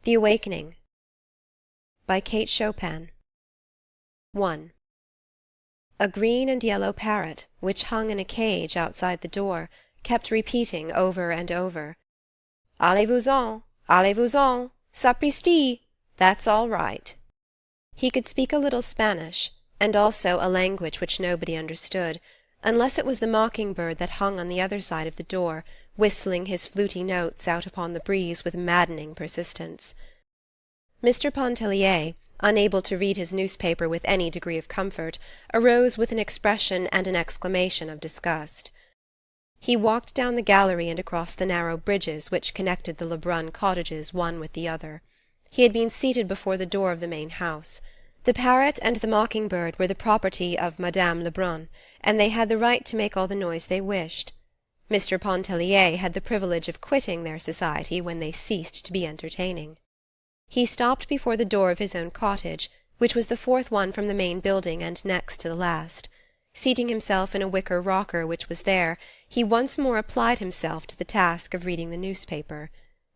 The Awakening by Kate Chopin. 1. A green and yellow parrot, which hung in a cage outside the door, kept repeating over and over, "Allez-vous-en, allez-vous-en, sapristi, that's all right." He could speak a little Spanish, and also a language which nobody understood, unless it was the mocking-bird that hung on the other side of the door, whistling his fluty notes out upon the breeze with maddening persistence. Mr. Pontellier, unable to read his newspaper with any degree of comfort, arose with an expression and an exclamation of disgust. He walked down the gallery and across the narrow bridges which connected the Lebrun cottages one with the other. He had been seated before the door of the main house. The parrot and the mocking-bird were the property of Madame Lebrun, and they had the right to make all the noise they wished. Mr. Pontellier had the privilege of quitting their society when they ceased to be entertaining. He stopped before the door of his own cottage, which was the fourth one from the main building and next to the last. Seating himself in a wicker rocker which was there, he once more applied himself to the task of reading the newspaper.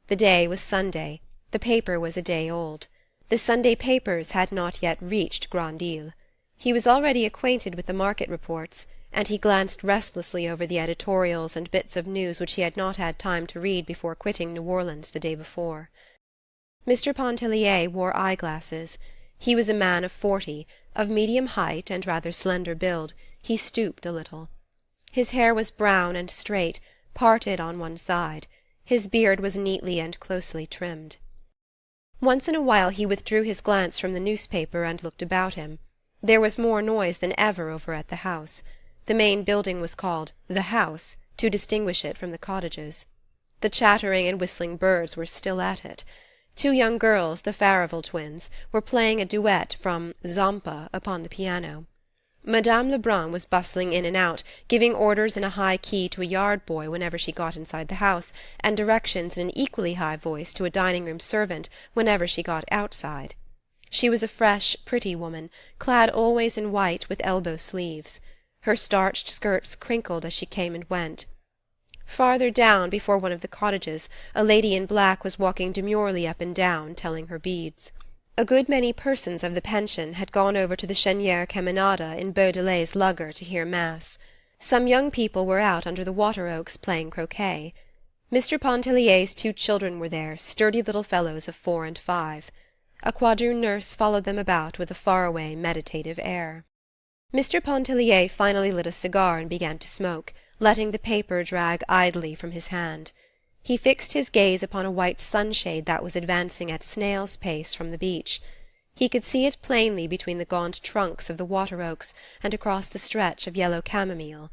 The day was Sunday. The paper was a day old. The Sunday papers had not yet reached Grand-Isle. He was already acquainted with the market reports, and he glanced restlessly over the editorials and bits of news which he had not had time to read before quitting New Orleans the day before. Mr. Pontellier wore eye-glasses. He was a man of 40, of medium height and rather slender build. He stooped a little. His hair was brown and straight, parted on one side. His beard was neatly and closely trimmed. Once in a while he withdrew his glance from the newspaper and looked about him. There was more noise than ever over at the house. The main building was called the House, to distinguish it from the cottages. The chattering and whistling birds were still at it. 2 young girls, the Farival twins, were playing a duet from Zampa upon the piano. Madame Lebrun was bustling in and out, giving orders in a high key to a yard-boy whenever she got inside the house, and directions in an equally high voice to a dining-room servant whenever she got outside. She was a fresh, pretty woman, clad always in white with elbow sleeves. Her starched skirts crinkled as she came and went. Farther down, before one of the cottages, a lady in black was walking demurely up and down, telling her beads. A good many persons of the pension had gone over to the Cheniere Caminada in Beaudelet's lugger to hear mass. Some young people were out under the water-oaks playing croquet. Mr. Pontellier's 2 children were there, sturdy little fellows of 4 and 5. A quadroon nurse followed them about with a far-away, meditative air. Mr. Pontellier finally lit a cigar and began to smoke, letting the paper drag idly from his hand. He fixed his gaze upon a white sunshade that was advancing at snail's pace from the beach. He could see it plainly between the gaunt trunks of the water-oaks and across the stretch of yellow chamomile.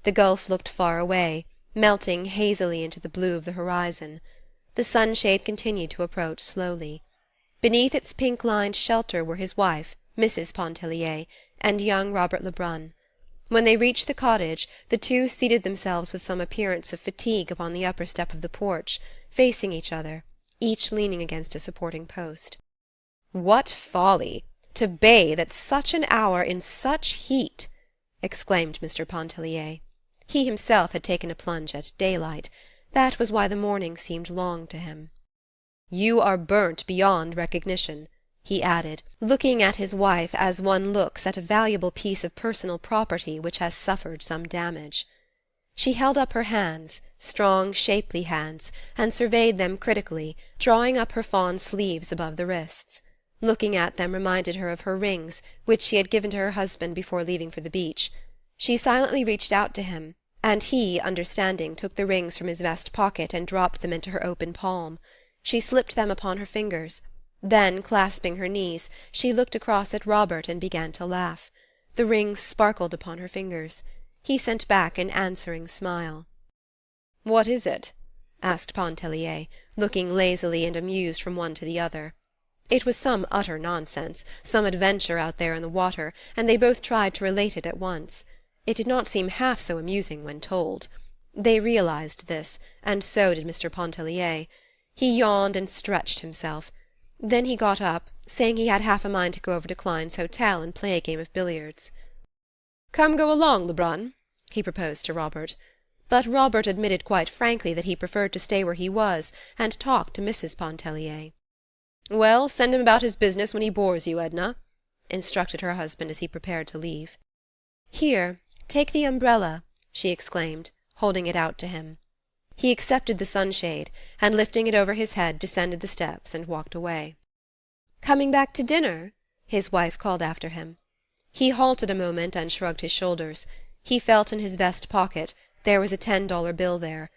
The gulf looked far away, melting hazily into the blue of the horizon. The sunshade continued to approach slowly. Beneath its pink-lined shelter were his wife, Mrs. Pontellier, and young Robert Lebrun. When they reached the cottage, the 2 seated themselves with some appearance of fatigue upon the upper step of the porch, facing each other, each leaning against a supporting post. "What folly! To bathe at such an hour in such heat!" exclaimed Mr. Pontellier. He himself had taken a plunge at daylight. That was why the morning seemed long to him. "You are burnt beyond recognition," he added, looking at his wife as one looks at a valuable piece of personal property which has suffered some damage. She held up her hands, strong, shapely hands, and surveyed them critically, drawing up her fawn sleeves above the wrists. Looking at them reminded her of her rings, which she had given to her husband before leaving for the beach. She silently reached out to him, and he, understanding, took the rings from his vest pocket and dropped them into her open palm. She slipped them upon her fingers. Then, clasping her knees, she looked across at Robert and began to laugh. The rings sparkled upon her fingers. He sent back an answering smile. "What is it?" asked Pontellier, looking lazily and amused from one to the other. It was some utter nonsense, some adventure out there in the water, and they both tried to relate it at once. It did not seem half so amusing when told. They realized this, and so did Mr. Pontellier. He yawned and stretched himself. Then he got up, saying he had half a mind to go over to Klein's hotel and play a game of billiards. "Come go along, Lebrun," he proposed to Robert. But Robert admitted quite frankly that he preferred to stay where he was and talk to Mrs. Pontellier. "Well, send him about his business when he bores you, Edna," instructed her husband as he prepared to leave. "Here, take the umbrella," she exclaimed, holding it out to him. He accepted the sunshade, and lifting it over his head descended the steps and walked away. "Coming back to dinner?" his wife called after him. He halted a moment and shrugged his shoulders. He felt in his vest pocket. There was a $10 bill there.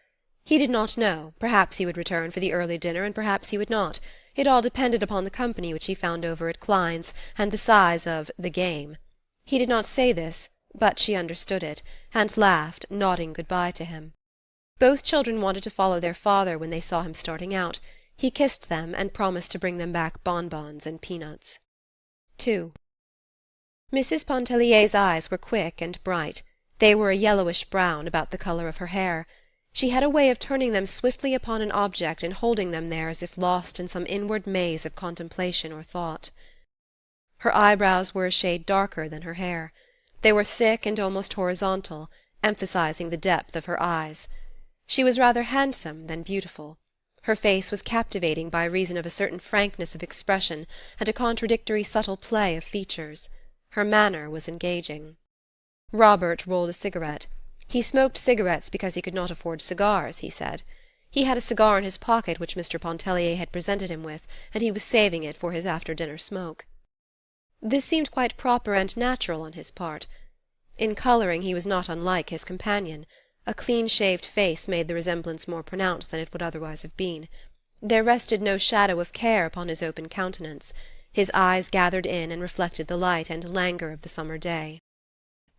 He did not know. Perhaps he would return for the early dinner, and perhaps he would not. It all depended upon the company which he found over at Klein's, and the size of the game. He did not say this, but she understood it, and laughed, nodding good-bye to him. Both children wanted to follow their father when they saw him starting out. He kissed them, and promised to bring them back bonbons and peanuts. 2. Mrs. Pontellier's eyes were quick and bright. They were a yellowish-brown, about the colour of her hair. She had a way of turning them swiftly upon an object and holding them there as if lost in some inward maze of contemplation or thought. Her eyebrows were a shade darker than her hair. They were thick and almost horizontal, emphasizing the depth of her eyes. She was rather handsome than beautiful. Her face was captivating by reason of a certain frankness of expression and a contradictory subtle play of features. Her manner was engaging. Robert rolled a cigarette. He smoked cigarettes because he could not afford cigars, he said. He had a cigar in his pocket which Mr. Pontellier had presented him with, and he was saving it for his after-dinner smoke. This seemed quite proper and natural on his part. In colouring he was not unlike his companion. A clean-shaved face made the resemblance more pronounced than it would otherwise have been. There rested no shadow of care upon his open countenance. His eyes gathered in and reflected the light and languor of the summer day.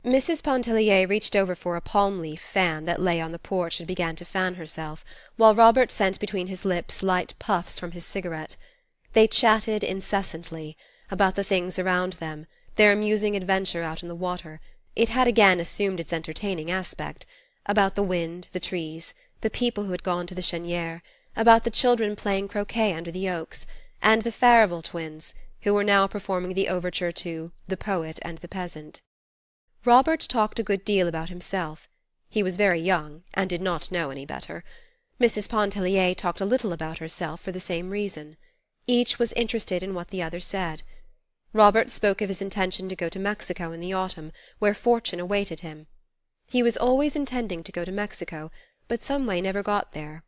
Mrs. Pontellier reached over for a palm-leaf fan that lay on the porch and began to fan herself, while Robert sent between his lips light puffs from his cigarette. They chatted incessantly, about the things around them, their amusing adventure out in the water. It had again assumed its entertaining aspect. About the wind, the trees, the people who had gone to the Cheniere, about the children playing croquet under the oaks, and the Farival twins, who were now performing the overture to The Poet and the Peasant. Robert talked a good deal about himself. He was very young, and did not know any better. Mrs. Pontellier talked a little about herself for the same reason. Each was interested in what the other said. Robert spoke of his intention to go to Mexico in the autumn, where fortune awaited him. He was always intending to go to Mexico, but some way never got there.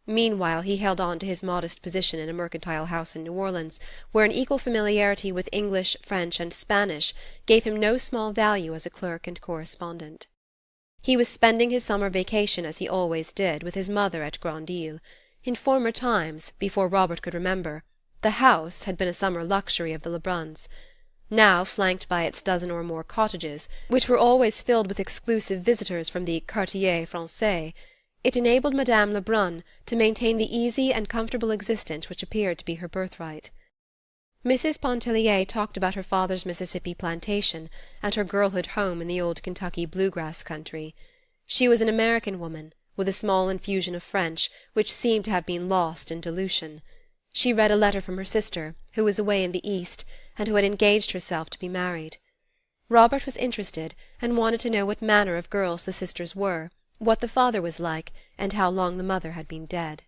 Meanwhile he held on to his modest position in a mercantile house in New Orleans, where an equal familiarity with English, French, and Spanish gave him no small value as a clerk and correspondent. He was spending his summer vacation, as he always did, with his mother at Grand-Isle. In former times, before Robert could remember, the house had been a summer luxury of the Lebruns. Now, flanked by its dozen or more cottages, which were always filled with exclusive visitors from the Quartier Français, it enabled Madame Lebrun to maintain the easy and comfortable existence which appeared to be her birthright. Mrs. Pontellier talked about her father's Mississippi plantation, and her girlhood home in the old Kentucky bluegrass country. She was an American woman, with a small infusion of French, which seemed to have been lost in dilution. She read a letter from her sister, who was away in the East, and who had engaged herself to be married. Robert was interested, and wanted to know what manner of girls the sisters were, what the father was like, and how long the mother had been dead.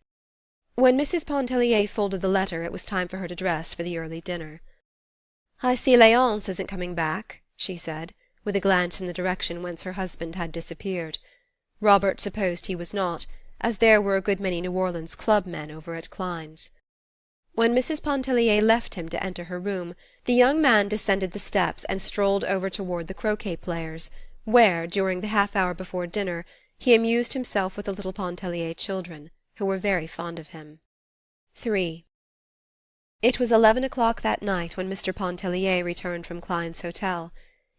When Mrs. Pontellier folded the letter, it was time for her to dress for the early dinner. "I see Léonce isn't coming back," she said, with a glance in the direction whence her husband had disappeared. Robert supposed he was not, as there were a good many New Orleans club men over at Klein's. When Mrs. Pontellier left him to enter her room, the young man descended the steps and strolled over toward the croquet-players, where, during the half-hour before dinner, he amused himself with the little Pontellier children, who were very fond of him. 3. It was 11 o'clock that night when Mr. Pontellier returned from Klein's hotel.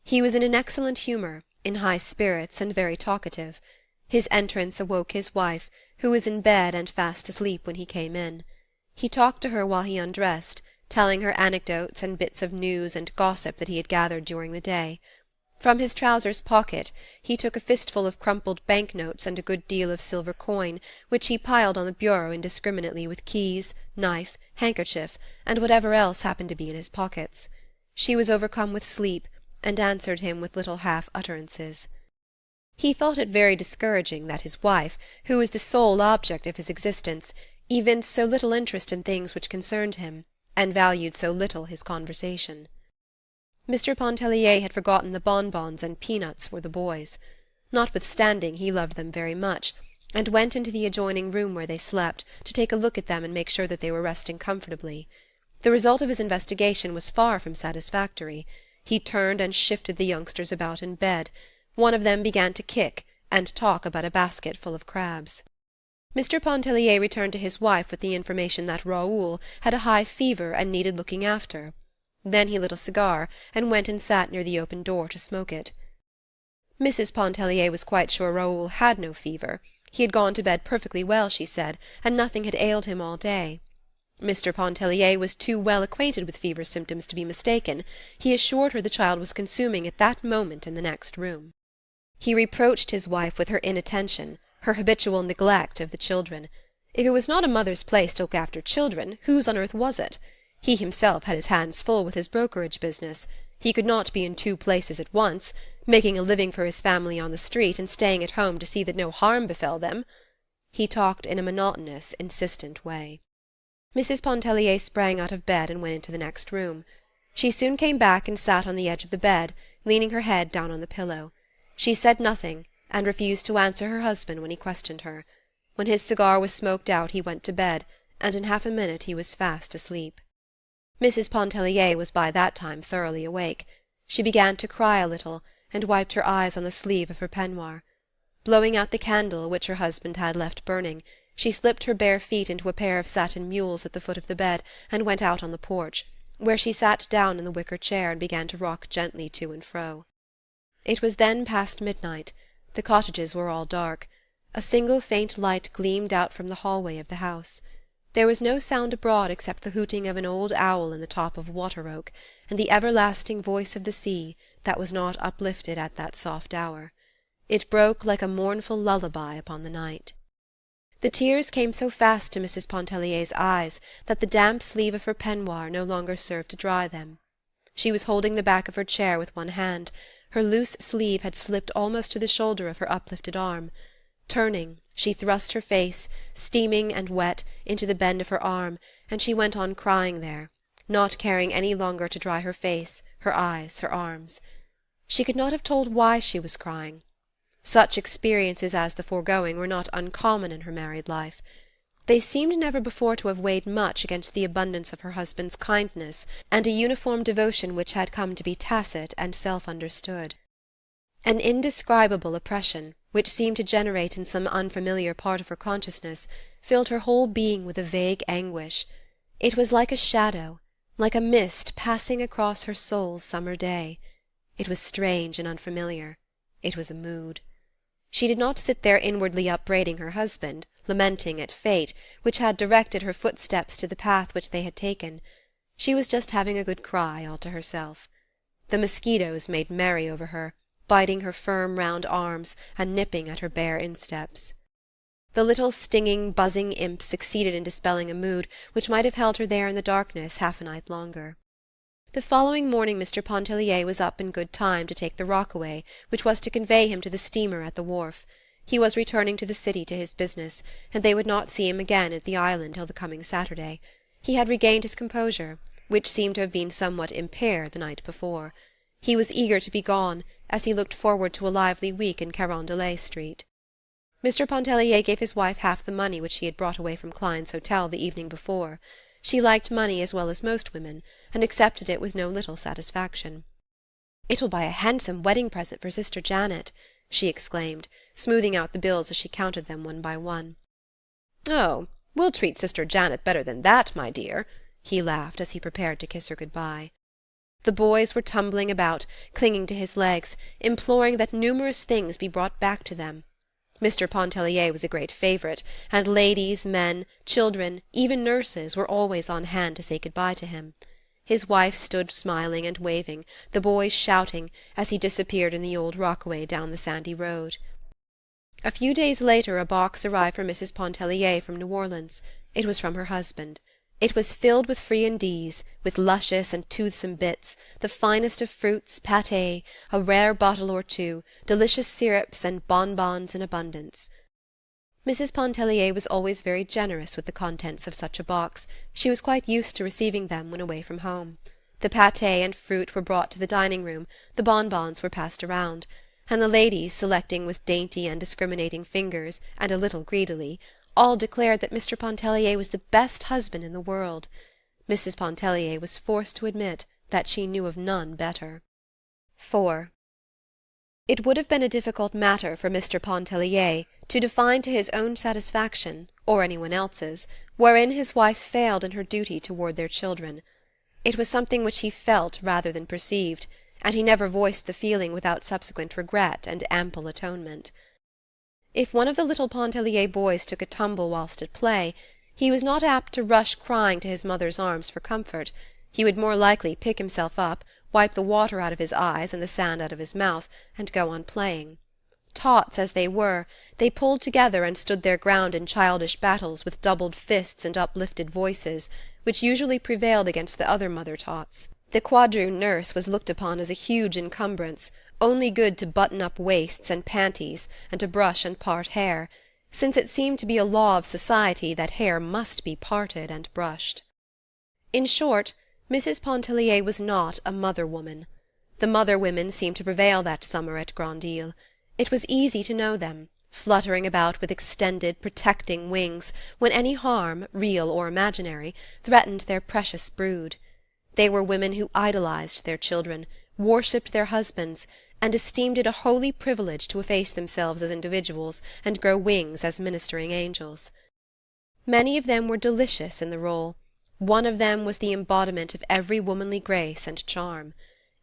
He was in an excellent humour, in high spirits, and very talkative. His entrance awoke his wife, who was in bed and fast asleep when he came in. He talked to her while he undressed, telling her anecdotes and bits of news and gossip that he had gathered during the day. From his trousers pocket he took a fistful of crumpled bank-notes and a good deal of silver coin, which he piled on the bureau indiscriminately with keys, knife, handkerchief, and whatever else happened to be in his pockets. She was overcome with sleep, and answered him with little half-utterances. He thought it very discouraging that his wife, who was the sole object of his existence, evinced so little interest in things which concerned him, and valued so little his conversation. Mr. Pontellier had forgotten the bonbons and peanuts for the boys. Notwithstanding, he loved them very much, and went into the adjoining room where they slept, to take a look at them and make sure that they were resting comfortably. The result of his investigation was far from satisfactory. He turned and shifted the youngsters about in bed. One of them began to kick, and talk about a basket full of crabs. Mr. Pontellier returned to his wife with the information that Raoul had a high fever and needed looking after. Then he lit a cigar, and went and sat near the open door to smoke it. Mrs. Pontellier was quite sure Raoul had no fever. He had gone to bed perfectly well, she said, and nothing had ailed him all day. Mr. Pontellier was too well acquainted with fever symptoms to be mistaken. He assured her the child was consuming at that moment in the next room. He reproached his wife with her inattention, her habitual neglect of the children. If it was not a mother's place to look after children, whose on earth was it? He himself had his hands full with his brokerage business. He could not be in two places at once, making a living for his family on the street and staying at home to see that no harm befell them. He talked in a monotonous, insistent way. Mrs. Pontellier sprang out of bed and went into the next room. She soon came back and sat on the edge of the bed, leaning her head down on the pillow. She said nothing, and refused to answer her husband when he questioned her. When his cigar was smoked out he went to bed, and in half a minute he was fast asleep. Mrs. Pontellier was by that time thoroughly awake. She began to cry a little, and wiped her eyes on the sleeve of her peignoir. Blowing out the candle, which her husband had left burning, she slipped her bare feet into a pair of satin mules at the foot of the bed, and went out on the porch, where she sat down in the wicker chair and began to rock gently to and fro. It was then past midnight. The cottages were all dark. A single faint light gleamed out from the hallway of the house. There was no sound abroad except the hooting of an old owl in the top of a water-oak, and the everlasting voice of the sea, that was not uplifted at that soft hour. It broke like a mournful lullaby upon the night. The tears came so fast to Mrs. Pontellier's eyes that the damp sleeve of her peignoir no longer served to dry them. She was holding the back of her chair with one hand. Her loose sleeve had slipped almost to the shoulder of her uplifted arm. Turning, she thrust her face, steaming and wet, into the bend of her arm, and she went on crying there, not caring any longer to dry her face, her eyes, her arms. She could not have told why she was crying. Such experiences as the foregoing were not uncommon in her married life. They seemed never before to have weighed much against the abundance of her husband's kindness and a uniform devotion which had come to be tacit and self-understood. An indescribable oppression, which seemed to generate in some unfamiliar part of her consciousness, filled her whole being with a vague anguish. It was like a shadow, like a mist passing across her soul's summer day. It was strange and unfamiliar. It was a mood. She did not sit there inwardly upbraiding her husband, lamenting at fate, which had directed her footsteps to the path which they had taken. She was just having a good cry all to herself. The mosquitoes made merry over her, biting her firm round arms and nipping at her bare insteps. The little stinging, buzzing imps succeeded in dispelling a mood which might have held her there in the darkness half a night longer. The following morning Mr. Pontellier was up in good time to take the rockaway, which was to convey him to the steamer at the wharf. He was returning to the city to his business, and they would not see him again at the island till the coming Saturday. He had regained his composure, which seemed to have been somewhat impaired the night before. He was eager to be gone, as he looked forward to a lively week in Carondelet Street. Mr. Pontellier gave his wife half the money which he had brought away from Klein's hotel the evening before. She liked money as well as most women, and accepted it with no little satisfaction. "It will buy a handsome wedding present for Sister Janet," she exclaimed, smoothing out the bills as she counted them one by one. "Oh, we'll treat Sister Janet better than that, my dear," he laughed as he prepared to kiss her good-bye. The boys were tumbling about, clinging to his legs, imploring that numerous things be brought back to them. Mr. Pontellier was a great favourite, and ladies, men, children, even nurses, were always on hand to say good-bye to him. His wife stood smiling and waving, the boys shouting, as he disappeared in the old rockaway down the sandy road. A few days later a box arrived for Mrs. Pontellier from New Orleans. It was from her husband. It was filled with friandises, with luscious and toothsome bits, the finest of fruits, pâté, a rare bottle or two, delicious syrups, and bonbons in abundance. Mrs. Pontellier was always very generous with the contents of such a box. She was quite used to receiving them when away from home. The pâté and fruit were brought to the dining-room, the bonbons were passed around, and the ladies, selecting with dainty and discriminating fingers, and a little greedily, all declared that Mr. Pontellier was the best husband in the world. Mrs. Pontellier was forced to admit that she knew of none better. 4. It would have been a difficult matter for Mr. Pontellier to define to his own satisfaction, or anyone else's, wherein his wife failed in her duty toward their children. It was something which he felt rather than perceived, and he never voiced the feeling without subsequent regret and ample atonement. If one of the little Pontellier boys took a tumble whilst at play, he was not apt to rush crying to his mother's arms for comfort. He would more likely pick himself up, wipe the water out of his eyes and the sand out of his mouth, and go on playing. Tots as they were, they pulled together and stood their ground in childish battles with doubled fists and uplifted voices, which usually prevailed against the other mother-tots. The quadroon nurse was looked upon as a huge encumbrance, only good to button up waists and panties, and to brush and part hair, since it seemed to be a law of society that hair must be parted and brushed. In short, Mrs. Pontellier was not a mother-woman. The mother-women seemed to prevail that summer at Grand-Isle. It was easy to know them, fluttering about with extended, protecting wings, when any harm, real or imaginary, threatened their precious brood. They were women who idolized their children, worshipped their husbands, and esteemed it a holy privilege to efface themselves as individuals and grow wings as ministering angels. Many of them were delicious in the role. One of them was the embodiment of every womanly grace and charm.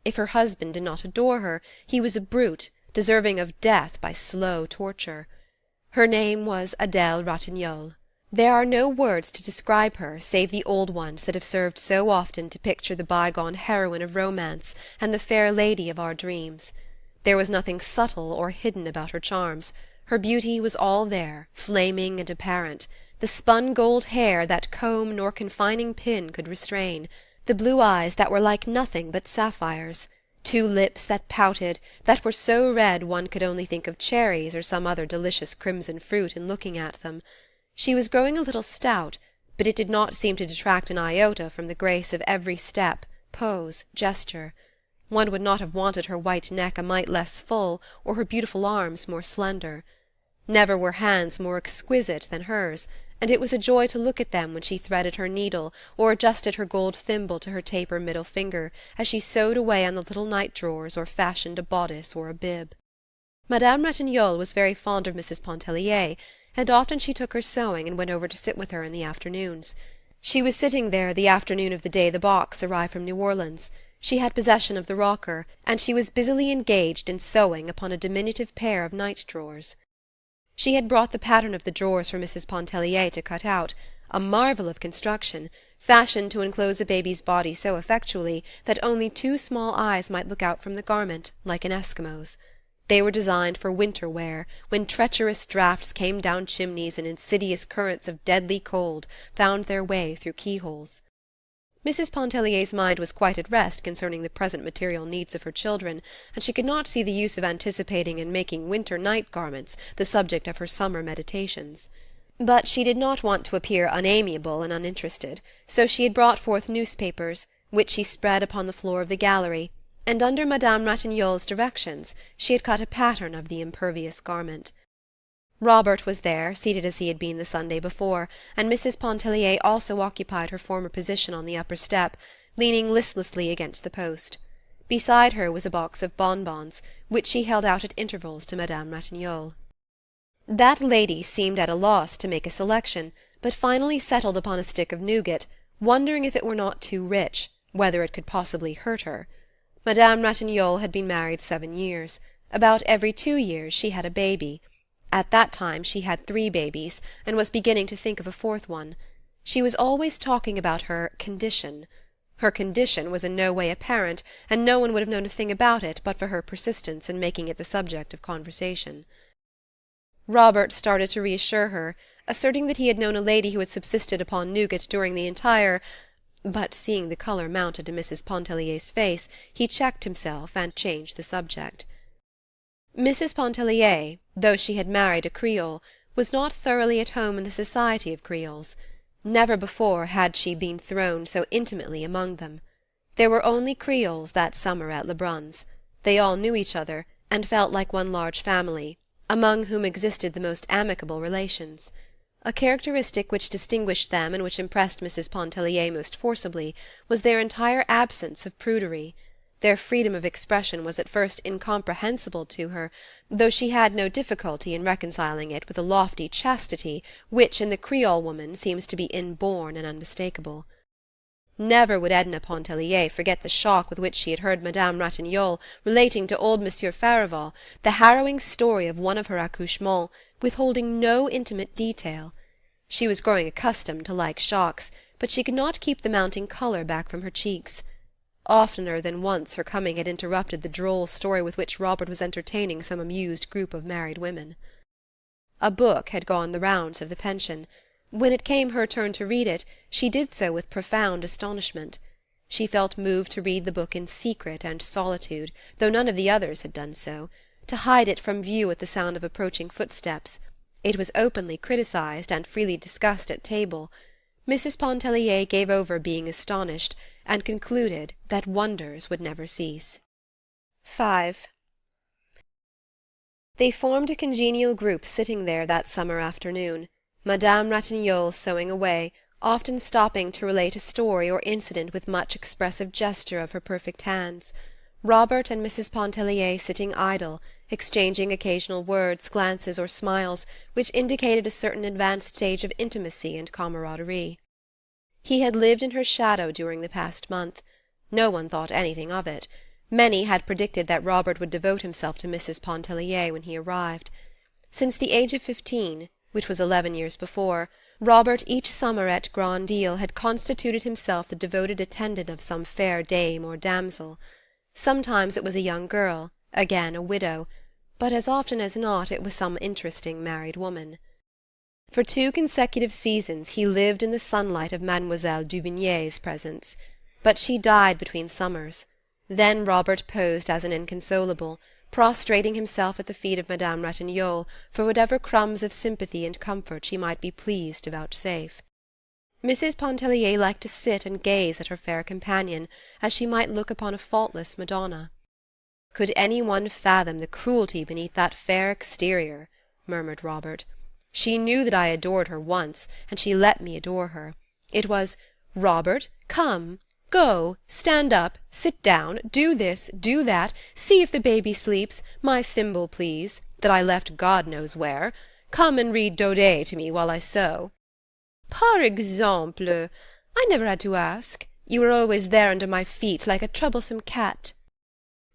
If her husband did not adore her, he was a brute, deserving of death by slow torture. Her name was Adèle Ratignolle. There are no words to describe her save the old ones that have served so often to picture the bygone heroine of romance and the fair lady of our dreams. There was nothing subtle or hidden about her charms. Her beauty was all there, flaming and apparent, the spun gold hair that comb nor confining pin could restrain, the blue eyes that were like nothing but sapphires, two lips that pouted, that were so red one could only think of cherries or some other delicious crimson fruit in looking at them. She was growing a little stout, but it did not seem to detract an iota from the grace of every step, pose, gesture. One would not have wanted her white neck a mite less full, or her beautiful arms more slender. Never were hands more exquisite than hers, and it was a joy to look at them when she threaded her needle, or adjusted her gold thimble to her taper middle finger, as she sewed away on the little night-drawers or fashioned a bodice or a bib. Madame Ratignolle was very fond of Mrs. Pontellier, and often she took her sewing and went over to sit with her in the afternoons. She was sitting there the afternoon of the day the box arrived from New Orleans. She had possession of the rocker, and she was busily engaged in sewing upon a diminutive pair of night-drawers. She had brought the pattern of the drawers for Mrs. Pontellier to cut out, a marvel of construction, fashioned to enclose a baby's body so effectually that only two small eyes might look out from the garment, like an Eskimo's. They were designed for winter wear, when treacherous draughts came down chimneys and insidious currents of deadly cold found their way through keyholes. Mrs. Pontellier's mind was quite at rest concerning the present material needs of her children, and she could not see the use of anticipating and making winter night garments the subject of her summer meditations. But she did not want to appear unamiable and uninterested, so she had brought forth newspapers, which she spread upon the floor of the gallery, and under Madame Ratignolle's directions she had cut a pattern of the impervious garment. Robert was there, seated as he had been the Sunday before, and Mrs. Pontellier also occupied her former position on the upper step, leaning listlessly against the post. Beside her was a box of bonbons, which she held out at intervals to Madame Ratignolle. That lady seemed at a loss to make a selection, but finally settled upon a stick of nougat, wondering if it were not too rich, whether it could possibly hurt her. Madame Ratignolle had been married 7 years. About every 2 years she had a baby. At that time she had 3 babies, and was beginning to think of a 4th one. She was always talking about her condition. Her condition was in no way apparent, and no one would have known a thing about it but for her persistence in making it the subject of conversation. Robert started to reassure her, asserting that he had known a lady who had subsisted upon nougat during the entire— but seeing the colour mounted to Mrs. Pontellier's face, he checked himself and changed the subject. Mrs. Pontellier, though she had married a Creole, was not thoroughly at home in the society of Creoles. Never before had she been thrown so intimately among them. There were only Creoles that summer at Lebrun's. They all knew each other, and felt like one large family, among whom existed the most amicable relations. A characteristic which distinguished them and which impressed Mrs. Pontellier most forcibly was their entire absence of prudery. Their freedom of expression was at first incomprehensible to her, though she had no difficulty in reconciling it with a lofty chastity which in the Creole woman seems to be inborn and unmistakable. Never would Edna Pontellier forget the shock with which she had heard Madame Ratignolle relating to old Monsieur Farival the harrowing story of one of her accouchements, withholding no intimate detail. She was growing accustomed to like shocks, but she could not keep the mounting colour back from her cheeks. Oftener than once her coming had interrupted the droll story with which Robert was entertaining some amused group of married women. A book had gone the rounds of the pension. When it came her turn to read it, she did so with profound astonishment. She felt moved to read the book in secret and solitude, though none of the others had done so, to hide it from view at the sound of approaching footsteps. It was openly criticized and freely discussed at table. Mrs. Pontellier gave over being astonished, and concluded that wonders would never cease. 5. They formed a congenial group sitting there that summer afternoon. Madame Ratignolle sewing away, often stopping to relate a story or incident with much expressive gesture of her perfect hands. Robert and Mrs. Pontellier sitting idle, exchanging occasional words, glances, or smiles, which indicated a certain advanced stage of intimacy and camaraderie. He had lived in her shadow during the past month. No one thought anything of it. Many had predicted that Robert would devote himself to Mrs. Pontellier when he arrived. Since the age of 15, which was 11 years before, Robert each summer at Grand Isle had constituted himself the devoted attendant of some fair dame or damsel. Sometimes it was a young girl, again a widow, but as often as not it was some interesting married woman. For 2 consecutive seasons he lived in the sunlight of Mademoiselle Duvignier's presence, but she died between summers. Then Robert posed as an inconsolable, prostrating himself at the feet of Madame Ratignolle for whatever crumbs of sympathy and comfort she might be pleased to vouchsafe. Mrs. Pontellier liked to sit and gaze at her fair companion, as she might look upon a faultless Madonna. "Could any one fathom the cruelty beneath that fair exterior?" murmured Robert. "She knew that I adored her once, and she let me adore her. It was, 'Robert, come, go, stand up, sit down, do this, do that, see if the baby sleeps, my thimble, please, that I left God knows where. Come and read Daudet to me while I sew.' Par exemple! I never had to ask. You were always there under my feet like a troublesome cat."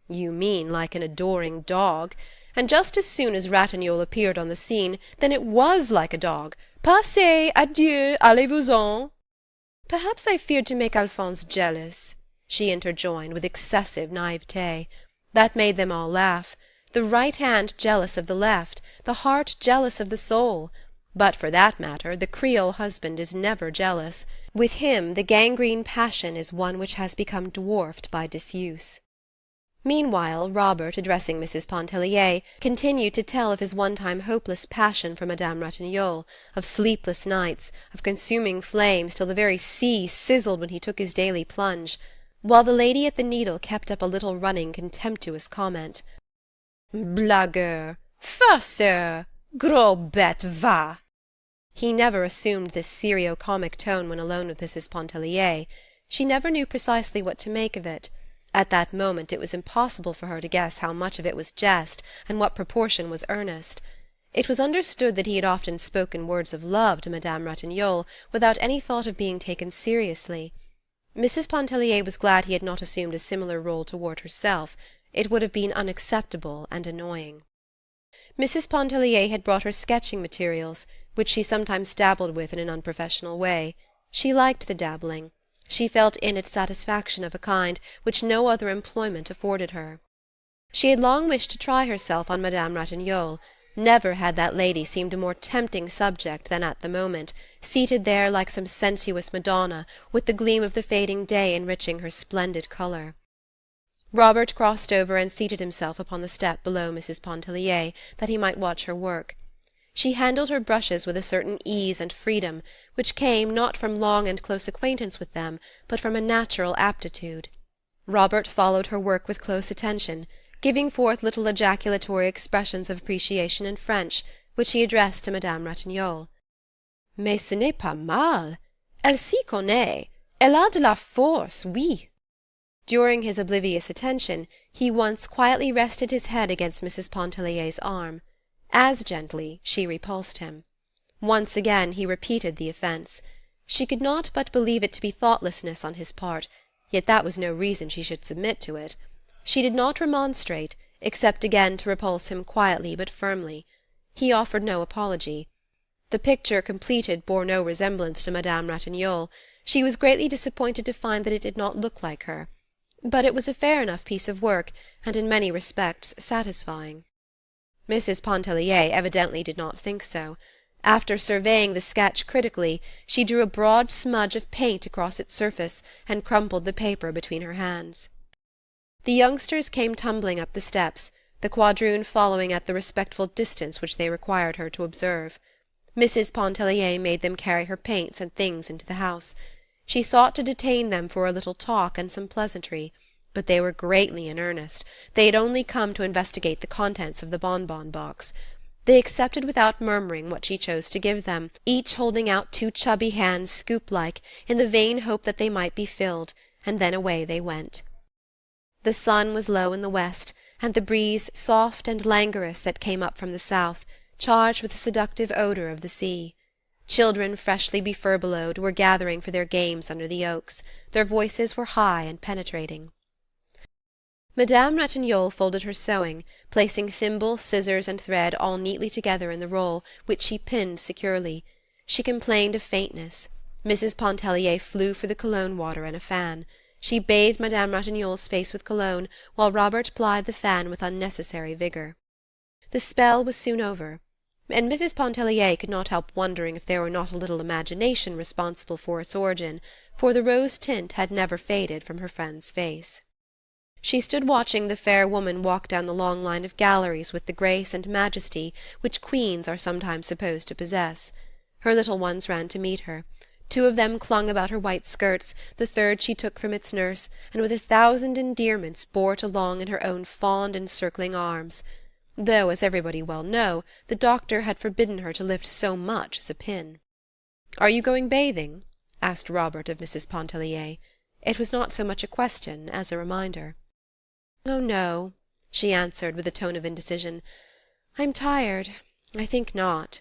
"You mean like an adoring dog. And just as soon as Ratignolle appeared on the scene, then it was like a dog. Passez, adieu, allez-vous-en." "Perhaps I feared to make Alphonse jealous," she interjoined with excessive naivete. That made them all laugh. The right hand jealous of the left, the heart jealous of the soul. But for that matter, the Creole husband is never jealous. With him the gangrene passion is one which has become dwarfed by disuse. Meanwhile, Robert, addressing Mrs. Pontellier, continued to tell of his one-time hopeless passion for Madame Ratignolle, of sleepless nights, of consuming flames till the very sea sizzled when he took his daily plunge, while the lady at the needle kept up a little running contemptuous comment. "Blagueur! Farceur! Gros bête, va!" He never assumed this serio-comic tone when alone with Mrs. Pontellier. She never knew precisely what to make of it. At that moment it was impossible for her to guess how much of it was jest and what proportion was earnest. It was understood that he had often spoken words of love to Madame Ratignolle without any thought of being taken seriously. Mrs. Pontellier was glad he had not assumed a similar role toward herself. It would have been unacceptable and annoying. Mrs. Pontellier had brought her sketching materials, which she sometimes dabbled with in an unprofessional way. She liked the dabbling. She felt in it satisfaction of a kind which no other employment afforded her. She had long wished to try herself on Madame Ratignolle. Never had that lady seemed a more tempting subject than at the moment, seated there like some sensuous Madonna, with the gleam of the fading day enriching her splendid colour. Robert crossed over and seated himself upon the step below Mrs. Pontellier, that he might watch her work. She handled her brushes with a certain ease and freedom, which came not from long and close acquaintance with them, but from a natural aptitude. Robert followed her work with close attention, giving forth little ejaculatory expressions of appreciation in French, which he addressed to Madame Ratignolle. Mais ce n'est pas mal. Elle s'y connaît. Elle a de la force, oui. During his oblivious attention, he once quietly rested his head against Mrs. Pontellier's arm. As gently she repulsed him. Once again he repeated the offence. She could not but believe it to be thoughtlessness on his part, yet that was no reason she should submit to it. She did not remonstrate, except again to repulse him quietly but firmly. He offered no apology. The picture completed bore no resemblance to Madame Ratignolle. She was greatly disappointed to find that it did not look like her. But it was a fair enough piece of work, and in many respects satisfying. Mrs. Pontellier evidently did not think so. After surveying the sketch critically, she drew a broad smudge of paint across its surface, and crumpled the paper between her hands. The youngsters came tumbling up the steps, the quadroon following at the respectful distance which they required her to observe. Mrs. Pontellier made them carry her paints and things into the house. She sought to detain them for a little talk and some pleasantry, but they were greatly in earnest. They had only come to investigate the contents of the bonbon box. They accepted without murmuring what she chose to give them, each holding out two chubby hands scoop-like, in the vain hope that they might be filled, and then away they went. The sun was low in the west, and the breeze, soft and languorous, that came up from the south, charged with the seductive odour of the sea. Children freshly befurbelowed were gathering for their games under the oaks. Their voices were high and penetrating. Madame Ratignolle folded her sewing, placing thimble, scissors, and thread all neatly together in the roll, which she pinned securely. She complained of faintness. Mrs. Pontellier flew for the cologne water and a fan. She bathed Madame Ratignolle's face with cologne, while Robert plied the fan with unnecessary vigour. The spell was soon over, and Mrs. Pontellier could not help wondering if there were not a little imagination responsible for its origin, for the rose tint had never faded from her friend's face. She stood watching the fair woman walk down the long line of galleries with the grace and majesty which queens are sometimes supposed to possess. Her little ones ran to meet her. Two of them clung about her white skirts, the third she took from its nurse, and with 1,000 endearments bore it along in her own fond encircling arms, though, as everybody well know, the doctor had forbidden her to lift so much as a pin. "Are you going bathing?" asked Robert of Mrs. Pontellier. It was not so much a question as a reminder. "Oh, no," she answered with a tone of indecision. "I'm tired. I think not."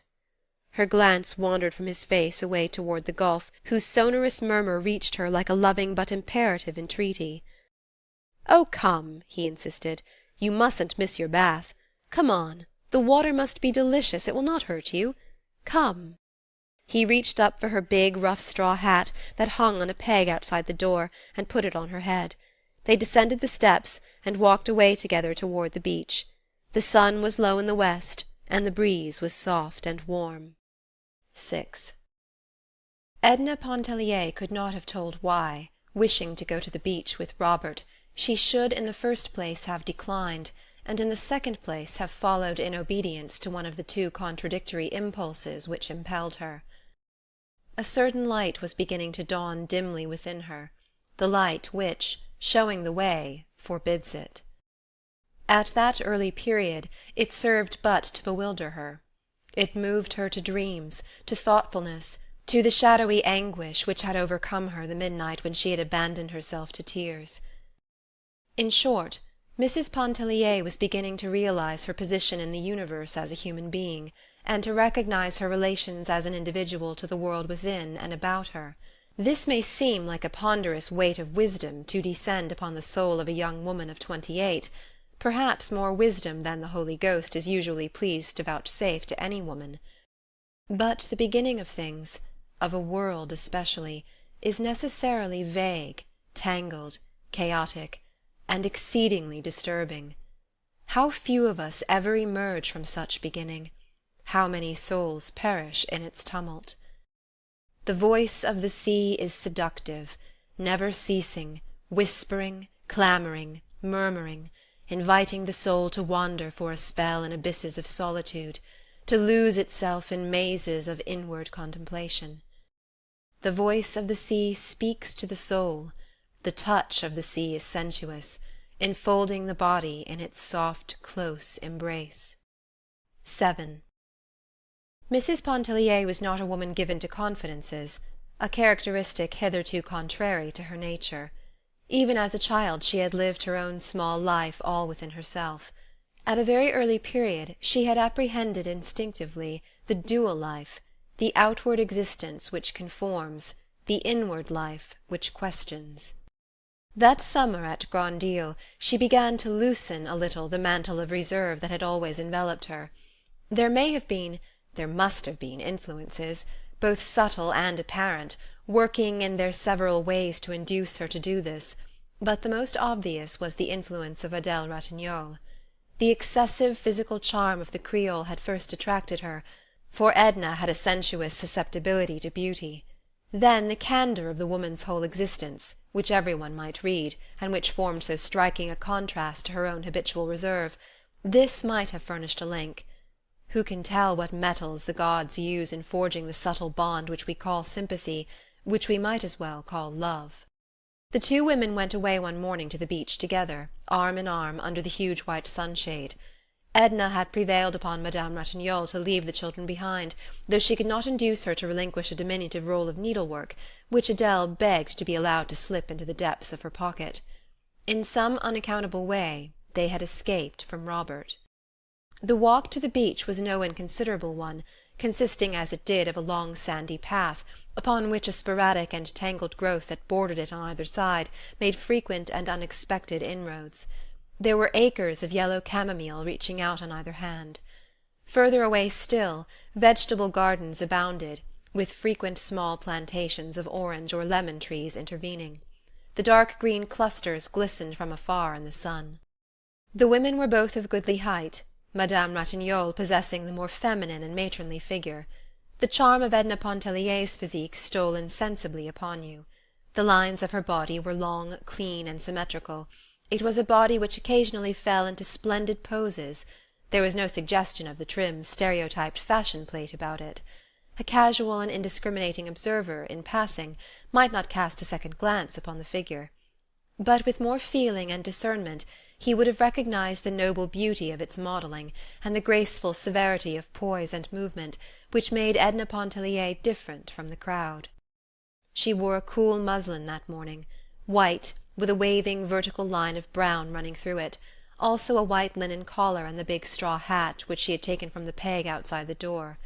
Her glance wandered from his face away toward the gulf, whose sonorous murmur reached her like a loving but imperative entreaty. "Oh, come," he insisted. "You mustn't miss your bath. Come on. The water must be delicious. It will not hurt you. Come." He reached up for her big, rough straw hat that hung on a peg outside the door, and put it on her head. They descended the steps, and walked away together toward the beach. The sun was low in the west, and the breeze was soft and warm. 6. Edna Pontellier could not have told why, wishing to go to the beach with Robert, she should in the first place have declined, and in the second place have followed in obedience to one of the two contradictory impulses which impelled her. A certain light was beginning to dawn dimly within her, the light which, showing the way, forbids it. At that early period it served but to bewilder her. It moved her to dreams, to thoughtfulness, to the shadowy anguish which had overcome her the midnight when she had abandoned herself to tears. In short, Mrs. Pontellier was beginning to realize her position in the universe as a human being, and to recognize her relations as an individual to the world within and about her. This may seem like a ponderous weight of wisdom to descend upon the soul of a young woman of 28, perhaps more wisdom than the Holy Ghost is usually pleased to vouchsafe to any woman. But the beginning of things, of a world especially, is necessarily vague, tangled, chaotic, and exceedingly disturbing. How few of us ever emerge from such beginning! How many souls perish in its tumult! The voice of the sea is seductive, never ceasing, whispering, clamouring, murmuring, inviting the soul to wander for a spell in abysses of solitude, to lose itself in mazes of inward contemplation. The voice of the sea speaks to the soul, the touch of the sea is sensuous, enfolding the body in its soft, close embrace. 7. Mrs. Pontellier was not a woman given to confidences, a characteristic hitherto contrary to her nature. Even as a child she had lived her own small life all within herself. At a very early period she had apprehended instinctively the dual life, the outward existence which conforms, the inward life which questions. That summer at Grand-Isle she began to loosen a little the mantle of reserve that had always enveloped her. There must have been influences, both subtle and apparent, working in their several ways to induce her to do this, but the most obvious was the influence of Adèle Ratignolle. The excessive physical charm of the Creole had first attracted her, for Edna had a sensuous susceptibility to beauty. Then the candour of the woman's whole existence, which everyone might read, and which formed so striking a contrast to her own habitual reserve, this might have furnished a link. Who can tell what metals the gods use in forging the subtle bond which we call sympathy, which we might as well call love? The two women went away one morning to the beach together, arm in arm, under the huge white sunshade. Edna had prevailed upon Madame Ratignolle to leave the children behind, though she could not induce her to relinquish a diminutive roll of needlework, which Adèle begged to be allowed to slip into the depths of her pocket. In some unaccountable way they had escaped from Robert. The walk to the beach was no inconsiderable one, consisting as it did of a long sandy path, upon which a sporadic and tangled growth that bordered it on either side made frequent and unexpected inroads. There were acres of yellow chamomile reaching out on either hand. Further away still, vegetable gardens abounded, with frequent small plantations of orange or lemon trees intervening. The dark green clusters glistened from afar in the sun. The women were both of goodly height, Madame Ratignolle possessing the more feminine and matronly figure. The charm of Edna Pontellier's physique stole insensibly upon you. The lines of her body were long, clean, and symmetrical. It was a body which occasionally fell into splendid poses. There was no suggestion of the trim, stereotyped fashion plate about it. A casual and indiscriminating observer, in passing, might not cast a second glance upon the figure. But with more feeling and discernment he would have recognized the noble beauty of its modelling, and the graceful severity of poise and movement, which made Edna Pontellier different from the crowd. She wore a cool muslin that morning, white, with a waving vertical line of brown running through it, also a white linen collar and the big straw hat which she had taken from the peg outside the door.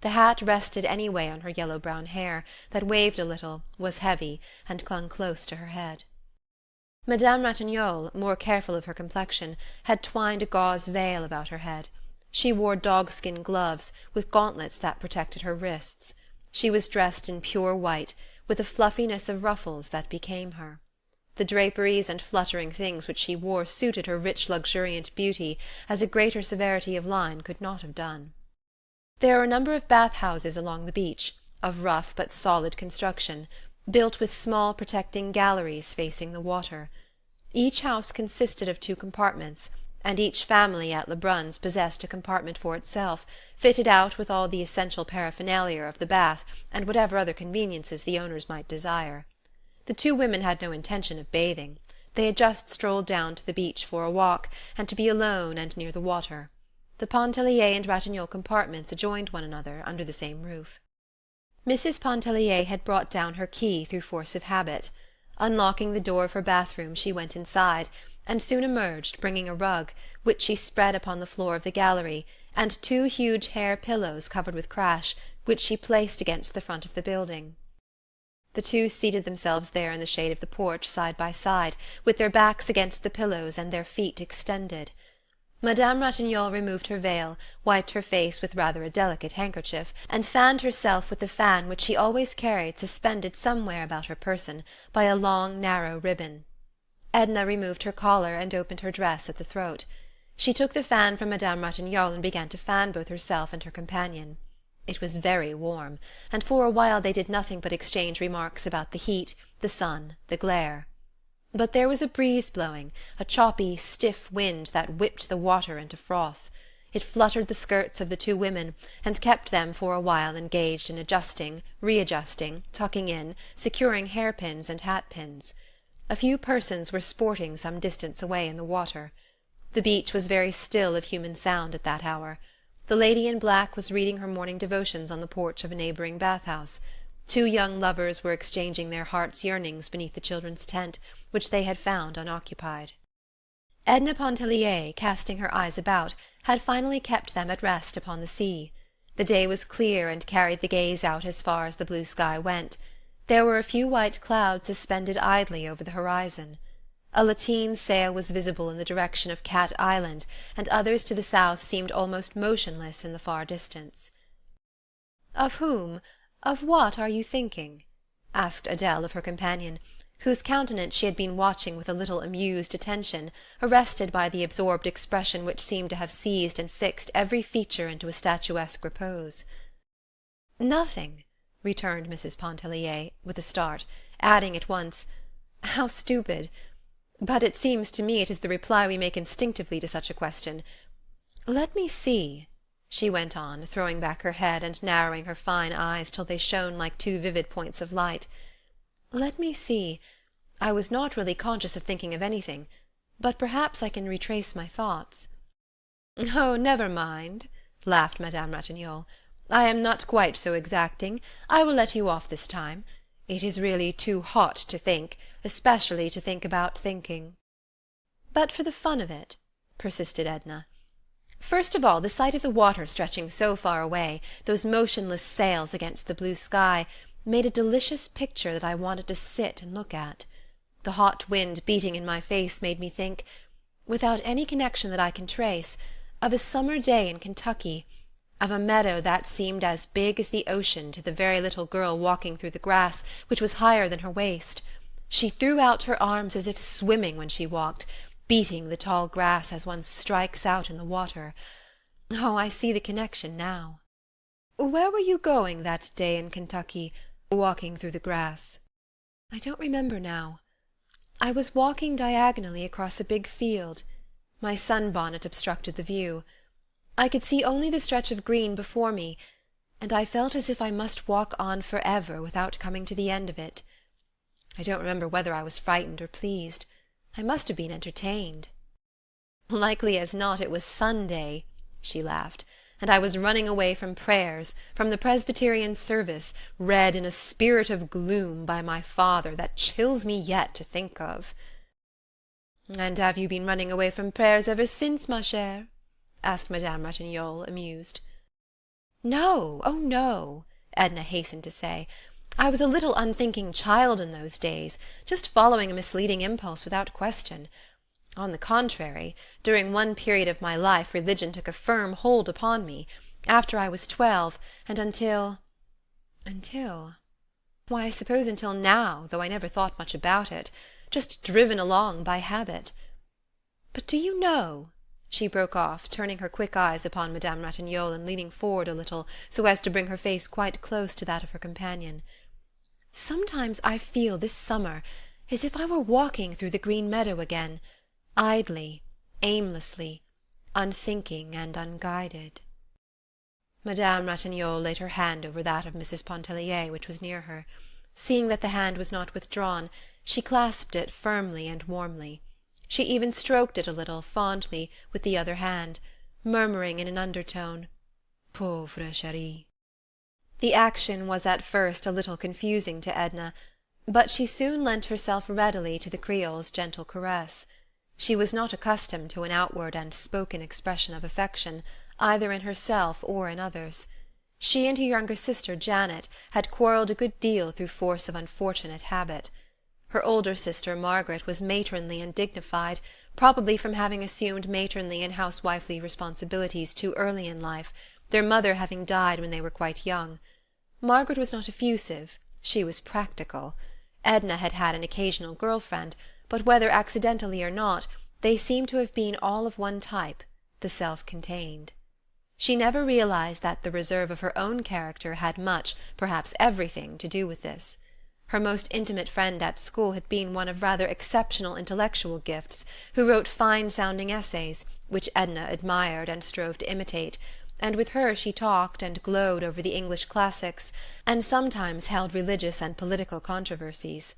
The hat rested anyway on her yellow-brown hair, that waved a little, was heavy, and clung close to her head. Madame Ratignolle, more careful of her complexion, had twined a gauze veil about her head. She wore dogskin gloves, with gauntlets that protected her wrists. She was dressed in pure white, with a fluffiness of ruffles that became her. The draperies and fluttering things which she wore suited her rich luxuriant beauty as a greater severity of line could not have done. There were a number of bath-houses along the beach, of rough but solid construction, built with small protecting galleries facing the water. Each house consisted of 2 compartments, and each family at Lebrun's possessed a compartment for itself, fitted out with all the essential paraphernalia of the bath and whatever other conveniences the owners might desire. The 2 women had no intention of bathing. They had just strolled down to the beach for a walk, and to be alone and near the water. The Pontellier and Ratignolle compartments adjoined one another under the same roof. Mrs. Pontellier had brought down her key through force of habit. Unlocking the door of her bathroom she went inside, and soon emerged bringing a rug, which she spread upon the floor of the gallery, and 2 huge hair pillows covered with crash, which she placed against the front of the building. The 2 seated themselves there in the shade of the porch side by side, with their backs against the pillows and their feet extended. Madame Ratignolle removed her veil, wiped her face with rather a delicate handkerchief, and fanned herself with the fan which she always carried suspended somewhere about her person by a long narrow ribbon. Edna removed her collar and opened her dress at the throat. She took the fan from Madame Ratignolle and began to fan both herself and her companion. It was very warm, and for a while they did nothing but exchange remarks about the heat, the sun, the glare. But there was a breeze blowing, a choppy, stiff wind that whipped the water into froth. It fluttered the skirts of the two women, and kept them for a while engaged in adjusting, readjusting, tucking in, securing hairpins and hatpins. A few persons were sporting some distance away in the water. The beach was very still of human sound at that hour. The lady in black was reading her morning devotions on the porch of a neighbouring bath-house. Two young lovers were exchanging their hearts' yearnings beneath the children's tent, which they had found unoccupied. Edna Pontellier, casting her eyes about, had finally kept them at rest upon the sea. The day was clear and carried the gaze out as far as the blue sky went. There were a few white clouds suspended idly over the horizon. A lateen sail was visible in the direction of Cat Island, and others to the south seemed almost motionless in the far distance. "Of whom, of what are you thinking?" asked Adele of her companion, whose countenance she had been watching with a little amused attention, arrested by the absorbed expression which seemed to have seized and fixed every feature into a statuesque repose. "Nothing," returned Mrs. Pontellier, with a start, adding at once, "How stupid! But it seems to me it is the reply we make instinctively to such a question. Let me see," she went on, throwing back her head and narrowing her fine eyes till they shone like two vivid points of light. "Let me see. I was not really conscious of thinking of anything, but perhaps I can retrace my thoughts." "Oh, never mind," laughed Madame Ratignolle. "I am not quite so exacting. I will let you off this time. It is really too hot to think, especially to think about thinking." "But for the fun of it," persisted Edna. "First of all, the sight of the water stretching so far away, those motionless sails against the blue sky, made a delicious picture that I wanted to sit and look at. The hot wind beating in my face made me think, without any connection that I can trace, of a summer day in Kentucky, of a meadow that seemed as big as the ocean to the very little girl walking through the grass, which was higher than her waist. She threw out her arms as if swimming when she walked, beating the tall grass as one strikes out in the water. Oh, I see the connection now." "Where were you going that day in Kentucky, walking through the grass?" "I don't remember now. I was walking diagonally across a big field. My sunbonnet obstructed the view. I could see only the stretch of green before me, and I felt as if I must walk on forever without coming to the end of it. I don't remember whether I was frightened or pleased. I must have been entertained." "Likely as not it was Sunday," she laughed, "and I was running away from prayers, from the Presbyterian service, read in a spirit of gloom by my father that chills me yet to think of." "And have you been running away from prayers ever since, ma chère?" asked Madame Ratignolle, amused. "No, oh no," Edna hastened to say. "I was a little unthinking child in those days, just following a misleading impulse without question. On the contrary, during one period of my life religion took a firm hold upon me, after I was 12, and until why, I suppose until now, though I never thought much about it, just driven along by habit. But do you know," she broke off, turning her quick eyes upon Madame Ratignolle and leaning forward a little so as to bring her face quite close to that of her companion, "sometimes I feel this summer as if I were walking through the green meadow again, idly, aimlessly, unthinking and unguided." Madame Ratignolle laid her hand over that of Mrs. Pontellier, which was near her. Seeing that the hand was not withdrawn, she clasped it firmly and warmly. She even stroked it a little, fondly, with the other hand, murmuring in an undertone, "Pauvre chérie." The action was at first a little confusing to Edna, but she soon lent herself readily to the Creole's gentle caress. She was not accustomed to an outward and spoken expression of affection, either in herself or in others. She and her younger sister Janet had quarrelled a good deal through force of unfortunate habit. Her older sister Margaret was matronly and dignified, probably from having assumed matronly and housewifely responsibilities too early in life, their mother having died when they were quite young. Margaret was not effusive, she was practical. Edna had had an occasional girl-friend, but whether accidentally or not, they seemed to have been all of one type, the self-contained. She never realized that the reserve of her own character had much, perhaps everything, to do with this. Her most intimate friend at school had been one of rather exceptional intellectual gifts, who wrote fine-sounding essays, which Edna admired and strove to imitate, and with her she talked and glowed over the English classics, and sometimes held religious and political controversies.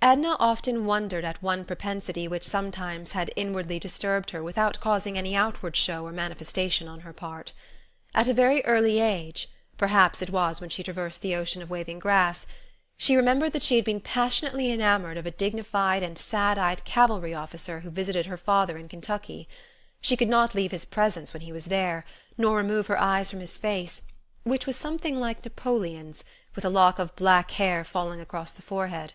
Edna often wondered at one propensity which sometimes had inwardly disturbed her without causing any outward show or manifestation on her part. At a very early age, perhaps it was when she traversed the ocean of waving grass, she remembered that she had been passionately enamored of a dignified and sad-eyed cavalry officer who visited her father in Kentucky. She could not leave his presence when he was there, nor remove her eyes from his face, which was something like Napoleon's, with a lock of black hair falling across the forehead.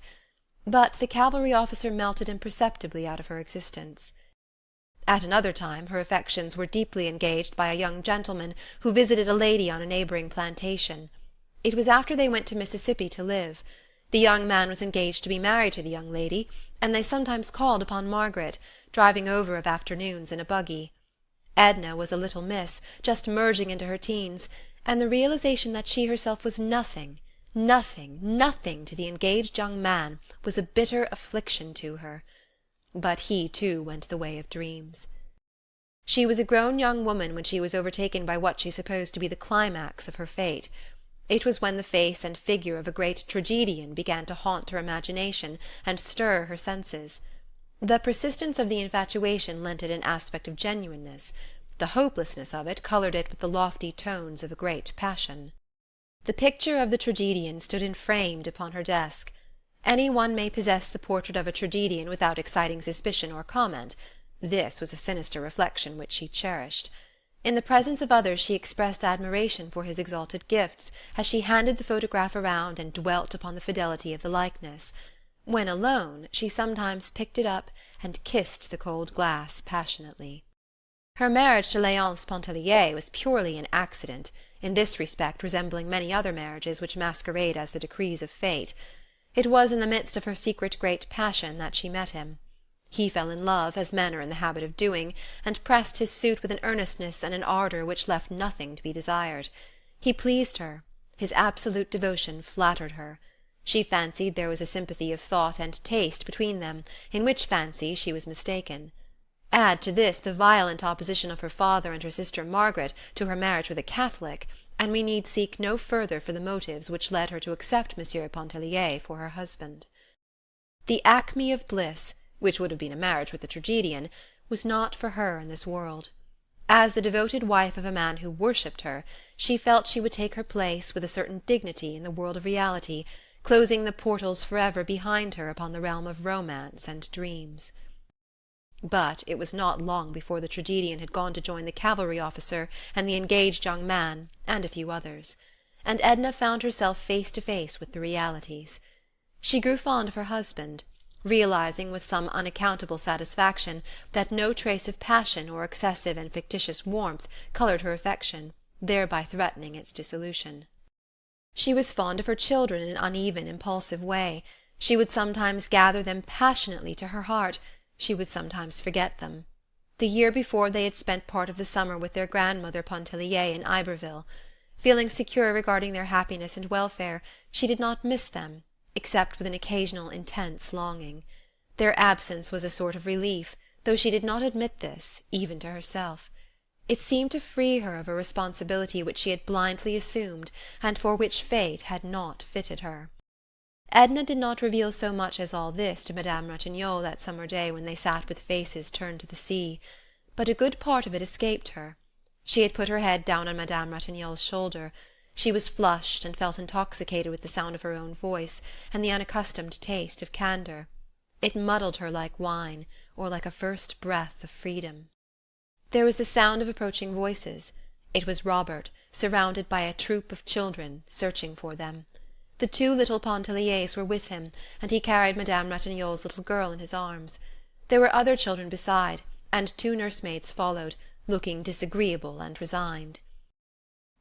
But the cavalry officer melted imperceptibly out of her existence. At another time her affections were deeply engaged by a young gentleman who visited a lady on a neighboring plantation. It was after they went to Mississippi to live. The young man was engaged to be married to the young lady, and they sometimes called upon Margaret, driving over of afternoons in a buggy. Edna was a little miss, just merging into her teens, and the realization that she herself was nothing to the engaged young man was a bitter affliction to her. But he, too, went the way of dreams. She was a grown young woman when she was overtaken by what she supposed to be the climax of her fate. It was when the face and figure of a great tragedian began to haunt her imagination and stir her senses. The persistence of the infatuation lent it an aspect of genuineness. The hopelessness of it coloured it with the lofty tones of a great passion. The picture of the tragedian stood enframed upon her desk. Any one may possess the portrait of a tragedian without exciting suspicion or comment. This was a sinister reflection which she cherished. In the presence of others she expressed admiration for his exalted gifts, as she handed the photograph around and dwelt upon the fidelity of the likeness. When alone, she sometimes picked it up and kissed the cold glass passionately. Her marriage to Léonce Pontellier was purely an accident, in this respect resembling many other marriages which masquerade as the decrees of fate. It was in the midst of her secret great passion that she met him. He fell in love, as men are in the habit of doing, and pressed his suit with an earnestness and an ardour which left nothing to be desired. He pleased her. His absolute devotion flattered her. She fancied there was a sympathy of thought and taste between them, in which fancy she was mistaken. Add to this the violent opposition of her father and her sister Margaret to her marriage with a Catholic, and we need seek no further for the motives which led her to accept Monsieur Pontellier for her husband. The acme of bliss, which would have been a marriage with a tragedian, was not for her in this world. As the devoted wife of a man who worshipped her, she felt she would take her place with a certain dignity in the world of reality, closing the portals forever behind her upon the realm of romance and dreams. But it was not long before the tragedian had gone to join the cavalry officer and the engaged young man, and a few others, and Edna found herself face to face with the realities. She grew fond of her husband, realizing with some unaccountable satisfaction that no trace of passion or excessive and fictitious warmth coloured her affection, thereby threatening its dissolution. She was fond of her children in an uneven, impulsive way. She would sometimes gather them passionately to her heart, she would sometimes forget them. The year before they had spent part of the summer with their grandmother Pontellier in Iberville. Feeling secure regarding their happiness and welfare, she did not miss them, except with an occasional intense longing. Their absence was a sort of relief, though she did not admit this, even to herself. It seemed to free her of a responsibility which she had blindly assumed, and for which fate had not fitted her. Edna did not reveal so much as all this to Madame Ratignolle that summer day when they sat with faces turned to the sea, but a good part of it escaped her. She had put her head down on Madame Ratignolle's shoulder. She was flushed and felt intoxicated with the sound of her own voice and the unaccustomed taste of candour. It muddled her like wine, or like a first breath of freedom. There was the sound of approaching voices. It was Robert, surrounded by a troop of children, searching for them. The two little Pontelliers were with him, and he carried Madame Ratignolle's little girl in his arms. There were other children beside, and two nursemaids followed, looking disagreeable and resigned.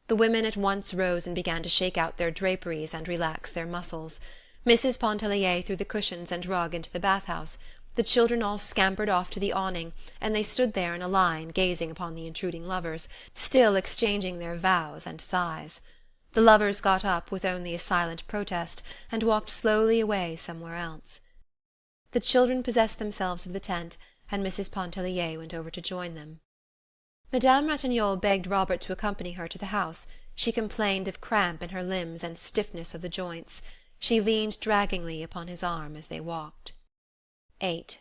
The women at once rose and began to shake out their draperies and relax their muscles. Mrs. Pontellier threw the cushions and rug into the bath-house. The children all scampered off to the awning, and they stood there in a line, gazing upon the intruding lovers, still exchanging their vows and sighs. The lovers got up with only a silent protest, and walked slowly away somewhere else. The children possessed themselves of the tent, and Mrs. Pontellier went over to join them. Madame Ratignolle begged Robert to accompany her to the house. She complained of cramp in her limbs and stiffness of the joints. She leaned draggingly upon his arm as they walked. 8.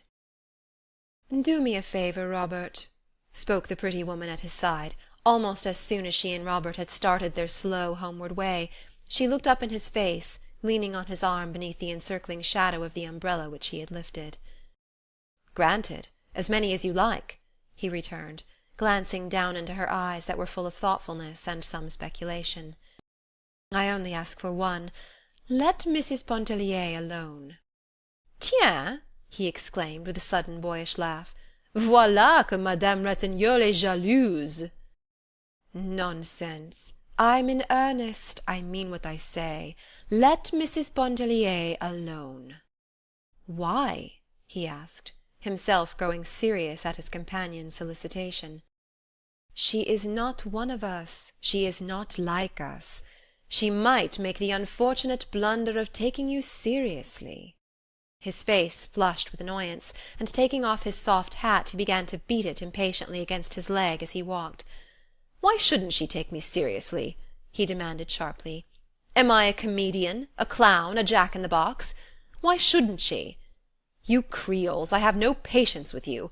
"Do me a favour, Robert," spoke the pretty woman at his side, almost as soon as she and Robert had started their slow homeward way. She looked up in his face, leaning on his arm beneath the encircling shadow of the umbrella which he had lifted. "Granted, as many as you like," he returned, glancing down into her eyes that were full of thoughtfulness and some speculation. "I only ask for one. Let Mrs. Pontellier alone." "Tiens!" he exclaimed, with a sudden boyish laugh. "Voilà que Madame Ratignolle est jalouse." "Nonsense! I'm in earnest. I mean what I say. Let Mrs. Pontellier alone." "Why?" he asked, himself growing serious at his companion's solicitation. "She is not one of us. She is not like us. She might make the unfortunate blunder of taking you seriously." His face flushed with annoyance, and taking off his soft hat he began to beat it impatiently against his leg as he walked. "Why shouldn't she take me seriously?" he demanded sharply. "Am I a comedian, a clown, a jack-in-the-box? Why shouldn't she? You Creoles, I have no patience with you.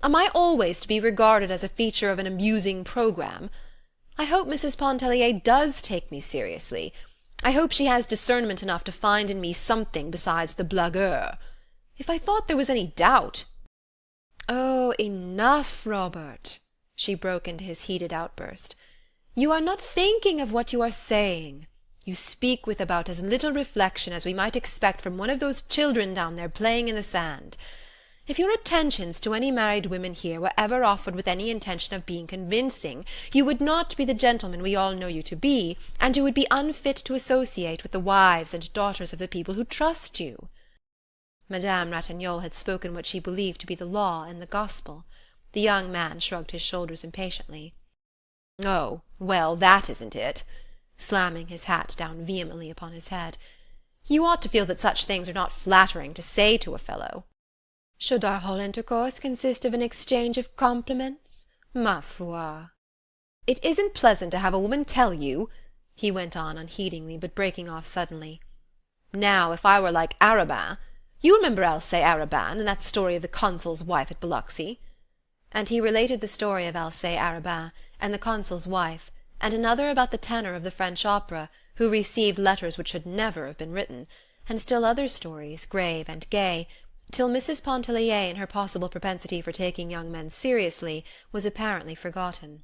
Am I always to be regarded as a feature of an amusing programme? I hope Mrs. Pontellier does take me seriously. I hope she has discernment enough to find in me something besides the blagueur. If I thought there was any doubt—" "Oh, enough, Robert!" she broke into his heated outburst. "You are not thinking of what you are saying. You speak with about as little reflection as we might expect from one of those children down there playing in the sand. If your attentions to any married women here were ever offered with any intention of being convincing, you would not be the gentleman we all know you to be, and you would be unfit to associate with the wives and daughters of the people who trust you." Madame Ratignolle had spoken what she believed to be the law and the gospel. The young man shrugged his shoulders impatiently. "Oh, well, that isn't it," slamming his hat down vehemently upon his head. "You ought to feel that such things are not flattering to say to a fellow." "Should our whole intercourse consist of an exchange of compliments? Ma foi!" "It isn't pleasant to have a woman tell you," he went on unheedingly, but breaking off suddenly. "Now, if I were like Arobin— you remember Alcée Arobin, and that story of the consul's wife at Biloxi?" And he related the story of Alcée Arobin and the consul's wife, and another about the tenor of the French opera, who received letters which should never have been written, and still other stories, grave and gay, till Mrs. Pontellier and her possible propensity for taking young men seriously was apparently forgotten.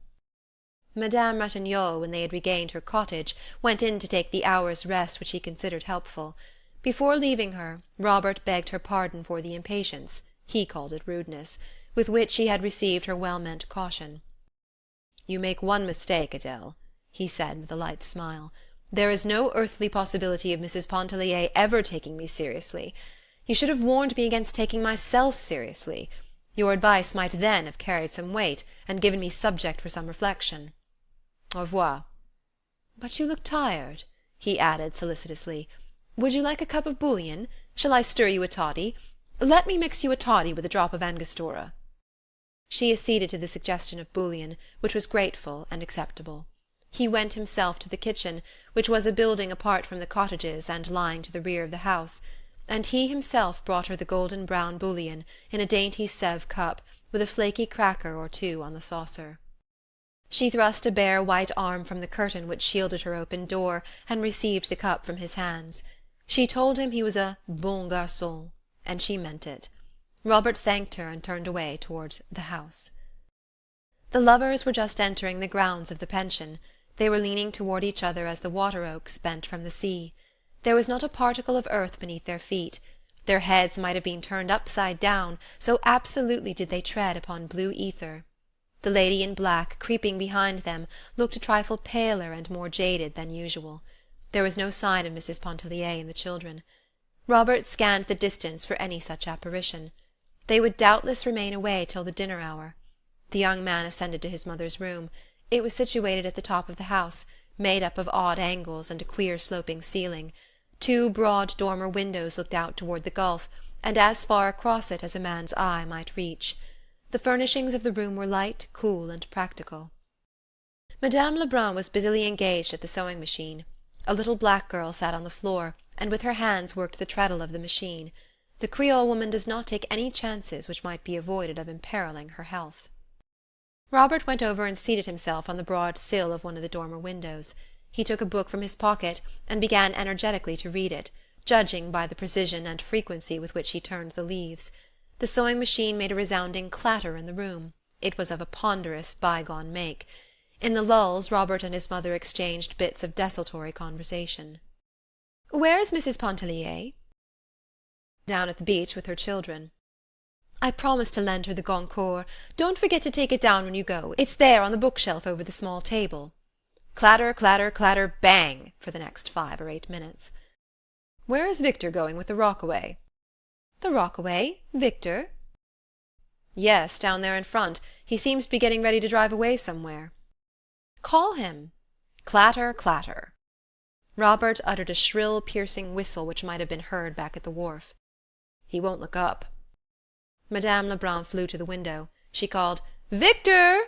Madame Ratignolle, when they had regained her cottage, went in to take the hour's rest which he considered helpful. Before leaving her, Robert begged her pardon for the impatience, he called it rudeness, with which he had received her well-meant caution. "You make one mistake, Adele," he said with a light smile. "There is no earthly possibility of Mrs. Pontellier ever taking me seriously. You should have warned me against taking myself seriously. Your advice might then have carried some weight, and given me subject for some reflection. Au revoir. But you look tired," he added solicitously. "Would you like a cup of bouillon? Shall I stir you a toddy? Let me mix you a toddy with a drop of Angostura." She acceded to the suggestion of bouillon, which was grateful and acceptable. He went himself to the kitchen, which was a building apart from the cottages and lying to the rear of the house, and he himself brought her the golden-brown bouillon in a dainty Sèvres cup, with a flaky cracker or two on the saucer. She thrust a bare white arm from the curtain which shielded her open door, and received the cup from his hands. She told him he was a bon garçon, and she meant it. Robert thanked her and turned away towards the house. The lovers were just entering the grounds of the pension. They were leaning toward each other as the water-oaks bent from the sea. There was not a particle of earth beneath their feet. Their heads might have been turned upside down, so absolutely did they tread upon blue ether. The lady in black, creeping behind them, looked a trifle paler and more jaded than usual. There was no sign of Mrs. Pontellier and the children. Robert scanned the distance for any such apparition. They would doubtless remain away till the dinner hour. The young man ascended to his mother's room. It was situated at the top of the house, made up of odd angles and a queer sloping ceiling. 2 broad dormer windows looked out toward the gulf, and as far across it as a man's eye might reach. The furnishings of the room were light, cool, and practical. Madame Lebrun was busily engaged at the sewing-machine. A little black girl sat on the floor, and with her hands worked the treadle of the machine. The Creole woman does not take any chances which might be avoided of imperilling her health. Robert went over and seated himself on the broad sill of one of the dormer windows. He took a book from his pocket and began energetically to read it, judging by the precision and frequency with which he turned the leaves. The sewing-machine made a resounding clatter in the room. It was of a ponderous, bygone make. In the lulls Robert and his mother exchanged bits of desultory conversation. "Where is Mrs. Pontellier?" "Down at the beach with her children." "I promised to lend her the Goncourt. Don't forget to take it down when you go. It's there on the bookshelf over the small table." Clatter, clatter, clatter, bang, for the next 5 or 8 minutes. "Where is Victor going with the Rockaway?" "The Rockaway? Victor?" "Yes, down there in front. He seems to be getting ready to drive away somewhere." "Call him." Clatter, clatter. Robert uttered a shrill, piercing whistle which might have been heard back at the wharf. "He won't look up." Madame Lebrun flew to the window. She called, "Victor!"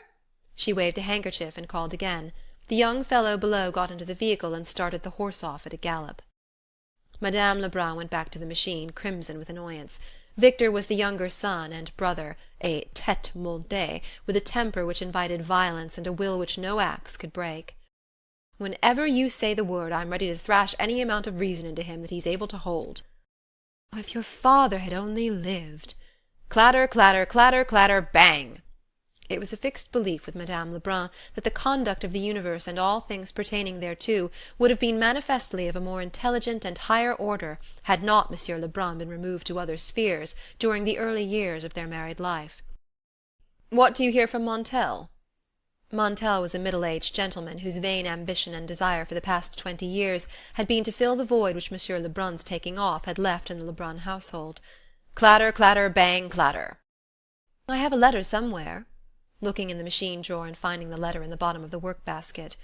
She waved a handkerchief and called again. The young fellow below got into the vehicle and started the horse off at a gallop. Madame Lebrun went back to the machine, crimson with annoyance. Victor was the younger son and brother, a tête montée, with a temper which invited violence and a will which no axe could break. "Whenever you say the word, I'm ready to thrash any amount of reason into him that he's able to hold." "Oh, if your father had only lived!" Clatter, clatter, clatter, clatter, bang! It was a fixed belief with Madame Lebrun that the conduct of the universe and all things pertaining thereto would have been manifestly of a more intelligent and higher order had not Monsieur Lebrun been removed to other spheres during the early years of their married life. "What do you hear from Montel?" Montel was a middle-aged gentleman whose vain ambition and desire for the past 20 years had been to fill the void which Monsieur Lebrun's taking off had left in the Lebrun household. Clatter, clatter, bang, clatter. "I have a letter somewhere," looking in the machine drawer and finding the letter in the bottom of the work-basket.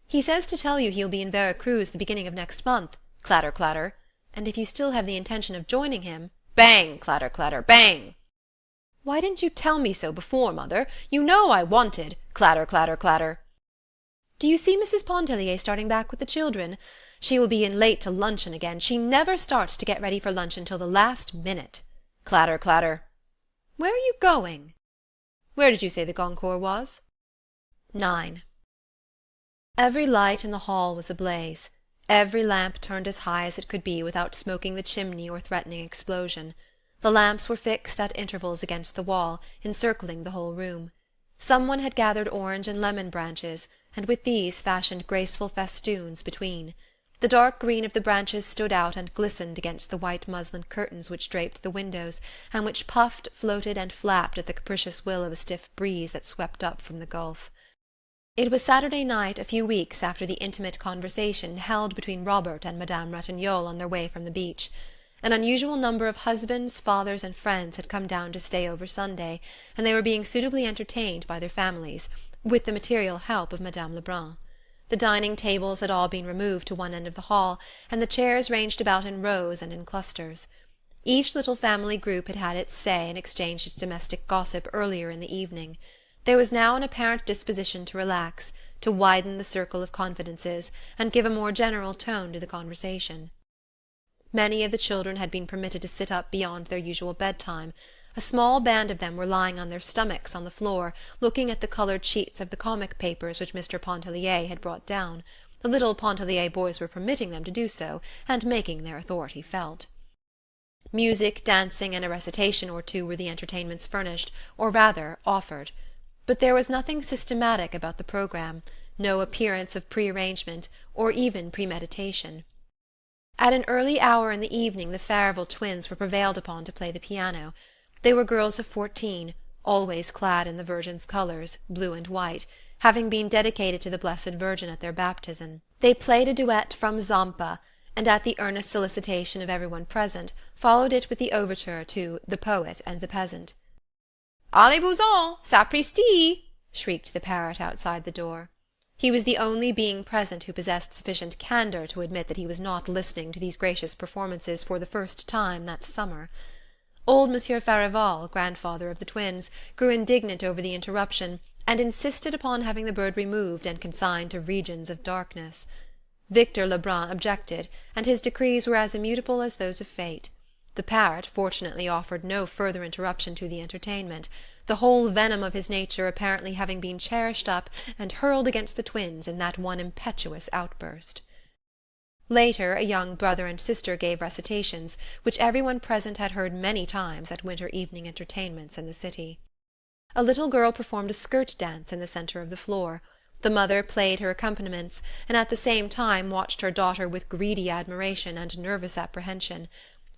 "He says to tell you he'll be in Vera Cruz the beginning of next month. Clatter, clatter. And if you still have the intention of joining him, bang, clatter, clatter, bang." "Why didn't you tell me so before, mother? You know I wanted clatter, clatter, clatter." "Do you see Mrs. Pontellier starting back with the children? She will be in late to luncheon again. She never starts to get ready for lunch until the last minute. Clatter, clatter. Where are you going?" "Where did you say the Goncourt was?" 9. Every light in the hall was ablaze. Every lamp turned as high as it could be without smoking the chimney or threatening explosion. The lamps were fixed at intervals against the wall, encircling the whole room. Someone had gathered orange and lemon branches, and with these fashioned graceful festoons between. The dark green of the branches stood out and glistened against the white muslin curtains which draped the windows, and which puffed, floated, and flapped at the capricious will of a stiff breeze that swept up from the gulf. It was Saturday night, a few weeks after the intimate conversation held between Robert and Madame Ratignolle on their way from the beach. An unusual number of husbands, fathers, and friends had come down to stay over Sunday, and they were being suitably entertained by their families, with the material help of Madame Lebrun. The dining tables had all been removed to one end of the hall, and the chairs ranged about in rows and in clusters. Each little family group had had its say and exchanged its domestic gossip earlier in the evening. There was now an apparent disposition to relax, to widen the circle of confidences, and give a more general tone to the conversation. Many of the children had been permitted to sit up beyond their usual bedtime. A small band of them were lying on their stomachs on the floor, looking at the coloured sheets of the comic papers which Mr. Pontellier had brought down. The little Pontellier boys were permitting them to do so, and making their authority felt. Music, dancing, and a recitation or two were the entertainments furnished, or rather offered. But there was nothing systematic about the programme, no appearance of pre-arrangement, or even premeditation. At an early hour in the evening the Farival twins were prevailed upon to play the piano. They were girls of 14, always clad in the Virgin's colours, blue and white, having been dedicated to the Blessed Virgin at their baptism. They played a duet from Zampa, and at the earnest solicitation of everyone present, followed it with the overture to The Poet and the Peasant. "Allez-vous-en, sapristi!" shrieked the parrot outside the door. He was the only being present who possessed sufficient candour to admit that he was not listening to these gracious performances for the first time that summer. Old Monsieur Farival, grandfather of the twins, grew indignant over the interruption, and insisted upon having the bird removed and consigned to regions of darkness. Victor Lebrun objected, and his decrees were as immutable as those of fate. The parrot fortunately offered no further interruption to the entertainment, the whole venom of his nature apparently having been cherished up and hurled against the twins in that one impetuous outburst. Later, a young brother and sister gave recitations, which everyone present had heard many times at winter evening entertainments in the city. A little girl performed a skirt dance in the centre of the floor. The mother played her accompaniments, and at the same time watched her daughter with greedy admiration and nervous apprehension.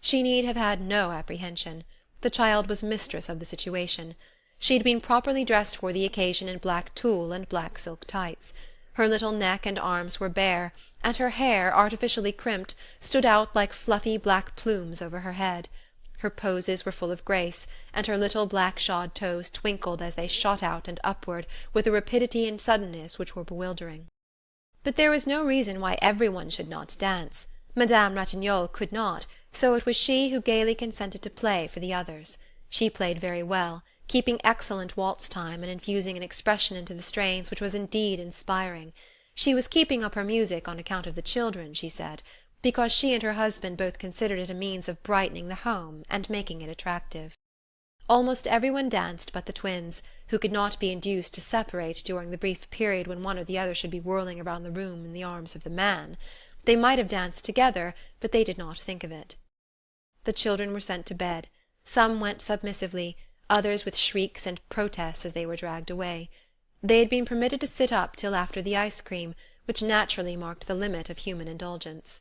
She need have had no apprehension. The child was mistress of the situation. She had been properly dressed for the occasion in black tulle and black silk tights. Her little neck and arms were bare, and her hair, artificially crimped, stood out like fluffy black plumes over her head. Her poses were full of grace, and her little black shod toes twinkled as they shot out and upward with a rapidity and suddenness which were bewildering. But there was no reason why every one should not dance. Madame Ratignolle could not, so it was she who gaily consented to play for the others. She played very well, keeping excellent waltz time and infusing an expression into the strains which was indeed inspiring. She was keeping up her music on account of the children, she said, because she and her husband both considered it a means of brightening the home and making it attractive. Almost everyone danced but the twins, who could not be induced to separate during the brief period when one or the other should be whirling around the room in the arms of the man. They might have danced together, but they did not think of it. The children were sent to bed. Some went submissively, others with shrieks and protests as they were dragged away. They had been permitted to sit up till after the ice-cream, which naturally marked the limit of human indulgence.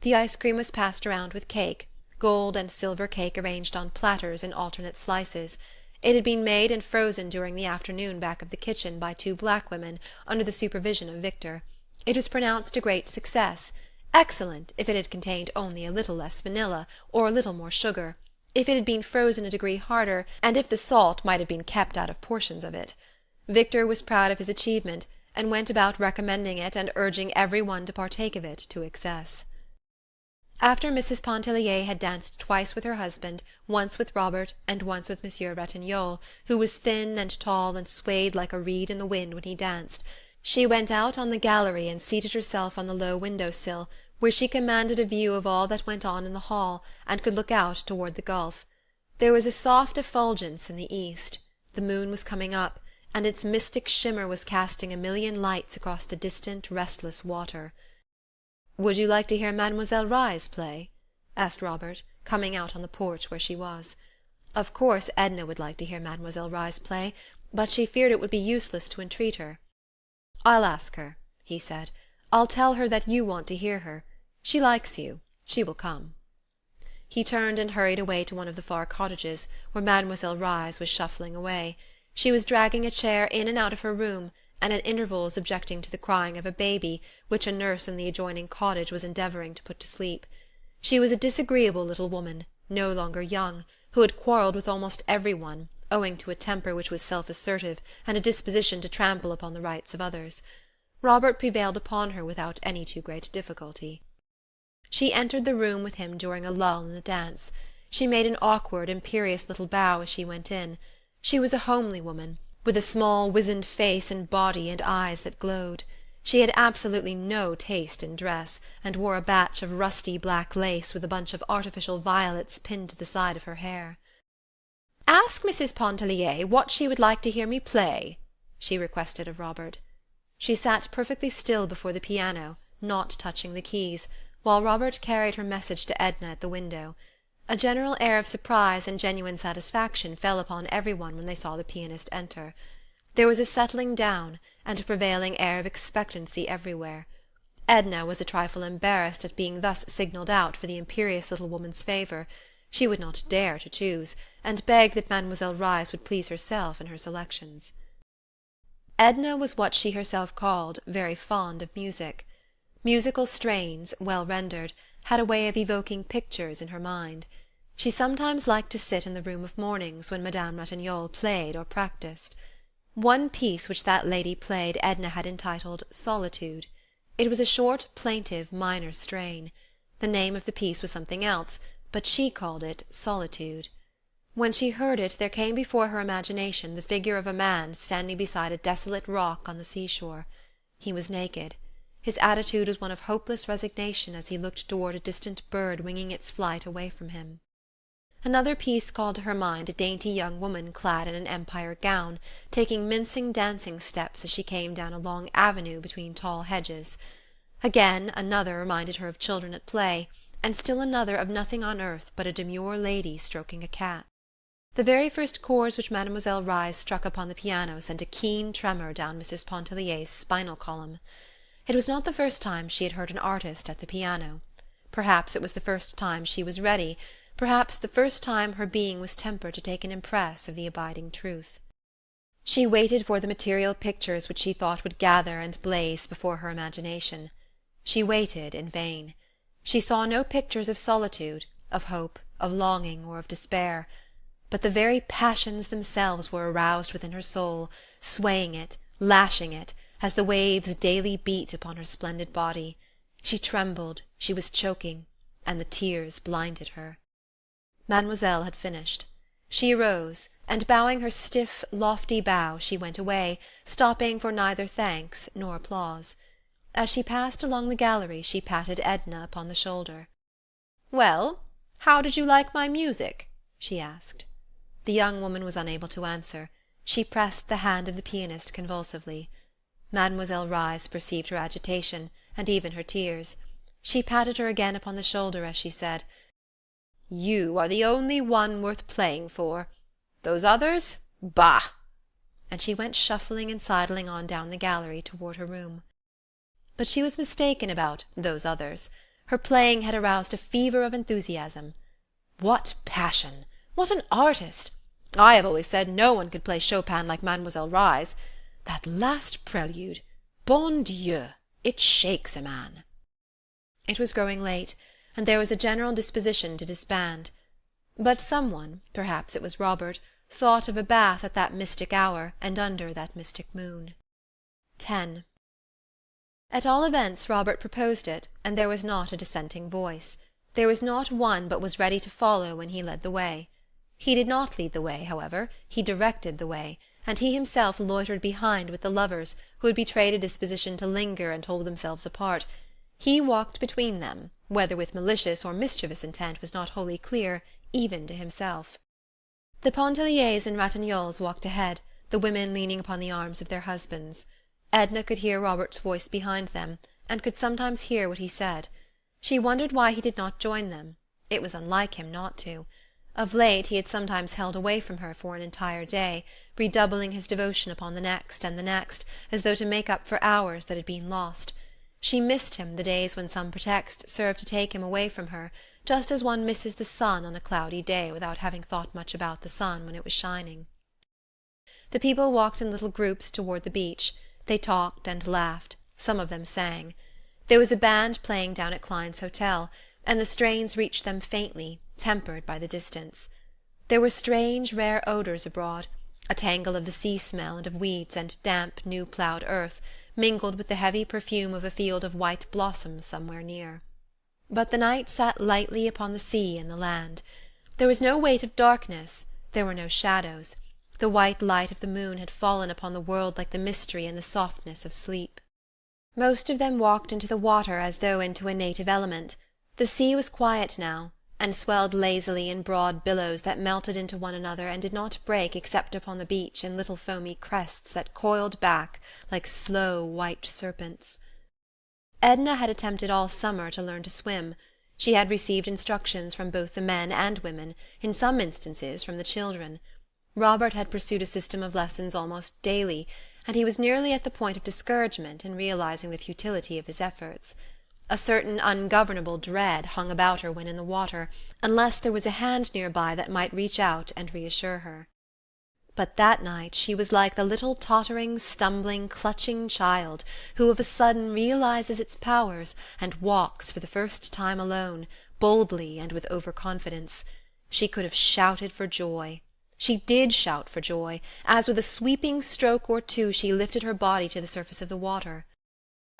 The ice-cream was passed around with cake, gold and silver cake arranged on platters in alternate slices. It had been made and frozen during the afternoon back of the kitchen by two black women, under the supervision of Victor. It was pronounced a great success, excellent if it had contained only a little less vanilla, or a little more sugar, if it had been frozen a degree harder, and if the salt might have been kept out of portions of it. Victor was proud of his achievement, and went about recommending it and urging every one to partake of it to excess. After Mrs. Pontellier had danced twice with her husband, once with Robert, and once with Monsieur Ratignolle, who was thin and tall and swayed like a reed in the wind when he danced, she went out on the gallery and seated herself on the low window-sill, where she commanded a view of all that went on in the hall, and could look out toward the gulf. There was a soft effulgence in the east. The moon was coming up, and its mystic shimmer was casting a million lights across the distant, restless water. "Would you like to hear Mademoiselle Reisz play?" asked Robert, coming out on the porch where she was. Of course Edna would like to hear Mademoiselle Reisz play, but she feared it would be useless to entreat her. "I'll ask her," he said. "I'll tell her that you want to hear her. She likes you. She will come." He turned and hurried away to one of the far cottages, where Mademoiselle Reisz was shuffling away. She was dragging a chair in and out of her room, and at intervals objecting to the crying of a baby, which a nurse in the adjoining cottage was endeavouring to put to sleep. She was a disagreeable little woman, no longer young, who had quarrelled with almost every one, owing to a temper which was self-assertive, and a disposition to trample upon the rights of others. Robert prevailed upon her without any too great difficulty. She entered the room with him during a lull in the dance. She made an awkward, imperious little bow as she went in. She was a homely woman, with a small wizened face and body and eyes that glowed. She had absolutely no taste in dress, and wore a batch of rusty black lace with a bunch of artificial violets pinned to the side of her hair. "Ask Mrs. Pontellier what she would like to hear me play," she requested of Robert. She sat perfectly still before the piano, not touching the keys, while Robert carried her message to Edna at the window. A general air of surprise and genuine satisfaction fell upon every one when they saw the pianist enter. There was a settling down, and a prevailing air of expectancy everywhere. Edna was a trifle embarrassed at being thus signalled out for the imperious little woman's favour. She would not dare to choose, and begged that Mademoiselle Reisz would please herself in her selections. Edna was what she herself called very fond of music. Musical strains, well rendered, had a way of evoking pictures in her mind. She sometimes liked to sit in the room of mornings when Madame Ratignolle played or practised. One piece which that lady played Edna had entitled Solitude. It was a short, plaintive, minor strain. The name of the piece was something else, but she called it solitude. When she heard it, there came before her imagination the figure of a man standing beside a desolate rock on the seashore. He was naked. His attitude was one of hopeless resignation as he looked toward a distant bird winging its flight away from him. Another piece called to her mind a dainty young woman clad in an empire gown, taking mincing dancing steps as she came down a long avenue between tall hedges. Again, another reminded her of children at play, and still another of nothing on earth but a demure lady stroking a cat. The very first chords which Mademoiselle Reisz struck upon the piano sent a keen tremor down Mrs. Pontellier's spinal column. It was not the first time she had heard an artist at the piano. Perhaps it was the first time she was ready, perhaps the first time her being was tempered to take an impress of the abiding truth. She waited for the material pictures which she thought would gather and blaze before her imagination. She waited in vain. She saw no pictures of solitude, of hope, of longing, or of despair. But the very passions themselves were aroused within her soul, swaying it, lashing it, as the waves daily beat upon her splendid body. She trembled, she was choking, and the tears blinded her. Mademoiselle had finished. She arose, and bowing her stiff, lofty bow, she went away, stopping for neither thanks nor applause. As she passed along the gallery she patted Edna upon the shoulder. "Well, how did you like my music?" she asked. The young woman was unable to answer. She pressed the hand of the pianist convulsively. Mademoiselle Reisz perceived her agitation, and even her tears. She patted her again upon the shoulder as she said, "You are the only one worth playing for. Those others? Bah!" And she went shuffling and sidling on down the gallery toward her room. But she was mistaken about "those others." Her playing had aroused a fever of enthusiasm. What passion! What an artist! I have always said no one could play Chopin like Mademoiselle Reisz. That last prelude, bon Dieu, it shakes a man. It was growing late, and there was a general disposition to disband. But someone, perhaps it was Robert, thought of a bath at that mystic hour and under that mystic moon. 10. At all events Robert proposed it, and there was not a dissenting voice. There was not one but was ready to follow when he led the way. He did not lead the way, however, he directed the way, and he himself loitered behind with the lovers, who had betrayed a disposition to linger and hold themselves apart. He walked between them, whether with malicious or mischievous intent was not wholly clear, even to himself. The Pontelliers and Ratignolles walked ahead, the women leaning upon the arms of their husbands. Edna could hear Robert's voice behind them, and could sometimes hear what he said. She wondered why he did not join them. It was unlike him not to. Of late he had sometimes held away from her for an entire day, redoubling his devotion upon the next and the next, as though to make up for hours that had been lost. She missed him the days when some pretext served to take him away from her, just as one misses the sun on a cloudy day without having thought much about the sun when it was shining. The people walked in little groups toward the beach. They talked and laughed. Some of them sang. There was a band playing down at Klein's hotel, and the strains reached them faintly, tempered by the distance. There were strange, rare odours abroad, a tangle of the sea-smell and of weeds and damp, new-ploughed earth, mingled with the heavy perfume of a field of white blossoms somewhere near. But the night sat lightly upon the sea and the land. There was no weight of darkness, there were no shadows. The white light of the moon had fallen upon the world like the mystery and the softness of sleep. Most of them walked into the water as though into a native element. The sea was quiet now, and swelled lazily in broad billows that melted into one another and did not break except upon the beach in little foamy crests that coiled back like slow white serpents. Edna had attempted all summer to learn to swim. She had received instructions from both the men and women, in some instances from the children. Robert had pursued a system of lessons almost daily, and he was nearly at the point of discouragement in realizing the futility of his efforts. A certain ungovernable dread hung about her when in the water, unless there was a hand near by that might reach out and reassure her. But that night she was like the little tottering, stumbling, clutching child who of a sudden realizes its powers and walks for the first time alone, boldly and with over-confidence. She could have shouted for joy. She did shout for joy, as with a sweeping stroke or two she lifted her body to the surface of the water.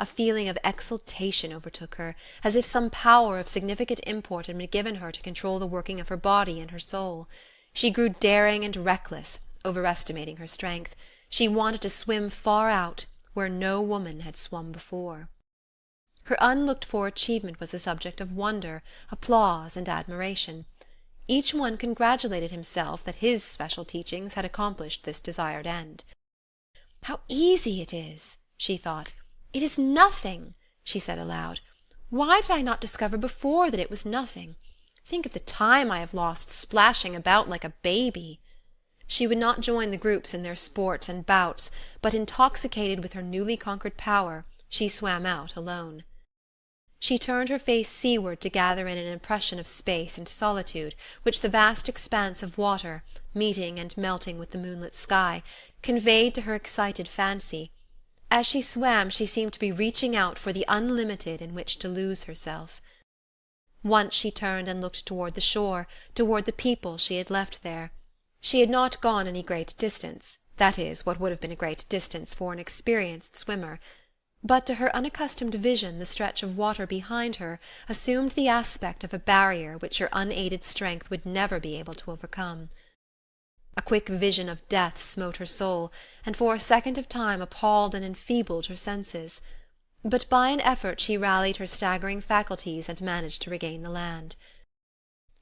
A feeling of exultation overtook her, as if some power of significant import had been given her to control the working of her body and her soul. She grew daring and reckless, overestimating her strength. She wanted to swim far out, where no woman had swum before. Her unlooked-for achievement was the subject of wonder, applause, and admiration. Each one congratulated himself that his special teachings had accomplished this desired end. "How easy it is!" she thought. "It is nothing," she said aloud. "Why did I not discover before that it was nothing? Think of the time I have lost splashing about like a baby." She would not join the groups in their sports and bouts, but, intoxicated with her newly conquered power, she swam out alone. She turned her face seaward to gather in an impression of space and solitude, which the vast expanse of water, meeting and melting with the moonlit sky, conveyed to her excited fancy. As she swam she seemed to be reaching out for the unlimited in which to lose herself. Once she turned and looked toward the shore, toward the people she had left there. She had not gone any great distance, that is, what would have been a great distance for an experienced swimmer. But to her unaccustomed vision the stretch of water behind her assumed the aspect of a barrier which her unaided strength would never be able to overcome. A quick vision of death smote her soul, and for a second of time appalled and enfeebled her senses. But by an effort she rallied her staggering faculties and managed to regain the land.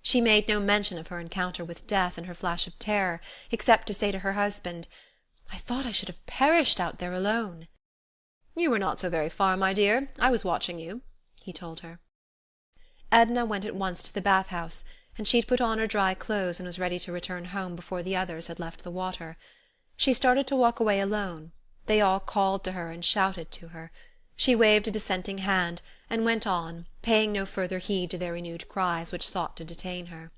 She made no mention of her encounter with death in her flash of terror, except to say to her husband, "I thought I should have perished out there alone." "You were not so very far, my dear. I was watching you," he told her. Edna went at once to the bath-house, and she had put on her dry clothes and was ready to return home before the others had left the water. She started to walk away alone. They all called to her and shouted to her. She waved a dissenting hand, and went on, paying no further heed to their renewed cries, which sought to detain her.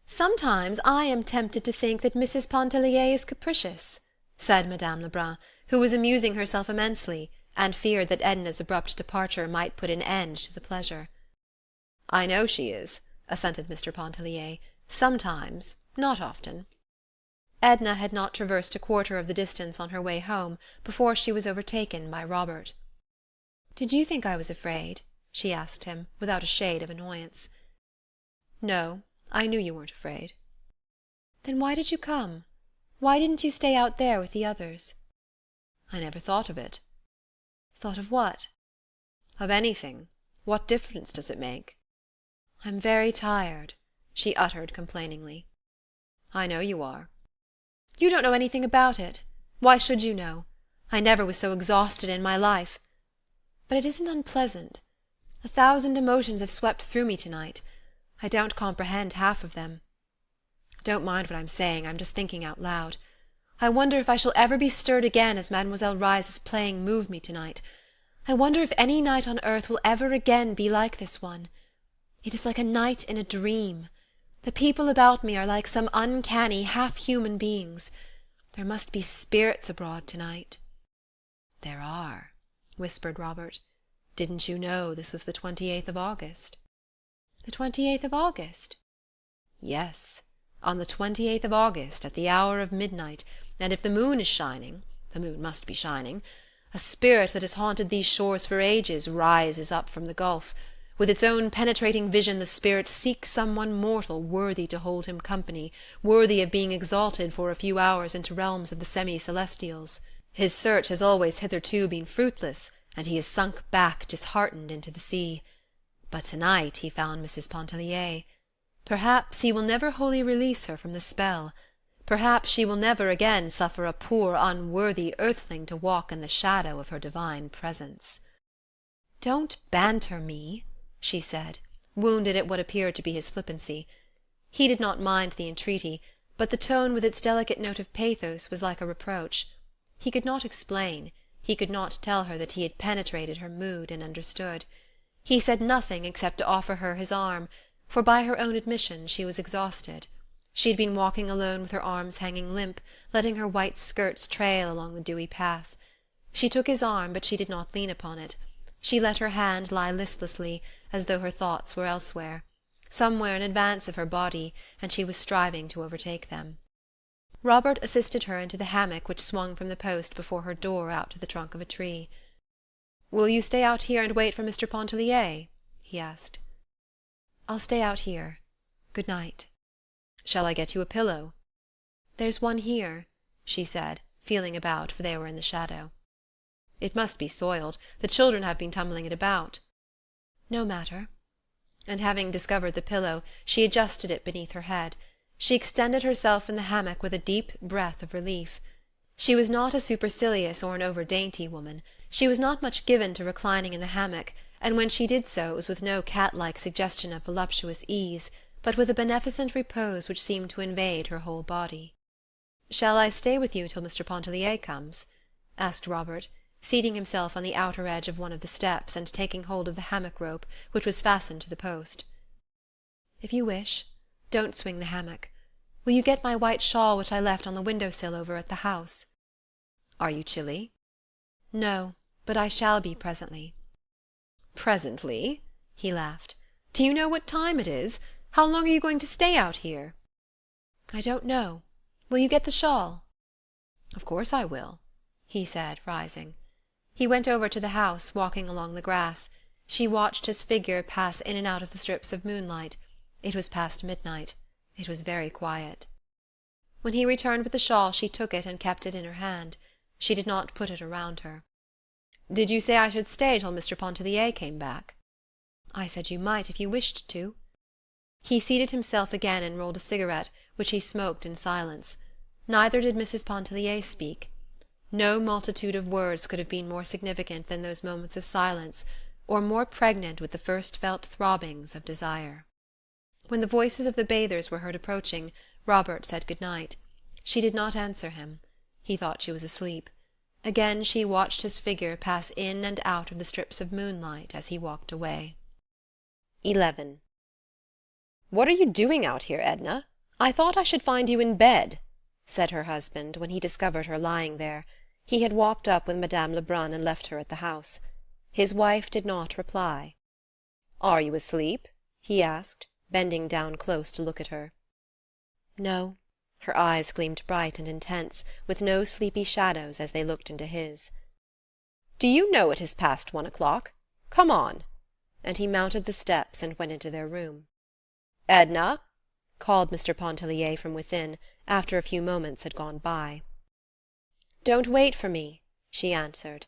"Sometimes I am tempted to think that Mrs. Pontellier is capricious," said Madame Lebrun, who was amusing herself immensely, and feared that Edna's abrupt departure might put an end to the pleasure. "I know she is," assented Mr. Pontellier. "Sometimes, not often." Edna had not traversed a quarter of the distance on her way home before she was overtaken by Robert. "Did you think I was afraid?" she asked him, without a shade of annoyance. "No, I knew you weren't afraid." "Then why did you come? Why didn't you stay out there with the others?" "I never thought of it." "Thought of what?" "Of anything. What difference does it make?" "I'm very tired," she uttered complainingly. "I know you are." "You don't know anything about it. Why should you know? I never was so exhausted in my life. But it isn't unpleasant. 1,000 emotions have swept through me tonight. I don't comprehend half of them. Don't mind what I'm saying, I'm just thinking out loud. I wonder if I shall ever be stirred again as Mademoiselle Reisz's playing moved me tonight. I wonder if any night on earth will ever again be like this one. It is like a night in a dream. The people about me are like some uncanny, half-human beings. There must be spirits abroad tonight." "There are," whispered Robert. "Didn't you know this was the 28th of August?" "The 28th of August?" "Yes. On the 28th of August, at the hour of midnight, and if the moon is shining, the moon must be shining, a spirit that has haunted these shores for ages rises up from the gulf. With its own penetrating vision the spirit seeks some one mortal worthy to hold him company, worthy of being exalted for a few hours into realms of the semi-celestials. His search has always hitherto been fruitless, and he has sunk back disheartened into the sea. But tonight he found Mrs. Pontellier. Perhaps he will never wholly release her from the spell. Perhaps she will never again suffer a poor, unworthy earthling to walk in the shadow of her divine presence." "Don't banter me," she said, wounded at what appeared to be his flippancy. He did not mind the entreaty, but the tone with its delicate note of pathos was like a reproach. He could not explain, he could not tell her that he had penetrated her mood and understood. He said nothing except to offer her his arm, for by her own admission she was exhausted. She had been walking alone with her arms hanging limp, letting her white skirts trail along the dewy path. She took his arm, but she did not lean upon it. She let her hand lie listlessly, as though her thoughts were elsewhere, somewhere in advance of her body, and she was striving to overtake them. Robert assisted her into the hammock which swung from the post before her door out to the trunk of a tree. "Will you stay out here and wait for Mr. Pontellier?" he asked. "I'll stay out here. Good night." "Shall I get you a pillow?" "There's one here," she said, feeling about, for they were in the shadow. "It must be soiled. The children have been tumbling it about." "No matter." And having discovered the pillow, she adjusted it beneath her head. She extended herself in the hammock with a deep breath of relief. She was not a supercilious or an over-dainty woman. She was not much given to reclining in the hammock, and when she did so it was with no cat-like suggestion of voluptuous ease, but with a beneficent repose which seemed to invade her whole body. "Shall I stay with you till Mr. Pontellier comes?" asked Robert, seating himself on the outer edge of one of the steps and taking hold of the hammock rope, which was fastened to the post. "If you wish. Don't swing the hammock. Will you get my white shawl which I left on the window-sill over at the house?" "Are you chilly?" "No, but I shall be presently." "Presently?" he laughed. "Do you know what time it is? How long are you going to stay out here?" "I don't know. Will you get the shawl?" "Of course I will," he said, rising. He went over to the house, walking along the grass. She watched his figure pass in and out of the strips of moonlight. It was past midnight. It was very quiet. When he returned with the shawl she took it and kept it in her hand. She did not put it around her. "Did you say I should stay till Mr. Pontellier came back?" "I said you might if you wished to." He seated himself again and rolled a cigarette, which he smoked in silence. Neither did Mrs. Pontellier speak. No multitude of words could have been more significant than those moments of silence, or more pregnant with the first felt throbbings of desire. When the voices of the bathers were heard approaching, Robert said good night. She did not answer him. He thought she was asleep. Again she watched his figure pass in and out of the strips of moonlight as he walked away. 11. "What are you doing out here, Edna? I thought I should find you in bed," said her husband, when he discovered her lying there. He had walked up with Madame Lebrun and left her at the house. His wife did not reply. "Are you asleep?" he asked, bending down close to look at her. "No." Her eyes gleamed bright and intense, with no sleepy shadows as they looked into his. "Do you know it is past 1 o'clock? Come on." And he mounted the steps and went into their room. "Edna!" called Mr. Pontellier from within, after a few moments had gone by. "Don't wait for me," she answered.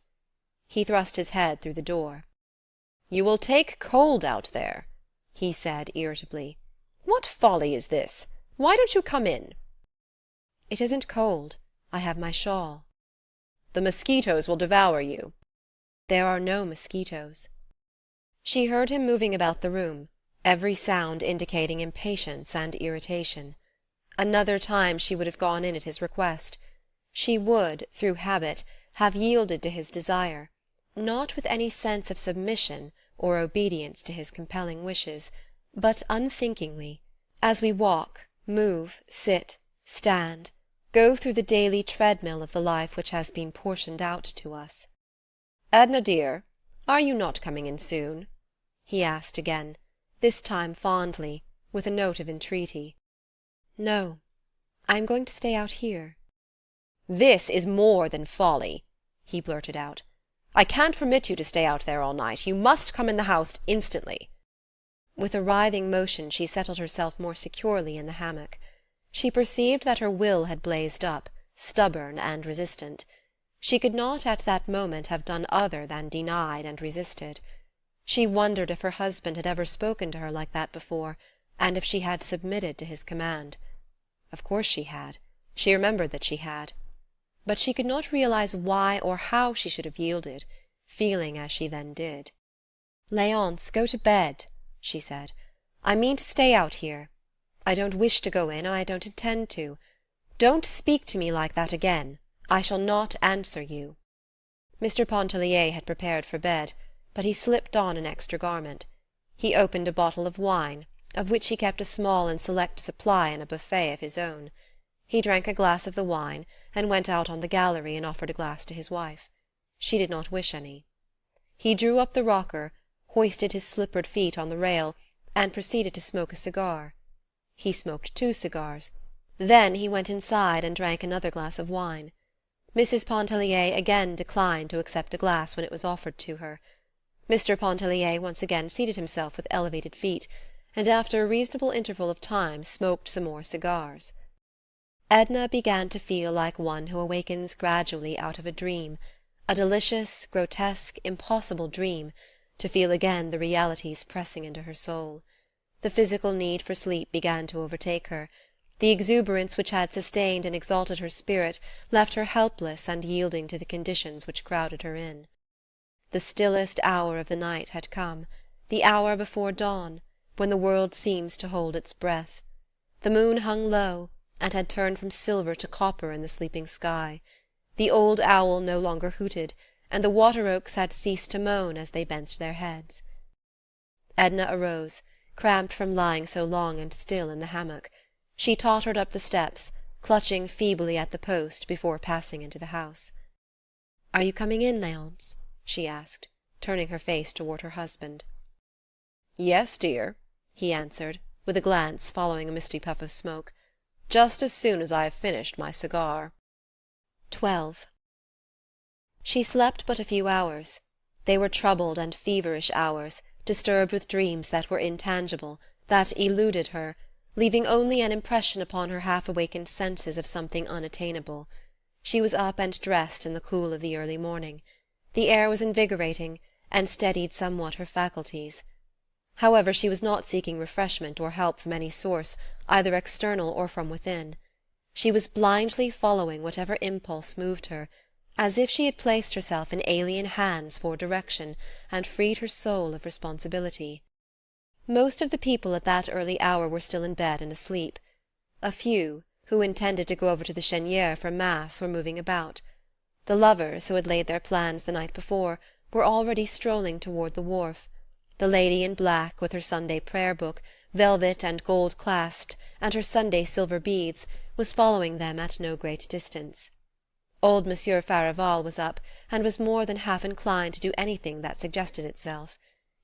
He thrust his head through the door. "You will take cold out there," he said irritably. "What folly is this? Why don't you come in?" "It isn't cold. I have my shawl." "The mosquitoes will devour you." "There are no mosquitoes." She heard him moving about the room, every sound indicating impatience and irritation. Another time she would have gone in at his request. She would, through habit, have yielded to his desire, not with any sense of submission or obedience to his compelling wishes, but unthinkingly, as we walk, move, sit, stand, go through the daily treadmill of the life which has been portioned out to us. "Edna, dear, are you not coming in soon?" he asked again, this time fondly, with a note of entreaty. "No. I am going to stay out here." "This is more than folly," he blurted out. "I can't permit you to stay out there all night. You must come in the house instantly." With a writhing motion she settled herself more securely in the hammock. She perceived that her will had blazed up, stubborn and resistant. She could not at that moment have done other than denied and resisted. She wondered if her husband had ever spoken to her like that before, and if she had submitted to his command. Of course she had. She remembered that she had. But she could not realize why or how she should have yielded, feeling as she then did. "Léonce, go to bed," she said. "I mean to stay out here. I don't wish to go in, and I don't intend to. Don't speak to me like that again. I shall not answer you." Mr. Pontellier had prepared for bed, but he slipped on an extra garment. He opened a bottle of wine, of which he kept a small and select supply in a buffet of his own. He drank a glass of the wine, and went out on the gallery and offered a glass to his wife. She did not wish any. He drew up the rocker, hoisted his slippered feet on the rail, and proceeded to smoke a cigar. He smoked 2 cigars. Then he went inside and drank another glass of wine. Mrs. Pontellier again declined to accept a glass when it was offered to her. Mr. Pontellier once again seated himself with elevated feet, and after a reasonable interval of time smoked some more cigars. Edna began to feel like one who awakens gradually out of a dream, a delicious, grotesque, impossible dream, to feel again the realities pressing into her soul. The physical need for sleep began to overtake her. The exuberance which had sustained and exalted her spirit left her helpless and yielding to the conditions which crowded her in. The stillest hour of the night had come, the hour before dawn, when the world seems to hold its breath. The moon hung low, and had turned from silver to copper in the sleeping sky. The old owl no longer hooted, and the water oaks had ceased to moan as they bent their heads. Edna arose, cramped from lying so long and still in the hammock. She tottered up the steps, clutching feebly at the post before passing into the house. "Are you coming in, Léonce?" she asked, turning her face toward her husband. "Yes, dear," he answered, with a glance following a misty puff of smoke. "Just as soon as I have finished my cigar." 12. She slept but a few hours. They were troubled and feverish hours, disturbed with dreams that were intangible, that eluded her, leaving only an impression upon her half-awakened senses of something unattainable. She was up and dressed in the cool of the early morning. The air was invigorating, and steadied somewhat her faculties. However, she was not seeking refreshment or help from any source, either external or from within. She was blindly following whatever impulse moved her, as if she had placed herself in alien hands for direction, and freed her soul of responsibility. Most of the people at that early hour were still in bed and asleep. A few, who intended to go over to the Chênière for Mass, were moving about. The lovers, who had laid their plans the night before, were already strolling toward the wharf. The lady in black, with her Sunday prayer-book, velvet and gold clasped, and her Sunday silver beads, was following them at no great distance. Old Monsieur Farival was up, and was more than half inclined to do anything that suggested itself.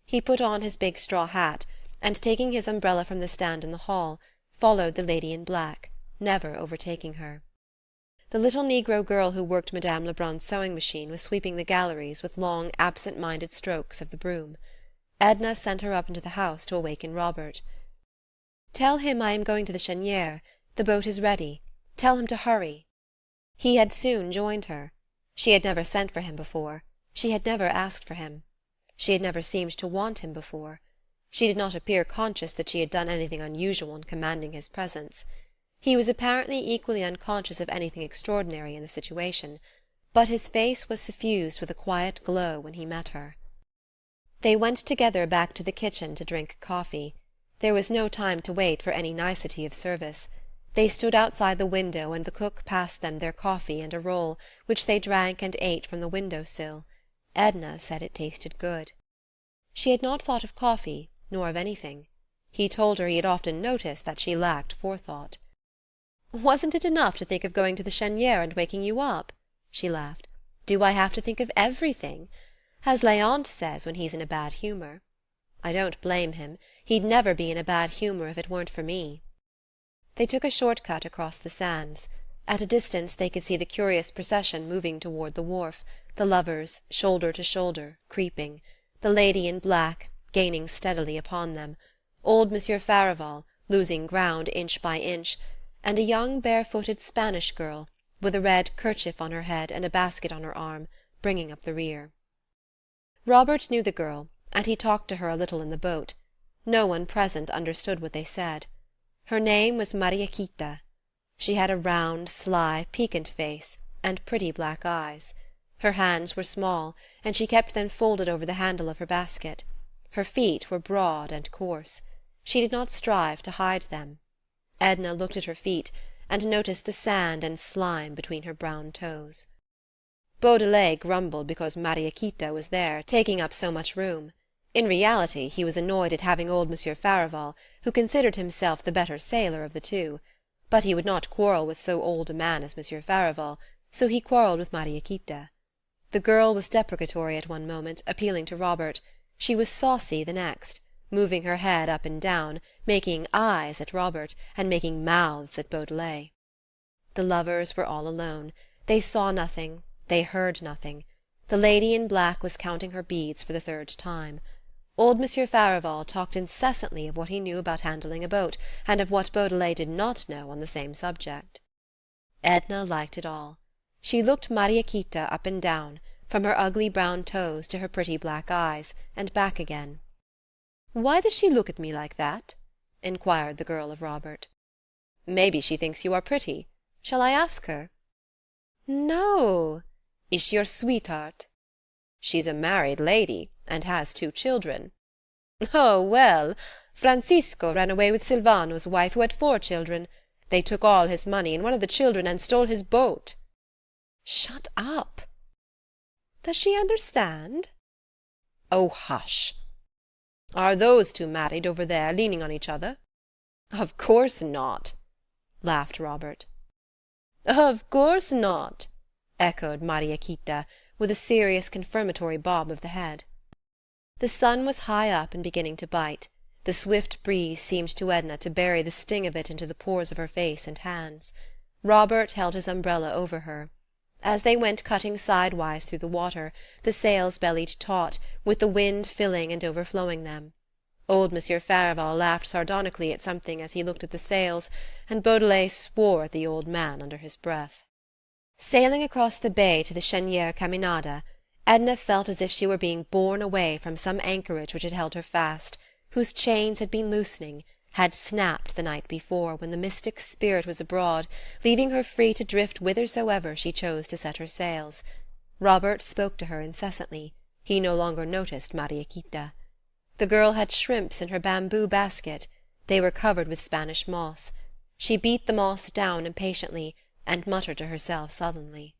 He put on his big straw hat, and taking his umbrella from the stand in the hall, followed the lady in black, never overtaking her. The little negro girl who worked Madame Lebrun's sewing-machine was sweeping the galleries with long, absent-minded strokes of the broom. Edna sent her up into the house to awaken Robert. "Tell him I am going to the Chênière. The boat is ready. Tell him to hurry." He had soon joined her. She had never sent for him before. She had never asked for him. She had never seemed to want him before. She did not appear conscious that she had done anything unusual in commanding his presence. He was apparently equally unconscious of anything extraordinary in the situation, but his face was suffused with a quiet glow when he met her. They went together back to the kitchen to drink coffee. There was no time to wait for any nicety of service. They stood outside the window, and the cook passed them their coffee and a roll, which they drank and ate from the window-sill. Edna said it tasted good. She had not thought of coffee, nor of anything. He told her he had often noticed that she lacked forethought. "Wasn't it enough to think of going to the Chênière and waking you up?" she laughed. "Do I have to think of everything? As Léonce says when he's in a bad humour. I don't blame him. He'd never be in a bad humour if it weren't for me." They took a short cut across the sands. At a distance they could see the curious procession moving toward the wharf, the lovers, shoulder to shoulder, creeping, the lady in black, gaining steadily upon them, old Monsieur Farival, losing ground inch by inch, and a young bare-footed Spanish girl, with a red kerchief on her head and a basket on her arm, bringing up the rear. Robert knew the girl, and he talked to her a little in the boat. No one present understood what they said. Her name was Mariquita. She had a round, sly, piquant face, and pretty black eyes. Her hands were small, and she kept them folded over the handle of her basket. Her feet were broad and coarse. She did not strive to hide them. Edna looked at her feet, and noticed the sand and slime between her brown toes. Beaudelet grumbled because Mariquita was there, taking up so much room. In reality, he was annoyed at having old Monsieur Farival, who considered himself the better sailor of the two. But he would not quarrel with so old a man as Monsieur Farival, so he quarrelled with Mariquita. The girl was deprecatory at one moment, appealing to Robert. She was saucy the next, moving her head up and down, making eyes at Robert, and making mouths at Beaudelet. The lovers were all alone. They saw nothing, they heard nothing. The lady in black was counting her beads for the third time. Old Monsieur Farival talked incessantly of what he knew about handling a boat, and of what Beaudelet did not know on the same subject. Edna liked it all. She looked Mariaquita up and down, from her ugly brown toes to her pretty black eyes, and back again. "Why does she look at me like that?" inquired the girl of Robert. "Maybe she thinks you are pretty. Shall I ask her?" "No. Is she your sweetheart?" "She's a married lady, and has 2 children." "Oh, well, Francisco ran away with Silvano's wife, who had 4 children. They took all his money, and one of the children and stole his boat." "Shut up." "Does she understand?" "Oh, hush." "Are those 2 married over there, leaning on each other?" "Of course not," laughed Robert. "Of course not," echoed Mariaquita, with a serious confirmatory bob of the head. The sun was high up and beginning to bite. The swift breeze seemed to Edna to bury the sting of it into the pores of her face and hands. Robert held his umbrella over her. As they went cutting sidewise through the water, the sails bellied taut, with the wind filling and overflowing them. Old Monsieur Farival laughed sardonically at something as he looked at the sails, and Beaudelet swore at the old man under his breath. Sailing across the bay to the Cheniere Caminada, Edna felt as if she were being borne away from some anchorage which had held her fast, whose chains had been loosening, had snapped the night before, when the mystic spirit was abroad, leaving her free to drift whithersoever she chose to set her sails. Robert spoke to her incessantly. He no longer noticed Mariaquita. The girl had shrimps in her bamboo basket. They were covered with Spanish moss. She beat the moss down impatiently, and muttered to herself sullenly.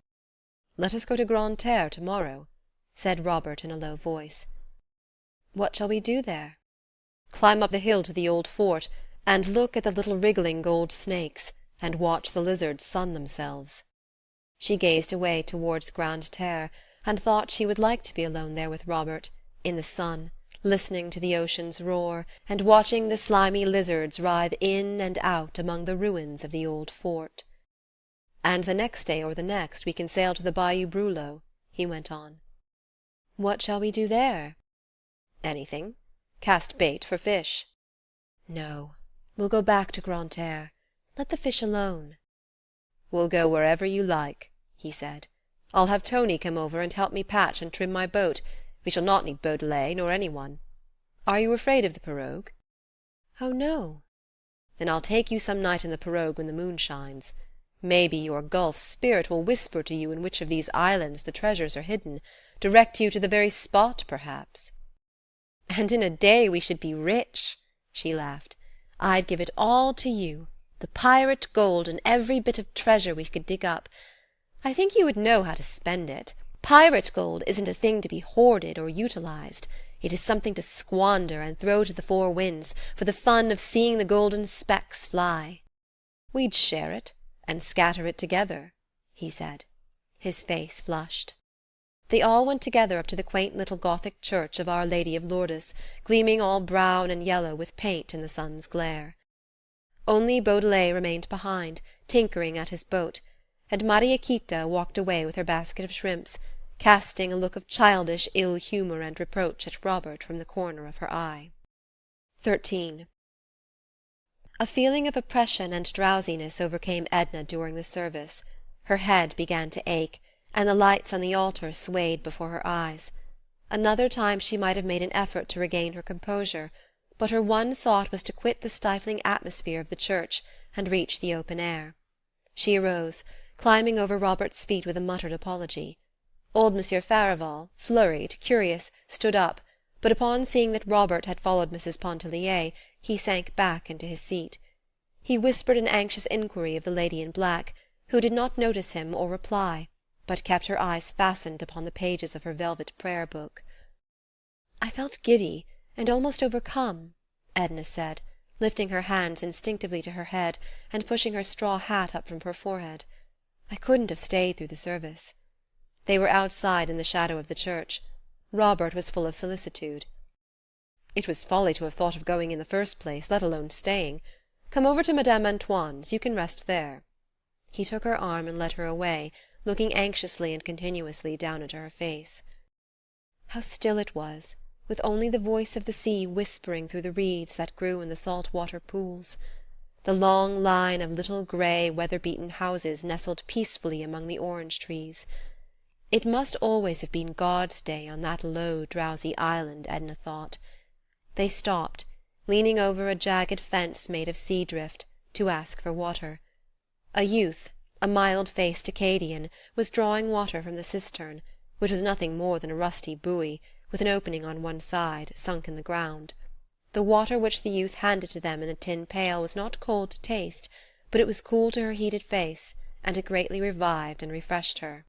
"Let us go to Grande Terre tomorrow," said Robert in a low voice. "What shall we do there?" "Climb up the hill to the old fort, and look at the little wriggling gold snakes, and watch the lizards sun themselves." She gazed away towards Grande Terre, and thought she would like to be alone there with Robert, in the sun, listening to the ocean's roar, and watching the slimy lizards writhe in and out among the ruins of the old fort. "And the next day or the next we can sail to the Bayou Brulow," he went on. "What shall we do there?" "Anything. Cast bait for fish." "No, we'll go back to Grande Terre. Let the fish alone." "We'll go wherever you like," he said. "I'll have Tony come over and help me patch and trim my boat. We shall not need Beaudelet, nor anyone. Are you afraid of the pirogue?" "Oh, no." "Then I'll take you some night in the pirogue when the moon shines. Maybe your Gulf spirit will whisper to you in which of these islands the treasures are hidden, direct you to the very spot, perhaps." "And in a day we should be rich," she laughed. "I'd give it all to you, the pirate gold and every bit of treasure we could dig up. I think you would know how to spend it. Pirate gold isn't a thing to be hoarded or utilized. It is something to squander and throw to the 4 winds, for the fun of seeing the golden specks fly." "We'd share it, and scatter it together," he said. His face flushed. They all went together up to the quaint little Gothic church of Our Lady of Lourdes, gleaming all brown and yellow with paint in the sun's glare. Only Beaudelet remained behind, tinkering at his boat, and Mariaquita walked away with her basket of shrimps, casting a look of childish ill-humour and reproach at Robert from the corner of her eye. 13. A feeling of oppression and drowsiness overcame Edna during the service. Her head began to ache, and the lights on the altar swayed before her eyes. Another time she might have made an effort to regain her composure, but her one thought was to quit the stifling atmosphere of the church and reach the open air. She arose, climbing over Robert's feet with a muttered apology. Old Monsieur Farival, flurried, curious, stood up, but upon seeing that Robert had followed Mrs. Pontellier, he sank back into his seat. He whispered an anxious inquiry of the lady in black, who did not notice him or reply, but kept her eyes fastened upon the pages of her velvet prayer-book. "I felt giddy and almost overcome," Edna said, lifting her hands instinctively to her head and pushing her straw hat up from her forehead. "I couldn't have stayed through the service." They were outside in the shadow of the church. Robert was full of solicitude. "It was folly to have thought of going in the first place, let alone staying. Come over to Madame Antoine's, you can rest there." He took her arm and led her away, looking anxiously and continuously down into her face. How still it was, with only the voice of the sea whispering through the reeds that grew in the salt-water pools. The long line of little grey, weather-beaten houses nestled peacefully among the orange trees. It must always have been God's day on that low, drowsy island, Edna thought. They stopped, leaning over a jagged fence made of sea-drift, to ask for water. A youth, a mild-faced Acadian, was drawing water from the cistern, which was nothing more than a rusty buoy, with an opening on one side, sunk in the ground. The water which the youth handed to them in the tin pail was not cold to taste, but it was cool to her heated face, and it greatly revived and refreshed her.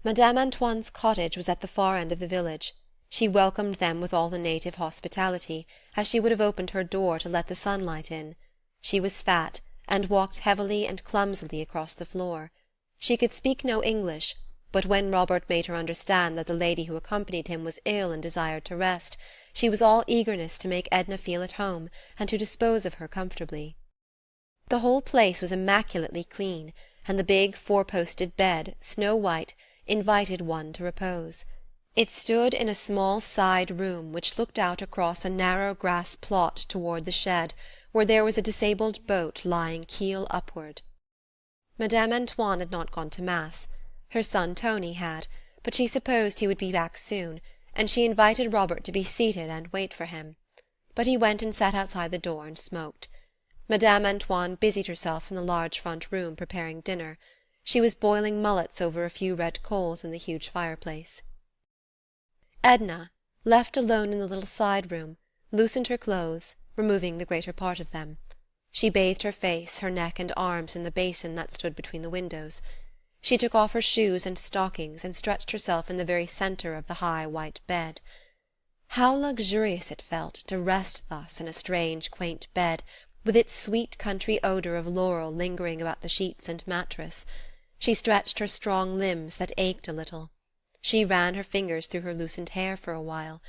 Madame Antoine's cottage was at the far end of the village. She welcomed them with all the native hospitality, as she would have opened her door to let the sunlight in. She was fat, and walked heavily and clumsily across the floor. She could speak no English, but when Robert made her understand that the lady who accompanied him was ill and desired to rest, she was all eagerness to make Edna feel at home, and to dispose of her comfortably. The whole place was immaculately clean, and the big four-posted bed, snow-white, invited one to repose. It stood in a small side room which looked out across a narrow grass plot toward the shed, where there was a disabled boat lying keel upward. Madame Antoine had not gone to Mass. Her son Tony had, but she supposed he would be back soon, and she invited Robert to be seated and wait for him. But he went and sat outside the door and smoked. Madame Antoine busied herself in the large front room preparing dinner. She was boiling mullets over a few red coals in the huge fireplace. Edna, left alone in the little side room, loosened her clothes, removing the greater part of them. She bathed her face, her neck and arms in the basin that stood between the windows. She took off her shoes and stockings and stretched herself in the very centre of the high white bed. How luxurious it felt to rest thus in a strange, quaint bed, with its sweet country odour of laurel lingering about the sheets and mattress. She stretched her strong limbs that ached a little. She ran her fingers through her loosened hair for a while.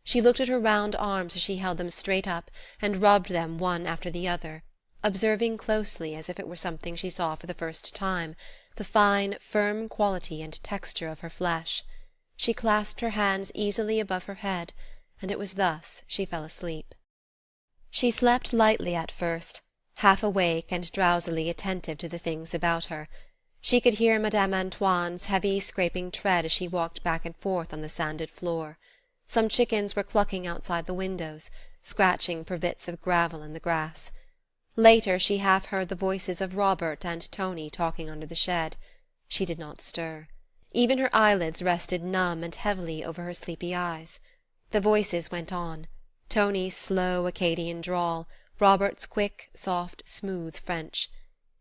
She looked at her round arms as she held them straight up and rubbed them one after the other, observing closely, as if it were something she saw for the first time, the fine, firm quality and texture of her flesh. She clasped her hands easily above her head, and it was thus she fell asleep. She slept lightly at first, half awake and drowsily attentive to the things about her. She could hear Madame Antoine's heavy, scraping tread as she walked back and forth on the sanded floor. Some chickens were clucking outside the windows, scratching for bits of gravel in the grass. Later she half heard the voices of Robert and Tony talking under the shed. She did not stir. Even her eyelids rested numb and heavily over her sleepy eyes. The voices went on, Tony's slow Acadian drawl, Robert's quick, soft, smooth French.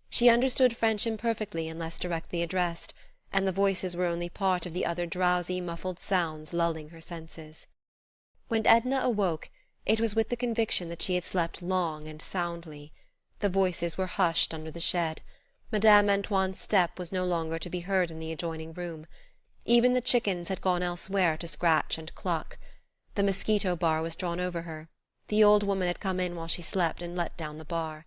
She understood French imperfectly unless directly addressed, and the voices were only part of the other drowsy, muffled sounds lulling her senses. When Edna awoke, it was with the conviction that she had slept long and soundly. The voices were hushed under the shed. Madame Antoine's step was no longer to be heard in the adjoining room. Even the chickens had gone elsewhere to scratch and cluck. The mosquito bar was drawn over her. The old woman had come in while she slept and let down the bar.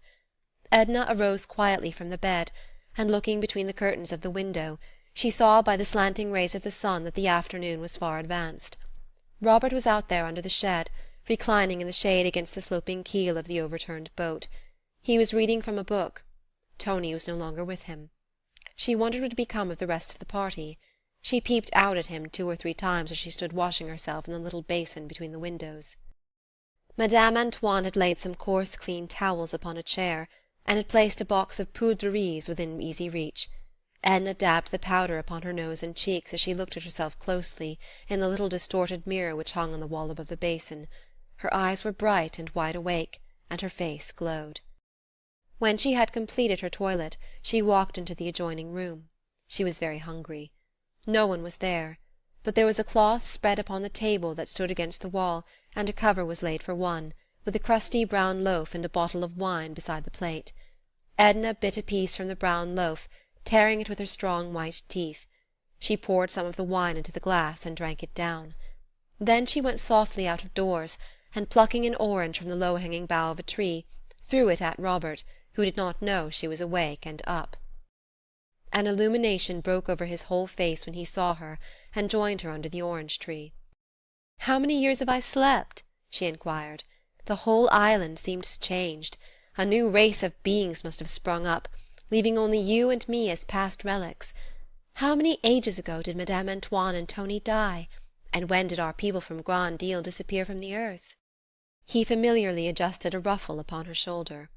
Edna arose quietly from the bed, and looking between the curtains of the window, she saw by the slanting rays of the sun that the afternoon was far advanced. Robert was out there under the shed, reclining in the shade against the sloping keel of the overturned boat. He was reading from a book. Tony was no longer with him. She wondered what had become of the rest of the party. She peeped out at him 2 or 3 times as she stood washing herself in the little basin between the windows. Madame Antoine had laid some coarse, clean towels upon a chair, and had placed a box of poudre de riz within easy reach. Edna dabbed the powder upon her nose and cheeks as she looked at herself closely in the little distorted mirror which hung on the wall above the basin. Her eyes were bright and wide awake, and her face glowed. When she had completed her toilet, she walked into the adjoining room. She was very hungry. No one was there, but there was a cloth spread upon the table that stood against the wall, and a cover was laid for one, with a crusty brown loaf and a bottle of wine beside the plate. Edna bit a piece from the brown loaf, tearing it with her strong white teeth. She poured some of the wine into the glass and drank it down. Then she went softly out of doors, and plucking an orange from the low-hanging bough of a tree, threw it at Robert, who did not know she was awake and up. An illumination broke over his whole face when he saw her and joined her under the orange tree. "How many years have I slept?" she inquired. "The whole island seems changed. A new race of beings must have sprung up, leaving only you and me as past relics. How many ages ago did Madame Antoine and Tony die? And when did our people from Grand Isle disappear from the earth?" He familiarly adjusted a ruffle upon her shoulder.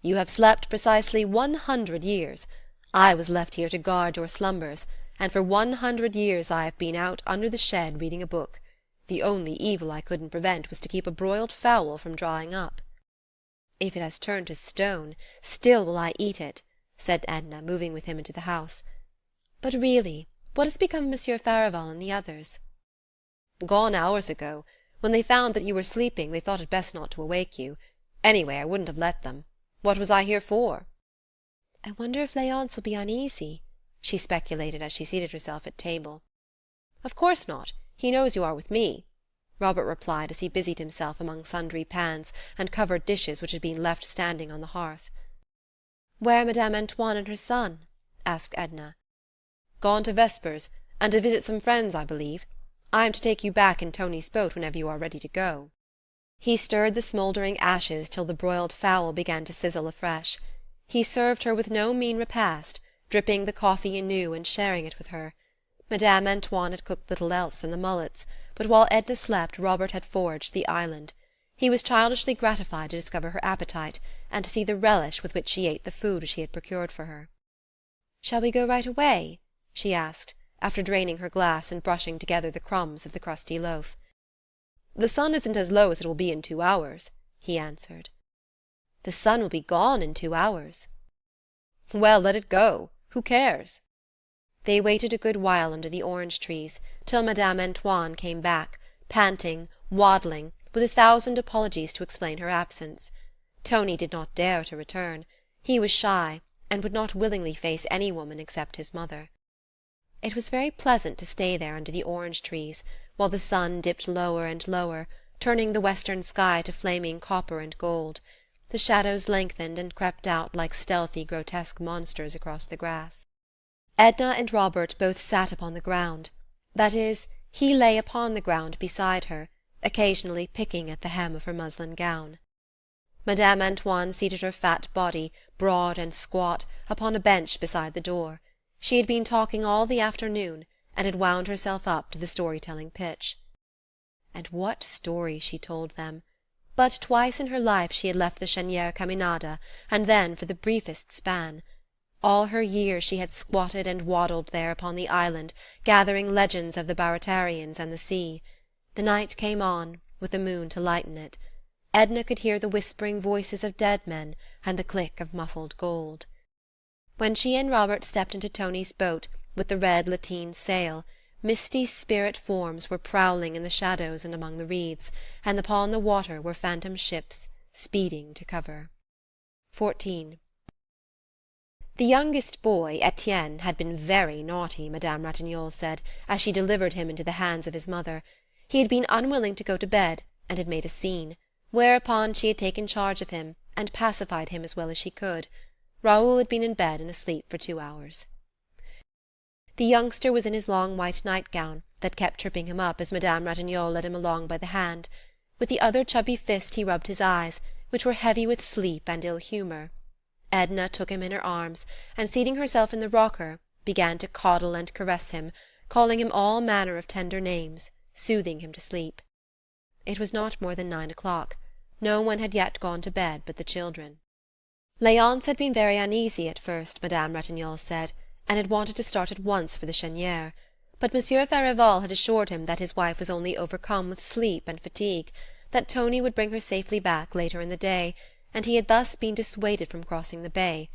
"You have slept precisely 100 years. I was left here to guard your slumbers, and for 100 years I have been out under the shed reading a book. The only evil I couldn't prevent was to keep a broiled fowl from drying up." "If it has turned to stone, still will I eat it," said Edna, moving with him into the house. "But really, what has become of Monsieur Farival and the others?" "Gone hours ago. When they found that you were sleeping, they thought it best not to awake you. Anyway, I wouldn't have let them. What was I here for?" "I wonder if Léonce will be uneasy," she speculated as she seated herself at table. "Of course not. He knows you are with me," Robert replied as he busied himself among sundry pans and covered dishes which had been left standing on the hearth. "Where are Madame Antoine and her son?" asked Edna. "Gone to vespers, and to visit some friends, I believe. I am to take you back in Tony's boat whenever you are ready to go." He stirred the smouldering ashes till the broiled fowl began to sizzle afresh. He served her with no mean repast, dripping the coffee anew and sharing it with her. Madame Antoine had cooked little else than the mullets, but while Edna slept Robert had foraged the island. He was childishly gratified to discover her appetite, and to see the relish with which she ate the food which he had procured for her. "Shall we go right away?" she asked, after draining her glass and brushing together the crumbs of the crusty loaf. "The sun isn't as low as it will be in 2 hours," he answered. "The sun will be gone in 2 hours." "Well, let it go. Who cares?" They waited a good while under the orange trees, till Madame Antoine came back, panting, waddling, with 1,000 apologies to explain her absence. Tony did not dare to return. He was shy, and would not willingly face any woman except his mother. It was very pleasant to stay there under the orange trees, while the sun dipped lower and lower, turning the western sky to flaming copper and gold. The shadows lengthened and crept out like stealthy, grotesque monsters across the grass. Edna and Robert both sat upon the ground. That is, he lay upon the ground beside her, occasionally picking at the hem of her muslin gown. Madame Antoine seated her fat body, broad and squat, upon a bench beside the door. She had been talking all the afternoon, and had wound herself up to the story-telling pitch. And what stories she told them! But twice in her life she had left the Chênière Caminada, and then for the briefest span. All her years she had squatted and waddled there upon the island, gathering legends of the Baratarians and the sea. The night came on, with the moon to lighten it. Edna could hear the whispering voices of dead men and the click of muffled gold. When she and Robert stepped into Tony's boat, with the red lateen sail, misty spirit forms were prowling in the shadows and among the reeds, and upon the water were phantom ships, speeding to cover. 14. The youngest boy, Etienne, had been very naughty, Madame Ratignolle said, as she delivered him into the hands of his mother. He had been unwilling to go to bed, and had made a scene, whereupon she had taken charge of him, and pacified him as well as she could. Raoul had been in bed and asleep for 2 hours. The youngster was in his long white nightgown, that kept tripping him up as Madame Ratignolle led him along by the hand. With the other chubby fist he rubbed his eyes, which were heavy with sleep and ill-humour. Edna took him in her arms, and seating herself in the rocker, began to coddle and caress him, calling him all manner of tender names, soothing him to sleep. It was not more than 9 o'clock. No one had yet gone to bed but the children. Léonce had been very uneasy at first, Madame Ratignolle said, and had wanted to start at once for the Chênière. But Monsieur Farival had assured him that his wife was only overcome with sleep and fatigue, that Tony would bring her safely back later in the day, and he had thus been dissuaded from crossing the bay.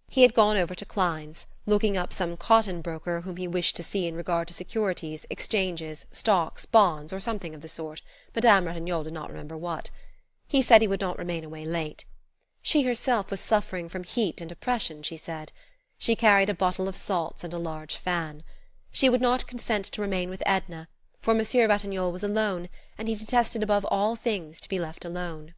He had gone over to Klein's, looking up some cotton broker whom he wished to see in regard to securities, exchanges, stocks, bonds, or something of the sort. Madame Ratignolle did not remember what. He said he would not remain away late. She herself was suffering from heat and oppression, she said. She carried a bottle of salts and a large fan. She would not consent to remain with Edna, for Monsieur Ratignolle was alone, and he detested above all things to be left alone.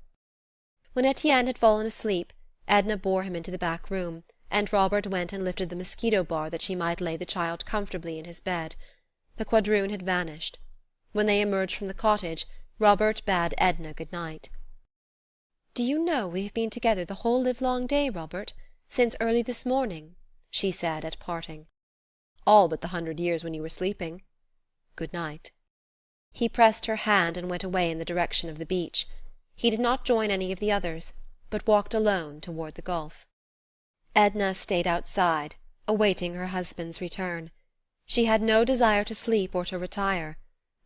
When Etienne had fallen asleep, Edna bore him into the back room, and Robert went and lifted the mosquito bar that she might lay the child comfortably in his bed. The quadroon had vanished. When they emerged from the cottage, Robert bade Edna good night. "Do you know we have been together the whole livelong day, Robert, since early this morning?" she said at parting. "All but the 100 years when you were sleeping. Good night." He pressed her hand and went away in the direction of the beach. He did not join any of the others, but walked alone toward the gulf. Edna stayed outside, awaiting her husband's return. She had no desire to sleep or to retire,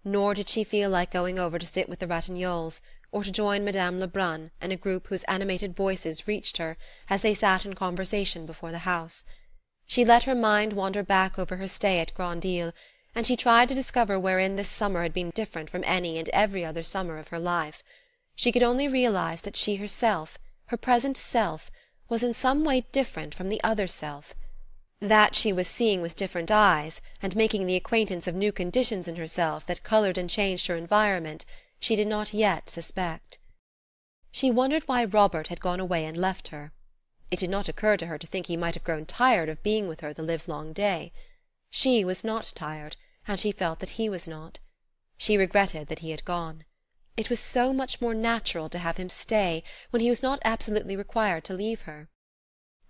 nor did she feel like going over to sit with the Ratignolles, or to join Madame Lebrun and a group whose animated voices reached her as they sat in conversation before the house. She let her mind wander back over her stay at Grand-Isle, and she tried to discover wherein this summer had been different from any and every other summer of her life. She could only realize that she herself, her present self, was in some way different from the other self. That she was seeing with different eyes, and making the acquaintance of new conditions in herself that colored and changed her environment, she did not yet suspect. She wondered why Robert had gone away and left her. It did not occur to her to think he might have grown tired of being with her the livelong day. She was not tired, and she felt that he was not. She regretted that he had gone. It was so much more natural to have him stay when he was not absolutely required to leave her.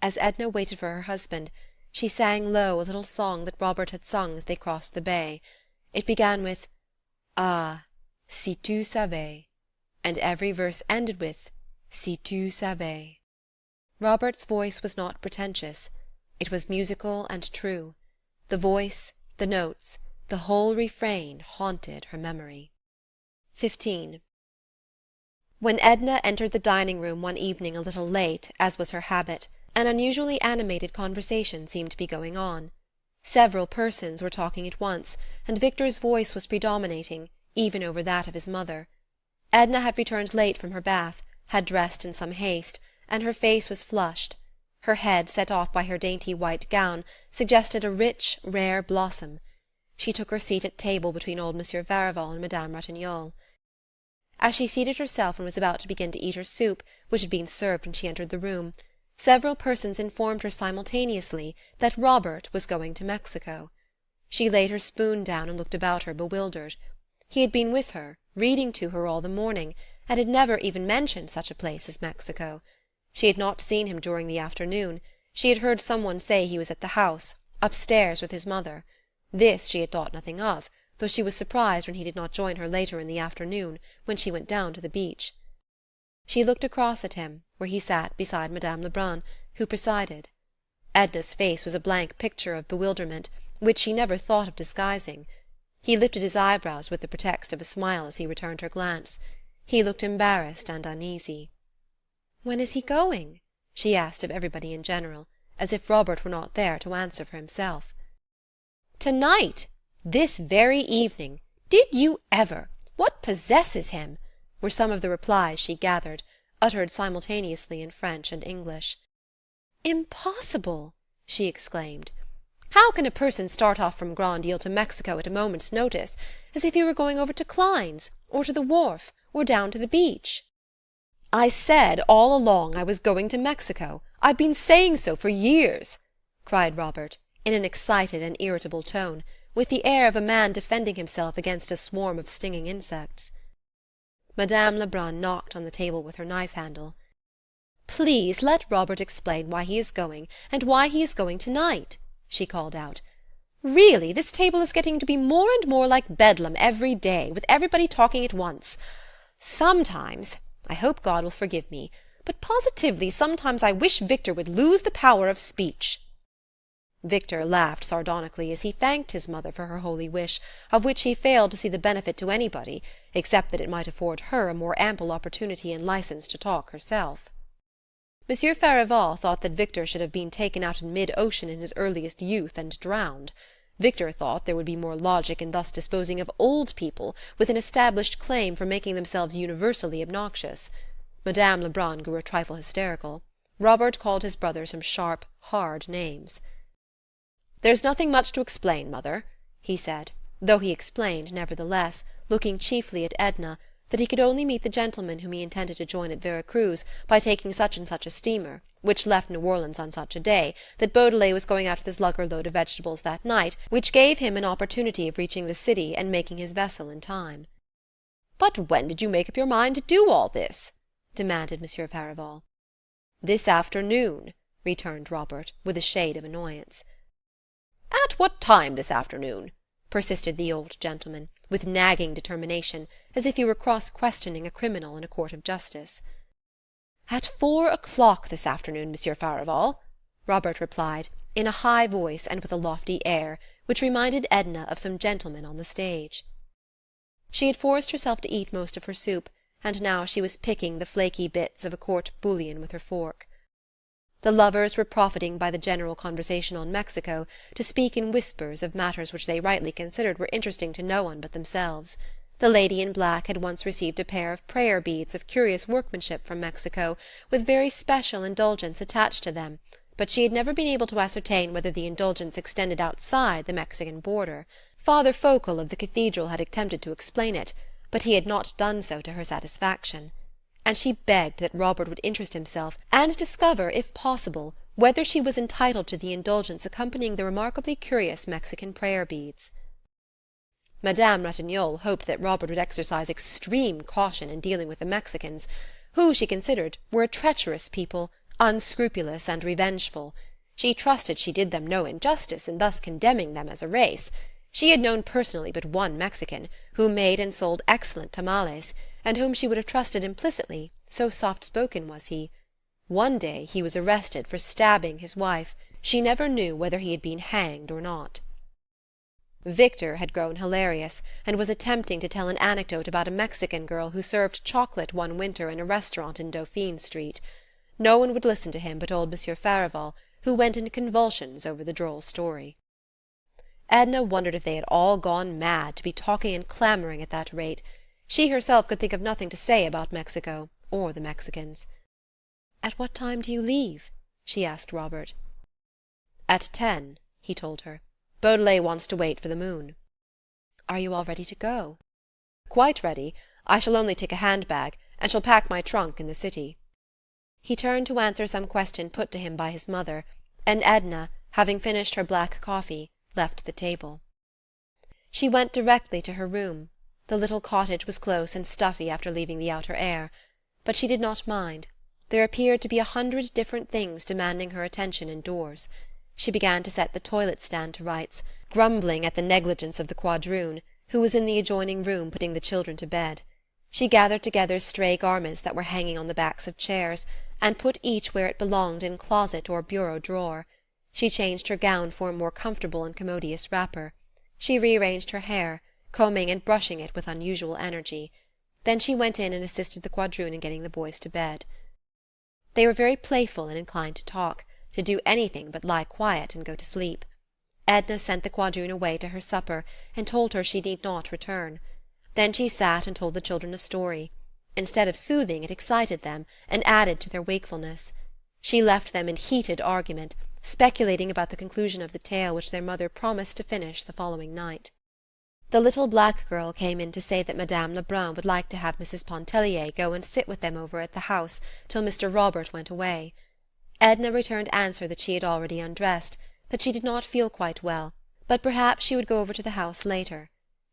As Edna waited for her husband, she sang low a little song that Robert had sung as they crossed the bay. It began with "Ah, si tu savais," and every verse ended with "si tu savais." Robert's voice was not pretentious. It was musical and true. The voice, the notes, the whole refrain haunted her memory. 15. When Edna entered the dining-room one evening a little late, as was her habit, an unusually animated conversation seemed to be going on. Several persons were talking at once, and Victor's voice was predominating, even over that of his mother. Edna had returned late from her bath, had dressed in some haste, and her face was flushed. Her head, set off by her dainty white gown, suggested a rich, rare blossom. She took her seat at table between old Monsieur Farival and Madame Ratignolle. As she seated herself and was about to begin to eat her soup, which had been served when she entered the room, several persons informed her simultaneously that Robert was going to Mexico. She laid her spoon down and looked about her bewildered. He had been with her, reading to her all the morning, and had never even mentioned such a place as Mexico. She had not seen him during the afternoon. She had heard someone say he was at the house, upstairs with his mother. This she had thought nothing of, though she was surprised when he did not join her later in the afternoon, when she went down to the beach. She looked across at him, where he sat beside Madame Lebrun, who presided. Edna's face was a blank picture of bewilderment, which she never thought of disguising. He lifted his eyebrows with the pretext of a smile as he returned her glance. He looked embarrassed and uneasy. "When is he going?" she asked of everybody in general, as if Robert were not there to answer for himself. "Tonight! This very evening! Did you ever? What possesses him?" were some of the replies she gathered, uttered simultaneously in French and English. "Impossible!" she exclaimed. "How can a person start off from Grand-Isle to Mexico at a moment's notice, as if he were going over to Klein's, or to the wharf, or down to the beach?" "I said all along I was going to Mexico. I've been saying so for years," cried Robert, in an excited and irritable tone, with the air of a man defending himself against a swarm of stinging insects. Madame Lebrun knocked on the table with her knife-handle. "Please let Robert explain why he is going, and why he is going tonight," she called out. "Really, this table is getting to be more and more like Bedlam every day, with everybody talking at once. Sometimes, I hope God will forgive me, but positively sometimes I wish Victor would lose the power of speech." Victor laughed sardonically as he thanked his mother for her holy wish, of which he failed to see the benefit to anybody, except that it might afford her a more ample opportunity and license to talk herself. Monsieur Farival thought that Victor should have been taken out in mid-ocean in his earliest youth and drowned. Victor thought there would be more logic in thus disposing of old people with an established claim for making themselves universally obnoxious. Madame Lebrun grew a trifle hysterical. Robert called his brother some sharp, hard names. "There's nothing much to explain, mother," he said, though he explained nevertheless, looking chiefly at Edna, that he could only meet the gentleman whom he intended to join at Vera Cruz by taking such and such a steamer, which left New Orleans on such a day, that Beaudelet was going out with his lugger load of vegetables that night, which gave him an opportunity of reaching the city and making his vessel in time. "But when did you make up your mind to do all this?" demanded Monsieur Farival. "This afternoon," returned Robert, with a shade of annoyance. "At what time this afternoon?" persisted the old gentleman, with nagging determination, as if he were cross-questioning a criminal in a court of justice. "At 4 o'clock this afternoon, Monsieur Farival," Robert replied, in a high voice and with a lofty air, which reminded Edna of some gentlemen on the stage. She had forced herself to eat most of her soup, and now she was picking the flaky bits of a court bouillon with her fork. The lovers were profiting by the general conversation on Mexico to speak in whispers of matters which they rightly considered were interesting to no one but themselves. The lady in black had once received a pair of prayer beads of curious workmanship from Mexico, with very special indulgence attached to them, but she had never been able to ascertain whether the indulgence extended outside the Mexican border. Father Fochel of the cathedral had attempted to explain it, but he had not done so to her satisfaction, and she begged that Robert would interest himself and discover, if possible, whether she was entitled to the indulgence accompanying the remarkably curious Mexican prayer beads. Madame Ratignolle hoped that Robert would exercise extreme caution in dealing with the Mexicans, who, she considered, were a treacherous people, unscrupulous and revengeful. She trusted she did them no injustice in thus condemning them as a race. She had known personally but one Mexican, who made and sold excellent tamales, and whom she would have trusted implicitly, so soft-spoken was he. One day he was arrested for stabbing his wife. She never knew whether he had been hanged or not. Victor had grown hilarious, and was attempting to tell an anecdote about a Mexican girl who served chocolate one winter in a restaurant in Dauphine Street. No one would listen to him but old Monsieur Farival, who went into convulsions over the droll story. Edna wondered if they had all gone mad to be talking and clamouring at that rate. She herself could think of nothing to say about Mexico or the Mexicans. "At what time do you leave?" she asked Robert. "At 10, he told her. Beaudelet wants to wait for the moon." "Are you all ready to go?" "Quite ready. I shall only take a hand-bag, and shall pack my trunk in the city." He turned to answer some question put to him by his mother, and Edna, having finished her black coffee, left the table. She went directly to her room. The little cottage was close and stuffy after leaving the outer air. But she did not mind. There appeared to be 100 different things demanding her attention indoors. She began to set the toilet-stand to rights, grumbling at the negligence of the quadroon, who was in the adjoining room putting the children to bed. She gathered together stray garments that were hanging on the backs of chairs, and put each where it belonged in closet or bureau drawer. She changed her gown for a more comfortable and commodious wrapper. She rearranged her hair, combing and brushing it with unusual energy. Then she went in and assisted the quadroon in getting the boys to bed. They were very playful and inclined to talk, to do anything but lie quiet and go to sleep. Edna sent the quadroon away to her supper, and told her she need not return. Then she sat and told the children a story. Instead of soothing, it excited them, and added to their wakefulness. She left them in heated argument, speculating about the conclusion of the tale which their mother promised to finish the following night. The little black girl came in to say that Madame Lebrun would like to have Mrs. Pontellier go and sit with them over at the house till Mr. Robert went away. Edna returned answer that she had already undressed, that she did not feel quite well, but perhaps she would go over to the house later.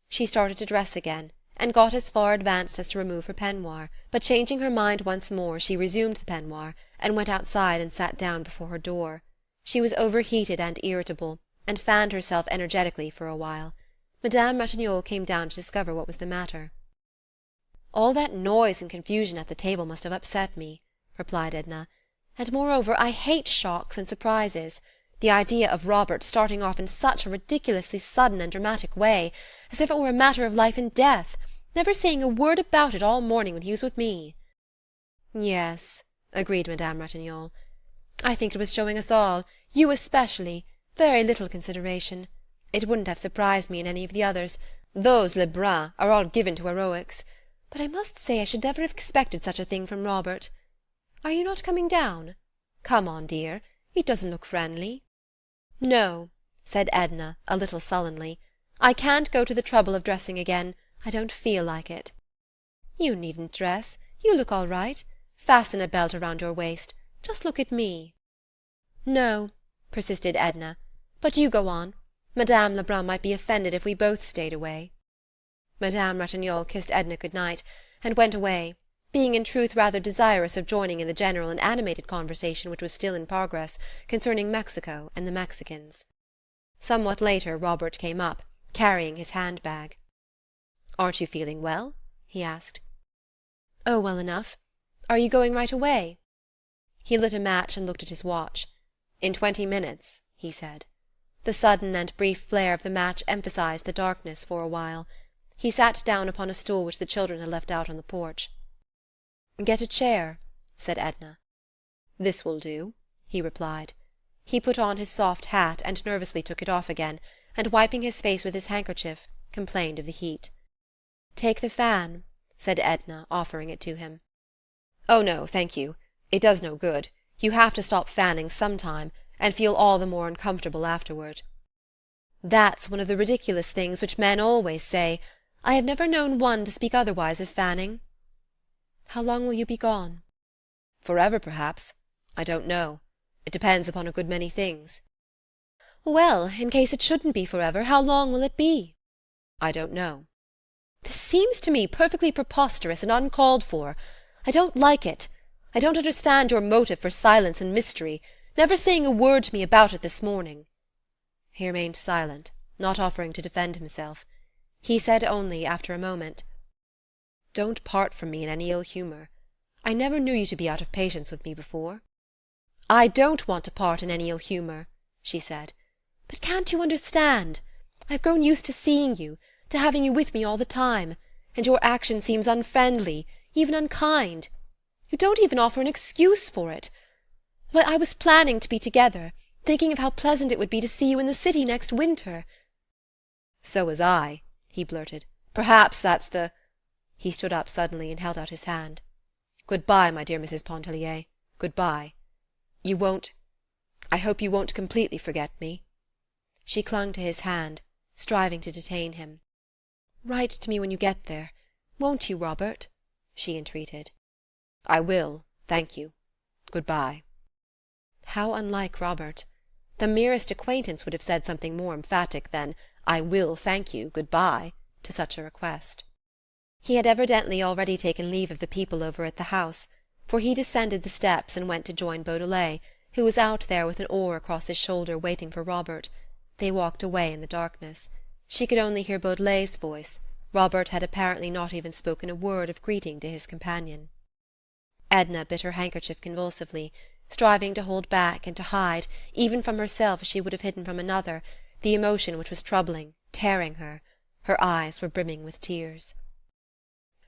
She started to dress again, and got as far advanced as to remove her peignoir, but changing her mind once more she resumed the peignoir, and went outside and sat down before her door. She was overheated and irritable, and fanned herself energetically for a while. Madame Ratignolle came down to discover what was the matter. "All that noise and confusion at the table must have upset me," replied Edna. "And moreover, I hate shocks and surprises. The idea of Robert starting off in such a ridiculously sudden and dramatic way, as if it were a matter of life and death, never saying a word about it all morning when he was with me." "Yes," agreed Madame Ratignolle. "I think it was showing us all, you especially, very little consideration. It wouldn't have surprised me in any of the others. Those Lebrun are all given to heroics. But I must say I should never have expected such a thing from Robert. Are you not coming down? Come on, dear. It doesn't look friendly." "No," said Edna, a little sullenly. "I can't go to the trouble of dressing again. I don't feel like it." You needn't dress. You look all right. Fasten a belt around your waist. Just look at me." "No," persisted Edna. "But you go on. Madame Lebrun might be offended if we both stayed away." Madame Ratignolle kissed Edna good night, and went away, being in truth rather desirous of joining in the general and animated conversation which was still in progress concerning Mexico and the Mexicans. Somewhat later Robert came up, carrying his hand-bag. "Aren't you feeling well?" he asked. "Oh, well enough. Are you going right away?" He lit a match and looked at his watch. "In 20 minutes," he said. The sudden and brief flare of the match emphasized the darkness for a while. He sat down upon a stool which the children had left out on the porch. "Get a chair," said Edna. "This will do," he replied. He put on his soft hat and nervously took it off again, and wiping his face with his handkerchief, complained of the heat. "Take the fan," said Edna, offering it to him. "Oh, no, thank you. It does no good. You have to stop fanning some time, and feel all the more uncomfortable afterward." "That's one of the ridiculous things which men always say. I have never known one to speak otherwise of fanning." "How long will you be gone?" "Forever, perhaps. I don't know. It depends upon a good many things." "Well, in case it shouldn't be forever, how long will it be?" "I don't know." "This seems to me perfectly preposterous and uncalled for. I don't like it. I don't understand your motive for silence and mystery, never saying a word to me about it this morning." He remained silent, not offering to defend himself. He said only, after a moment, "Don't part from me in any ill humour. I never knew you to be out of patience with me before." "I don't want to part in any ill humour," she said. "But can't you understand? I've grown used to seeing you, to having you with me all the time, and your action seems unfriendly, even unkind. You don't even offer an excuse for it. Why, I was planning to be together, thinking of how pleasant it would be to see you in the city next winter." "So was I," he blurted. "Perhaps that's the—" He stood up suddenly and held out his hand. "Good-bye, my dear Mrs. Pontellier. Good-bye. You won't—I hope you won't completely forget me." She clung to his hand, striving to detain him. "Write to me when you get there. Won't you, Robert?" she entreated. "I will, thank you. Good-bye." How unlike Robert! The merest acquaintance would have said something more emphatic than "I will, thank you, good-bye" to such a request. He had evidently already taken leave of the people over at the house, for he descended the steps and went to join Beaudelet, who was out there with an oar across his shoulder waiting for Robert. They walked away in the darkness. She could only hear Beaudelet's voice. Robert had apparently not even spoken a word of greeting to his companion. Edna bit her handkerchief convulsively, striving to hold back and to hide, even from herself as she would have hidden from another, the emotion which was troubling, tearing her. Her eyes were brimming with tears.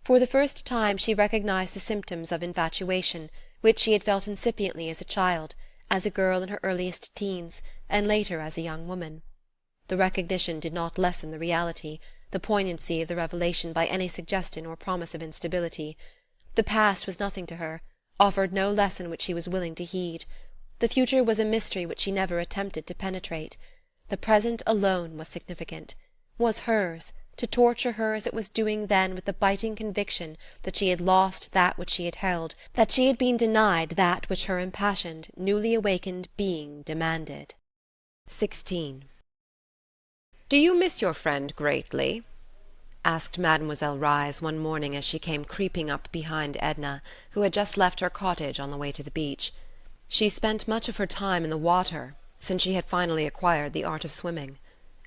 For the first time she recognized the symptoms of infatuation, which she had felt incipiently as a child, as a girl in her earliest teens, and later as a young woman. The recognition did not lessen the reality, the poignancy of the revelation by any suggestion or promise of instability. The past was nothing to her, offered no lesson which she was willing to heed. The future was a mystery which she never attempted to penetrate. The present alone was significant, was hers, to torture her as it was doing then with the biting conviction that she had lost that which she had held, that she had been denied that which her impassioned, newly awakened being demanded. 16. "Do you miss your friend greatly?" asked Mademoiselle Reisz one morning as she came creeping up behind Edna, who had just left her cottage on the way to the beach. She spent much of her time in the water, since she had finally acquired the art of swimming.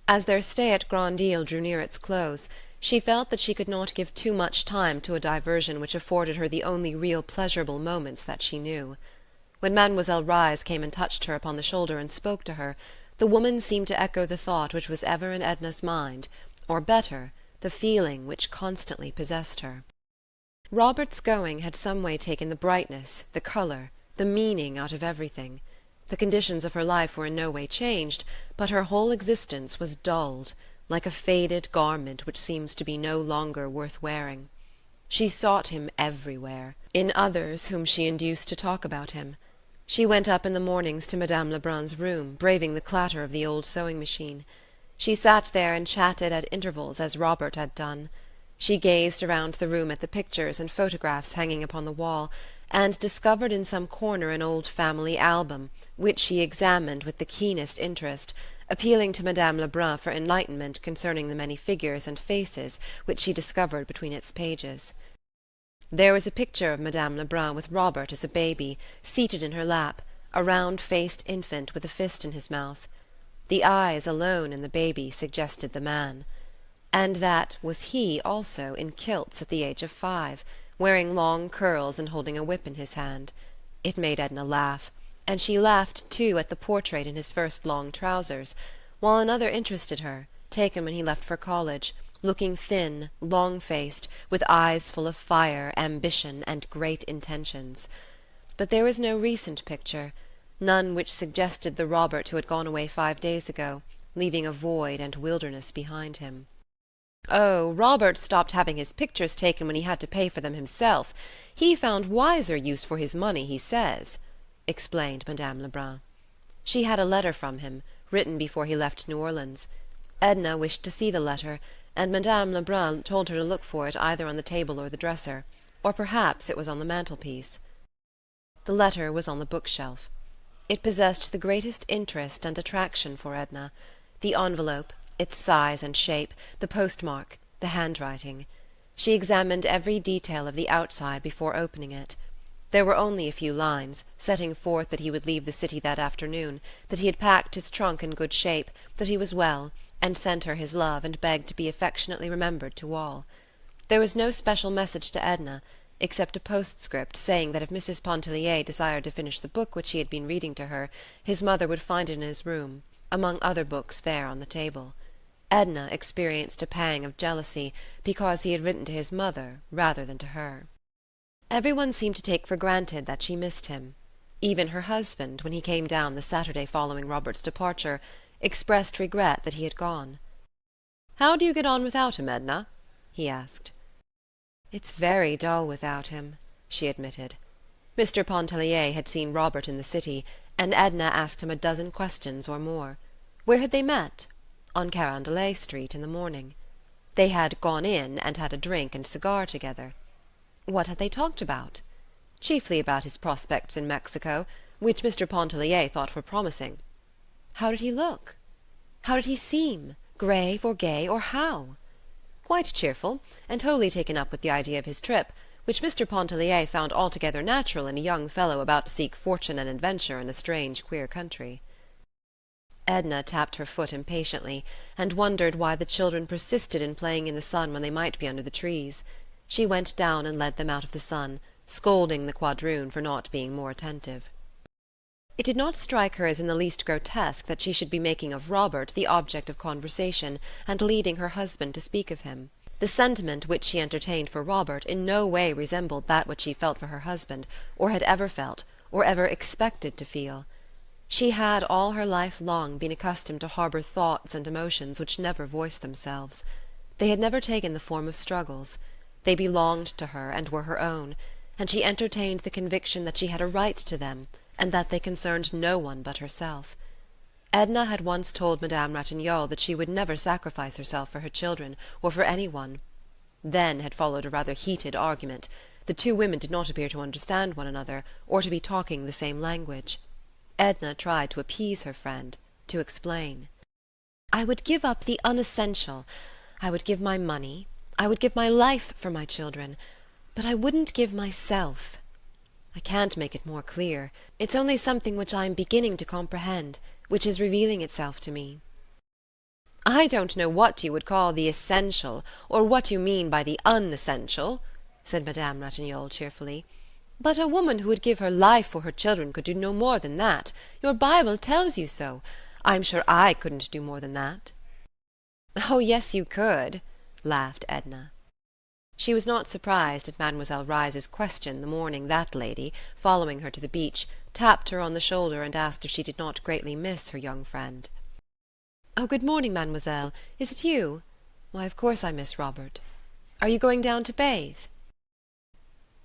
As their stay at Grand Isle drew near its close, she felt that she could not give too much time to a diversion which afforded her the only real pleasurable moments that she knew. When Mademoiselle Reisz came and touched her upon the shoulder and spoke to her, the woman seemed to echo the thought which was ever in Edna's mind, or better, the feeling which constantly possessed her. Robert's going had some way taken the brightness, the colour, the meaning out of everything. The conditions of her life were in no way changed, but her whole existence was dulled, like a faded garment which seems to be no longer worth wearing. She sought him everywhere, in others whom she induced to talk about him. She went up in the mornings to Madame Lebrun's room, braving the clatter of the old sewing machine. She sat there and chatted at intervals as Robert had done. She gazed around the room at the pictures and photographs hanging upon the wall, and discovered in some corner an old family album, which she examined with the keenest interest, appealing to Madame Lebrun for enlightenment concerning the many figures and faces which she discovered between its pages. There was a picture of Madame Lebrun with Robert as a baby, seated in her lap, a round-faced infant with a fist in his mouth. The eyes alone in the baby suggested the man. And that was he also in kilts at the age of 5, wearing long curls and holding a whip in his hand. It made Edna laugh, and she laughed too at the portrait in his first long trousers, while another interested her, taken when he left for college, looking thin, long-faced, with eyes full of fire, ambition, and great intentions. But there was no recent picture, none which suggested the Robert who had gone away 5 days ago, leaving a void and wilderness behind him. "Oh, Robert stopped having his pictures taken when he had to pay for them himself. He found wiser use for his money, he says," explained Madame Lebrun. She had a letter from him, written before he left New Orleans. Edna wished to see the letter, and Madame Lebrun told her to look for it either on the table or the dresser, or perhaps it was on the mantelpiece. The letter was on the bookshelf. It possessed the greatest interest and attraction for Edna. The envelope, its size and shape, the postmark, the handwriting. She examined every detail of the outside before opening it. There were only a few lines, setting forth that he would leave the city that afternoon, that he had packed his trunk in good shape, that he was well, and sent her his love and begged to be affectionately remembered to all. There was no special message to Edna, except a postscript saying that if Mrs. Pontellier desired to finish the book which he had been reading to her, his mother would find it in his room, among other books there on the table. Edna experienced a pang of jealousy because he had written to his mother rather than to her. Everyone seemed to take for granted that she missed him. Even her husband, when he came down the Saturday following Robert's departure, expressed regret that he had gone. "How do you get on without him, Edna?" he asked. "It's very dull without him," she admitted. Mr. Pontellier had seen Robert in the city, and Edna asked him a dozen questions or more. Where had they met? On Carondelet Street in the morning. They had gone in and had a drink and cigar together. What had they talked about? Chiefly about his prospects in Mexico, which Mr. Pontellier thought were promising. How did he look? How did he seem? Grave or gay, or how? Quite cheerful, and wholly taken up with the idea of his trip, which Mr. Pontellier found altogether natural in a young fellow about to seek fortune and adventure in a strange, queer country. Edna tapped her foot impatiently, and wondered why the children persisted in playing in the sun when they might be under the trees. She went down and led them out of the sun, scolding the quadroon for not being more attentive. It did not strike her as in the least grotesque that she should be making of Robert the object of conversation, and leading her husband to speak of him. The sentiment which she entertained for Robert in no way resembled that which she felt for her husband, or had ever felt, or ever expected to feel. She had all her life long been accustomed to harbour thoughts and emotions which never voiced themselves. They had never taken the form of struggles. They belonged to her and were her own, and she entertained the conviction that she had a right to them, and that they concerned no one but herself. Edna had once told Madame Ratignolle that she would never sacrifice herself for her children, or for any one. Then had followed a rather heated argument. The two women did not appear to understand one another, or to be talking the same language. Edna tried to appease her friend, to explain. "I would give up the unessential. I would give my money. I would give my life for my children. But I wouldn't give myself. I can't make it more clear. It's only something which I am beginning to comprehend, which is revealing itself to me." "I don't know what you would call the essential, or what you mean by the unessential," said Madame Ratignolle cheerfully. "But a woman who would give her life for her children could do no more than that. Your Bible tells you so. I'm sure I couldn't do more than that." "Oh, yes, you could," laughed Edna. She was not surprised at Mademoiselle Reisz's question the morning that lady, following her to the beach, tapped her on the shoulder and asked if she did not greatly miss her young friend. "Oh, good morning, mademoiselle. Is it you? Why, of course I miss Robert. Are you going down to bathe?"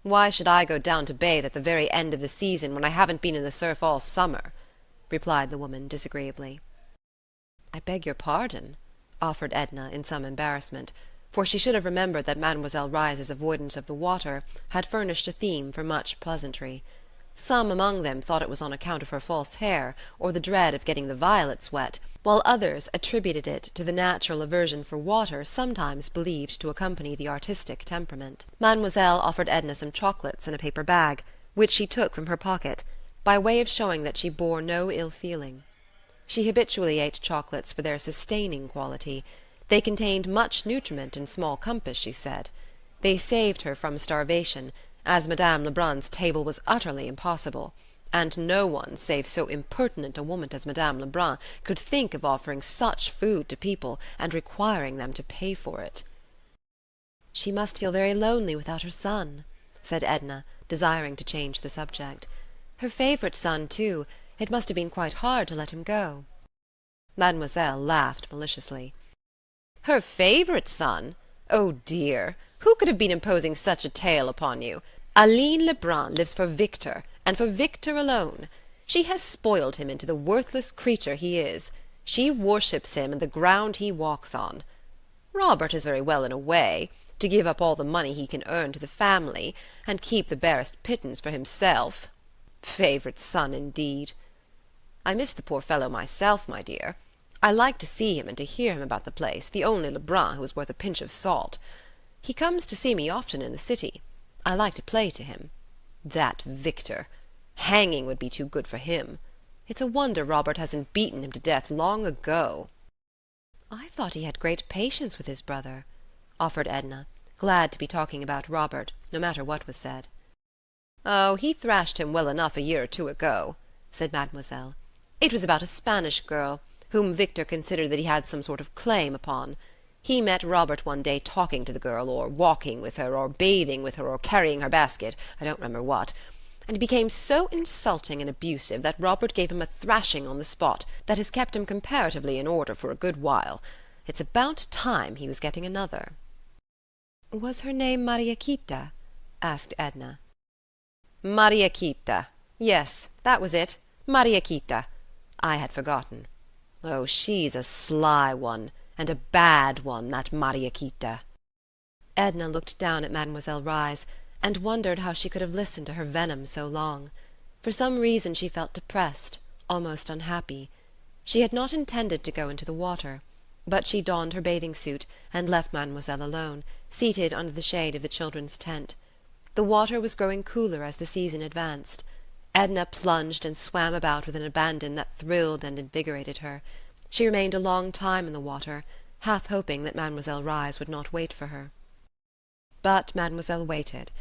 "Why should I go down to bathe at the very end of the season when I haven't been in the surf all summer?" replied the woman disagreeably. "I beg your pardon," offered Edna in some embarrassment, for she should have remembered that Mademoiselle Reisz's avoidance of the water had furnished a theme for much pleasantry. Some among them thought it was on account of her false hair, or the dread of getting the violets wet, while others attributed it to the natural aversion for water sometimes believed to accompany the artistic temperament. Mademoiselle offered Edna some chocolates in a paper bag, which she took from her pocket, by way of showing that she bore no ill feeling. She habitually ate chocolates for their sustaining quality. They contained much nutriment in small compass, she said. They saved her from starvation, as Madame Lebrun's table was utterly impossible, and no one, save so impertinent a woman as Madame Lebrun, could think of offering such food to people and requiring them to pay for it. "She must feel very lonely without her son," said Edna, desiring to change the subject. "Her favourite son, too. It must have been quite hard to let him go." Mademoiselle laughed maliciously. "Her favourite son? Oh dear! Who could have been imposing such a tale upon you? Aline Lebrun lives for Victor, and for Victor alone. She has spoiled him into the worthless creature he is. She worships him and the ground he walks on. Robert is very well in a way, to give up all the money he can earn to the family, and keep the barest pittance for himself. Favourite son, indeed! I miss the poor fellow myself, my dear. I like to see him and to hear him about the place, the only Lebrun who is worth a pinch of salt. He comes to see me often in the city. I like to play to him. That Victor! Hanging would be too good for him. It's a wonder Robert hasn't beaten him to death long ago." "I thought he had great patience with his brother," offered Edna, glad to be talking about Robert, no matter what was said. "Oh, he thrashed him well enough a year or two ago," said Mademoiselle. "It was about a Spanish girl, whom Victor considered that he had some sort of claim upon. He met Robert one day talking to the girl, or walking with her, or bathing with her, or carrying her basket, I don't remember what, and he became so insulting and abusive that Robert gave him a thrashing on the spot that has kept him comparatively in order for a good while. It's about time he was getting another." "Was her name Mariaquita?" asked Edna. "Mariaquita. Yes, that was it. Mariaquita. I had forgotten. Oh, she's a sly one, and a bad one, that Mariaquita." Edna looked down at Mademoiselle Reisz, and wondered how she could have listened to her venom so long. For some reason she felt depressed, almost unhappy. She had not intended to go into the water, but she donned her bathing suit and left Mademoiselle alone, seated under the shade of the children's tent. The water was growing cooler as the season advanced. Edna plunged and swam about with an abandon that thrilled and invigorated her. She remained a long time in the water, half hoping that Mademoiselle Reisz would not wait for her. But Mademoiselle waited.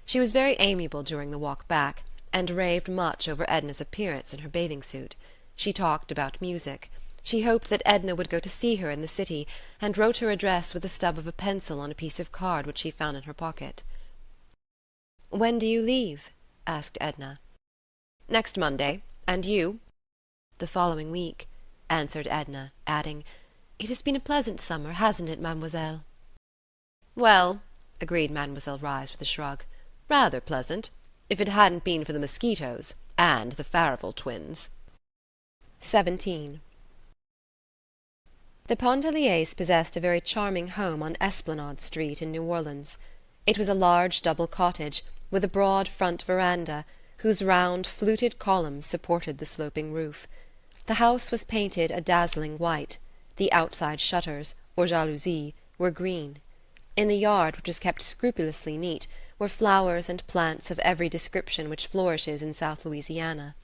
She was very amiable during the walk back, and raved much over Edna's appearance in her bathing suit. She talked about music. She hoped that Edna would go to see her in the city, and wrote her address with the stub of a pencil on a piece of card which she found in her pocket. "When do you leave?" asked Edna. "Next Monday. And you?" "The following week," answered Edna, adding, "It has been a pleasant summer, hasn't it, mademoiselle?" "Well," agreed Mademoiselle Reisz with a shrug, "rather pleasant, if it hadn't been for the mosquitoes and the Farival twins." 17. The Pontelliers possessed a very charming home on Esplanade Street in New Orleans. It was a large double cottage, with a broad front veranda, whose round fluted columns supported the sloping roof. The house was painted a dazzling white. The outside shutters, or jalousies, were green. In the yard, which was kept scrupulously neat, were flowers and plants of every description which flourishes in South Louisiana.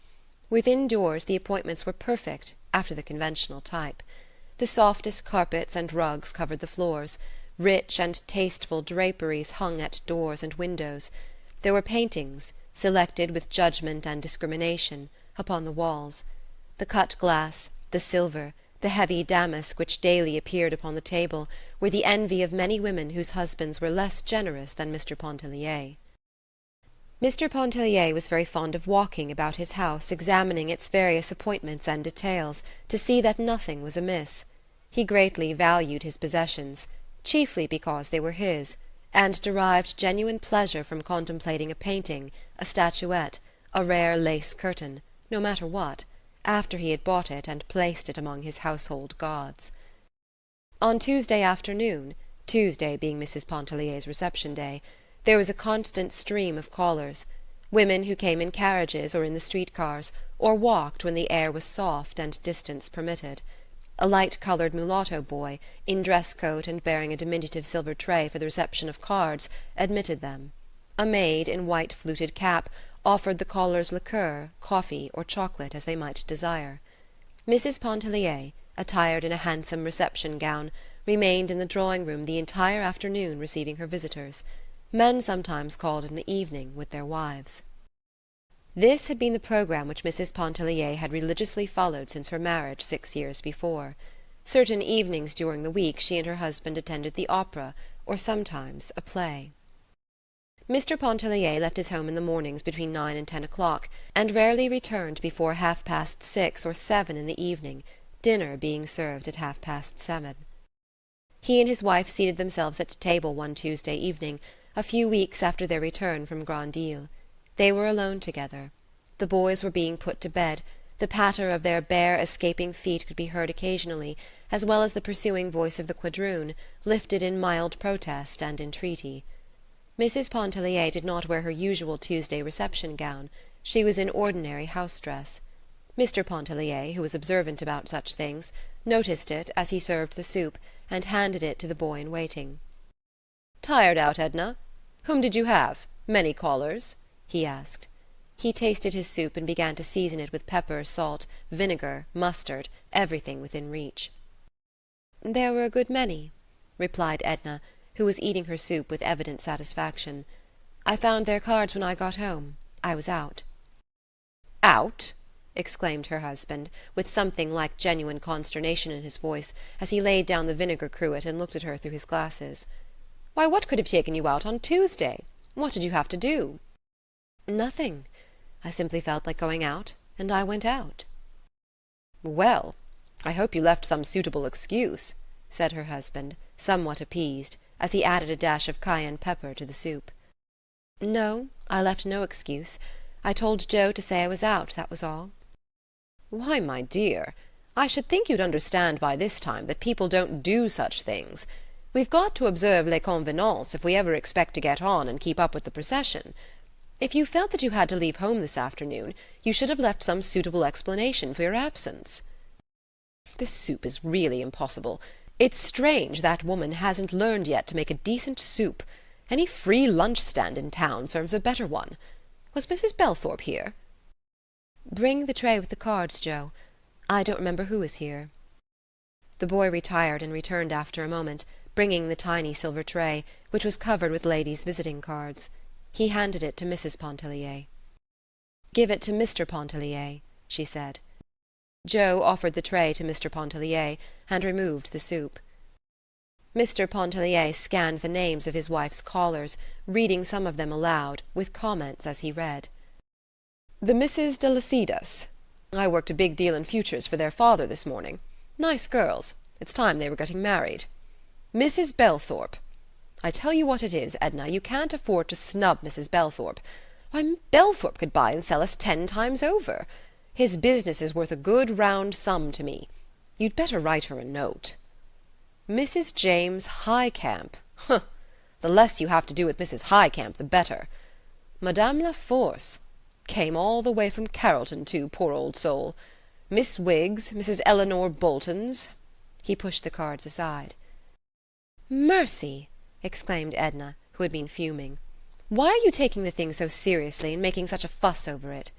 Within doors the appointments were perfect, after the conventional type. The softest carpets and rugs covered the floors. Rich and tasteful draperies hung at doors and windows. There were paintings, selected with judgment and discrimination, upon the walls. The cut glass, the silver, the heavy damask which daily appeared upon the table, were the envy of many women whose husbands were less generous than Mr. Pontellier. Mr. Pontellier was very fond of walking about his house, examining its various appointments and details, to see that nothing was amiss. He greatly valued his possessions, chiefly because they were his, and derived genuine pleasure from contemplating a painting, a statuette, a rare lace curtain, no matter what, after he had bought it and placed it among his household gods. On Tuesday afternoon, Tuesday being Mrs. Pontellier's reception day. There was a constant stream of callers, women who came in carriages or in the street-cars, or walked when the air was soft and distance permitted. A light-coloured mulatto boy, in dress-coat and bearing a diminutive silver tray for the reception of cards, admitted them. A maid, in white fluted cap, offered the callers liqueur, coffee, or chocolate, as they might desire. Mrs. Pontellier, attired in a handsome reception gown, remained in the drawing-room the entire afternoon receiving her visitors. Men sometimes called in the evening with their wives. This had been the programme which Mrs. Pontellier had religiously followed since her marriage 6 years before. Certain evenings during the week she and her husband attended the opera, or sometimes a play. Mr. Pontellier left his home in the mornings between 9 and 10 o'clock, and rarely returned before 6:30 or 7 in the evening, dinner being served at 7:30. He and his wife seated themselves at table one Tuesday evening, a few weeks after their return from Grand Isle. They were alone together. The boys were being put to bed. The patter of their bare, escaping feet could be heard occasionally, as well as the pursuing voice of the quadroon, lifted in mild protest and entreaty. Mrs. Pontellier did not wear her usual Tuesday reception gown. She was in ordinary house-dress. Mr. Pontellier, who was observant about such things, noticed it as he served the soup, and handed it to the boy-in-waiting. "Tired out, Edna? Whom did you have? Many callers?" he asked. He tasted his soup and began to season it with pepper, salt, vinegar, mustard, everything within reach. "There were a good many," replied Edna, who was eating her soup with evident satisfaction. "I found their cards when I got home. I was out." "Out?" exclaimed her husband, with something like genuine consternation in his voice, as he laid down the vinegar cruet and looked at her through his glasses. "Why, what could have taken you out on Tuesday? What did you have to do?" "Nothing. I simply felt like going out, and I went out." "Well, I hope you left some suitable excuse," said her husband, somewhat appeased, as he added a dash of cayenne pepper to the soup. "No, I left no excuse. I told Joe to say I was out, that was all." "Why, my dear, I should think you'd understand by this time that people don't do such things. We've got to observe les convenances if we ever expect to get on and keep up with the procession. If you felt that you had to leave home this afternoon, you should have left some suitable explanation for your absence." "This soup is really impossible. It's strange that woman hasn't learned yet to make a decent soup. Any free lunch-stand in town serves a better one. Was Mrs. Belthorpe here?" "Bring the tray with the cards, Joe. I don't remember who was here." The boy retired and returned after a moment, bringing the tiny silver tray, which was covered with ladies' visiting cards. He handed it to Mrs. Pontellier. "Give it to Mr. Pontellier," she said. Joe offered the tray to Mr. Pontellier, and removed the soup. Mr. Pontellier scanned the names of his wife's callers, reading some of them aloud, with comments as he read. "The Misses de Lacidas. I worked a big deal in futures for their father this morning. Nice girls. It's time they were getting married. Mrs. Belthorpe. I tell you what it is, Edna, you can't afford to snub Mrs. Belthorpe. Why, Belthorpe could buy and sell us 10 times over. His business is worth a good round sum to me. You'd better write her a note. Mrs. James Highcamp. Huh! The less you have to do with Mrs. Highcamp, the better. Madame La Force. Came all the way from Carrollton, too, poor old soul. Miss Wiggs, Mrs. Eleanor Boltons." He pushed the cards aside. "Mercy!" exclaimed Edna, who had been fuming. "Why are you taking the thing so seriously and making such a fuss over it?"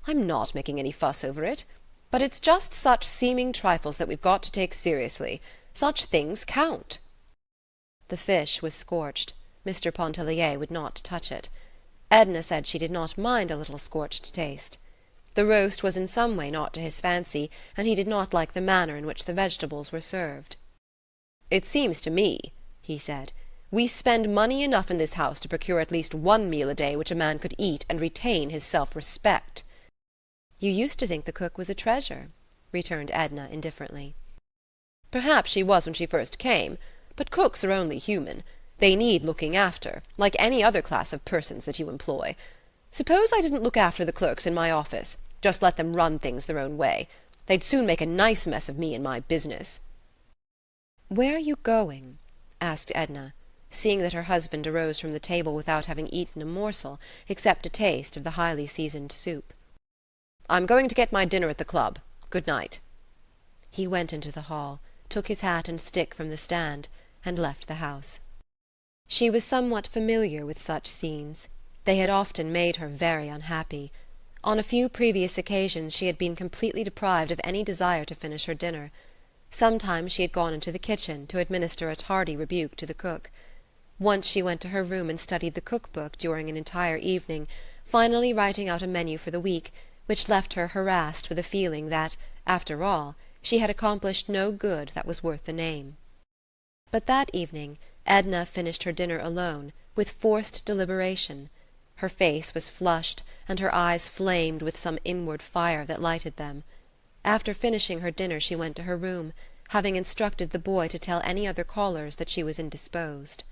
"I'm not making any fuss over it. But it's just such seeming trifles that we've got to take seriously. Such things count." The fish was scorched. Mr. Pontellier would not touch it. Edna said she did not mind a little scorched taste. The roast was in some way not to his fancy, and he did not like the manner in which the vegetables were served. "It seems to me," he said, "we spend money enough in this house to procure at least one meal a day which a man could eat and retain his self-respect." "You used to think the cook was a treasure," returned Edna indifferently. "Perhaps she was when she first came, but cooks are only human. They need looking after, like any other class of persons that you employ. Suppose I didn't look after the clerks in my office, just let them run things their own way. They'd soon make a nice mess of me and my business." "Where are you going?" asked Edna, seeing that her husband arose from the table without having eaten a morsel except a taste of the highly seasoned soup. "I'm going to get my dinner at the club. Good night." He went into the hall, took his hat and stick from the stand, and left the house. She was somewhat familiar with such scenes. They had often made her very unhappy. On a few previous occasions she had been completely deprived of any desire to finish her dinner. Sometimes she had gone into the kitchen to administer a tardy rebuke to the cook. Once she went to her room and studied the cook-book during an entire evening, finally writing out a menu for the week, which left her harassed with a feeling that, after all, she had accomplished no good that was worth the name. But that evening Edna finished her dinner alone, with forced deliberation. Her face was flushed, and her eyes flamed with some inward fire that lighted them. After finishing her dinner she went to her room, having instructed the boy to tell any other callers that she was indisposed.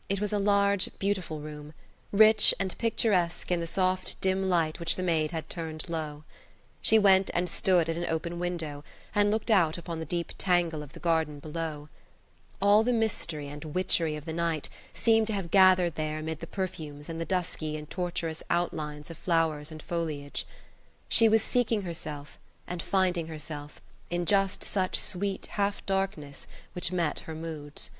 It was a large, beautiful room, rich and picturesque in the soft, dim light which the maid had turned low. She went and stood at an open window, and looked out upon the deep tangle of the garden below. All the mystery and witchery of the night seemed to have gathered there amid the perfumes and the dusky and tortuous outlines of flowers and foliage. She was seeking herself, and finding herself, in just such sweet half-darkness which met her moods.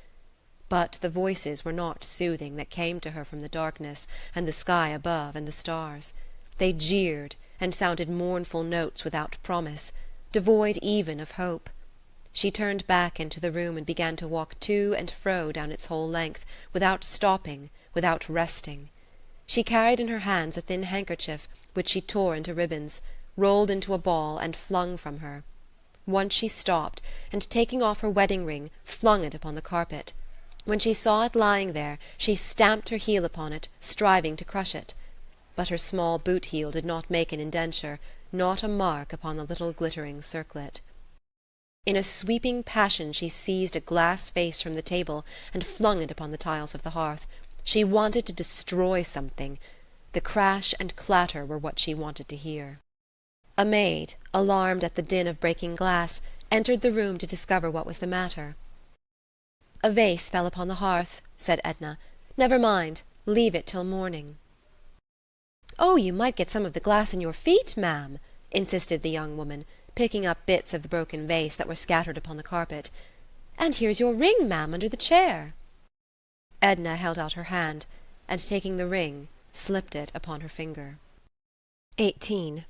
But the voices were not soothing that came to her from the darkness, and the sky above, and the stars. They jeered, and sounded mournful notes without promise, devoid even of hope. She turned back into the room and began to walk to and fro down its whole length, without stopping, without resting. She carried in her hands a thin handkerchief, which she tore into ribbons, rolled into a ball, and flung from her. Once she stopped, and taking off her wedding ring, flung it upon the carpet. When she saw it lying there, she stamped her heel upon it, striving to crush it. But her small boot heel did not make an indenture, not a mark upon the little glittering circlet. In a sweeping passion she seized a glass vase from the table and flung it upon the tiles of the hearth. She wanted to destroy something. The crash and clatter were what she wanted to hear. A maid, alarmed at the din of breaking glass, entered the room to discover what was the matter. "A vase fell upon the hearth," said Edna. "Never mind. Leave it till morning." "Oh, you might get some of the glass in your feet, ma'am," insisted the young woman, picking up bits of the broken vase that were scattered upon the carpet. "And here's your ring, ma'am, under the chair." Edna held out her hand, and taking the ring, slipped it upon her finger. 18.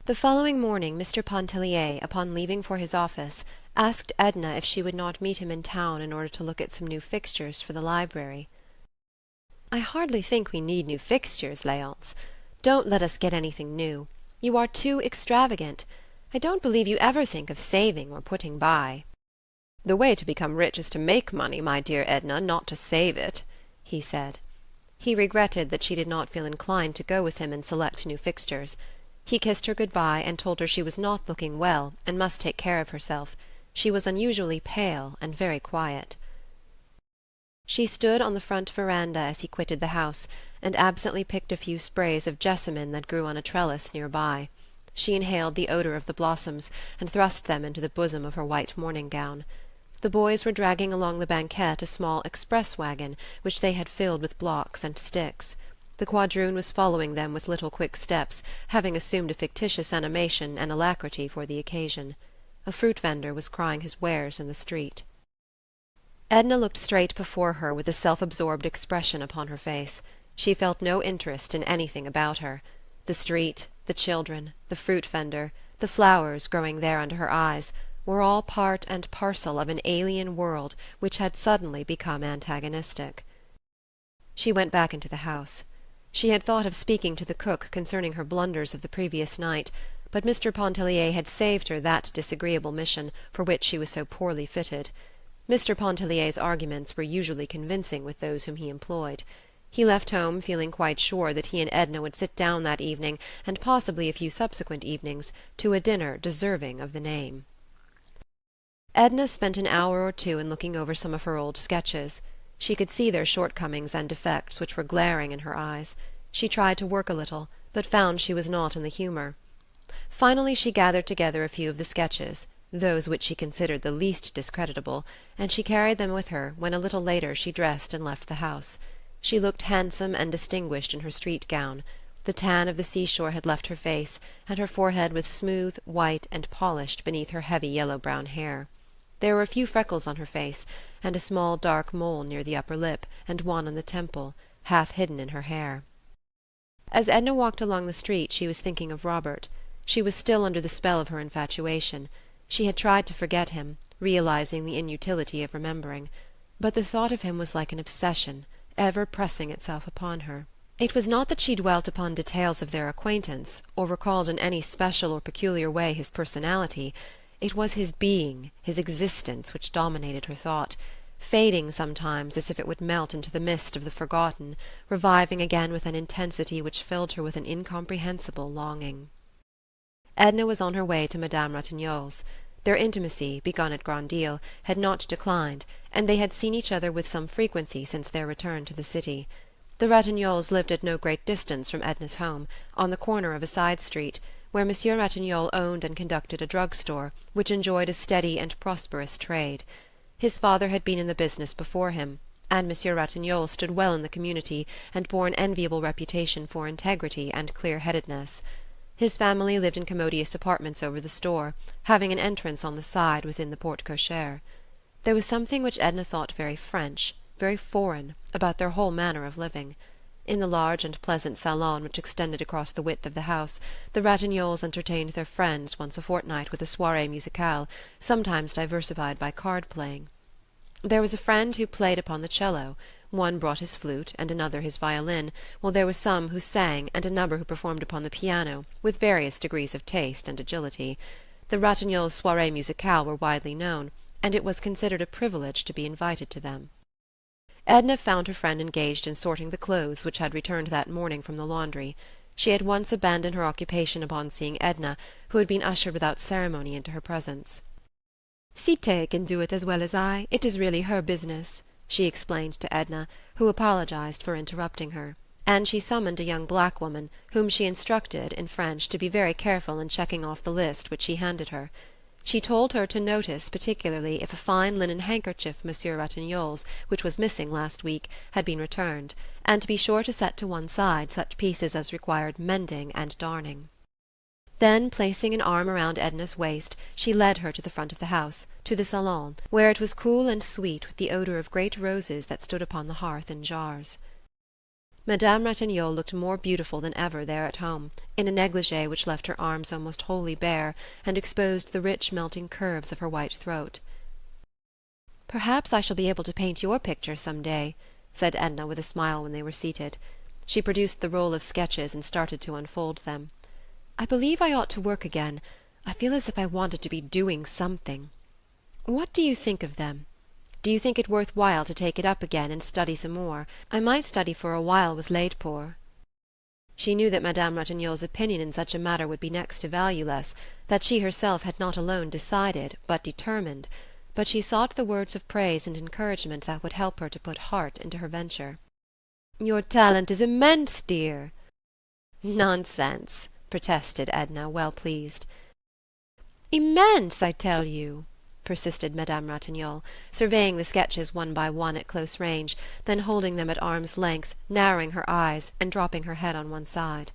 The following morning Mr. Pontellier, upon leaving for his office, asked Edna if she would not meet him in town in order to look at some new fixtures for the library. "I hardly think we need new fixtures, Léonce. Don't let us get anything new. You are too extravagant. I don't believe you ever think of saving or putting by." "The way to become rich is to make money, my dear Edna, not to save it," he said. He regretted that she did not feel inclined to go with him and select new fixtures. He kissed her good-bye and told her she was not looking well and must take care of herself. She was unusually pale and very quiet. She stood on the front veranda as he quitted the house, and absently picked a few sprays of jessamine that grew on a trellis near by. She inhaled the odour of the blossoms, and thrust them into the bosom of her white morning gown. The boys were dragging along the banquette a small express wagon, which they had filled with blocks and sticks. The quadroon was following them with little quick steps, having assumed a fictitious animation and alacrity for the occasion. A fruit-vendor was crying his wares in the street. Edna looked straight before her with a self-absorbed expression upon her face. She felt no interest in anything about her. The street, the children, the fruit-vendor, the flowers growing there under her eyes, were all part and parcel of an alien world which had suddenly become antagonistic. She went back into the house. She had thought of speaking to the cook concerning her blunders of the previous night, but Mr. Pontellier had saved her that disagreeable mission for which she was so poorly fitted. Mr. Pontellier's arguments were usually convincing with those whom he employed. He left home feeling quite sure that he and Edna would sit down that evening, and possibly a few subsequent evenings, to a dinner deserving of the name. Edna spent an hour or two in looking over some of her old sketches. She could see their shortcomings and defects which were glaring in her eyes. She tried to work a little, but found she was not in the humour. Finally she gathered together a few of the sketches, those which she considered the least discreditable, and she carried them with her when a little later she dressed and left the house. She looked handsome and distinguished in her street gown. The tan of the seashore had left her face, and her forehead was smooth, white, and polished beneath her heavy yellow-brown hair. There were a few freckles on her face, and a small dark mole near the upper lip, and one on the temple, half hidden in her hair. As Edna walked along the street she was thinking of Robert. She was still under the spell of her infatuation. She had tried to forget him, realizing the inutility of remembering. But the thought of him was like an obsession, ever pressing itself upon her. It was not that she dwelt upon details of their acquaintance, or recalled in any special or peculiar way his personality. It was his being, his existence, which dominated her thought, fading sometimes as if it would melt into the mist of the forgotten, reviving again with an intensity which filled her with an incomprehensible longing. Edna was on her way to Madame Ratignolle's. Their intimacy, begun at Grandille, had not declined, and they had seen each other with some frequency since their return to the city. The Ratignolles lived at no great distance from Edna's home, on the corner of a side street, where Monsieur Ratignolle owned and conducted a drug-store, which enjoyed a steady and prosperous trade. His father had been in the business before him, and Monsieur Ratignolle stood well in the community and bore an enviable reputation for integrity and clear-headedness. His family lived in commodious apartments over the store, having an entrance on the side within the porte-cochere. There was something which Edna thought very French, very foreign, about their whole manner of living. In the large and pleasant salon which extended across the width of the house, the Ratignolles entertained their friends once a fortnight with a soirée musicale, sometimes diversified by card-playing. There was a friend who played upon the cello, one brought his flute and another his violin, while there was some who sang and a number who performed upon the piano, with various degrees of taste and agility. The Ratignolles' soirées musicales were widely known, and it was considered a privilege to be invited to them. Edna found her friend engaged in sorting the clothes which had returned that morning from the laundry. She had once abandoned her occupation upon seeing Edna, who had been ushered without ceremony into her presence. "Cité can do it as well as I. It is really her business," she explained to Edna, who apologized for interrupting her. And she summoned a young black woman, whom she instructed, in French, to be very careful in checking off the list which she handed her. She told her to notice particularly if a fine linen handkerchief of Monsieur Ratignolle's, which was missing last week, had been returned, and to be sure to set to one side such pieces as required mending and darning. Then, placing an arm around Edna's waist, she led her to the front of the house, to the salon, where it was cool and sweet with the odour of great roses that stood upon the hearth in jars. Madame Ratignolle looked more beautiful than ever there at home, in a negligée which left her arms almost wholly bare, and exposed the rich melting curves of her white throat. "Perhaps I shall be able to paint your picture some day," said Edna with a smile when they were seated. She produced the roll of sketches and started to unfold them. "I believe I ought to work again. I feel as if I wanted to be doing something. What do you think of them? Do you think it worth while to take it up again and study some more? I might study for a while with Laidpore." She knew that Madame Ratignolle's opinion in such a matter would be next to valueless, that she herself had not alone decided, but determined, but she sought the words of praise and encouragement that would help her to put heart into her venture. "Your talent is immense, dear." "Nonsense," protested Edna, well pleased. "Immense, I tell you," persisted Madame Ratignolle, surveying the sketches one by one at close range, then holding them at arm's length, narrowing her eyes, and dropping her head on one side.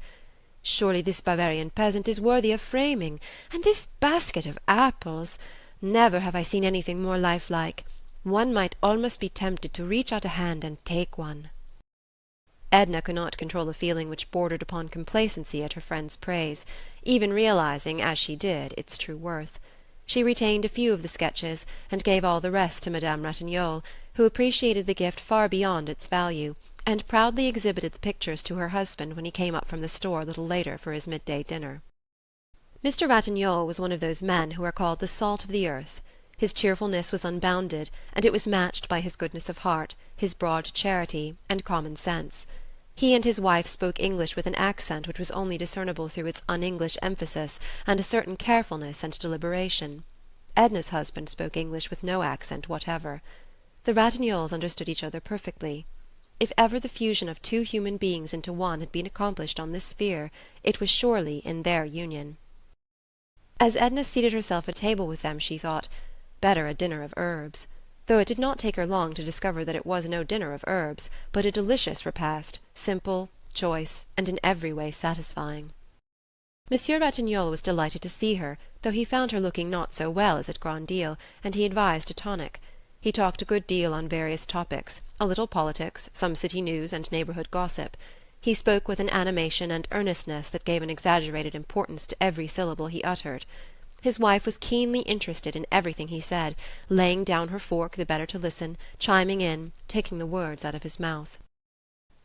"Surely this Bavarian peasant is worthy of framing, and this basket of apples! Never have I seen anything more lifelike. One might almost be tempted to reach out a hand and take one." Edna could not control a feeling which bordered upon complacency at her friend's praise, even realizing, as she did, its true worth. She retained a few of the sketches, and gave all the rest to Madame Ratignolle, who appreciated the gift far beyond its value, and proudly exhibited the pictures to her husband when he came up from the store a little later for his midday dinner. Mr. Ratignolle was one of those men who are called the salt of the earth. His cheerfulness was unbounded, and it was matched by his goodness of heart, his broad charity, and common sense. He and his wife spoke English with an accent which was only discernible through its un-English emphasis and a certain carefulness and deliberation. Edna's husband spoke English with no accent whatever. The Ratignolles understood each other perfectly. If ever the fusion of two human beings into one had been accomplished on this sphere, it was surely in their union. As Edna seated herself at table with them, she thought, "Better a dinner of herbs," though it did not take her long to discover that it was no dinner of herbs, but a delicious repast, simple, choice, and in every way satisfying. Monsieur Ratignolle was delighted to see her, though he found her looking not so well as at Grand-Isle, and he advised a tonic. He talked a good deal on various topics, a little politics, some city news and neighbourhood gossip. He spoke with an animation and earnestness that gave an exaggerated importance to every syllable he uttered. His wife was keenly interested in everything he said, laying down her fork the better to listen, chiming in, taking the words out of his mouth.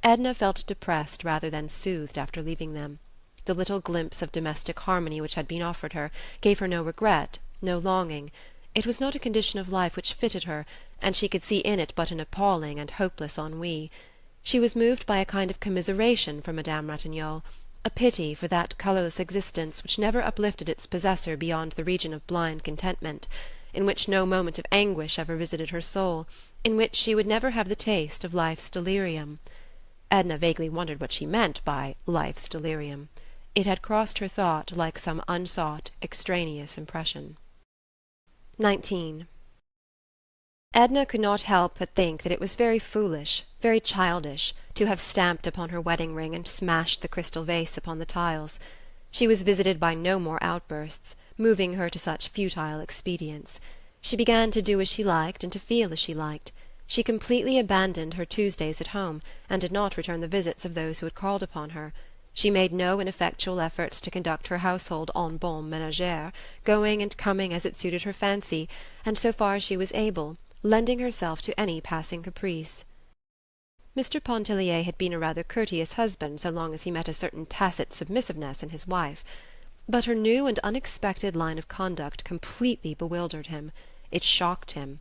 Edna felt depressed rather than soothed after leaving them. The little glimpse of domestic harmony which had been offered her gave her no regret, no longing. It was not a condition of life which fitted her, and she could see in it but an appalling and hopeless ennui. She was moved by a kind of commiseration for Madame Ratignolle, a pity for that colourless existence which never uplifted its possessor beyond the region of blind contentment, in which no moment of anguish ever visited her soul, in which she would never have the taste of life's delirium. Edna vaguely wondered what she meant by life's delirium. It had crossed her thought like some unsought, extraneous impression. 19. Edna could not help but think that it was very foolish, very childish, to have stamped upon her wedding ring and smashed the crystal vase upon the tiles. She was visited by no more outbursts, moving her to such futile expedients. She began to do as she liked and to feel as she liked. She completely abandoned her Tuesdays at home, and did not return the visits of those who had called upon her. She made no ineffectual efforts to conduct her household en bonne ménagère, going and coming as it suited her fancy, and, so far as she was able, lending herself to any passing caprice. Mr. Pontellier had been a rather courteous husband so long as he met a certain tacit submissiveness in his wife. But her new and unexpected line of conduct completely bewildered him. It shocked him.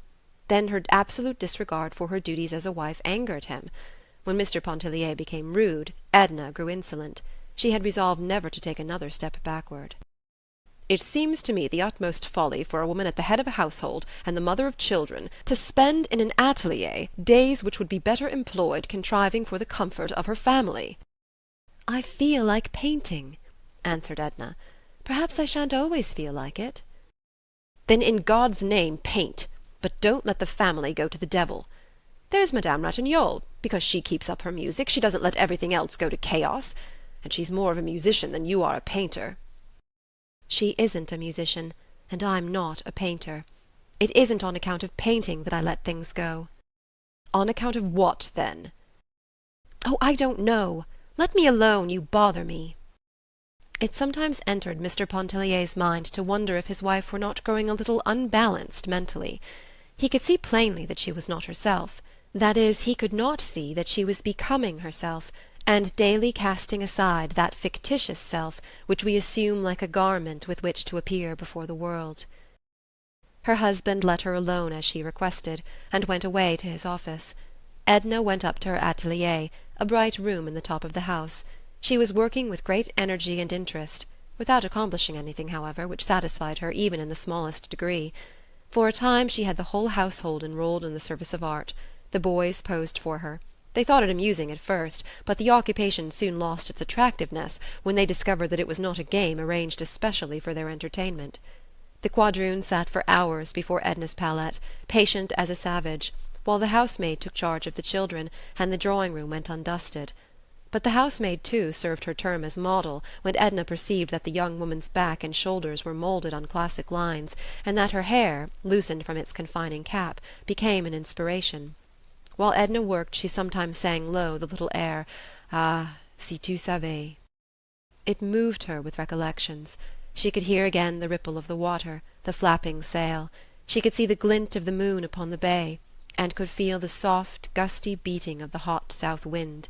Then her absolute disregard for her duties as a wife angered him. When Mr. Pontellier became rude, Edna grew insolent. She had resolved never to take another step backward. "It seems to me the utmost folly for a woman at the head of a household, and the mother of children, to spend in an atelier days which would be better employed contriving for the comfort of her family." "I feel like painting," answered Edna. "Perhaps I shan't always feel like it." "Then in God's name paint, but don't let the family go to the devil. There's Madame Ratignolle, because she keeps up her music, she doesn't let everything else go to chaos, and she's more of a musician than you are a painter." "She isn't a musician, and I'm not a painter. It isn't on account of painting that I let things go." "On account of what, then?" "Oh, I don't know. Let me alone, you bother me." It sometimes entered Mr. Pontellier's mind to wonder if his wife were not growing a little unbalanced mentally. He could see plainly that she was not herself. That is, he could not see that she was becoming herself, and daily casting aside that fictitious self which we assume like a garment with which to appear before the world. Her husband let her alone as she requested, and went away to his office. Edna went up to her atelier, a bright room in the top of the house. She was working with great energy and interest, without accomplishing anything, however, which satisfied her even in the smallest degree. For a time she had the whole household enrolled in the service of art. The boys posed for her. They thought it amusing at first, but the occupation soon lost its attractiveness when they discovered that it was not a game arranged especially for their entertainment. The quadroon sat for hours before Edna's palette, patient as a savage, while the housemaid took charge of the children, and the drawing-room went undusted. But the housemaid, too, served her term as model when Edna perceived that the young woman's back and shoulders were moulded on classic lines, and that her hair, loosened from its confining cap, became an inspiration. While Edna worked she sometimes sang low the little air, "Ah, si tu savais." It moved her with recollections. She could hear again the ripple of the water, the flapping sail. She could see the glint of the moon upon the bay, and could feel the soft, gusty beating of the hot south wind.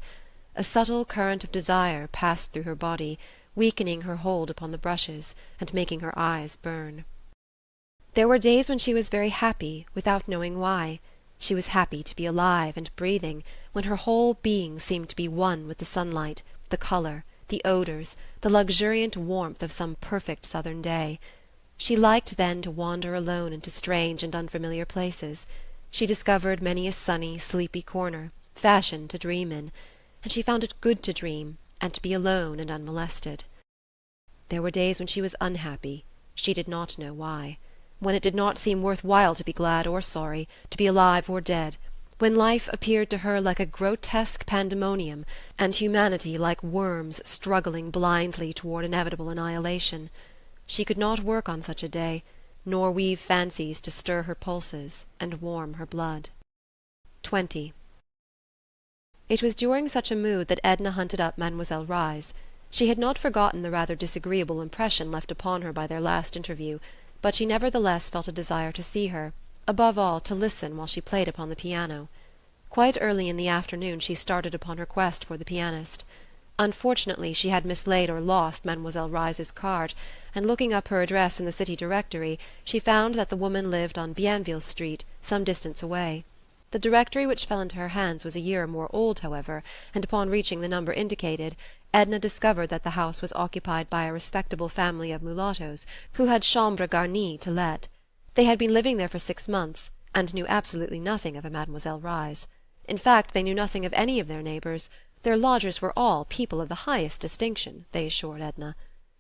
A subtle current of desire passed through her body, weakening her hold upon the brushes, and making her eyes burn. There were days when she was very happy, without knowing why. She was happy to be alive and breathing, when her whole being seemed to be one with the sunlight, the colour, the odours, the luxuriant warmth of some perfect southern day. She liked then to wander alone into strange and unfamiliar places. She discovered many a sunny, sleepy corner, fashioned to dream in, and she found it good to dream, and to be alone and unmolested. There were days when she was unhappy, She did not know why. When it did not seem worth while to be glad or sorry, to be alive or dead, when life appeared to her like a grotesque pandemonium, and humanity like worms struggling blindly toward inevitable annihilation. She could not work on such a day, nor weave fancies to stir her pulses and warm her blood. 20. It was during such a mood that Edna hunted up Mademoiselle Reisz. She had not forgotten the rather disagreeable impression left upon her by their last interview, but she nevertheless felt a desire to see her, above all to listen while she played upon the piano. Quite early in the afternoon she started upon her quest for the pianist. Unfortunately she had mislaid or lost Mademoiselle Reisz's card, and looking up her address in the city directory she found that the woman lived on Bienville Street, some distance away. The directory which fell into her hands was a year or more old, however, and upon reaching the number indicated, Edna discovered that the house was occupied by a respectable family of mulattoes, who had chambres garnies to let. They had been living there for 6 months, and knew absolutely nothing of a Mademoiselle Reisz. In fact, they knew nothing of any of their neighbours. Their lodgers were all people of the highest distinction, they assured Edna.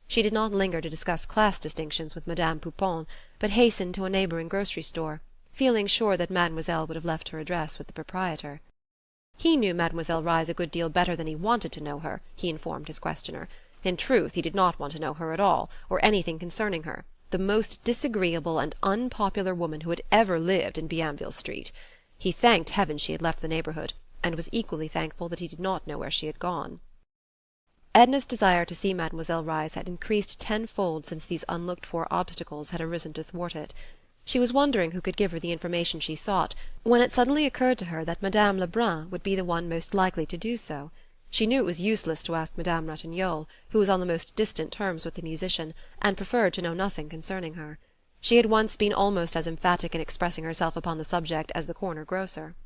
She did not linger to discuss class distinctions with Madame Poupon, but hastened to a neighbouring grocery store, feeling sure that Mademoiselle would have left her address with the proprietor. He knew Mademoiselle Reisz a good deal better than he wanted to know her, he informed his questioner. In truth, he did not want to know her at all, or anything concerning her. The most disagreeable and unpopular woman who had ever lived in Bienville Street. He thanked heaven she had left the neighbourhood, and was equally thankful that he did not know where she had gone. Edna's desire to see Mademoiselle Reisz had increased tenfold since these unlooked-for obstacles had arisen to thwart it. She was wondering who could give her the information she sought, when it suddenly occurred to her that Madame Lebrun would be the one most likely to do so. She knew it was useless to ask Madame Ratignolle, who was on the most distant terms with the musician, and preferred to know nothing concerning her. She had once been almost as emphatic in expressing herself upon the subject as the corner grocer.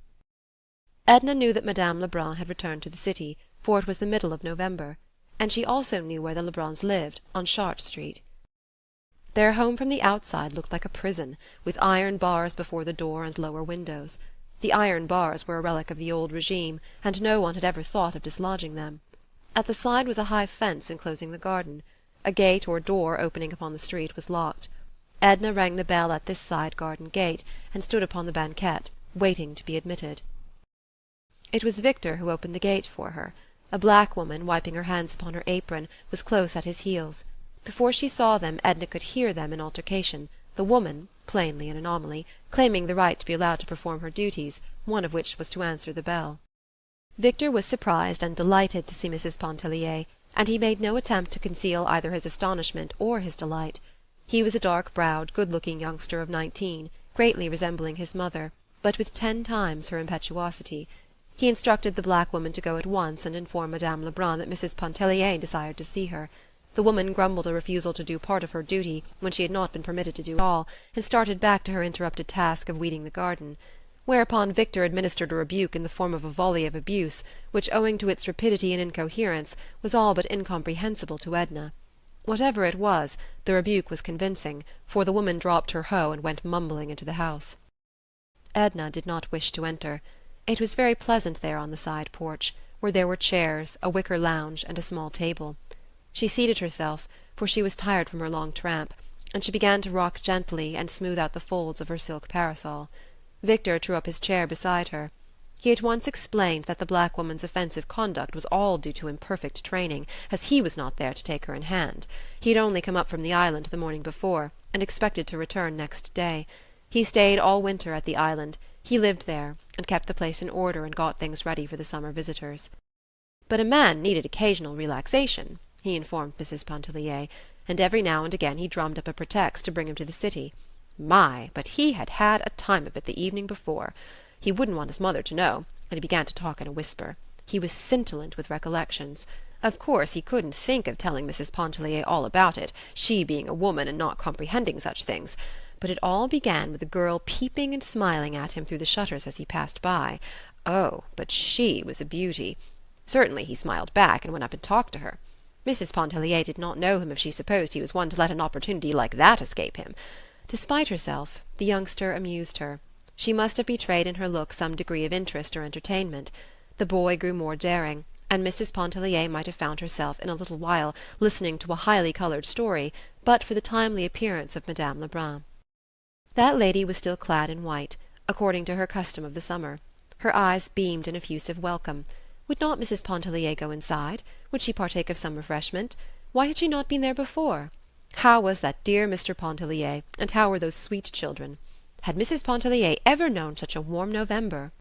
Edna knew that Madame Lebrun had returned to the city, for it was the middle of November, and she also knew where the Lebruns lived, on Chartres Street. Their home from the outside looked like a prison, with iron bars before the door and lower windows. The iron bars were a relic of the old regime, and no one had ever thought of dislodging them. At the side was a high fence enclosing the garden. A gate or door opening upon the street was locked. Edna rang the bell at this side garden gate, and stood upon the banquette, waiting to be admitted. It was Victor who opened the gate for her. A black woman, wiping her hands upon her apron, was close at his heels. Before she saw them, Edna could hear them in altercation, the woman, plainly an anomaly, claiming the right to be allowed to perform her duties, one of which was to answer the bell. Victor was surprised and delighted to see Mrs. Pontellier, and he made no attempt to conceal either his astonishment or his delight. He was a dark-browed, good-looking youngster of 19, greatly resembling his mother, but with 10 times her impetuosity. He instructed the black woman to go at once and inform Madame Lebrun that Mrs. Pontellier desired to see her. The woman grumbled a refusal to do part of her duty, when she had not been permitted to do all, and started back to her interrupted task of weeding the garden. Whereupon Victor administered a rebuke in the form of a volley of abuse, which, owing to its rapidity and incoherence, was all but incomprehensible to Edna. Whatever it was, the rebuke was convincing, for the woman dropped her hoe and went mumbling into the house. Edna did not wish to enter. It was very pleasant there on the side porch, where there were chairs, a wicker lounge, and a small table. She seated herself, for she was tired from her long tramp, and she began to rock gently and smooth out the folds of her silk parasol. Victor drew up his chair beside her. He at once explained that the black woman's offensive conduct was all due to imperfect training, as he was not there to take her in hand. He had only come up from the island the morning before, and expected to return next day. He stayed all winter at the island. He lived there, and kept the place in order and got things ready for the summer visitors. But a man needed occasional relaxation, he informed Mrs. Pontellier, and every now and again he drummed up a pretext to bring him to the city. My, but he had had a time of it the evening before! He wouldn't want his mother to know, and he began to talk in a whisper. He was scintillant with recollections. Of course he couldn't think of telling Mrs. Pontellier all about it, she being a woman and not comprehending such things. But it all began with a girl peeping and smiling at him through the shutters as he passed by. Oh, but she was a beauty! Certainly he smiled back, and went up and talked to her. Mrs. Pontellier did not know him if she supposed he was one to let an opportunity like that escape him. Despite herself, the youngster amused her. She must have betrayed in her look some degree of interest or entertainment. The boy grew more daring, and Mrs. Pontellier might have found herself in a little while listening to a highly coloured story but for the timely appearance of Madame Lebrun. That lady was still clad in white, according to her custom of the summer. Her eyes beamed an effusive welcome. Would not Mrs. Pontellier go inside? Would she partake of some refreshment? Why had she not been there before? How was that dear Mr. Pontellier, and how were those sweet children? Had Mrs. Pontellier ever known such a warm November?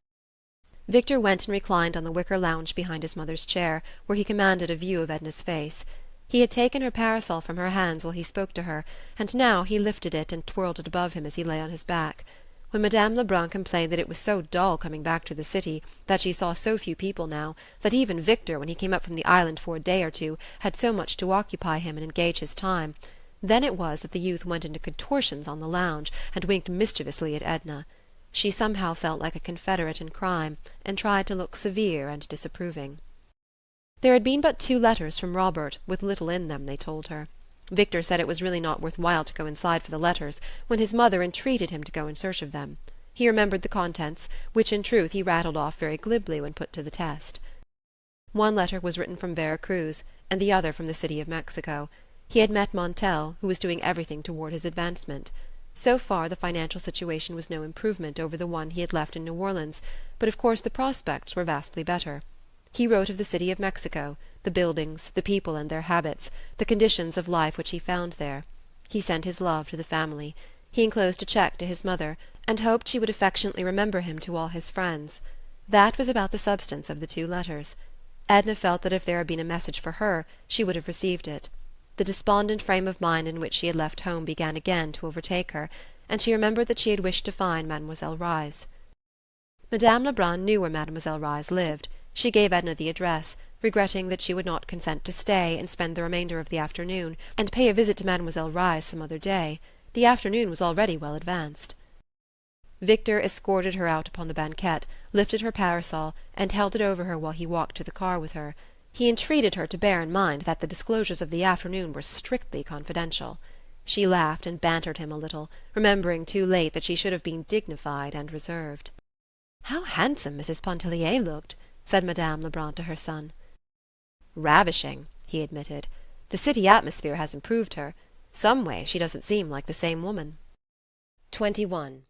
Victor went and reclined on the wicker lounge behind his mother's chair, where he commanded a view of Edna's face. He had taken her parasol from her hands while he spoke to her, and now he lifted it and twirled it above him as he lay on his back. When Madame Lebrun complained that it was so dull coming back to the city, that she saw so few people now, that even Victor, when he came up from the island for a day or two, had so much to occupy him and engage his time, then it was that the youth went into contortions on the lounge, and winked mischievously at Edna. She somehow felt like a confederate in crime, and tried to look severe and disapproving. There had been but 2 letters from Robert, with little in them, they told her. Victor said it was really not worth while to go inside for the letters, when his mother entreated him to go in search of them. He remembered the contents, which in truth he rattled off very glibly when put to the test. One letter was written from Vera Cruz, and the other from the city of Mexico. He had met Montel, who was doing everything toward his advancement. So far the financial situation was no improvement over the one he had left in New Orleans, but of course the prospects were vastly better. He wrote of the city of Mexico, the buildings, the people and their habits, the conditions of life which he found there. He sent his love to the family. He enclosed a cheque to his mother, and hoped she would affectionately remember him to all his friends. That was about the substance of the 2 letters. Edna felt that if there had been a message for her, she would have received it. The despondent frame of mind in which she had left home began again to overtake her, and she remembered that she had wished to find Mademoiselle Reisz. Madame Lebrun knew where Mademoiselle Reisz lived. She gave Edna the address, regretting that she would not consent to stay and spend the remainder of the afternoon, and pay a visit to Mademoiselle Reisz some other day. The afternoon was already well advanced. Victor escorted her out upon the banquette, lifted her parasol, and held it over her while he walked to the car with her. He entreated her to bear in mind that the disclosures of the afternoon were strictly confidential. She laughed and bantered him a little, remembering too late that she should have been dignified and reserved. "How handsome Mrs. Pontellier looked!" said Madame Lebrun to her son. "Ravishing," he admitted. "The city atmosphere has improved her. Some way she doesn't seem like the same woman." 21.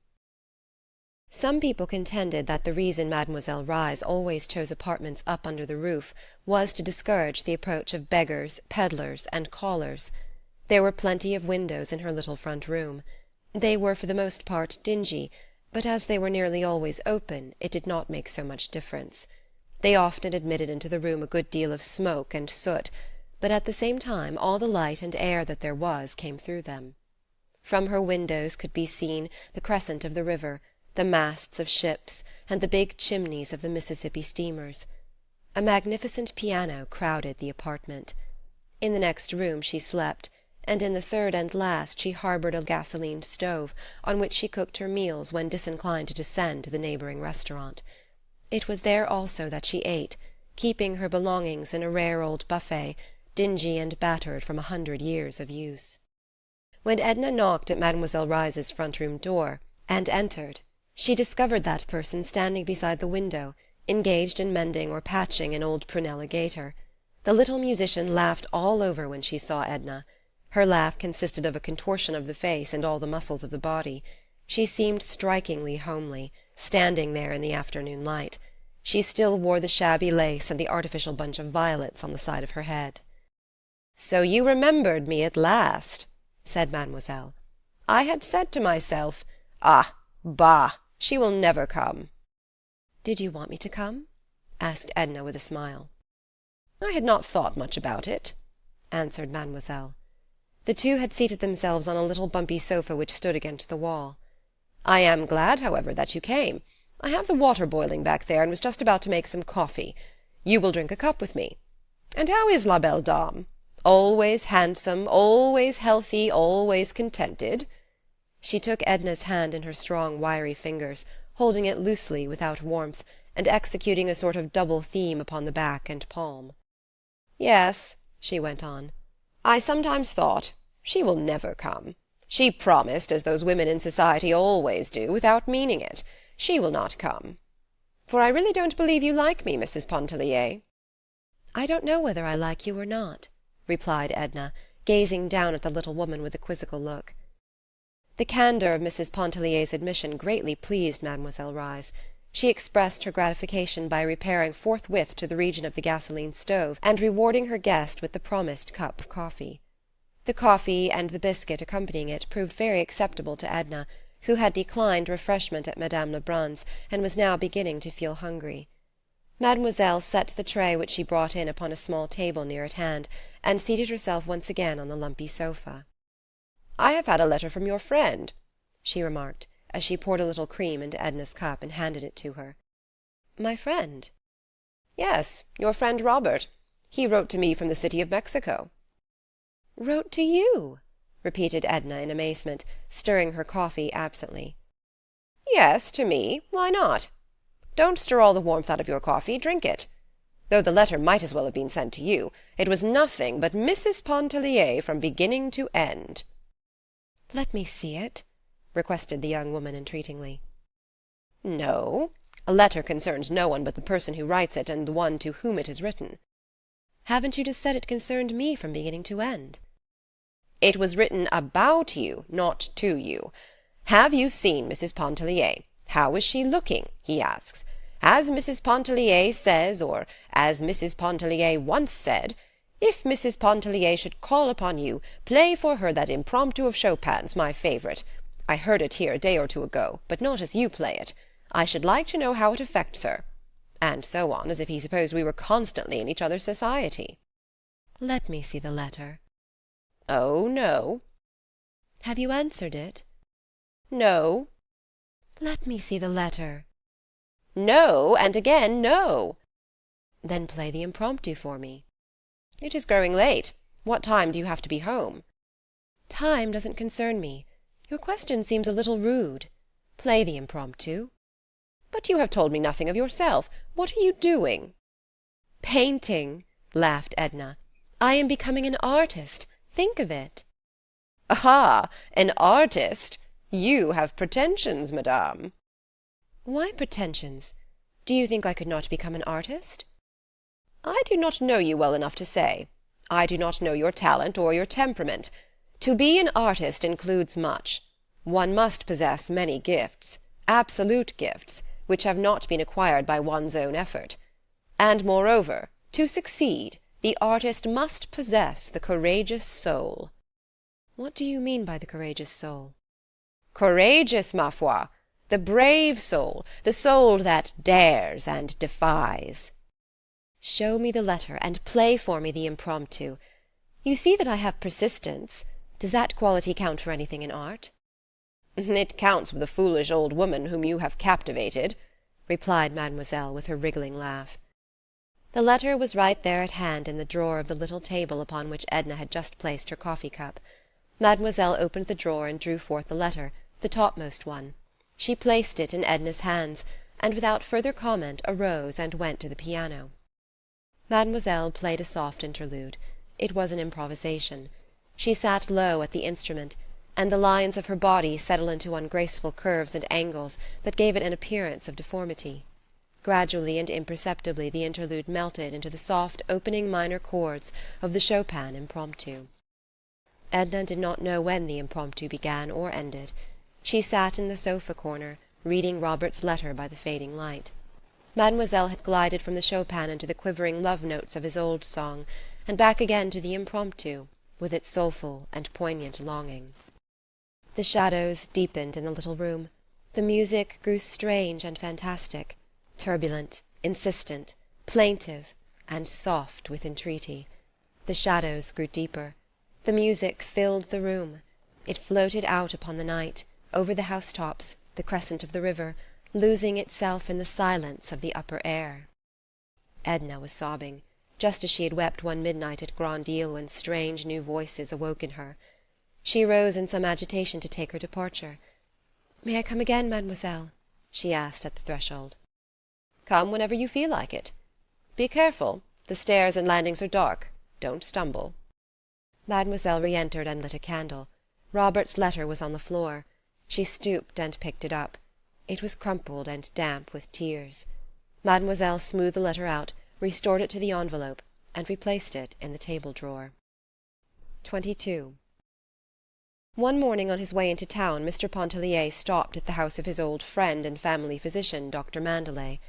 Some people contended that the reason Mademoiselle Reisz always chose apartments up under the roof was to discourage the approach of beggars, pedlars, and callers. There were plenty of windows in her little front room. They were for the most part dingy, but as they were nearly always open it did not make so much difference. They often admitted into the room a good deal of smoke and soot, but at the same time all the light and air that there was came through them. From her windows could be seen the crescent of the river, the masts of ships, and the big chimneys of the Mississippi steamers. A magnificent piano crowded the apartment. In the next room she slept, and in the third and last she harboured a gasoline stove, on which she cooked her meals when disinclined to descend to the neighbouring restaurant. It was there also that she ate, keeping her belongings in a rare old buffet, dingy and battered from 100 years of use. When Edna knocked at Mademoiselle Reisz's front-room door, and entered, she discovered that person standing beside the window, engaged in mending or patching an old prunella gaiter. The little musician laughed all over when she saw Edna. Her laugh consisted of a contortion of the face and all the muscles of the body. She seemed strikingly homely, standing there in the afternoon light. She still wore the shabby lace and the artificial bunch of violets on the side of her head. "So you remembered me at last," said Mademoiselle. "I had said to myself, 'Ah, bah, she will never come.'" "Did you want me to come?" asked Edna with a smile. "I had not thought much about it," answered Mademoiselle. The 2 had seated themselves on a little bumpy sofa which stood against the wall. "I am glad, however, that you came. I have the water boiling back there, and was just about to make some coffee. You will drink a cup with me. And how is la belle dame? Always handsome, always healthy, always contented?" She took Edna's hand in her strong, wiry fingers, holding it loosely, without warmth, and executing a sort of double theme upon the back and palm. "Yes," she went on, "I sometimes thought, she will never come. She promised, as those women in society always do, without meaning it. She will not come. For I really don't believe you like me, Mrs. Pontellier." "I don't know whether I like you or not," replied Edna, gazing down at the little woman with a quizzical look. The candour of Mrs. Pontellier's admission greatly pleased Mademoiselle Reisz. She expressed her gratification by repairing forthwith to the region of the gasoline stove and rewarding her guest with the promised cup of coffee. The coffee and the biscuit accompanying it proved very acceptable to Edna, who had declined refreshment at Madame Lebrun's and was now beginning to feel hungry. Mademoiselle set the tray which she brought in upon a small table near at hand, and seated herself once again on the lumpy sofa. "I have had a letter from your friend," she remarked, as she poured a little cream into Edna's cup and handed it to her. "My friend?" "Yes, your friend Robert. He wrote to me from the City of Mexico." "Wrote to you?" repeated Edna in amazement, stirring her coffee absently. "Yes, to me. Why not? Don't stir all the warmth out of your coffee. Drink it. Though the letter might as well have been sent to you. It was nothing but Mrs. Pontellier from beginning to end." "Let me see it," requested the young woman entreatingly. "No. A letter concerns no one but the person who writes it and the one to whom it is written." "Haven't you just said it concerned me from beginning to end?" "It was written about you, not to you. Have you seen Mrs. Pontellier? How is she looking? He asks. As Mrs. Pontellier says, or as Mrs. Pontellier once said, if Mrs. Pontellier should call upon you, play for her that impromptu of Chopin's, my favourite. I heard it here a day or two ago, but not as you play it. I should like to know how it affects her. And so on, as if he supposed we were constantly in each other's society. "Let me see the letter." "Oh, no." "Have you answered it?" "No." "Let me see the letter." "No, and again no." "Then play the impromptu for me." "It is growing late. What time do you have to be home?" "Time doesn't concern me. Your question seems a little rude. Play the impromptu." "But you have told me nothing of yourself. What are you doing?" "Painting," laughed Edna. "I am becoming an artist. Think of it." "Ah, an artist! You have pretensions, madame." "Why pretensions? Do you think I could not become an artist?" "I do not know you well enough to say. I do not know your talent or your temperament. To be an artist includes much. One must possess many gifts, absolute gifts, which have not been acquired by one's own effort. And moreover, to succeed, the artist must possess the courageous soul." "What do you mean by the courageous soul?" "Courageous, ma foi! The brave soul, the soul that dares and defies." "Show me the letter, and play for me the impromptu. You see that I have persistence. Does that quality count for anything in art?" "It counts with a foolish old woman whom you have captivated," replied Mademoiselle with her wriggling laugh. The letter was right there at hand in the drawer of the little table upon which Edna had just placed her coffee cup. Mademoiselle opened the drawer and drew forth the letter, the topmost one. She placed it in Edna's hands, and without further comment arose and went to the piano. Mademoiselle played a soft interlude. It was an improvisation. She sat low at the instrument, and the lines of her body settled into ungraceful curves and angles that gave it an appearance of deformity. Gradually and imperceptibly the interlude melted into the soft opening minor chords of the Chopin impromptu. Edna did not know when the impromptu began or ended. She sat in the sofa corner, reading Robert's letter by the fading light. Mademoiselle had glided from the Chopin into the quivering love notes of his old song, and back again to the impromptu, with its soulful and poignant longing. The shadows deepened in the little room. The music grew strange and fantastic, turbulent, insistent, plaintive, and soft with entreaty. The shadows grew deeper. The music filled the room. It floated out upon the night, over the housetops, the crescent of the river, losing itself in the silence of the upper air. Edna was sobbing, just as she had wept one midnight at Grand Isle when strange new voices awoke in her. She rose in some agitation to take her departure. "May I come again, mademoiselle?" she asked at the threshold. "Come whenever you feel like it. Be careful, the stairs and landings are dark. Don't stumble." Mademoiselle re-entered and lit a candle. Robert's letter was on the floor. She stooped and picked it up. It was crumpled and damp with tears. Mademoiselle smoothed the letter out, restored it to the envelope, and replaced it in the table drawer. 22. One morning on his way into town Mr. Pontellier stopped at the house of his old friend and family physician, Dr. Mandelet.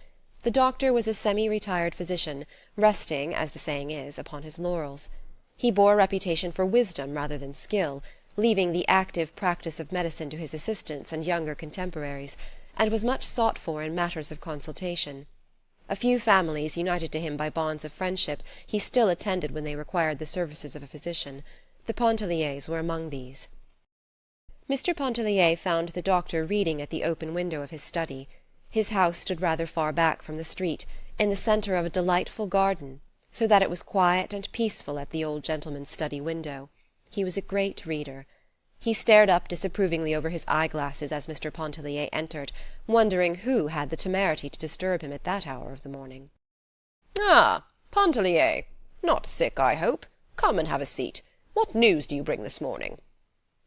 The doctor was a semi-retired physician, resting, as the saying is, upon his laurels. He bore a reputation for wisdom rather than skill, leaving the active practice of medicine to his assistants and younger contemporaries, and was much sought for in matters of consultation. A few families, united to him by bonds of friendship, he still attended when they required the services of a physician. The Pontelliers were among these. Mr. Pontellier found the doctor reading at the open window of his study. His house stood rather far back from the street, in the centre of a delightful garden, so that it was quiet and peaceful at the old gentleman's study window. He was a great reader. He stared up disapprovingly over his eye-glasses as Mr. Pontellier entered, wondering who had the temerity to disturb him at that hour of the morning. "Ah, Pontellier! Not sick, I hope? Come and have a seat. What news do you bring this morning?"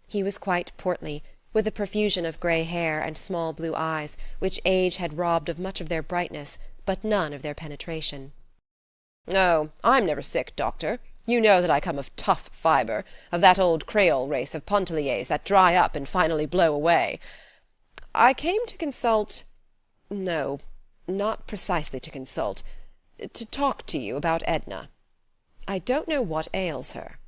He was quite portly, with a profusion of grey hair and small blue eyes, which age had robbed of much of their brightness, but none of their penetration. "Oh, I'm never sick, doctor. You know that I come of tough fibre, of that old Creole race of Pontelliers that dry up and finally blow away. I came to consult... no, not precisely to consult, to talk to you about Edna. I don't know what ails her."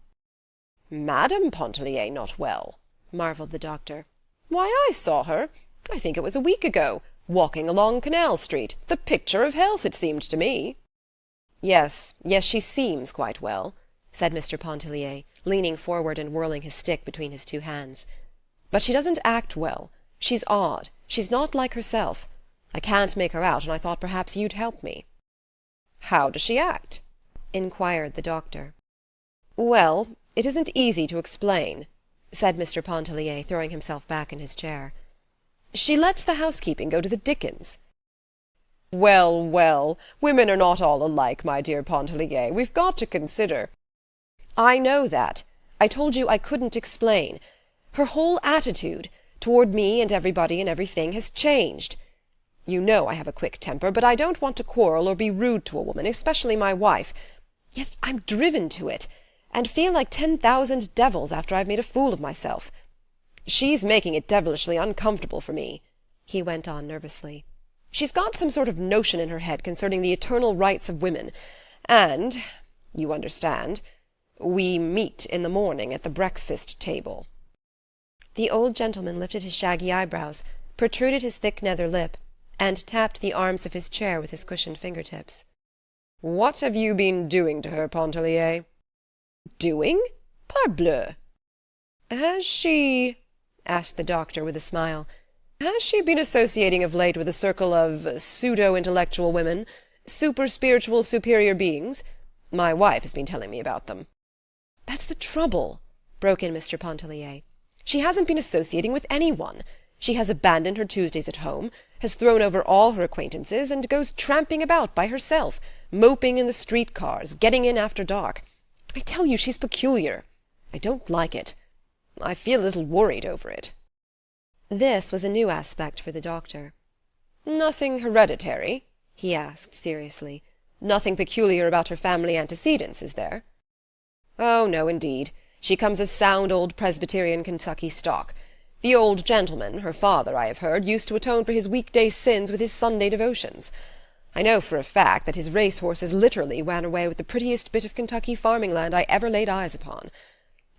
"Madame Pontellier not well?" marvelled the doctor. "Why, I saw her, I think it was a week ago, walking along Canal Street, the picture of health, it seemed to me." "Yes, she seems quite well," said Mr. Pontellier, leaning forward and whirling his stick between his two hands. "But she doesn't act well. She's odd. She's not like herself. I can't make her out, and I thought perhaps you'd help me." "How does she act?" inquired the doctor. "Well, it isn't easy to explain," said Mr. Pontellier, throwing himself back in his chair. "She lets the housekeeping go to the dickens." "Well, well, women are not all alike, my dear Pontellier. We've got to consider—" "I know that. I told you I couldn't explain. Her whole attitude, toward me and everybody and everything, has changed. You know I have a quick temper, but I don't want to quarrel or be rude to a woman, especially my wife. Yet I'm driven to it, and feel like 10,000 devils after I've made a fool of myself. She's making it devilishly uncomfortable for me," he went on nervously. "She's got some sort of notion in her head concerning the eternal rights of women, and, you understand, we meet in the morning at the breakfast table." The old gentleman lifted his shaggy eyebrows, protruded his thick nether lip, and tapped the arms of his chair with his cushioned fingertips. "What have you been doing to her, Pontellier?" "Doing? Parbleu!" "Has she," asked the doctor with a smile, "has she been associating of late with a circle of pseudo-intellectual women, super-spiritual superior beings? My wife has been telling me about them." "That's the trouble," broke in Mr. Pontellier. "She hasn't been associating with anyone. She has abandoned her Tuesdays at home, has thrown over all her acquaintances, and goes tramping about by herself, moping in the street-cars, getting in after dark. I tell you she's peculiar. I don't like it. I feel a little worried over it." This was a new aspect for the doctor. "Nothing hereditary?" he asked seriously. "Nothing peculiar about her family antecedents, is there?" "Oh, no, indeed. She comes of sound old Presbyterian Kentucky stock. The old gentleman, her father, I have heard, used to atone for his weekday sins with his Sunday devotions. I know for a fact that his racehorses literally ran away with the prettiest bit of Kentucky farming land I ever laid eyes upon.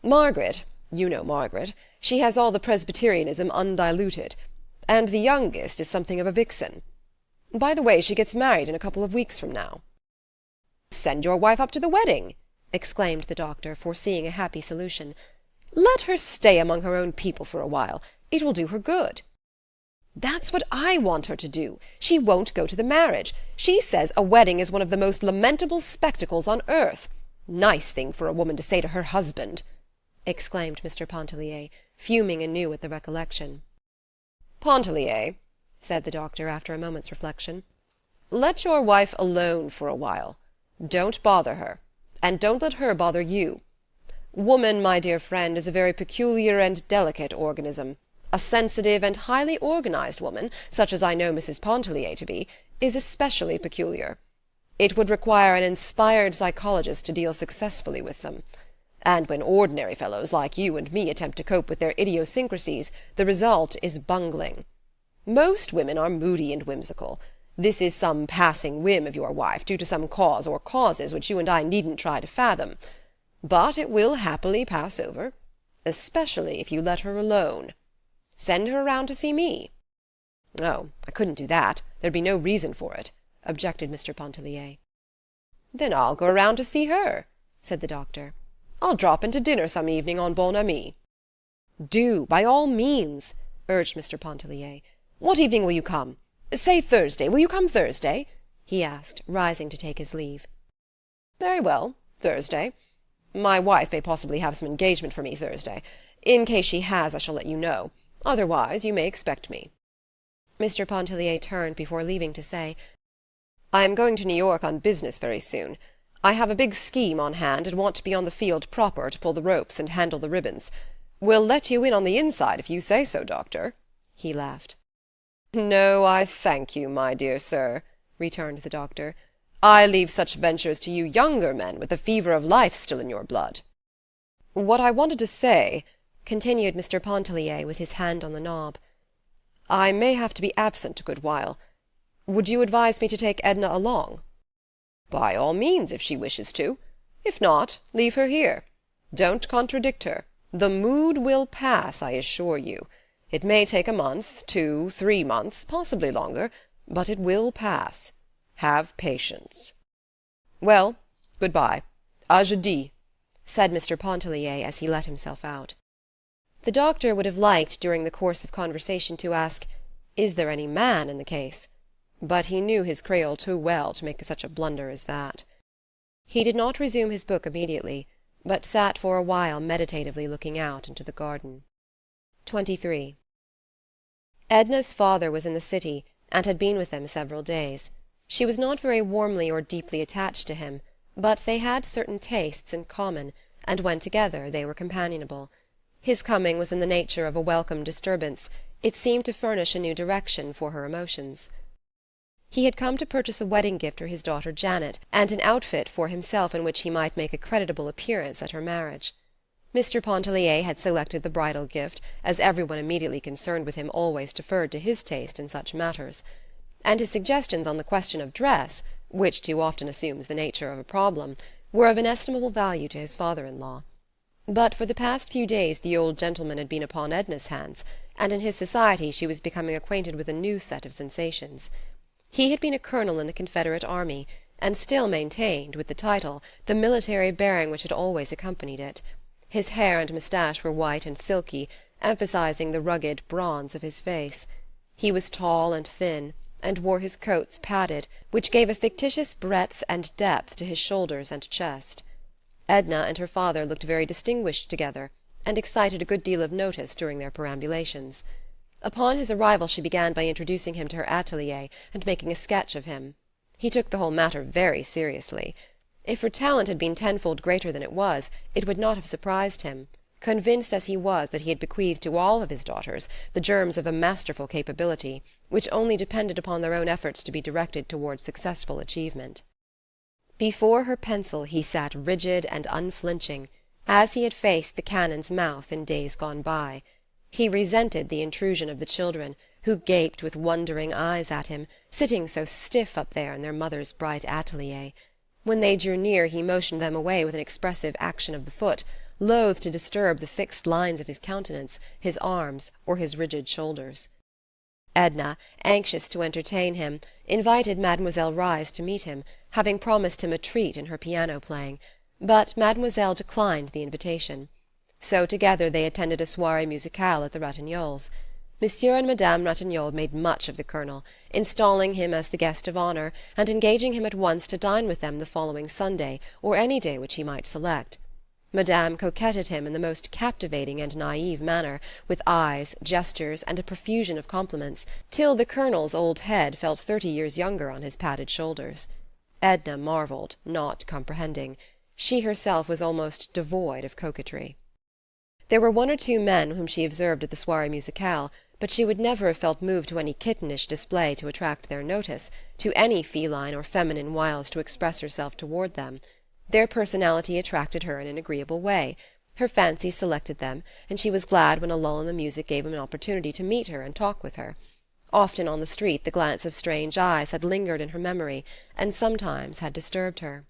Margaret, you know Margaret, she has all the Presbyterianism undiluted, and the youngest is something of a vixen. By the way, she gets married in a couple of weeks from now." "Send your wife up to the wedding," exclaimed the doctor, foreseeing a happy solution. "Let her stay among her own people for a while. It will do her good." "That's what I want her to do. She won't go to the marriage. She says a wedding is one of the most lamentable spectacles on earth. Nice thing for a woman to say to her husband!" exclaimed Mr. Pontellier, fuming anew at the recollection. "Pontellier," said the doctor after a moment's reflection, "let your wife alone for a while. Don't bother her, and don't let her bother you. Woman, my dear friend, is a very peculiar and delicate organism. A sensitive and highly organized woman, such as I know Mrs. Pontellier to be, is especially peculiar. It would require an inspired psychologist to deal successfully with them. And when ordinary fellows like you and me attempt to cope with their idiosyncrasies, the result is bungling. Most women are moody and whimsical. This is some passing whim of your wife, due to some cause or causes which you and I needn't try to fathom. But it will happily pass over, especially if you let her alone. Send her around to see me." "Oh, I couldn't do that. There'd be no reason for it," objected Mr. Pontellier. "Then I'll go around to see her," said the doctor. "I'll drop in to dinner some evening en bonne amie." "Do, by all means," urged Mr. Pontellier. "What evening will you come? Say Thursday. Will you come Thursday?" he asked, rising to take his leave. "Very well, Thursday. My wife may possibly have some engagement for me Thursday. In case she has, I shall let you know. Otherwise, you may expect me." Mr. Pontellier turned before leaving to say, "I am going to New York on business very soon. I have a big scheme on hand, and want to be on the field proper to pull the ropes and handle the ribbons. Will let you in on the inside if you say so, doctor." He laughed. "No, I thank you, my dear sir," returned the doctor. "I leave such ventures to you younger men with the fever of life still in your blood. What I wanted to say," continued Mr. Pontellier with his hand on the knob, "I may have to be absent a good while. Would you advise me to take Edna along?" "By all means, if she wishes to. If not, leave her here. Don't contradict her. The mood will pass, I assure you. It may take a month, 2, 3 months, possibly longer, but it will pass. Have patience. Well, good-bye. À jeudi," said Mr. Pontellier as he let himself out. The doctor would have liked during the course of conversation to ask, "Is there any man in the case?" But he knew his Creole too well to make such a blunder as that. He did not resume his book immediately, but sat for a while meditatively looking out into the garden. 23. Edna's father was in the city, and had been with them several days. She was not very warmly or deeply attached to him, but they had certain tastes in common, and when together they were companionable. His coming was in the nature of a welcome disturbance. It seemed to furnish a new direction for her emotions. He had come to purchase a wedding gift for his daughter Janet, and an outfit for himself in which he might make a creditable appearance at her marriage. Mr. Pontellier had selected the bridal gift, as everyone immediately concerned with him always deferred to his taste in such matters. And his suggestions on the question of dress, which too often assumes the nature of a problem, were of inestimable value to his father-in-law. But for the past few days the old gentleman had been upon Edna's hands, and in his society she was becoming acquainted with a new set of sensations. He had been a colonel in the Confederate army, and still maintained, with the title, the military bearing which had always accompanied it. His hair and moustache were white and silky, emphasizing the rugged bronze of his face. He was tall and thin, and wore his coats padded, which gave a fictitious breadth and depth to his shoulders and chest. Edna and her father looked very distinguished together, and excited a good deal of notice during their perambulations. Upon his arrival she began by introducing him to her atelier and making a sketch of him. He took the whole matter very seriously. If her talent had been tenfold greater than it was, it would not have surprised him, convinced as he was that he had bequeathed to all of his daughters the germs of a masterful capability, which only depended upon their own efforts to be directed towards successful achievement. Before her pencil he sat rigid and unflinching, as he had faced the cannon's mouth in days gone by. He resented the intrusion of the children, who gaped with wondering eyes at him, sitting so stiff up there in their mother's bright atelier. When they drew near he motioned them away with an expressive action of the foot, loath to disturb the fixed lines of his countenance, his arms, or his rigid shoulders. Edna, anxious to entertain him, invited Mademoiselle Reisz to meet him, having promised him a treat in her piano-playing, but Mademoiselle declined the invitation. So together they attended a soirée musicale at the Ratignolles. Monsieur and Madame Ratignolle made much of the Colonel, installing him as the guest of honour, and engaging him at once to dine with them the following Sunday, or any day which he might select. Madame coquetted him in the most captivating and naïve manner, with eyes, gestures, and a profusion of compliments, till the Colonel's old head felt 30 years younger on his padded shoulders. Edna marvelled, not comprehending. She herself was almost devoid of coquetry. There were 1 or 2 men whom she observed at the soirée musicale, but she would never have felt moved to any kittenish display to attract their notice, to any feline or feminine wiles to express herself toward them. Their personality attracted her in an agreeable way. Her fancy selected them, and she was glad when a lull in the music gave him an opportunity to meet her and talk with her. Often on the street the glance of strange eyes had lingered in her memory, and sometimes had disturbed her.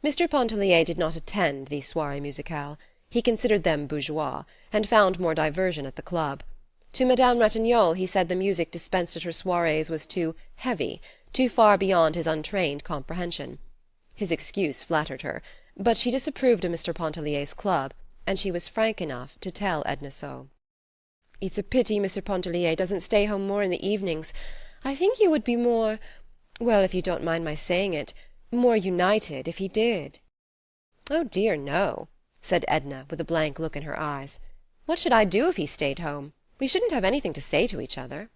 Mr. Pontellier did not attend these soirées musicales. He considered them bourgeois, and found more diversion at the club. To Madame Ratignolle he said the music dispensed at her soirées was too heavy, too far beyond his untrained comprehension. His excuse flattered her, but she disapproved of Mr. Pontellier's club, and she was frank enough to tell Edna so. "It's a pity Mr. Pontellier doesn't stay home more in the evenings. I think he would be more, well, if you don't mind my saying it, more united if he did." "Oh dear, no," said Edna, with a blank look in her eyes. "What should I do if he stayed home? We shouldn't have anything to say to each other."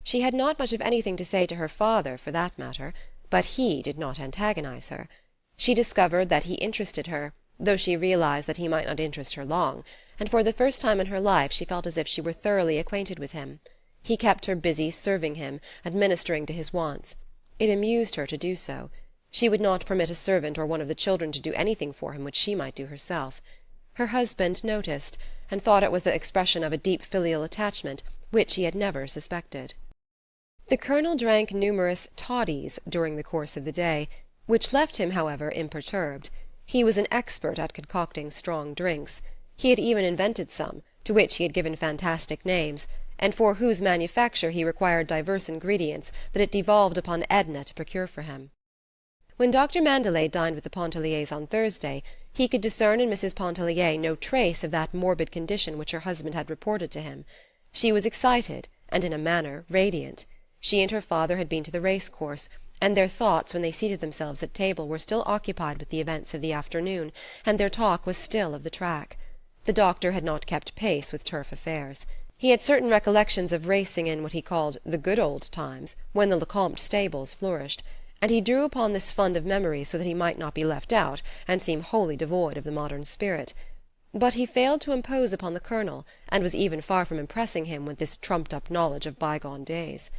She had not much of anything to say to her father, for that matter, but he did not antagonize her. She discovered that he interested her, though she realized that he might not interest her long, and for the first time in her life she felt as if she were thoroughly acquainted with him. He kept her busy serving him, administering to his wants. It amused her to do so. She would not permit a servant or one of the children to do anything for him which she might do herself. Her husband noticed, and thought it was the expression of a deep filial attachment, which he had never suspected. The Colonel drank numerous toddies during the course of the day, which left him, however, imperturbed. He was an expert at concocting strong drinks. He had even invented some, to which he had given fantastic names, and for whose manufacture he required diverse ingredients that it devolved upon Edna to procure for him. When Dr. Mandelet dined with the Pontelliers on Thursday, he could discern in Mrs. Pontellier no trace of that morbid condition which her husband had reported to him. She was excited, and in a manner radiant. She and her father had been to the race-course, and their thoughts, when they seated themselves at table, were still occupied with the events of the afternoon, and their talk was still of the track. The doctor had not kept pace with turf affairs. He had certain recollections of racing in what he called the good old times, when the Lecomte stables flourished, and he drew upon this fund of memory so that he might not be left out and seem wholly devoid of the modern spirit. But he failed to impose upon the Colonel, and was even far from impressing him with this trumped-up knowledge of bygone days.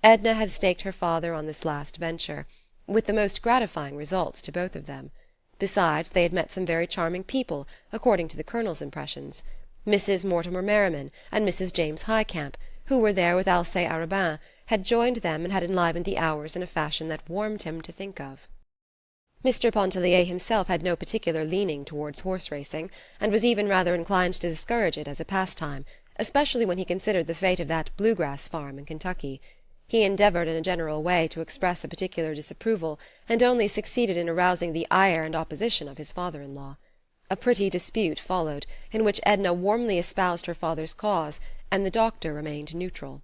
Edna had staked her father on this last venture, with the most gratifying results to both of them. Besides, they had met some very charming people, according to the Colonel's impressions. Mrs. Mortimer Merriman and Mrs. James Highcamp, who were there with Alcée Arobin, had joined them and had enlivened the hours in a fashion that warmed him to think of. Mr. Pontellier himself had no particular leaning towards horse-racing, and was even rather inclined to discourage it as a pastime, especially when he considered the fate of that blue-grass farm in Kentucky. He endeavoured in a general way to express a particular disapproval, and only succeeded in arousing the ire and opposition of his father-in-law. A pretty dispute followed, in which Edna warmly espoused her father's cause, and the doctor remained neutral.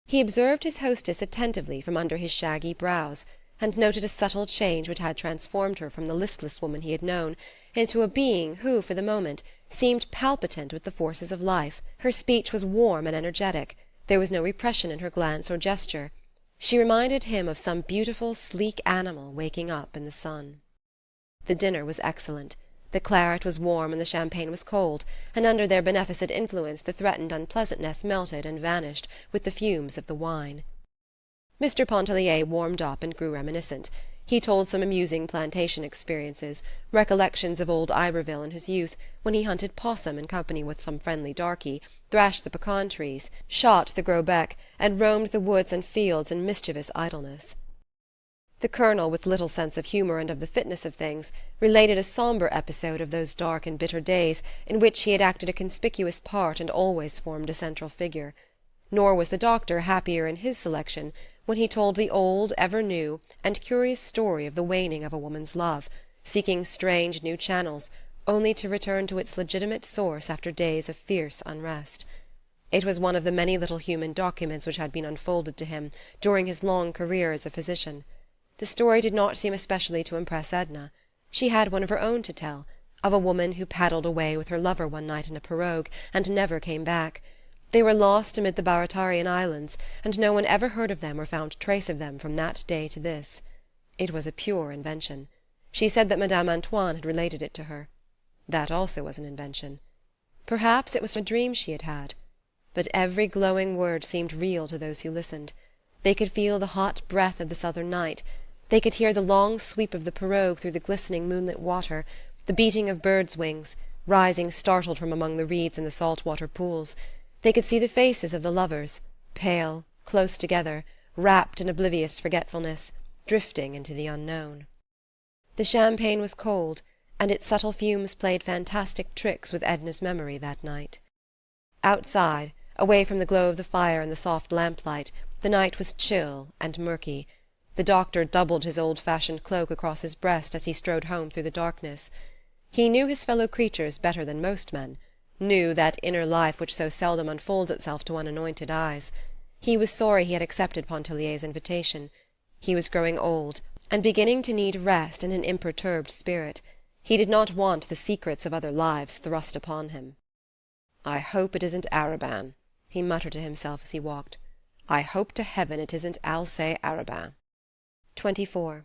He observed his hostess attentively from under his shaggy brows, and noted a subtle change which had transformed her from the listless woman he had known into a being who, for the moment, seemed palpitant with the forces of life. Her speech was warm and energetic. There was no repression in her glance or gesture. She reminded him of some beautiful, sleek animal waking up in the sun. The dinner was excellent. The claret was warm and the champagne was cold, and under their beneficent influence the threatened unpleasantness melted and vanished with the fumes of the wine. Mr. Pontellier warmed up and grew reminiscent. He told some amusing plantation experiences, recollections of old Iberville in his youth, when he hunted possum in company with some friendly darky, thrashed the pecan trees, shot the gros bec, and roamed the woods and fields in mischievous idleness. The Colonel, with little sense of humour and of the fitness of things, related a sombre episode of those dark and bitter days in which he had acted a conspicuous part and always formed a central figure. Nor was the doctor happier in his selection when he told the old, ever new, and curious story of the waning of a woman's love, seeking strange new channels, only to return to its legitimate source after days of fierce unrest. It was one of the many little human documents which had been unfolded to him during his long career as a physician. The story did not seem especially to impress Edna. She had one of her own to tell, of a woman who paddled away with her lover one night in a pirogue, and never came back. They were lost amid the Baratarian Islands, and no one ever heard of them or found trace of them from that day to this. It was a pure invention. She said that Madame Antoine had related it to her. That also was an invention. Perhaps it was a dream she had had. but every glowing word seemed real to those who listened. They could feel the hot breath of the southern night. They could hear the long sweep of the pirogue through the glistening moonlit water, the beating of birds' wings, rising startled from among the reeds in the salt-water pools. They could see the faces of the lovers, pale, close together, wrapped in oblivious forgetfulness, drifting into the unknown. The champagne was cold, and its subtle fumes played fantastic tricks with Edna's memory that night. Outside, away from the glow of the fire and the soft lamplight, the night was chill and murky. The doctor doubled his old-fashioned cloak across his breast as he strode home through the darkness. He knew his fellow creatures better than most men, knew that inner life which so seldom unfolds itself to unanointed eyes. He was sorry he had accepted Pontellier's invitation. He was growing old, and beginning to need rest and an imperturbed spirit. He did not want the secrets of other lives thrust upon him. "I hope it isn't Arobin," he muttered to himself as he walked. "I hope to heaven it isn't Alcée Arobin." 24.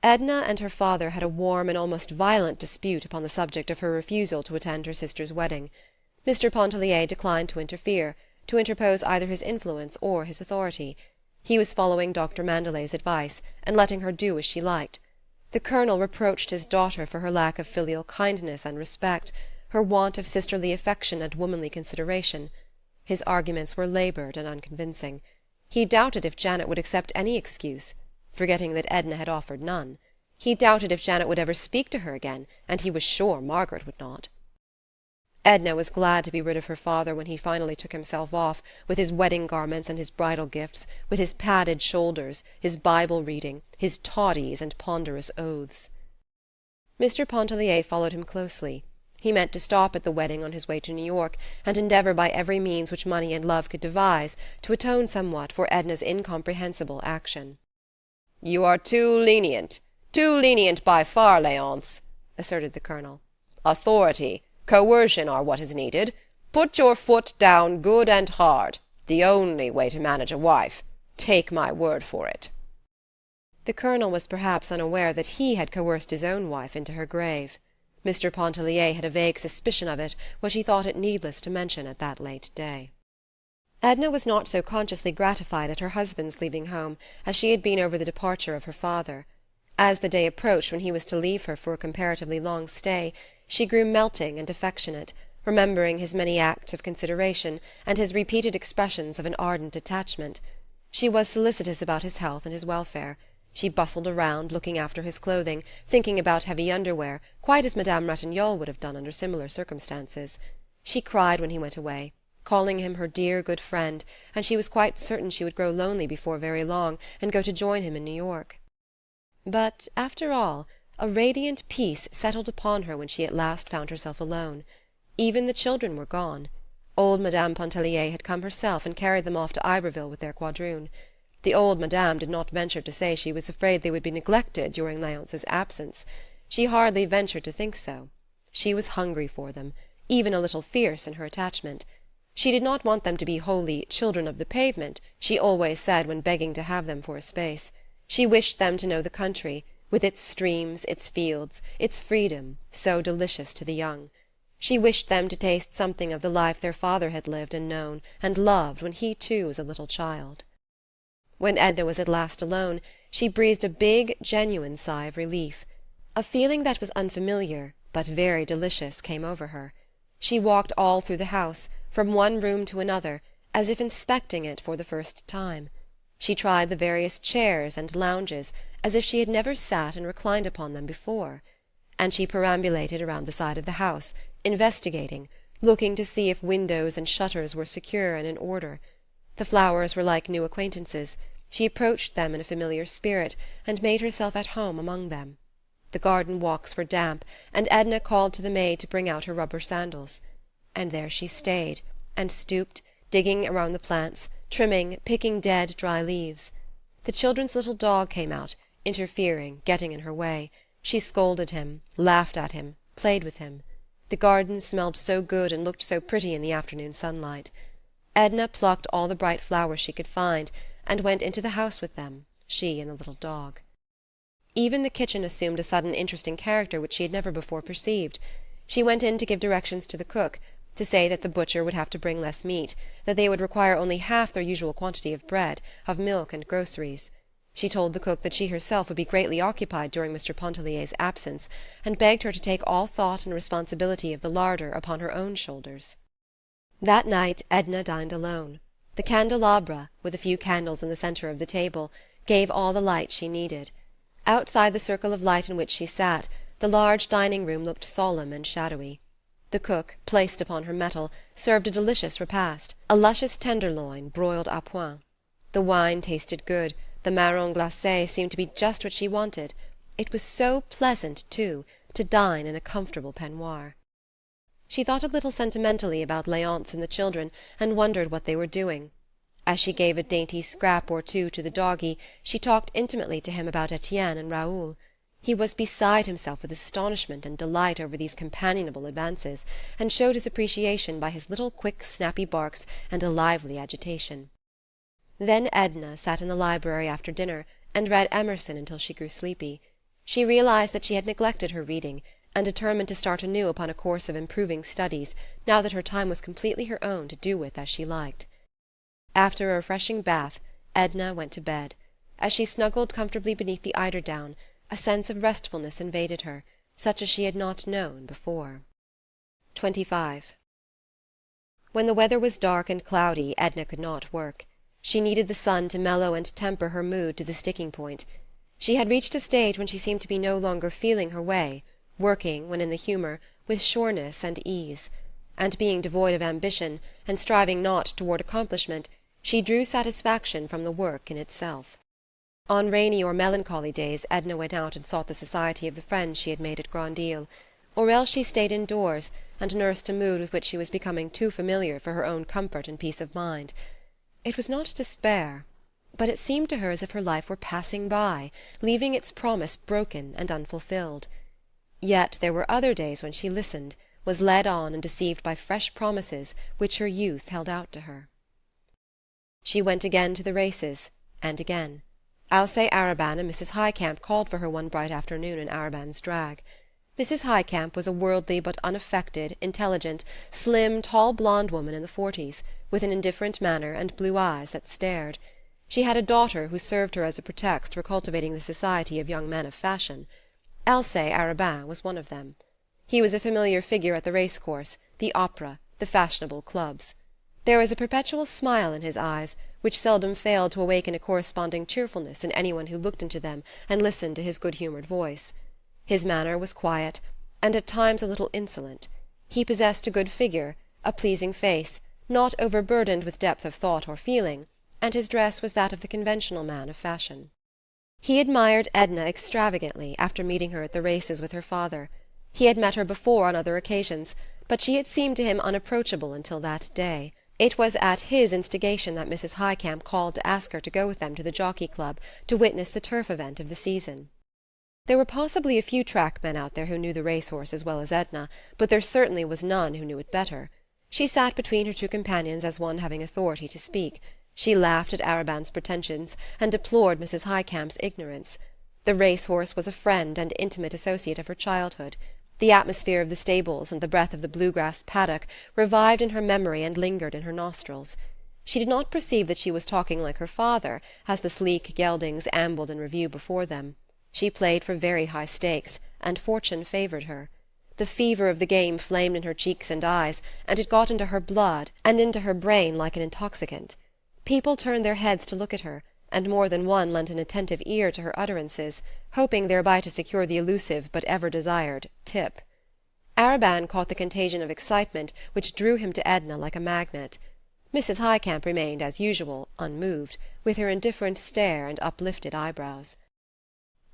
Edna and her father had a warm and almost violent dispute upon the subject of her refusal to attend her sister's wedding. Mr. Pontellier declined to interfere, to interpose either his influence or his authority. He was following Dr. Mandelet's advice, and letting her do as she liked. The Colonel reproached his daughter for her lack of filial kindness and respect, her want of sisterly affection and womanly consideration. His arguments were laboured and unconvincing. He doubted if Janet would accept any excuse, forgetting that Edna had offered none. He doubted if Janet would ever speak to her again, and he was sure Margaret would not. Edna was glad to be rid of her father when he finally took himself off, with his wedding garments and his bridal gifts, with his padded shoulders, his Bible reading, his toddies and ponderous oaths. Mr. Pontellier followed him closely. He meant to stop at the wedding on his way to New York, and endeavour by every means which money and love could devise to atone somewhat for Edna's incomprehensible action. "You are too lenient by far, Léonce," asserted the Colonel. "Authority, coercion are what is needed. Put your foot down good and hard. The only way to manage a wife. Take my word for it." The Colonel was perhaps unaware that he had coerced his own wife into her grave. Mr. Pontellier had a vague suspicion of it, which he thought it needless to mention at that late day. Edna was not so consciously gratified at her husband's leaving home as she had been over the departure of her father. As the day approached when he was to leave her for a comparatively long stay, she grew melting and affectionate, remembering his many acts of consideration and his repeated expressions of an ardent attachment. She was solicitous about his health and his welfare. She bustled around, looking after his clothing, thinking about heavy underwear, quite as Madame Ratignolle would have done under similar circumstances. She cried when he went away, calling him her dear good friend, and she was quite certain she would grow lonely before very long, and go to join him in New York. But, after all, a radiant peace settled upon her when she at last found herself alone. Even the children were gone. Old Madame Pontellier had come herself and carried them off to Iberville with their quadroon. The old Madame did not venture to say she was afraid they would be neglected during Léonce's absence. She hardly ventured to think so. She was hungry for them, even a little fierce in her attachment. She did not want them to be wholly children of the pavement, she always said when begging to have them for a space. She wished them to know the country, with its streams, its fields, its freedom, so delicious to the young. She wished them to taste something of the life their father had lived and known and loved when he too was a little child. When Edna was at last alone, she breathed a big, genuine sigh of relief. A feeling that was unfamiliar, but very delicious, came over her. She walked all through the house, from one room to another, as if inspecting it for the first time. She tried the various chairs and lounges, as if she had never sat and reclined upon them before. And she perambulated around the side of the house, investigating, looking to see if windows and shutters were secure and in order. The flowers were like new acquaintances. She approached them in a familiar spirit, and made herself at home among them. The garden walks were damp, and Edna called to the maid to bring out her rubber sandals. And there she stayed, and stooped, digging around the plants, trimming, picking dead, dry leaves. The children's little dog came out, interfering, getting in her way. She scolded him, laughed at him, played with him. The garden smelled so good and looked so pretty in the afternoon sunlight. Edna plucked all the bright flowers she could find, and went into the house with them, she and the little dog. Even the kitchen assumed a sudden interesting character which she had never before perceived. She went in to give directions to the cook, to say that the butcher would have to bring less meat, that they would require only half their usual quantity of bread, of milk and groceries. She told the cook that she herself would be greatly occupied during Mr. Pontellier's absence, and begged her to take all thought and responsibility of the larder upon her own shoulders. That night Edna dined alone. The candelabra, with a few candles in the centre of the table, gave all the light she needed. Outside the circle of light in which she sat, the large dining-room looked solemn and shadowy. The cook, placed upon her mettle, served a delicious repast, a luscious tenderloin broiled à point. The wine tasted good, the marron glacé seemed to be just what she wanted. It was so pleasant, too, to dine in a comfortable peignoir. She thought a little sentimentally about Léonce and the children, and wondered what they were doing. As she gave a dainty scrap or two to the doggie, she talked intimately to him about Etienne and Raoul. He was beside himself with astonishment and delight over these companionable advances, and showed his appreciation by his little quick snappy barks and a lively agitation. Then Edna sat in the library after dinner, and read Emerson until she grew sleepy. She realized that she had neglected her reading, and determined to start anew upon a course of improving studies, now that her time was completely her own to do with as she liked. After a refreshing bath, Edna went to bed. As she snuggled comfortably beneath the eiderdown, a sense of restfulness invaded her, such as she had not known before. 25. When the weather was dark and cloudy, Edna could not work. She needed the sun to mellow and temper her mood to the sticking point. She had reached a stage when she seemed to be no longer feeling her way, working, when in the humour, with sureness and ease. And being devoid of ambition, and striving not toward accomplishment, she drew satisfaction from the work in itself. On rainy or melancholy days Edna went out and sought the society of the friends she had made at Grand Isle, or else she stayed indoors and nursed a mood with which she was becoming too familiar for her own comfort and peace of mind. It was not despair, but it seemed to her as if her life were passing by, leaving its promise broken and unfulfilled. Yet there were other days when she listened, was led on and deceived by fresh promises which her youth held out to her. She went again to the races, and again. Alcée Arobin and Mrs. Highcamp called for her one bright afternoon in Arobin's drag. Mrs. Highcamp was a worldly but unaffected, intelligent, slim, tall blonde woman in the 40s, with an indifferent manner and blue eyes that stared. She had a daughter who served her as a pretext for cultivating the society of young men of fashion. Alcée Arobin was one of them. He was a familiar figure at the racecourse, the opera, the fashionable clubs. There was a perpetual smile in his eyes, which seldom failed to awaken a corresponding cheerfulness in anyone who looked into them and listened to his good-humoured voice. His manner was quiet, and at times a little insolent. He possessed a good figure, a pleasing face, not overburdened with depth of thought or feeling, and his dress was that of the conventional man of fashion. He admired Edna extravagantly after meeting her at the races with her father. He had met her before on other occasions, but she had seemed to him unapproachable until that day. It was at his instigation that Mrs. Highcamp called to ask her to go with them to the Jockey Club to witness the turf event of the season. There were possibly a few trackmen out there who knew the racehorse as well as Edna, but there certainly was none who knew it better. She sat between her two companions as one having authority to speak. She laughed at Arobin's pretensions, and deplored Mrs. Highcamp's ignorance. The racehorse was a friend and intimate associate of her childhood. The atmosphere of the stables and the breath of the bluegrass paddock revived in her memory and lingered in her nostrils. She did not perceive that she was talking like her father as the sleek geldings ambled in review before them. She played for very high stakes, and fortune favoured her. The fever of the game flamed in her cheeks and eyes, and it got into her blood and into her brain like an intoxicant. People turned their heads to look at her, and more than one lent an attentive ear to her utterances, hoping thereby to secure the elusive but ever-desired tip. Arobin caught the contagion of excitement which drew him to Edna like a magnet. Mrs. Highcamp remained, as usual, unmoved, with her indifferent stare and uplifted eyebrows.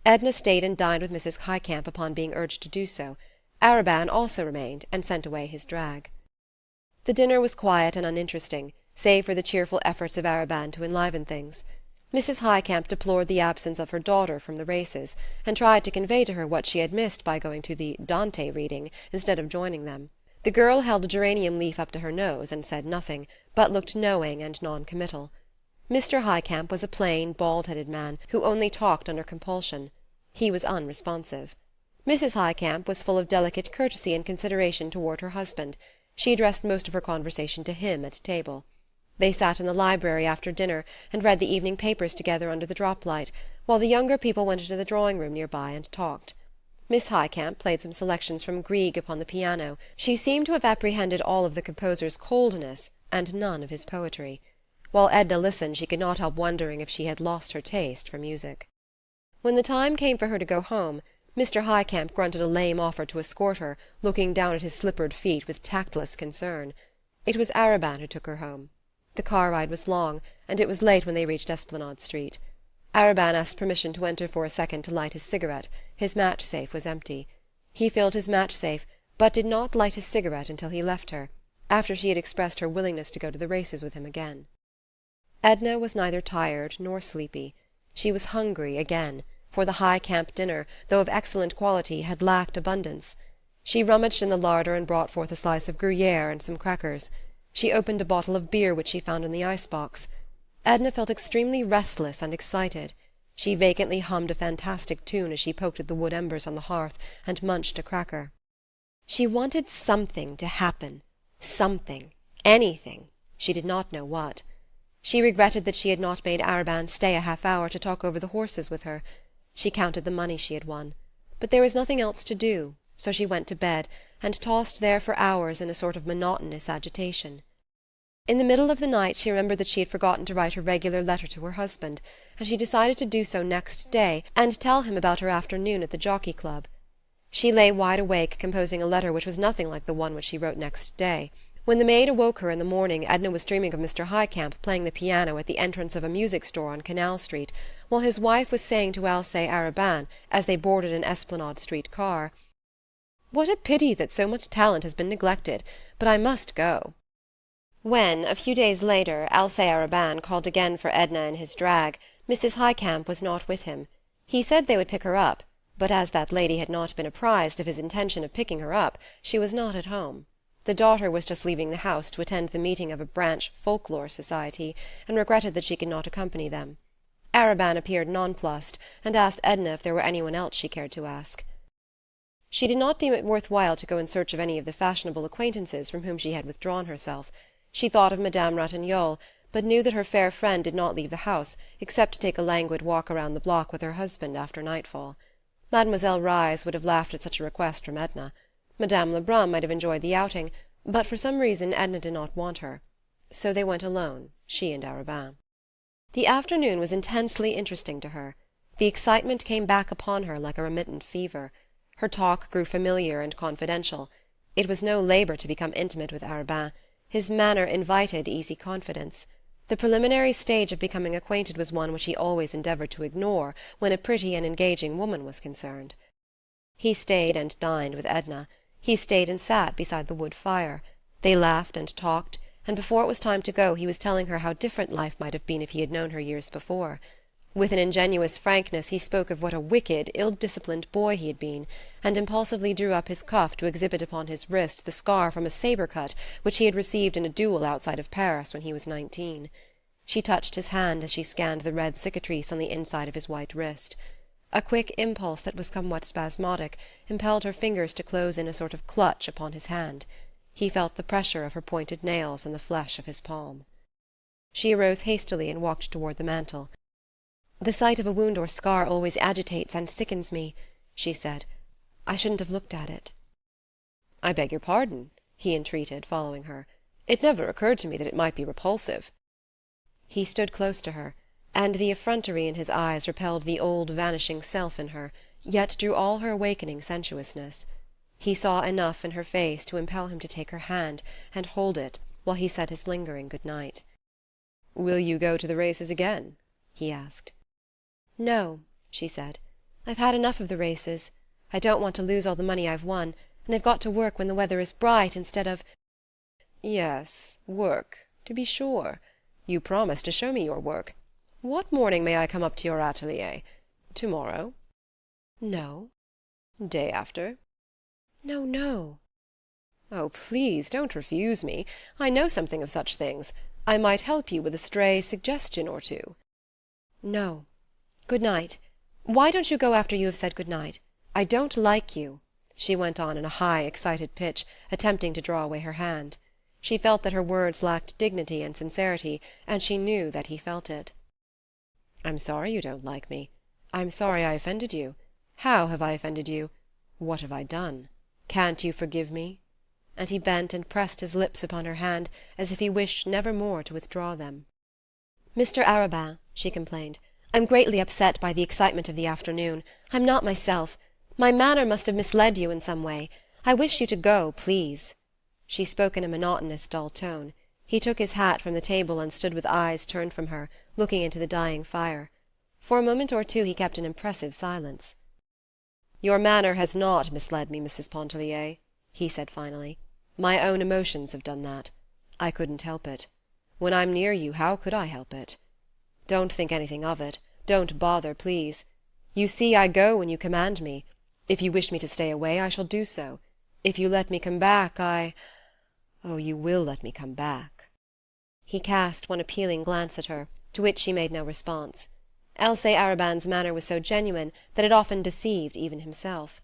Edna stayed and dined with Mrs. Highcamp upon being urged to do so. Arobin also remained, and sent away his drag. The dinner was quiet and uninteresting, save for the cheerful efforts of Arobin to enliven things. Mrs. Highcamp deplored the absence of her daughter from the races, and tried to convey to her what she had missed by going to the Dante reading instead of joining them. The girl held a geranium leaf up to her nose and said nothing, but looked knowing and non-committal. Mr. Highcamp was a plain, bald-headed man, who only talked under compulsion. He was unresponsive. Mrs. Highcamp was full of delicate courtesy and consideration toward her husband. She addressed most of her conversation to him at table. They sat in the library after dinner and read the evening papers together under the drop-light, while the younger people went into the drawing-room near by and talked. Miss Highcamp played some selections from Grieg upon the piano. She seemed to have apprehended all of the composer's coldness and none of his poetry. While Edna listened she could not help wondering if she had lost her taste for music. When the time came for her to go home, Mr. Highcamp grunted a lame offer to escort her, looking down at his slippered feet with tactless concern. It was Arobin who took her home. The car ride was long, and it was late when they reached Esplanade Street. Arobin asked permission to enter for a second to light his cigarette. His match-safe was empty. He filled his match-safe, but did not light his cigarette until he left her, after she had expressed her willingness to go to the races with him again. Edna was neither tired nor sleepy. She was hungry again, for the Highcamp dinner, though of excellent quality, had lacked abundance. She rummaged in the larder and brought forth a slice of Gruyere and some crackers. She opened a bottle of beer which she found in the ice-box. Edna felt extremely restless and excited. She vacantly hummed a fantastic tune as she poked at the wood embers on the hearth and munched a cracker. She wanted something to happen. Something. Anything. She did not know what. She regretted that she had not made Arobin stay a half-hour to talk over the horses with her. She counted the money she had won. But there was nothing else to do, so she went to bed, and tossed there for hours in a sort of monotonous agitation. In the middle of the night she remembered that she had forgotten to write her regular letter to her husband, and she decided to do so next day and tell him about her afternoon at the Jockey Club. She lay wide awake composing a letter which was nothing like the one which she wrote next day. When the maid awoke her in the morning Edna was dreaming of Mr. Highcamp playing the piano at the entrance of a music store on Canal Street, while his wife was saying to Alcée Arobin, as they boarded an Esplanade Street car, "What a pity that so much talent has been neglected, but I must go." When, a few days later, Alcée Arobin called again for Edna in his drag, Mrs. Highcamp was not with him. He said they would pick her up, but as that lady had not been apprised of his intention of picking her up, she was not at home. The daughter was just leaving the house to attend the meeting of a branch folklore society, and regretted that she could not accompany them. Arobin appeared nonplussed, and asked Edna if there were anyone else she cared to ask. She did not deem it worth while to go in search of any of the fashionable acquaintances from whom she had withdrawn herself. She thought of Madame Ratignolle, but knew that her fair friend did not leave the house, except to take a languid walk around the block with her husband after nightfall. Mademoiselle Reisz would have laughed at such a request from Edna. Madame Lebrun might have enjoyed the outing, but for some reason Edna did not want her. So they went alone, she and Arobin. The afternoon was intensely interesting to her. The excitement came back upon her like a remittent fever. Her talk grew familiar and confidential. It was no labour to become intimate with Arobin. His manner invited easy confidence. The preliminary stage of becoming acquainted was one which he always endeavoured to ignore when a pretty and engaging woman was concerned. He stayed and dined with Edna. He stayed and sat beside the wood fire. They laughed and talked, and before it was time to go he was telling her how different life might have been if he had known her years before. With an ingenuous frankness he spoke of what a wicked, ill-disciplined boy he had been, and impulsively drew up his cuff to exhibit upon his wrist the scar from a sabre-cut which he had received in a duel outside of Paris when he was 19. She touched his hand as she scanned the red cicatrice on the inside of his white wrist. A quick impulse that was somewhat spasmodic impelled her fingers to close in a sort of clutch upon his hand. He felt the pressure of her pointed nails in the flesh of his palm. She arose hastily and walked toward the mantel. "The sight of a wound or scar always agitates and sickens me," she said. "I shouldn't have looked at it." "I beg your pardon," he entreated, following her. "It never occurred to me that it might be repulsive." He stood close to her, and the effrontery in his eyes repelled the old vanishing self in her, yet drew all her awakening sensuousness. He saw enough in her face to impel him to take her hand and hold it while he said his lingering good night. "Will you go to the races again?" he asked. "No," she said. "I've had enough of the races. I don't want to lose all the money I've won, and I've got to work when the weather is bright instead of—" "Yes, work, to be sure. You promised to show me your work. What morning may I come up to your atelier? Tomorrow?" "No." "Day after?" "No, no." "Oh, please, don't refuse me. I know something of such things. I might help you with a stray suggestion or two." "No. Good night. Why don't you go after you have said good night? I don't like you." she went on in a high, excited pitch, attempting to draw away her hand. She felt that her words lacked dignity and sincerity, and she knew that he felt it. "I'm sorry you don't like me. I'm sorry I offended you. How have I offended you? What have I done? Can't you forgive me?" And he bent and pressed his lips upon her hand, as if he wished never more to withdraw them. "Mr. Arobin," she complained, "I'm greatly upset by the excitement of the afternoon. I'm not myself. My manner must have misled you in some way. I wish you to go, please." She spoke in a monotonous, dull tone. He took his hat from the table and stood with eyes turned from her, looking into the dying fire. For a moment or two he kept an impressive silence. "Your manner has not misled me, Mrs. Pontellier," he said finally. "My own emotions have done that. I couldn't help it. When I'm near you, how could I help it? Don't think anything of it. Don't bother, please. You see, I go when you command me. If you wish me to stay away, I shall do so. If you let me come back, Oh, you will let me come back." He cast one appealing glance at her, to which she made no response. Alcée Arobin's manner was so genuine that it often deceived even himself.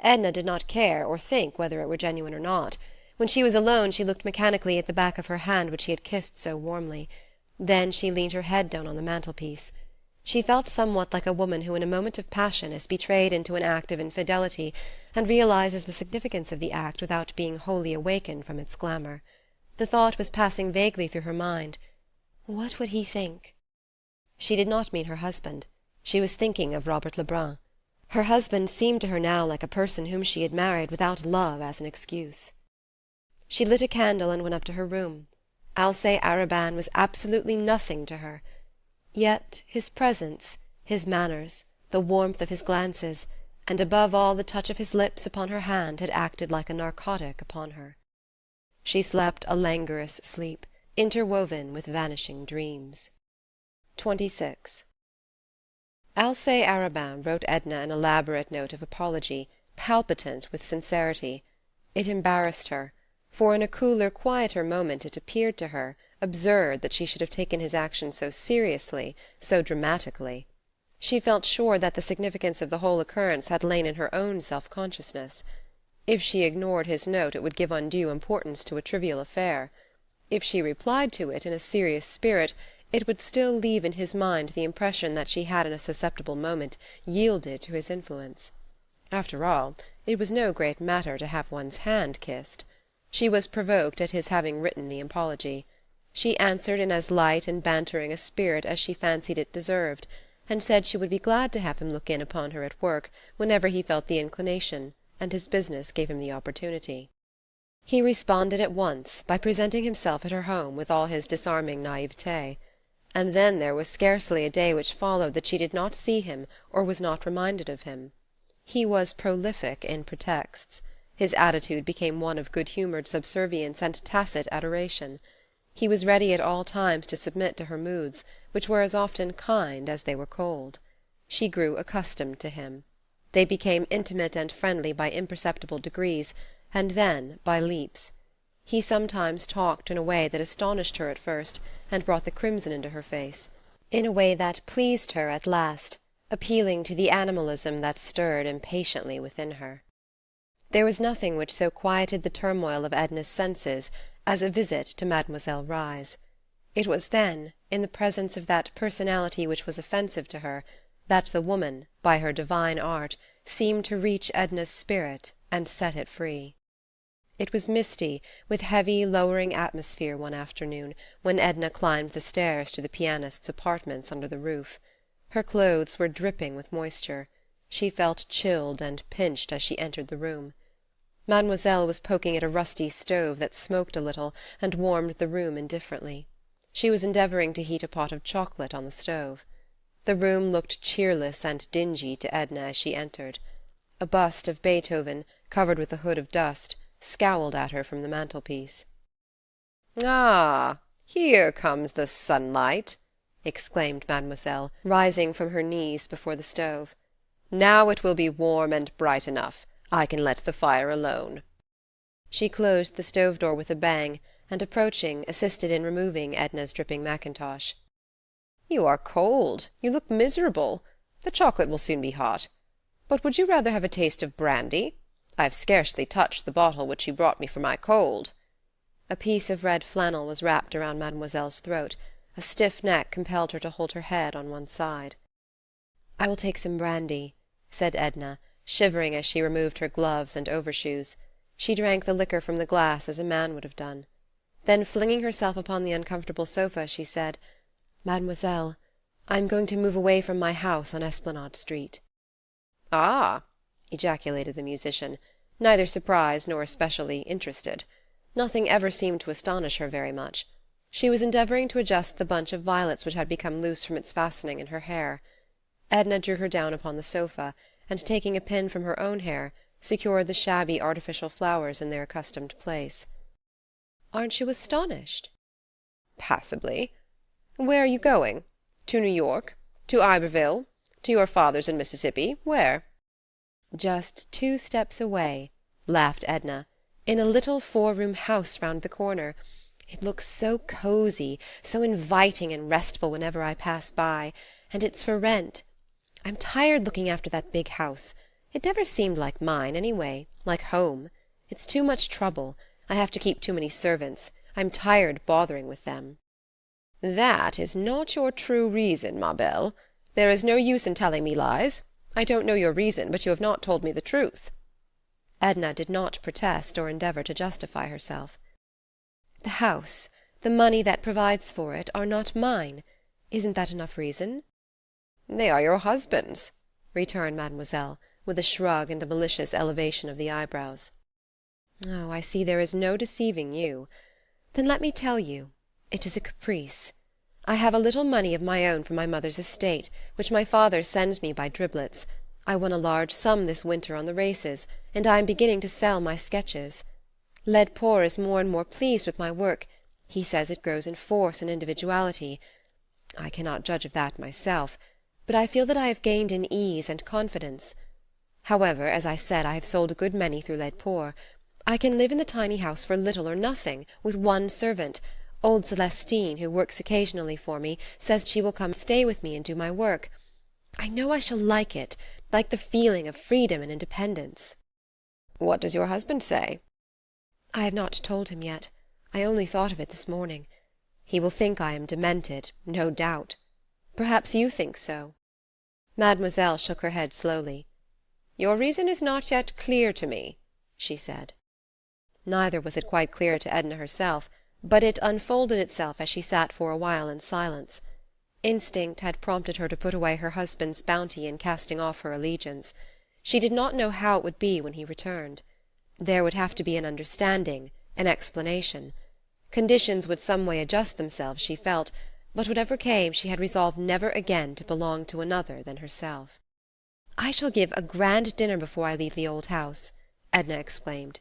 Edna did not care or think whether it were genuine or not. When she was alone she looked mechanically at the back of her hand which he had kissed so warmly. Then she leaned her head down on the mantelpiece. She felt somewhat like a woman who in a moment of passion is betrayed into an act of infidelity and realizes the significance of the act without being wholly awakened from its glamour. The thought was passing vaguely through her mind. What would he think? She did not mean her husband. She was thinking of Robert Lebrun. Her husband seemed to her now like a person whom she had married without love as an excuse. She lit a candle and went up to her room. Alcée Arobin was absolutely nothing to her. Yet his presence, his manners, the warmth of his glances, and above all the touch of his lips upon her hand had acted like a narcotic upon her. She slept a languorous sleep, interwoven with vanishing dreams. 26. Alcée Arobin wrote Edna an elaborate note of apology, palpitant with sincerity. It embarrassed her, for in a cooler, quieter moment it appeared to her absurd that she should have taken his action so seriously, so dramatically. She felt sure that the significance of the whole occurrence had lain in her own self-consciousness. If she ignored his note it would give undue importance to a trivial affair. If she replied to it in a serious spirit it would still leave in his mind the impression that she had in a susceptible moment yielded to his influence. After all, it was no great matter to have one's hand kissed. She was provoked at his having written the apology. She answered in as light and bantering a spirit as she fancied it deserved, and said she would be glad to have him look in upon her at work whenever he felt the inclination, and his business gave him the opportunity. He responded at once by presenting himself at her home with all his disarming naivete. And then there was scarcely a day which followed that she did not see him or was not reminded of him. He was prolific in pretexts. His attitude became one of good-humoured subservience and tacit adoration. He was ready at all times to submit to her moods, which were as often kind as they were cold. She grew accustomed to him. They became intimate and friendly by imperceptible degrees, and then by leaps. He sometimes talked in a way that astonished her at first, and brought the crimson into her face, in a way that pleased her at last, appealing to the animalism that stirred impatiently within her. There was nothing which so quieted the turmoil of Edna's senses as a visit to Mademoiselle Reisz. It was then, in the presence of that personality which was offensive to her, that the woman, by her divine art, seemed to reach Edna's spirit and set it free. It was misty, with heavy, lowering atmosphere one afternoon, when Edna climbed the stairs to the pianist's apartments under the roof. Her clothes were dripping with moisture. She felt chilled and pinched as she entered the room. Mademoiselle was poking at a rusty stove that smoked a little and warmed the room indifferently. She was endeavouring to heat a pot of chocolate on the stove. The room looked cheerless and dingy to Edna as she entered. A bust of Beethoven, covered with a hood of dust, scowled at her from the mantelpiece. "Ah, here comes the sunlight!" exclaimed Mademoiselle, rising from her knees before the stove. "Now it will be warm and bright enough. I can let the fire alone." She closed the stove door with a bang, and approaching, assisted in removing Edna's dripping mackintosh. "You are cold. You look miserable. The chocolate will soon be hot. But would you rather have a taste of brandy? I've scarcely touched the bottle which you brought me for my cold." A piece of red flannel was wrapped around mademoiselle's throat. A stiff neck compelled her to hold her head on one side. "I will take some brandy," said Edna, shivering as she removed her gloves and overshoes. She drank the liquor from the glass as a man would have done. Then, flinging herself upon the uncomfortable sofa, she said, "Mademoiselle, I am going to move away from my house on Esplanade Street." "Ah!" ejaculated the musician, neither surprised nor especially interested. Nothing ever seemed to astonish her very much. She was endeavouring to adjust the bunch of violets which had become loose from its fastening in her hair. Edna drew her down upon the sofa, and taking a pin from her own hair, secured the shabby artificial flowers in their accustomed place. "Aren't you astonished?" "Passably. Where are you going? To New York? To Iberville? To your father's in Mississippi? Where?" "Just 2 steps away," laughed Edna, "in a little 4-room house round the corner. It looks so cosy, so inviting and restful whenever I pass by, and it's for rent. I'm tired looking after that big house. It never seemed like mine, anyway, like home. It's too much trouble. I have to keep too many servants. I'm tired bothering with them." "That is not your true reason, ma belle. There is no use in telling me lies. I don't know your reason, but you have not told me the truth." Edna did not protest or endeavour to justify herself. "The house, the money that provides for it, are not mine. Isn't that enough reason?" "They are your husband's," returned mademoiselle, with a shrug and a malicious elevation of the eyebrows. "Oh, I see there is no deceiving you. Then let me tell you, it is a caprice. I have a little money of my own from my mother's estate, which my father sends me by driblets. I won a large sum this winter on the races, and I am beginning to sell my sketches. Laidpore is more and more pleased with my work. He says it grows in force and individuality. I cannot judge of that myself, but I feel that I have gained in ease and confidence. However, as I said, I have sold a good many through Laidpore. I can live in the tiny house for little or nothing, with 1 servant. Old Celestine, who works occasionally for me, says she will come stay with me and do my work. I know I shall like it, like the feeling of freedom and independence." "What does your husband say?" "I have not told him yet. I only thought of it this morning. He will think I am demented, no doubt. Perhaps you think so." Mademoiselle shook her head slowly. "Your reason is not yet clear to me," she said. Neither was it quite clear to Edna herself, but it unfolded itself as she sat for a while in silence. Instinct had prompted her to put away her husband's bounty in casting off her allegiance. She did not know how it would be when he returned. There would have to be an understanding, an explanation. Conditions would some way adjust themselves, she felt, but whatever came she had resolved never again to belong to another than herself. "I shall give a grand dinner before I leave the old house," Edna exclaimed.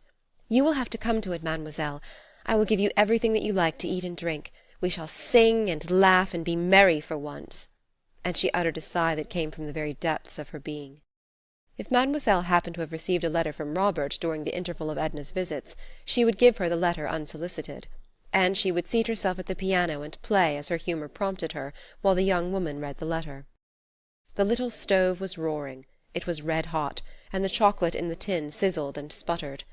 "You will have to come to it, mademoiselle. I will give you everything that you like to eat and drink. We shall sing and laugh and be merry for once." And she uttered a sigh that came from the very depths of her being. If mademoiselle happened to have received a letter from Robert during the interval of Edna's visits, she would give her the letter unsolicited, and she would seat herself at the piano and play as her humour prompted her, while the young woman read the letter. The little stove was roaring, it was red hot, and the chocolate in the tin sizzled and sputtered.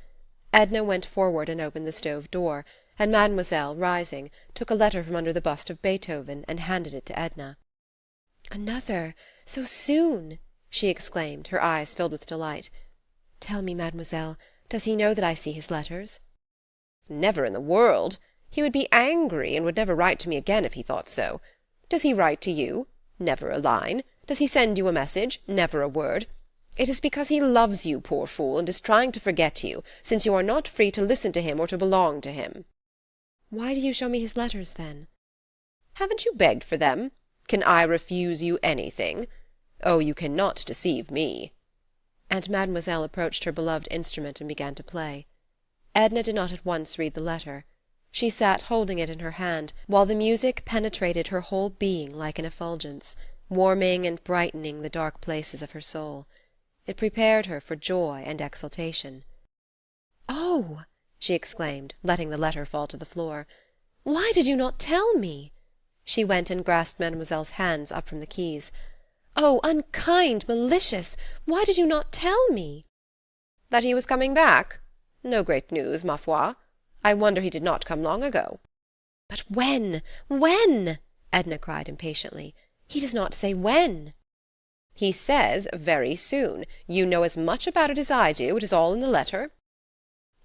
Edna went forward and opened the stove door, and mademoiselle, rising, took a letter from under the bust of Beethoven and handed it to Edna. "Another! So soon!" she exclaimed, her eyes filled with delight. "Tell me, mademoiselle, does he know that I see his letters?" "Never in the world. He would be angry, and would never write to me again if he thought so. Does he write to you? Never a line. Does he send you a message? Never a word. It is because he loves you, poor fool, and is trying to forget you, since you are not free to listen to him or to belong to him." "Why do you show me his letters, then?" "Haven't you begged for them? Can I refuse you anything? Oh, you cannot deceive me." And mademoiselle approached her beloved instrument and began to play. Edna did not at once read the letter. She sat holding it in her hand, while the music penetrated her whole being like an effulgence, warming and brightening the dark places of her soul. It prepared her for joy and exultation. "Oh!" she exclaimed, letting the letter fall to the floor. "Why did you not tell me?" She went and grasped mademoiselle's hands up from the keys. "Oh, unkind, malicious! Why did you not tell me?" That he was coming back? No great news, ma foi. I wonder he did not come long ago." "But when? When?" Edna cried impatiently. "He does not say when." "He says very soon. You know as much about it as I do. It is all in the letter."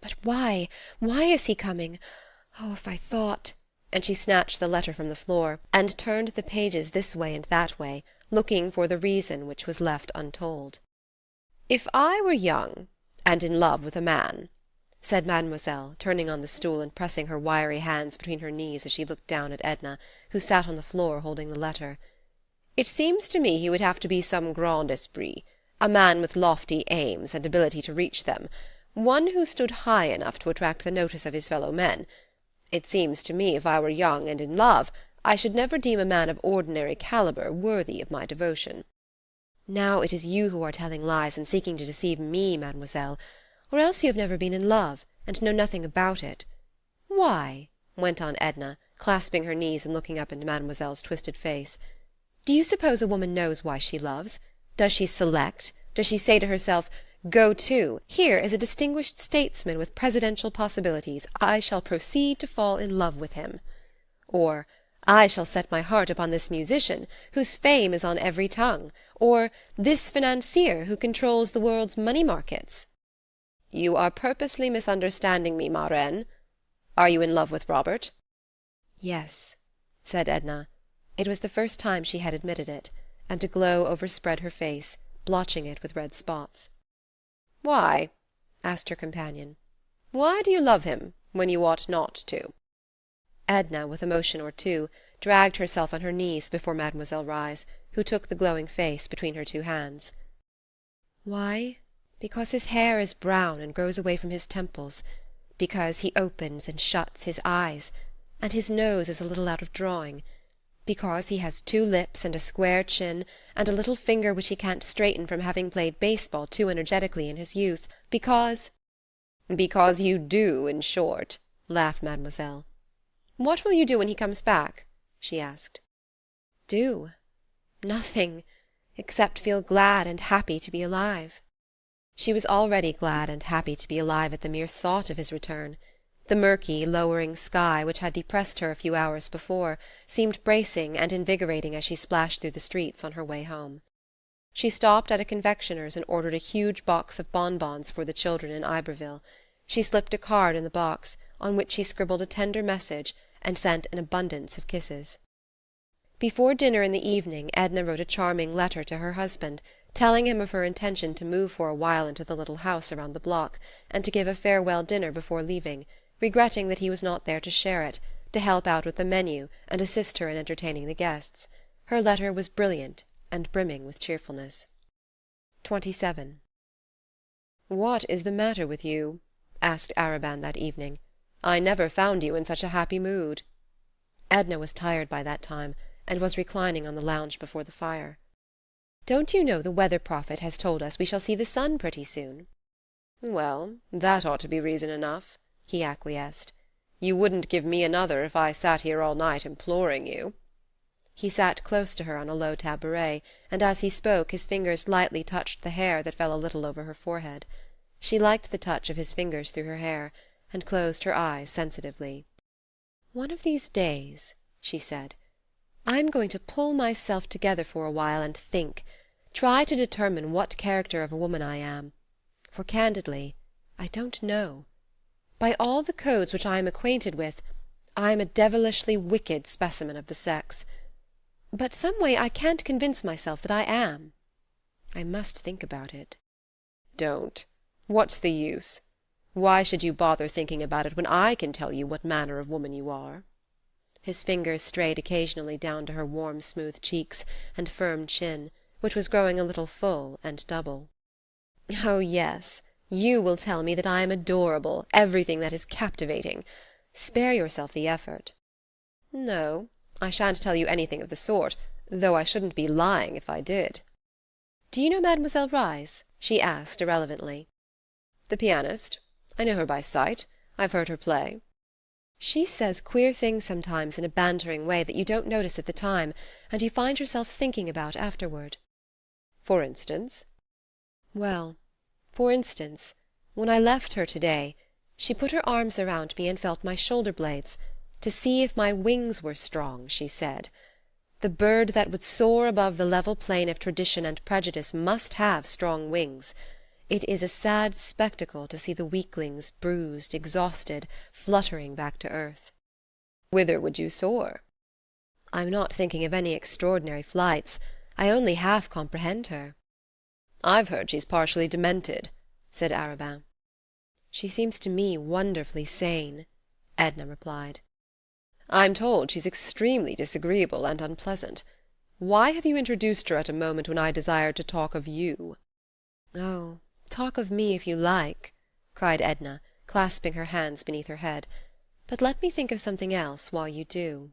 "But why is he coming? Oh, if I thought—" and she snatched the letter from the floor, and turned the pages this way and that way, looking for the reason which was left untold. "If I were young, and in love with a man," said Mademoiselle, turning on the stool and pressing her wiry hands between her knees as she looked down at Edna, who sat on the floor holding the letter, "it seems to me he would have to be some grand esprit, a man with lofty aims and ability to reach them, one who stood high enough to attract the notice of his fellow men. It seems to me if I were young and in love, I should never deem a man of ordinary calibre worthy of my devotion." "Now it is you who are telling lies and seeking to deceive me, mademoiselle. Or else you have never been in love, and know nothing about it. Why," went on Edna, clasping her knees and looking up into mademoiselle's twisted face, "do you suppose a woman knows why she loves? Does she select? Does she say to herself, 'Go to, here is a distinguished statesman with presidential possibilities, I shall proceed to fall in love with him'? Or, 'I shall set my heart upon this musician, whose fame is on every tongue'? Or, 'this financier, who controls the world's money markets'?" "You are purposely misunderstanding me, ma reine. Are you in love with Robert?" "Yes," said Edna. It was the first time she had admitted it, and a glow overspread her face, blotching it with red spots. "Why?" asked her companion. "Why do you love him, when you ought not to?" Edna, with a motion or two, dragged herself on her knees before Mademoiselle Reisz, who took the glowing face between her two hands. "Why? Because his hair is brown and grows away from his temples, because he opens and shuts his eyes, and his nose is a little out of drawing, because he has 2 lips and a square chin, and a little finger which he can't straighten from having played baseball too energetically in his youth, because—" "Because you do, in short," laughed Mademoiselle. "What will you do when he comes back?" she asked. "Do? Nothing, except feel glad and happy to be alive." She was already glad and happy to be alive at the mere thought of his return. The murky, lowering sky, which had depressed her a few hours before, seemed bracing and invigorating as she splashed through the streets on her way home. She stopped at a confectioner's and ordered a huge box of bonbons for the children in Iberville. She slipped a card in the box, on which she scribbled a tender message, and sent an abundance of kisses. Before dinner in the evening Edna wrote a charming letter to her husband, telling him of her intention to move for a while into the little house around the block, and to give a farewell dinner before leaving, regretting that he was not there to share it, to help out with the menu and assist her in entertaining the guests. Her letter was brilliant and brimming with cheerfulness. 27. "What is the matter with you?" asked Arobin that evening. "I never found you in such a happy mood." Edna was tired by that time, and was reclining on the lounge before the fire. "Don't you know the weather prophet has told us we shall see the sun pretty soon?" "Well, that ought to be reason enough," he acquiesced. "You wouldn't give me another if I sat here all night imploring you." He sat close to her on a low tabouret, and as he spoke his fingers lightly touched the hair that fell a little over her forehead. She liked the touch of his fingers through her hair, and closed her eyes sensitively. "One of these days," she said, "I'm going to pull myself together for a while and think, try to determine what character of a woman I am. For candidly, I don't know. By all the codes which I am acquainted with, I am a devilishly wicked specimen of the sex. But some way I can't convince myself that I am. I must think about it." "Don't. What's the use? Why should you bother thinking about it when I can tell you what manner of woman you are?" His fingers strayed occasionally down to her warm smooth cheeks and firm chin, which was growing a little full and double. "Oh, yes, you will tell me that I am adorable, everything that is captivating. Spare yourself the effort." "No, I shan't tell you anything of the sort, though I shouldn't be lying if I did." "Do you know Mademoiselle Reisz?" she asked irrelevantly. "The pianist? I know her by sight. I've heard her play." "She says queer things sometimes in a bantering way that you don't notice at the time, and you find yourself thinking about afterward." "For instance?" "Well, for instance, When I left her to-day, she put her arms around me and felt my shoulder-blades, to see if my wings were strong, she said. The bird that would soar above the level plain of tradition and prejudice must have strong wings. It is a sad spectacle to see the weaklings, bruised, exhausted, fluttering back to earth. Whither would you soar? I'm not thinking of any extraordinary flights. I only half comprehend her. I've heard she's partially demented, said Arobin. She seems to me wonderfully sane, Edna replied. I'm told she's extremely disagreeable and unpleasant. Why have you introduced her at a moment when I desired to talk of you? Oh, talk of me if you like, cried Edna, clasping her hands beneath her head. But let me think of something else while you do.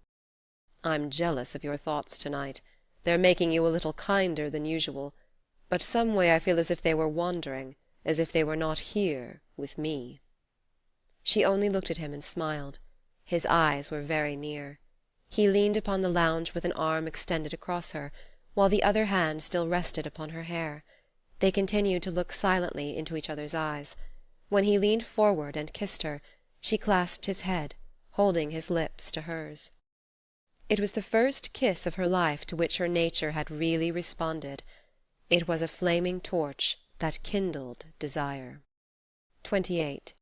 I'm jealous of your thoughts tonight. They're making you a little kinder than usual. But some way I feel as if they were wandering, as if they were not here with me. She only looked at him and smiled. His eyes were very near. He leaned upon the lounge with an arm extended across her, while the other hand still rested upon her hair. They continued to look silently into each other's eyes. When he leaned forward and kissed her, she clasped his head, holding his lips to hers. It was the first kiss of her life to which her nature had really responded. It was a flaming torch that kindled desire. 28.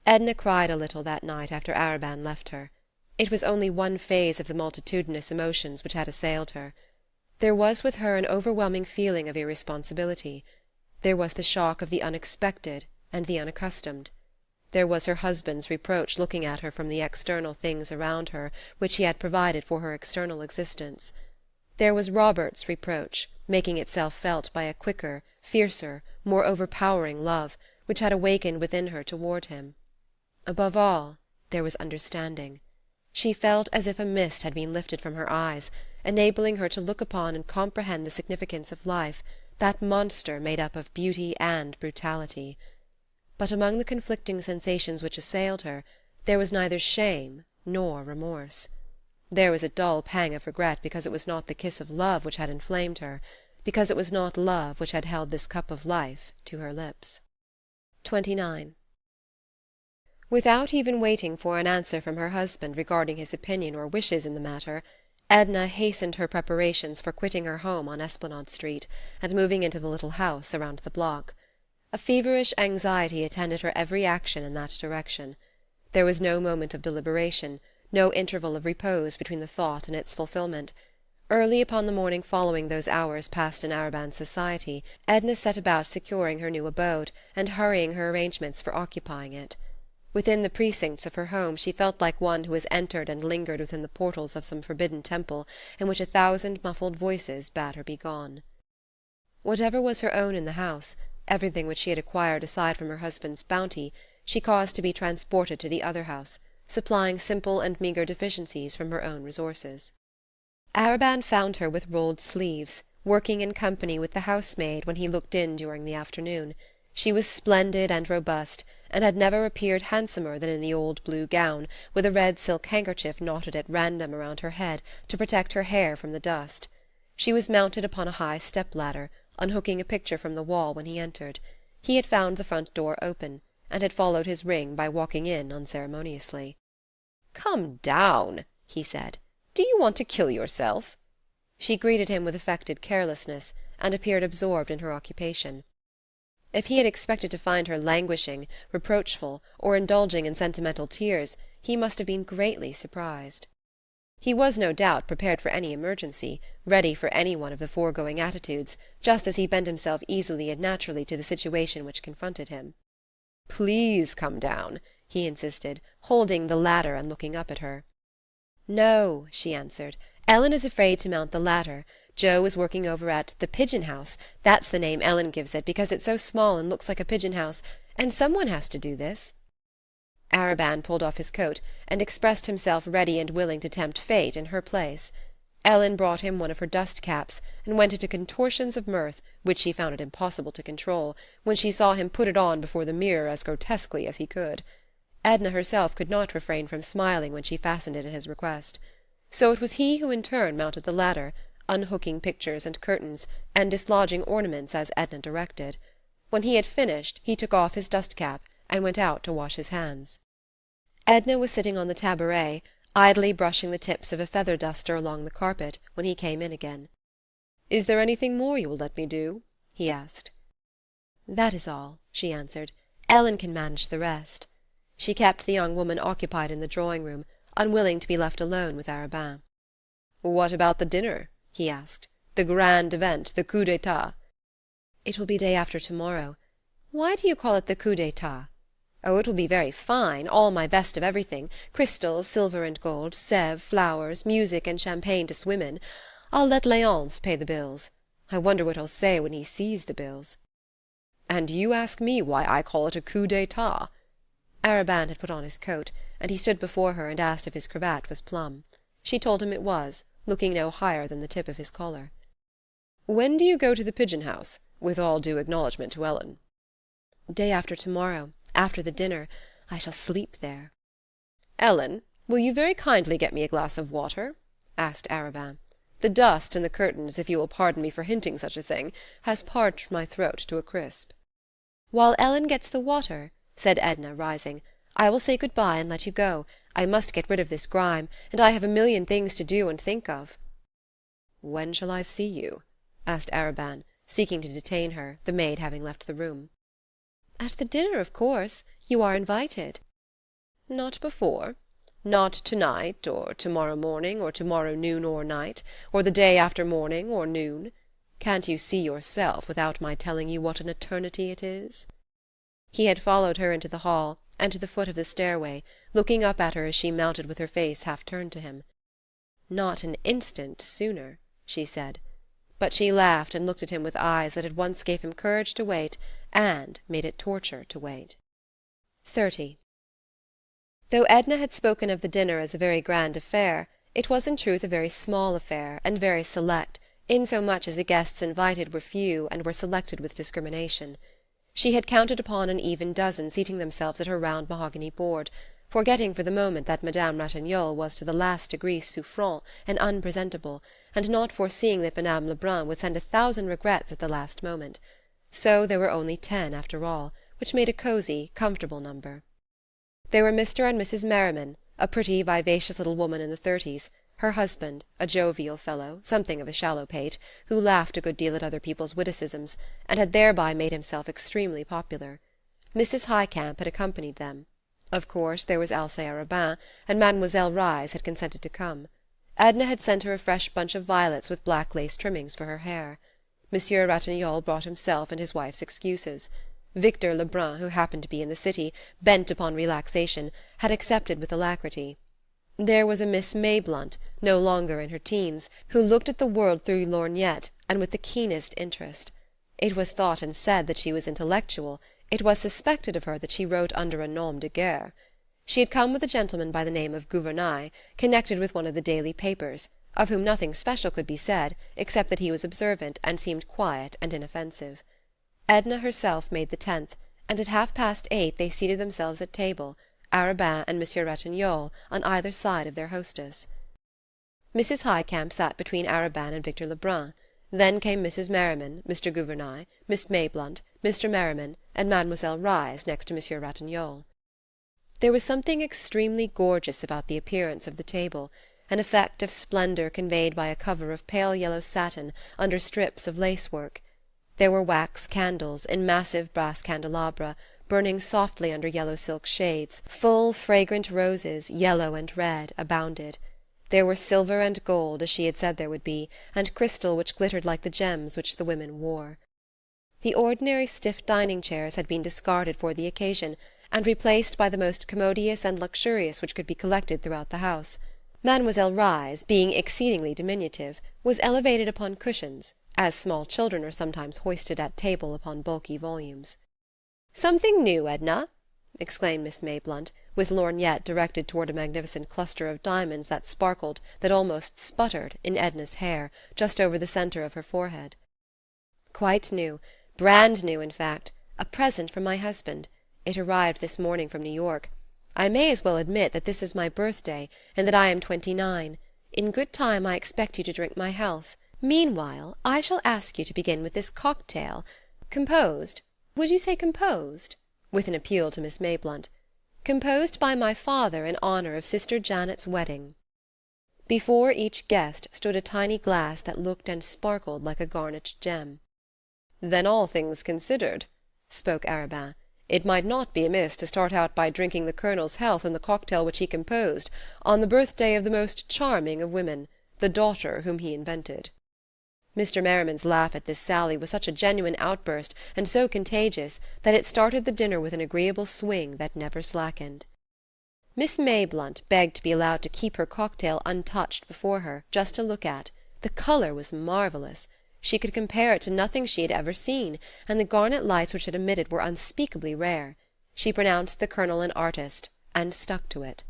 Edna cried a little that night after Arobin left her. It was only one phase of the multitudinous emotions which had assailed her. There was with her an overwhelming feeling of irresponsibility. There was the shock of the unexpected and the unaccustomed. There was her husband's reproach looking at her from the external things around her which he had provided for her external existence. There was Robert's reproach, making itself felt by a quicker, fiercer, more overpowering love, which had awakened within her toward him. Above all, there was understanding. She felt as if a mist had been lifted from her eyes, enabling her to look upon and comprehend the significance of life, that monster made up of beauty and brutality. But among the conflicting sensations which assailed her, there was neither shame nor remorse. There was a dull pang of regret because it was not the kiss of love which had inflamed her, because it was not love which had held this cup of life to her lips. 29. Without even waiting for an answer from her husband regarding his opinion or wishes in the matter, Edna hastened her preparations for quitting her home on Esplanade Street, and moving into the little house around the block. A feverish anxiety attended her every action in that direction. There was no moment of deliberation, no interval of repose between the thought and its fulfilment. Early upon the morning following those hours passed in Arobin's society, Edna set about securing her new abode, and hurrying her arrangements for occupying it. Within the precincts of her home she felt like one who has entered and lingered within the portals of some forbidden temple, in which 1,000 muffled voices bade her begone. Whatever was her own in the house, everything which she had acquired aside from her husband's bounty, she caused to be transported to the other house, supplying simple and meagre deficiencies from her own resources. Arobin found her with rolled sleeves, working in company with the housemaid when he looked in during the afternoon. She was splendid and robust, and had never appeared handsomer than in the old blue gown, with a red silk handkerchief knotted at random around her head to protect her hair from the dust. She was mounted upon a high step-ladder, unhooking a picture from the wall when he entered. He had found the front door open, and had followed his ring by walking in unceremoniously. "Come down," he said. "Do you want to kill yourself?" She greeted him with affected carelessness, and appeared absorbed in her occupation. If he had expected to find her languishing, reproachful, or indulging in sentimental tears, he must have been greatly surprised. He was no doubt prepared for any emergency, ready for any one of the foregoing attitudes, just as he bent himself easily and naturally to the situation which confronted him. "Please come down," he insisted, holding the ladder and looking up at her. "No," she answered. "Ellen is afraid to mount the ladder. Joe is working over at the Pigeon House. That's the name Ellen gives it because it's so small and looks like a pigeon house, and someone has to do this." Arobin pulled off his coat, and expressed himself ready and willing to tempt fate in her place. Ellen brought him one of her dust-caps, and went into contortions of mirth, which she found it impossible to control, when she saw him put it on before the mirror as grotesquely as he could. Edna herself could not refrain from smiling when she fastened it at his request. So it was he who in turn mounted the ladder, unhooking pictures and curtains, and dislodging ornaments as Edna directed. When he had finished, he took off his dust-cap and went out to wash his hands. Edna was sitting on the tabouret, idly brushing the tips of a feather-duster along the carpet, when he came in again. "Is there anything more you will let me do?" he asked. "That is all," she answered. "Ellen can manage the rest." She kept the young woman occupied in the drawing-room, unwilling to be left alone with Arobin. "What about the dinner?" he asked. "The grand event, the coup d'état?" "It will be day after tomorrow. Why do you call it the coup d'état?" "Oh, it will be very fine, all my best of everything, crystal, silver and gold, Sèvres, flowers, music and champagne to swim in. I'll let Léonce pay the bills. I wonder what he'll say when he sees the bills." "And you ask me why I call it a coup d'état?" Arobin had put on his coat, and he stood before her and asked if his cravat was plumb. She told him it was, looking no higher than the tip of his collar. "When do you go to the pigeon-house, with all due acknowledgment to Ellen?" "Day after tomorrow, after the dinner. I shall sleep there." "Ellen, will you very kindly get me a glass of water?" asked Arobin. "The dust in the curtains, if you will pardon me for hinting such a thing, has parched my throat to a crisp." "While Ellen gets the water," said Edna, rising, "I will say good-bye and let you go. I must get rid of this grime, and I have a million things to do and think of." "When shall I see you?" asked Arobin, seeking to detain her, the maid having left the room. "At the dinner, of course. You are invited." "Not before? Not to-night, or to-morrow morning, or to-morrow noon or night, or the day after morning or noon? Can't you see yourself, without my telling you, what an eternity it is?" He had followed her into the hall, and to the foot of the stairway, looking up at her as she mounted with her face half turned to him. "Not an instant sooner," she said. But she laughed and looked at him with eyes that at once gave him courage to wait and made it torture to wait. 30. Though Edna had spoken of the dinner as a very grand affair, it was in truth a very small affair, and very select, insomuch as the guests invited were few and were selected with discrimination. She had counted upon an even dozen seating themselves at her round mahogany board, forgetting for the moment that Madame Ratignolle was to the last degree souffrant and unpresentable, and not foreseeing that Madame Lebrun would send 1,000 regrets at the last moment. So there were only 10 after all, which made a cosy, comfortable number. There were Mr. and Mrs. Merriman, a pretty, vivacious little woman in the 30s, her husband, a jovial fellow, something of a shallow pate, who laughed a good deal at other people's witticisms, and had thereby made himself extremely popular. Mrs. Highcamp had accompanied them. Of course there was Alcée Arobin, and Mademoiselle Reisz had consented to come. Edna had sent her a fresh bunch of violets with black lace trimmings for her hair. Monsieur Ratignolle brought himself and his wife's excuses. Victor Lebrun, who happened to be in the city, bent upon relaxation, had accepted with alacrity. There was a Miss Mayblunt, no longer in her teens, who looked at the world through lorgnette and with the keenest interest. It was thought and said that she was intellectual, it was suspected of her that she wrote under a nom de guerre. She had come with a gentleman by the name of Gouvernail, connected with one of the daily papers, of whom nothing special could be said, except that he was observant and seemed quiet and inoffensive. Edna herself made the 10th, and at 8:30 they seated themselves at table, Arobin and Monsieur Ratignolle on either side of their hostess. Mrs. Highcamp sat between Arobin and Victor Lebrun. Then came Mrs. Merriman, Mr. Gouvernail, Miss Mayblunt, Mr. Merriman, and Mademoiselle Reisz next to Monsieur Ratignolle. There was something extremely gorgeous about the appearance of the table, an effect of splendour conveyed by a cover of pale yellow satin under strips of lace-work. There were wax candles, in massive brass candelabra, burning softly under yellow silk shades. Full, fragrant roses, yellow and red, abounded. There were silver and gold, as she had said there would be, and crystal which glittered like the gems which the women wore. The ordinary stiff dining chairs had been discarded for the occasion, and replaced by the most commodious and luxurious which could be collected throughout the house. Mademoiselle Reisz, being exceedingly diminutive, was elevated upon cushions, as small children are sometimes hoisted at table upon bulky volumes. "Something new, Edna?" exclaimed Miss Mayblunt, with lorgnette directed toward a magnificent cluster of diamonds that sparkled, that almost sputtered, in Edna's hair, just over the centre of her forehead. "Quite new, brand new, in fact. A present from my husband. It arrived this morning from New York. I may as well admit that this is my birthday, and that I am 29. In good time I expect you to drink my health. Meanwhile, I shall ask you to begin with this cocktail, composed Would you say composed?" with an appeal to Miss Mayblunt. "Composed by my father in honour of Sister Janet's wedding." Before each guest stood a tiny glass that looked and sparkled like a garnet gem. "Then all things considered," spoke Arobin, "it might not be amiss to start out by drinking the Colonel's health in the cocktail which he composed, on the birthday of the most charming of women, the daughter whom he invented." Mr. Merriman's laugh at this sally was such a genuine outburst, and so contagious, that it started the dinner with an agreeable swing that never slackened. Miss Mayblunt begged to be allowed to keep her cocktail untouched before her, just to look at. The colour was marvellous. She could compare it to nothing she had ever seen, and the garnet lights which it emitted were unspeakably rare. She pronounced the Colonel an artist, and stuck to it.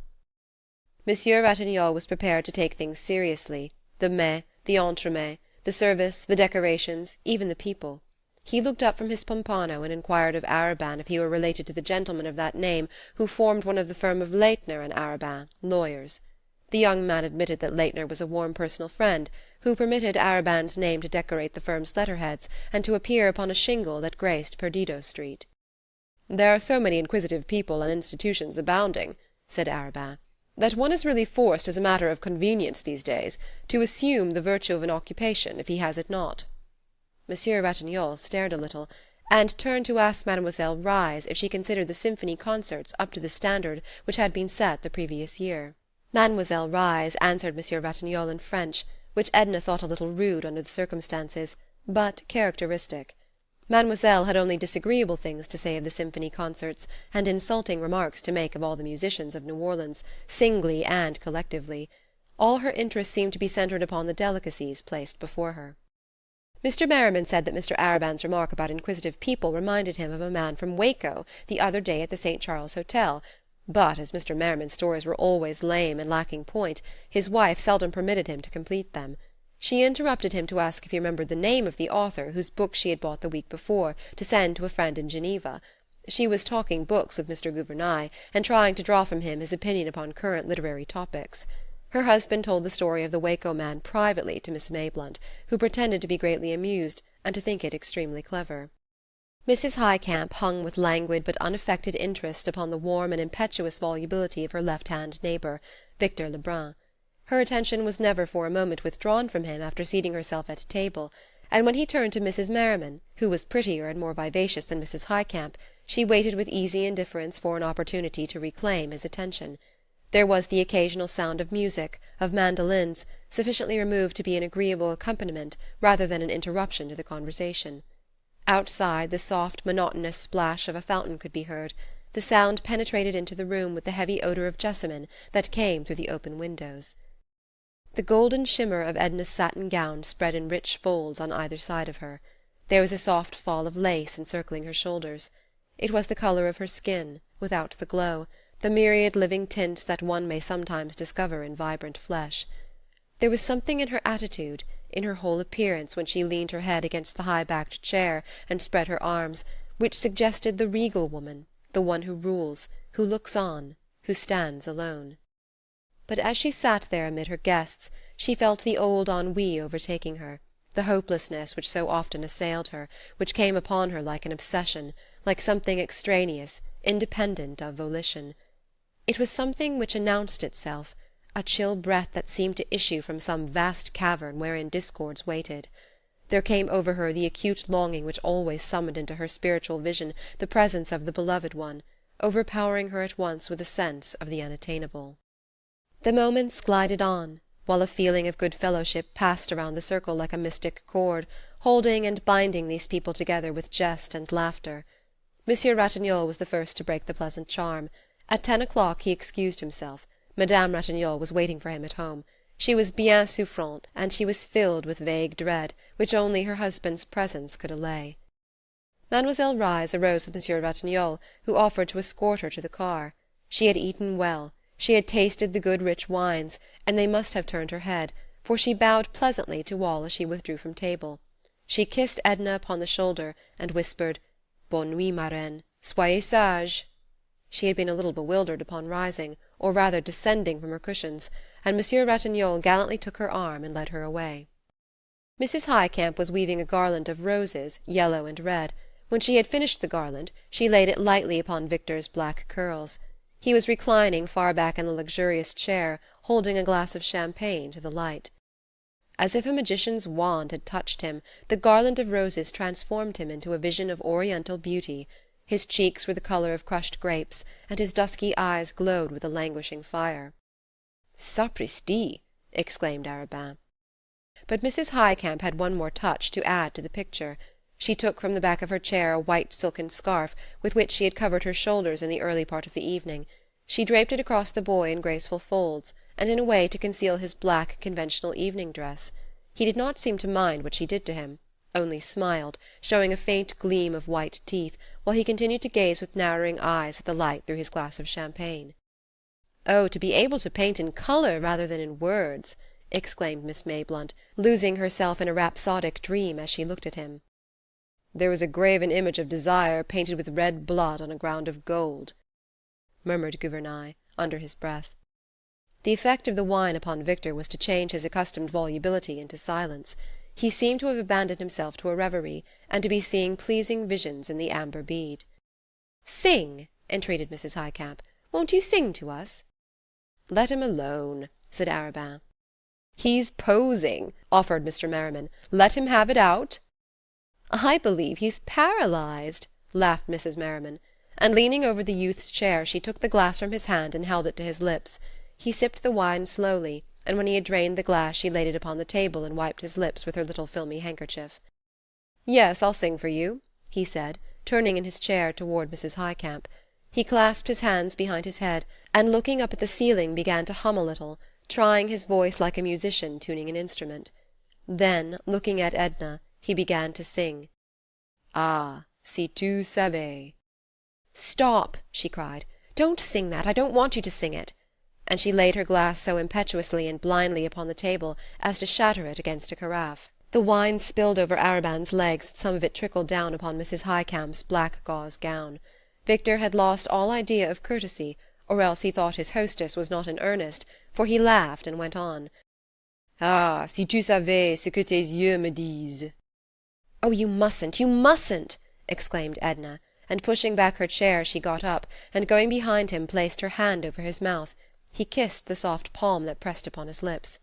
Monsieur Ratignolle was prepared to take things seriously, the mets, the entremets, the service, the decorations, even the people. He looked up from his pompano and inquired of Arobin if he were related to the gentleman of that name who formed one of the firm of Laitner and Arobin, lawyers. The young man admitted that Laitner was a warm personal friend, who permitted Arobin's name to decorate the firm's letterheads and to appear upon a shingle that graced Perdido Street. "There are so many inquisitive people and institutions abounding," said Arobin, "that one is really forced as a matter of convenience these days to assume the virtue of an occupation if he has it not." Monsieur Ratignolle stared a little, and turned to ask Mademoiselle Reisz if she considered the symphony concerts up to the standard which had been set the previous year. Mademoiselle Reisz answered Monsieur Ratignolle in French, which Edna thought a little rude under the circumstances, but characteristic. Mademoiselle had only disagreeable things to say of the symphony concerts, and insulting remarks to make of all the musicians of New Orleans, singly and collectively. All her interest seemed to be centred upon the delicacies placed before her. Mr. Merriman said that Mr. Arobin's remark about inquisitive people reminded him of a man from Waco the other day at the St. Charles Hotel, but as Mr. Merriman's stories were always lame and lacking point, his wife seldom permitted him to complete them. She interrupted him to ask if he remembered the name of the author whose book she had bought the week before, to send to a friend in Geneva. She was talking books with Mr. Gouvernail, and trying to draw from him his opinion upon current literary topics. Her husband told the story of the Waco man privately to Miss Mayblunt, who pretended to be greatly amused, and to think it extremely clever. Mrs. Highcamp hung with languid but unaffected interest upon the warm and impetuous volubility of her left-hand neighbour, Victor Lebrun. Her attention was never for a moment withdrawn from him after seating herself at table, and when he turned to Mrs. Merriman, who was prettier and more vivacious than Mrs. Highcamp, she waited with easy indifference for an opportunity to reclaim his attention. There was the occasional sound of music, of mandolins, sufficiently removed to be an agreeable accompaniment rather than an interruption to the conversation. Outside, the soft, monotonous splash of a fountain could be heard. The sound penetrated into the room with the heavy odour of jessamine that came through the open windows. The golden shimmer of Edna's satin gown spread in rich folds on either side of her. There was a soft fall of lace encircling her shoulders. It was the colour of her skin, without the glow, the myriad living tints that one may sometimes discover in vibrant flesh. There was something in her attitude, in her whole appearance when she leaned her head against the high-backed chair and spread her arms, which suggested the regal woman, the one who rules, who looks on, who stands alone. But as she sat there amid her guests, she felt the old ennui overtaking her, the hopelessness which so often assailed her, which came upon her like an obsession, like something extraneous, independent of volition. It was something which announced itself, a chill breath that seemed to issue from some vast cavern wherein discords waited. There came over her the acute longing which always summoned into her spiritual vision the presence of the beloved one, overpowering her at once with a sense of the unattainable. The moments glided on, while a feeling of good fellowship passed around the circle like a mystic cord, holding and binding these people together with jest and laughter. Monsieur Ratignolle was the first to break the pleasant charm. At 10 o'clock he excused himself. Madame Ratignolle was waiting for him at home. She was bien souffrante, and she was filled with vague dread, which only her husband's presence could allay. Mademoiselle Reisz arose with Monsieur Ratignolle, who offered to escort her to the car. She had eaten well, she had tasted the good rich wines, and they must have turned her head, for she bowed pleasantly to all as she withdrew from table. She kissed Edna upon the shoulder, and whispered, "Bonne nuit, ma reine. Soyez sage." She had been a little bewildered upon rising, or rather descending from her cushions, and Monsieur Ratignolle gallantly took her arm and led her away. Mrs. Highcamp was weaving a garland of roses, yellow and red, When she had finished the garland, she laid it lightly upon Victor's black curls. He was reclining far back in the luxurious chair, holding a glass of champagne to the light. As if a magician's wand had touched him, the garland of roses transformed him into a vision of oriental beauty. His cheeks were the colour of crushed grapes, and his dusky eyes glowed with a languishing fire. "Sapristi!" exclaimed Arobin. But Mrs. Highcamp had one more touch to add to the picture. She took from the back of her chair a white silken scarf with which she had covered her shoulders in the early part of the evening. She draped it across the boy in graceful folds, and in a way to conceal his black, conventional evening dress. He did not seem to mind what she did to him, only smiled, showing a faint gleam of white teeth, while he continued to gaze with narrowing eyes at the light through his glass of champagne. "Oh, to be able to paint in colour rather than in words!" exclaimed Miss Mayblunt, losing herself in a rhapsodic dream as she looked at him. "There was a graven image of desire painted with red blood on a ground of gold," murmured Gouvernail, under his breath. The effect of the wine upon Victor was to change his accustomed volubility into silence. He seemed to have abandoned himself to a reverie, and to be seeing pleasing visions in the amber bead. "Sing," entreated Mrs. Highcamp. "Won't you sing to us?" "Let him alone," said Arobin. "He's posing," offered Mr. Merriman. "Let him have it out." "I believe he's paralyzed," laughed Mrs. Merriman, and leaning over the youth's chair she took the glass from his hand and held it to his lips. He sipped the wine slowly, and when he had drained the glass she laid it upon the table and wiped his lips with her little filmy handkerchief. "Yes, I'll sing for you," he said, turning in his chair toward Mrs. Highcamp. He clasped his hands behind his head, and looking up at the ceiling began to hum a little, trying his voice like a musician tuning an instrument. Then, looking at Edna, he began to sing. "Ah, si tu savais." "Stop!" she cried. "Don't sing that! I don't want you to sing it!" And she laid her glass so impetuously and blindly upon the table as to shatter it against a carafe. The wine spilled over Arobin's legs and some of it trickled down upon Mrs. Highcamp's black gauze gown. Victor had lost all idea of courtesy, or else he thought his hostess was not in earnest, for he laughed and went on. "Ah, si tu savais ce que tes yeux me disent." "Oh, you mustn't!" exclaimed Edna, and pushing back her chair she got up, and going behind him placed her hand over his mouth. He kissed the soft palm that pressed upon his lips.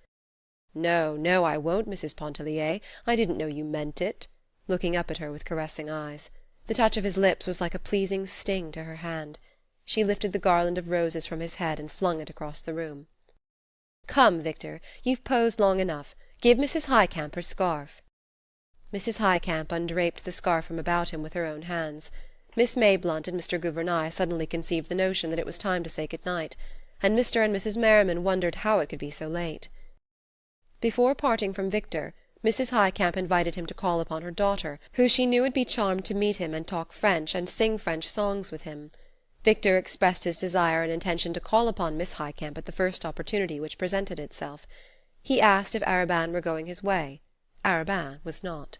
"No, no, I won't, Mrs. Pontellier. I didn't know you meant it," looking up at her with caressing eyes. The touch of his lips was like a pleasing sting to her hand. She lifted the garland of roses from his head and flung it across the room. "Come, Victor, you've posed long enough. Give Mrs. Highcamp her scarf." Mrs. Highcamp undraped the scarf from about him with her own hands. Miss Mayblunt and Mr. Gouvernail suddenly conceived the notion that it was time to say good night, and Mr. and Mrs. Merriman wondered how it could be so late. Before parting from Victor, Mrs. Highcamp invited him to call upon her daughter, who she knew would be charmed to meet him and talk French and sing French songs with him. Victor expressed his desire and intention to call upon Miss Highcamp at the first opportunity which presented itself. He asked if Arobin were going his way. Arobin was not.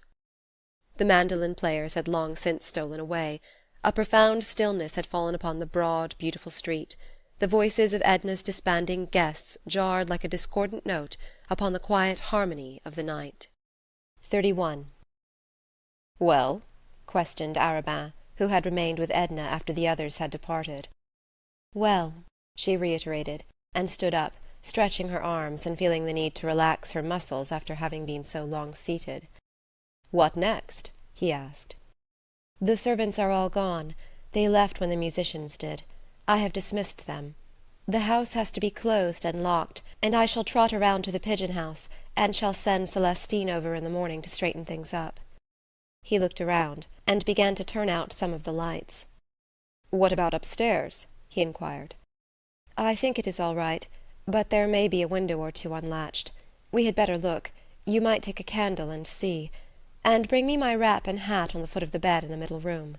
The mandolin players had long since stolen away. A profound stillness had fallen upon the broad, beautiful street. The voices of Edna's disbanding guests jarred like a discordant note upon the quiet harmony of the night. 31. "Well?" questioned Arobin, who had remained with Edna after the others had departed. "Well," she reiterated, and stood up, stretching her arms and feeling the need to relax her muscles after having been so long seated. "What next?" he asked. "The servants are all gone. They left when the musicians did. I have dismissed them. The house has to be closed and locked, and I shall trot around to the pigeon-house, and shall send Celestine over in the morning to straighten things up." He looked around, and began to turn out some of the lights. "What about upstairs?" he inquired. "I think it is all right, but there may be a window or two unlatched. We had better look. You might take a candle and see. And bring me my wrap and hat on the foot of the bed in the middle room."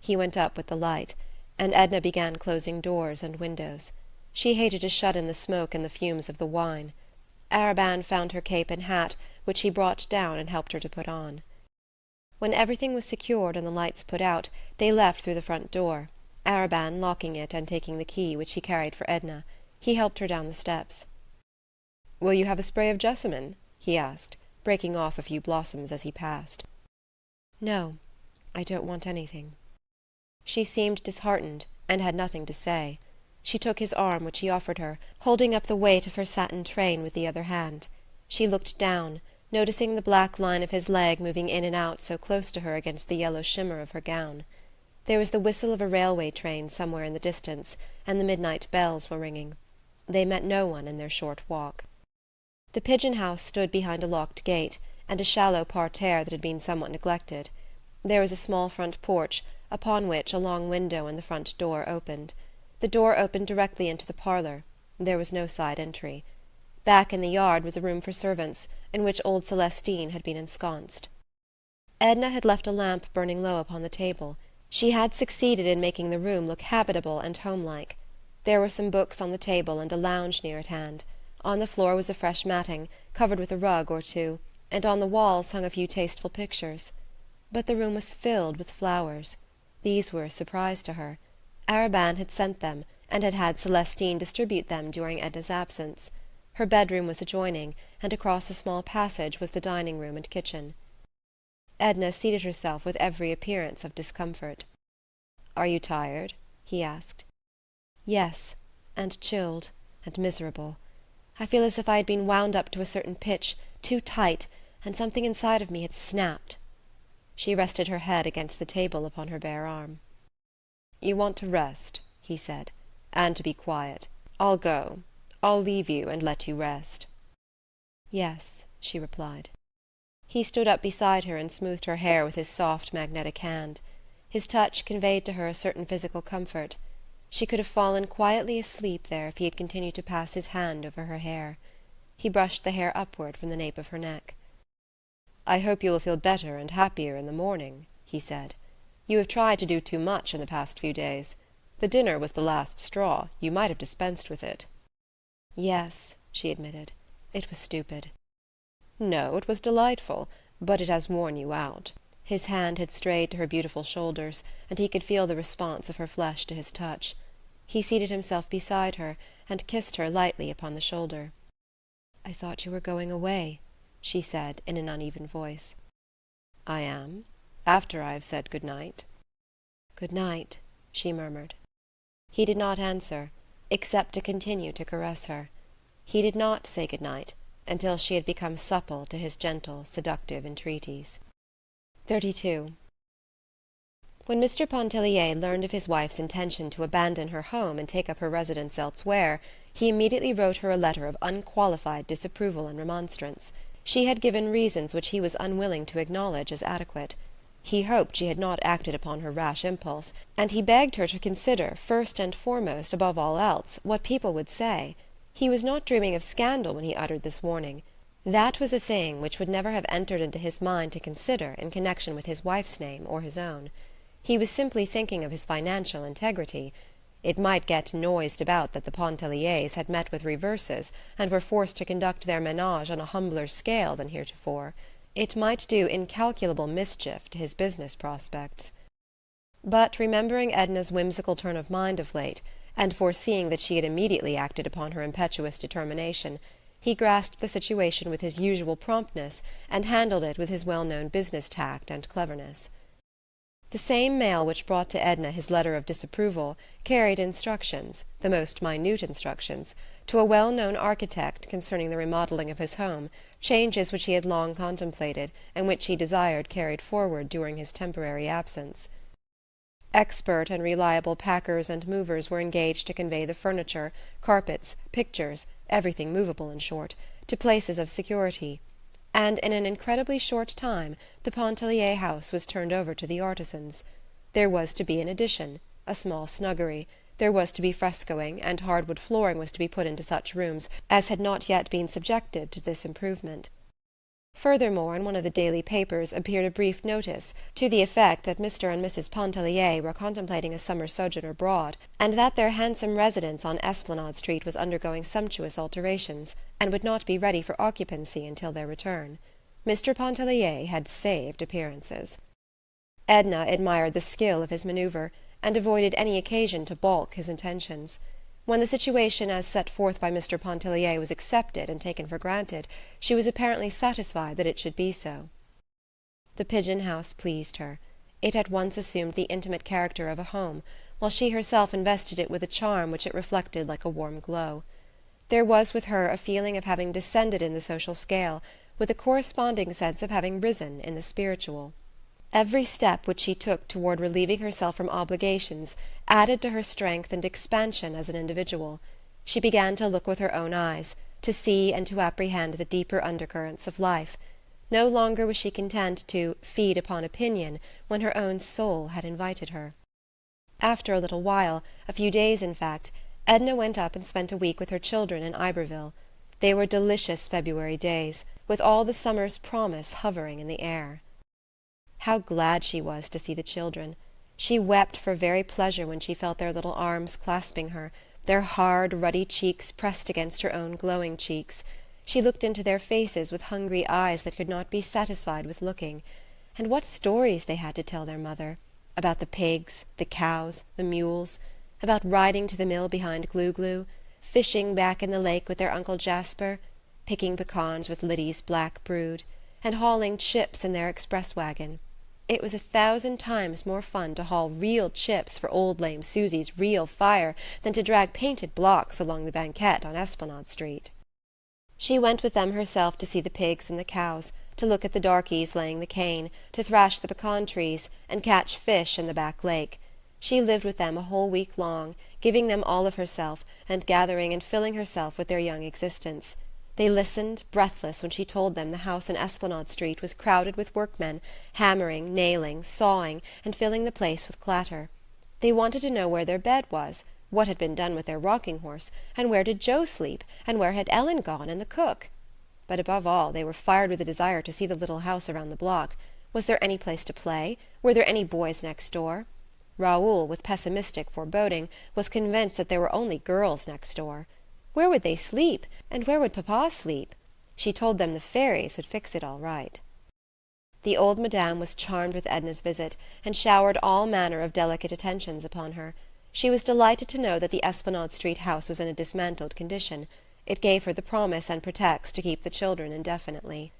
He went up with the light, and Edna began closing doors and windows. She hated to shut in the smoke and the fumes of the wine. Arobin found her cape and hat, which he brought down and helped her to put on. When everything was secured and the lights put out, they left through the front door, Arobin locking it and taking the key, which he carried for Edna. He helped her down the steps. "Will you have a spray of jessamine?" he asked, breaking off a few blossoms as he passed. "No. I don't want anything." She seemed disheartened, and had nothing to say. She took his arm, which he offered her, holding up the weight of her satin train with the other hand. She looked down, noticing the black line of his leg moving in and out so close to her against the yellow shimmer of her gown. There was the whistle of a railway train somewhere in the distance, and the midnight bells were ringing. They met no one in their short walk. The pigeon-house stood behind a locked gate, and a shallow parterre that had been somewhat neglected. There was a small front porch, upon which a long window and the front door opened. The door opened directly into the parlour. There was no side entry. Back in the yard was a room for servants, in which old Celestine had been ensconced. Edna had left a lamp burning low upon the table. She had succeeded in making the room look habitable and homelike. There were some books on the table and a lounge near at hand. On the floor was a fresh matting, covered with a rug or two, and on the walls hung a few tasteful pictures. But the room was filled with flowers. These were a surprise to her. Arobin had sent them, and had had Celestine distribute them during Edna's absence. Her bedroom was adjoining, and across a small passage was the dining-room and kitchen. Edna seated herself with every appearance of discomfort. "Are you tired?" he asked. "Yes, and chilled, and miserable. I feel as if I had been wound up to a certain pitch, too tight, and something inside of me had snapped." She rested her head against the table upon her bare arm. "You want to rest," he said, "and to be quiet. I'll go. I'll leave you and let you rest." "Yes," she replied. He stood up beside her and smoothed her hair with his soft magnetic hand. His touch conveyed to her a certain physical comfort. She could have fallen quietly asleep there if he had continued to pass his hand over her hair. He brushed the hair upward from the nape of her neck. "I hope you will feel better and happier in the morning," he said. "You have tried to do too much in the past few days. The dinner was the last straw. You might have dispensed with it." "Yes," she admitted. "It was stupid." "No, it was delightful, but it has worn you out." His hand had strayed to her beautiful shoulders, and he could feel the response of her flesh to his touch. He seated himself beside her, and kissed her lightly upon the shoulder. "I thought you were going away," she said in an uneven voice. "I am, after I have said good night." "Good night," she murmured. He did not answer, except to continue to caress her. He did not say good night until she had become supple to his gentle, seductive entreaties. 32. When Mr. Pontellier learned of his wife's intention to abandon her home and take up her residence elsewhere, he immediately wrote her a letter of unqualified disapproval and remonstrance. She had given reasons which he was unwilling to acknowledge as adequate. He hoped she had not acted upon her rash impulse, and he begged her to consider, first and foremost, above all else, what people would say. He was not dreaming of scandal when he uttered this warning. That was a thing which would never have entered into his mind to consider in connection with his wife's name or his own. He was simply thinking of his financial integrity. It might get noised about that the Pontelliers had met with reverses, and were forced to conduct their ménage on a humbler scale than heretofore. It might do incalculable mischief to his business prospects. But remembering Edna's whimsical turn of mind of late, and foreseeing that she had immediately acted upon her impetuous determination, he grasped the situation with his usual promptness and handled it with his well-known business tact and cleverness. The same mail which brought to Edna his letter of disapproval carried instructions, the most minute instructions, to a well-known architect concerning the remodelling of his home, changes which he had long contemplated, and which he desired carried forward during his temporary absence. Expert and reliable packers and movers were engaged to convey the furniture, carpets, pictures, everything movable, in short, to places of security, and in an incredibly short time the Pontellier house was turned over to the artisans. There was to be an addition, a small snuggery. There was to be frescoing, and hardwood flooring was to be put into such rooms as had not yet been subjected to this improvement. Furthermore, in one of the daily papers appeared a brief notice to the effect that Mr. and Mrs. Pontellier were contemplating a summer sojourn abroad, and that their handsome residence on Esplanade Street was undergoing sumptuous alterations, and would not be ready for occupancy until their return. Mr. Pontellier had saved appearances. Edna admired the skill of his manoeuvre, and avoided any occasion to balk his intentions. When the situation as set forth by Mr. Pontellier was accepted and taken for granted, she was apparently satisfied that it should be so. The pigeon-house pleased her. It at once assumed the intimate character of a home, while she herself invested it with a charm which it reflected like a warm glow. There was with her a feeling of having descended in the social scale, with a corresponding sense of having risen in the spiritual. Every step which she took toward relieving herself from obligations added to her strength and expansion as an individual. She began to look with her own eyes, to see and to apprehend the deeper undercurrents of life. No longer was she content to feed upon opinion when her own soul had invited her. After a little while, a few days in fact, Edna went up and spent a week with her children in Iberville. They were delicious February days, with all the summer's promise hovering in the air. How glad she was to see the children! She wept for very pleasure when she felt their little arms clasping her, their hard, ruddy cheeks pressed against her own glowing cheeks. She looked into their faces with hungry eyes that could not be satisfied with looking. And what stories they had to tell their mother! About the pigs, the cows, the mules; about riding to the mill behind Glue-Glue, fishing back in the lake with their Uncle Jasper, picking pecans with Liddy's black brood, and hauling chips in their express wagon. It was 1,000 times more fun to haul real chips for old lame Susie's real fire than to drag painted blocks along the banquette on Esplanade Street. She went with them herself to see the pigs and the cows, to look at the darkies laying the cane, to thrash the pecan trees, and catch fish in the back lake. She lived with them a whole week long, giving them all of herself, and gathering and filling herself with their young existence. They listened, breathless, when she told them the house in Esplanade Street was crowded with workmen, hammering, nailing, sawing, and filling the place with clatter. They wanted to know where their bed was, what had been done with their rocking-horse, and where did Joe sleep, and where had Ellen gone, and the cook. But above all, they were fired with a desire to see the little house around the block. Was there any place to play? Were there any boys next door? Raoul, with pessimistic foreboding, was convinced that there were only girls next door. Where would they sleep, and where would papa sleep? She told them the fairies would fix it all right. The old madame was charmed with Edna's visit, and showered all manner of delicate attentions upon her. She was delighted to know that the Esplanade Street house was in a dismantled condition. It gave her the promise and pretext to keep the children indefinitely.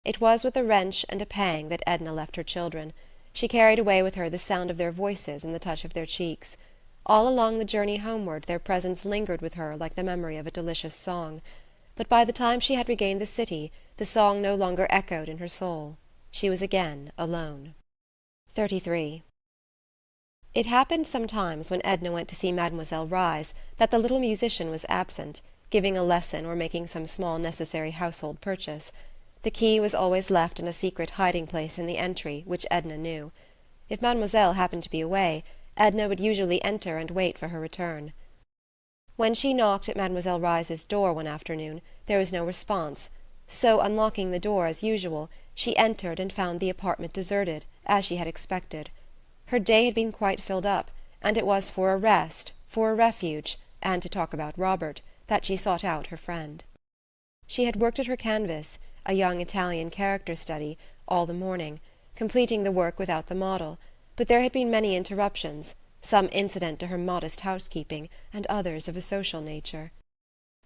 It was with a wrench and a pang that Edna left her children. She carried away with her the sound of their voices and the touch of their cheeks. All along the journey homeward their presence lingered with her like the memory of a delicious song. But by the time she had regained the city, the song no longer echoed in her soul. She was again alone. 33. It happened sometimes when Edna went to see Mademoiselle Reisz that the little musician was absent, giving a lesson or making some small necessary household purchase. The key was always left in a secret hiding-place in the entry, which Edna knew. If Mademoiselle happened to be away, Edna would usually enter and wait for her return. When she knocked at Mademoiselle Reisz's door one afternoon, there was no response, so, unlocking the door as usual, she entered and found the apartment deserted, as she had expected. Her day had been quite filled up, and it was for a rest, for a refuge, and to talk about Robert, that she sought out her friend. She had worked at her canvas, a young Italian character study, all the morning, completing the work without the model, but there had been many interruptions, some incident to her modest housekeeping, and others of a social nature.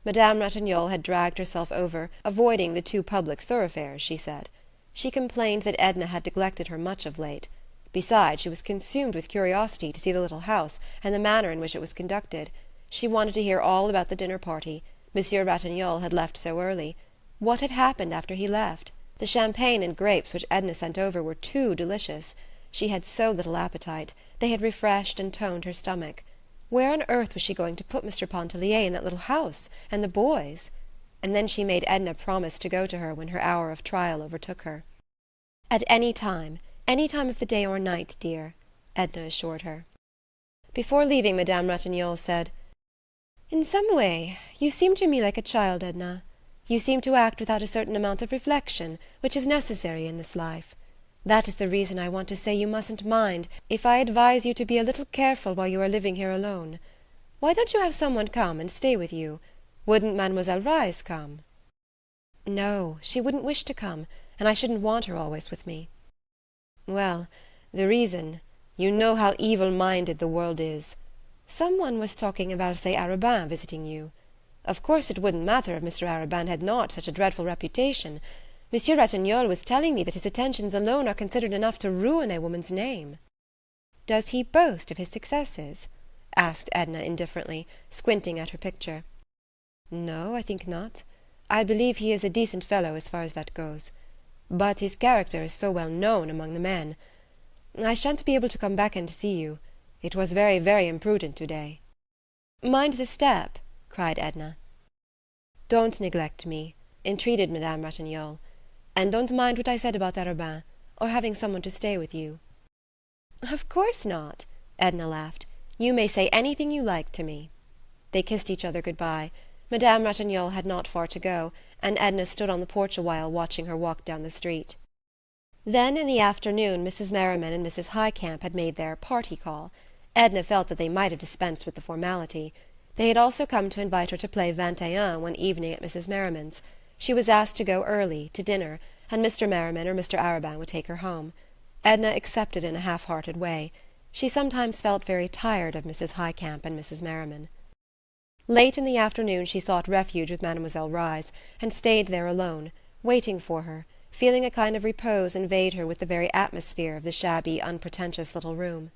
Madame Ratignolle had dragged herself over, avoiding the too public thoroughfares, she said. She complained that Edna had neglected her much of late. Besides, she was consumed with curiosity to see the little house, and the manner in which it was conducted. She wanted to hear all about the dinner party. Monsieur Ratignolle had left so early. What had happened after he left? The champagne and grapes which Edna sent over were too delicious. She had so little appetite. They had refreshed and toned her stomach. Where on earth was she going to put Mr. Pontellier in that little house? And the boys? And then she made Edna promise to go to her when her hour of trial overtook her. At any time of the day or night, dear, Edna assured her. Before leaving, Madame Ratignolle said, "In some way you seem to me like a child, Edna. You seem to act without a certain amount of reflection, which is necessary in this life. That is the reason I want to say you mustn't mind if I advise you to be a little careful while you are living here alone. Why don't you have someone come and stay with you? Wouldn't Mademoiselle Reisz come?" "No, she wouldn't wish to come, and I shouldn't want her always with me." "Well, the reason, you know how evil-minded the world is. Someone was talking of Alcée Arobin visiting you. Of course it wouldn't matter if Mr. Arobin had not such a dreadful reputation, Monsieur Ratignolle was telling me that his attentions alone are considered enough to ruin a woman's name." "Does he boast of his successes?" asked Edna indifferently, squinting at her picture. "No, I think not. I believe he is a decent fellow as far as that goes. But his character is so well known among the men. I shan't be able to come back and see you. It was very, very imprudent today." "Mind the step," cried Edna. "Don't neglect me," entreated Madame Ratignolle. "And don't mind what I said about Arobin, or having someone to stay with you." "Of course not," Edna laughed. "You may say anything you like to me." They kissed each other good-bye. Madame Ratignolle had not far to go, and Edna stood on the porch a while watching her walk down the street. Then in the afternoon Mrs. Merriman and Mrs. Highcamp had made their "party call." Edna felt that they might have dispensed with the formality. They had also come to invite her to play 21 one evening at Mrs. Merriman's. She was asked to go early, to dinner, and Mr. Merriman or Mr. Arobin would take her home. Edna accepted in a half-hearted way. She sometimes felt very tired of Mrs. Highcamp and Mrs. Merriman. Late in the afternoon she sought refuge with Mademoiselle Reisz, and stayed there alone, waiting for her, feeling a kind of repose invade her with the very atmosphere of the shabby, unpretentious little room.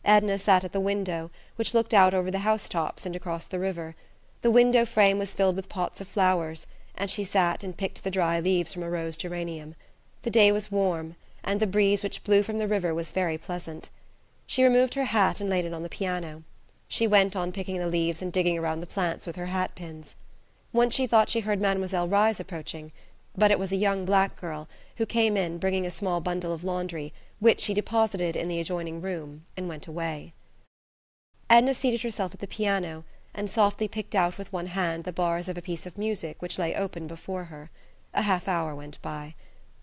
Edna sat at the window, which looked out over the housetops and across the river. The window frame was filled with pots of flowers, and she sat and picked the dry leaves from a rose geranium. The day was warm, and the breeze which blew from the river was very pleasant. She removed her hat and laid it on the piano. She went on picking the leaves and digging around the plants with her hat pins. Once she thought she heard Mademoiselle Reisz approaching, but it was a young black girl, who came in bringing a small bundle of laundry, which she deposited in the adjoining room, and went away. Edna seated herself at the piano, and softly picked out with one hand the bars of a piece of music which lay open before her. A half-hour went by.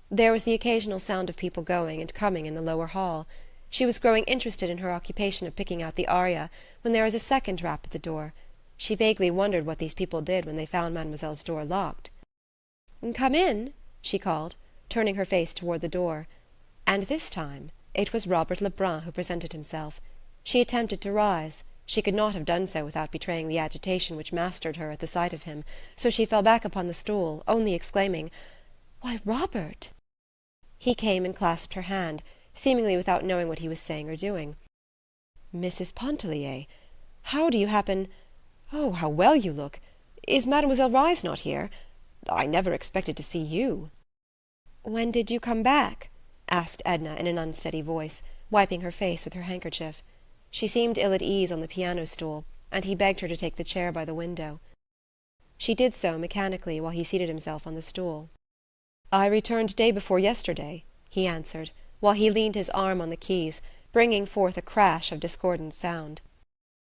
There was the occasional sound of people going and coming in the lower hall. She was growing interested in her occupation of picking out the aria when there was a second rap at the door. She vaguely wondered what these people did when they found Mademoiselle's door locked. "Come in," she called, turning her face toward the door. And this time it was Robert Lebrun who presented himself. She attempted to rise. She could not have done so without betraying the agitation which mastered her at the sight of him, so she fell back upon the stool, only exclaiming, "Why, Robert!" He came and clasped her hand, seemingly without knowing what he was saying or doing. "Mrs. Pontellier, how do you happen... Oh, how well you look! Is Mademoiselle Reisz not here? I never expected to see you." "When did you come back?" asked Edna in an unsteady voice, wiping her face with her handkerchief. She seemed ill at ease on the piano-stool, and he begged her to take the chair by the window. She did so mechanically while he seated himself on the stool. "I returned day before yesterday," he answered, while he leaned his arm on the keys, bringing forth a crash of discordant sound.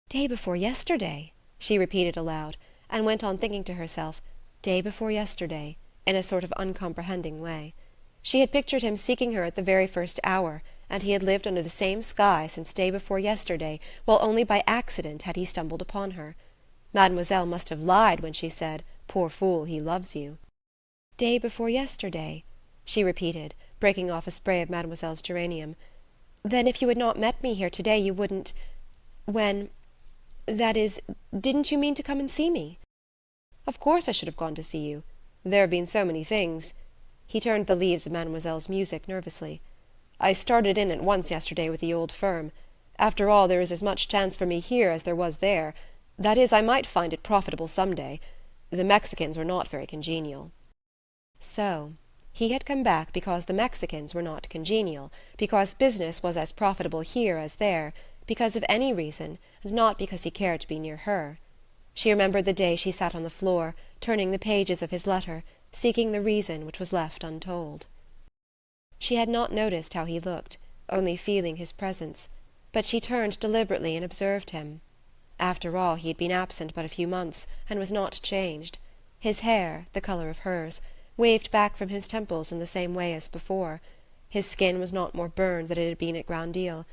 "Day before yesterday," she repeated aloud, and went on thinking to herself, "Day before yesterday," in a sort of uncomprehending way. She had pictured him seeking her at the very first hour, and he had lived under the same sky since day before yesterday, while only by accident had he stumbled upon her. Mademoiselle must have lied when she said, "Poor fool, he loves you." "Day before yesterday," she repeated, breaking off a spray of Mademoiselle's geranium. "Then if you had not met me here today you wouldn't... when... that is, didn't you mean to come and see me?" "Of course I should have gone to see you. There have been so many things..." He turned the leaves of Mademoiselle's music nervously. "I started in at once yesterday with the old firm. After all, there is as much chance for me here as there was there. That is, I might find it profitable some day. The Mexicans were not very congenial." So he had come back because the Mexicans were not congenial, because business was as profitable here as there, because of any reason, and not because he cared to be near her. She remembered the day she sat on the floor, turning the pages of his letter, seeking the reason which was left untold. She had not noticed how he looked, only feeling his presence, but she turned deliberately and observed him. After all, he had been absent but a few months, and was not changed. His hair, the colour of hers, waved back from his temples in the same way as before. His skin was not more burned than it had been at Grand Isle.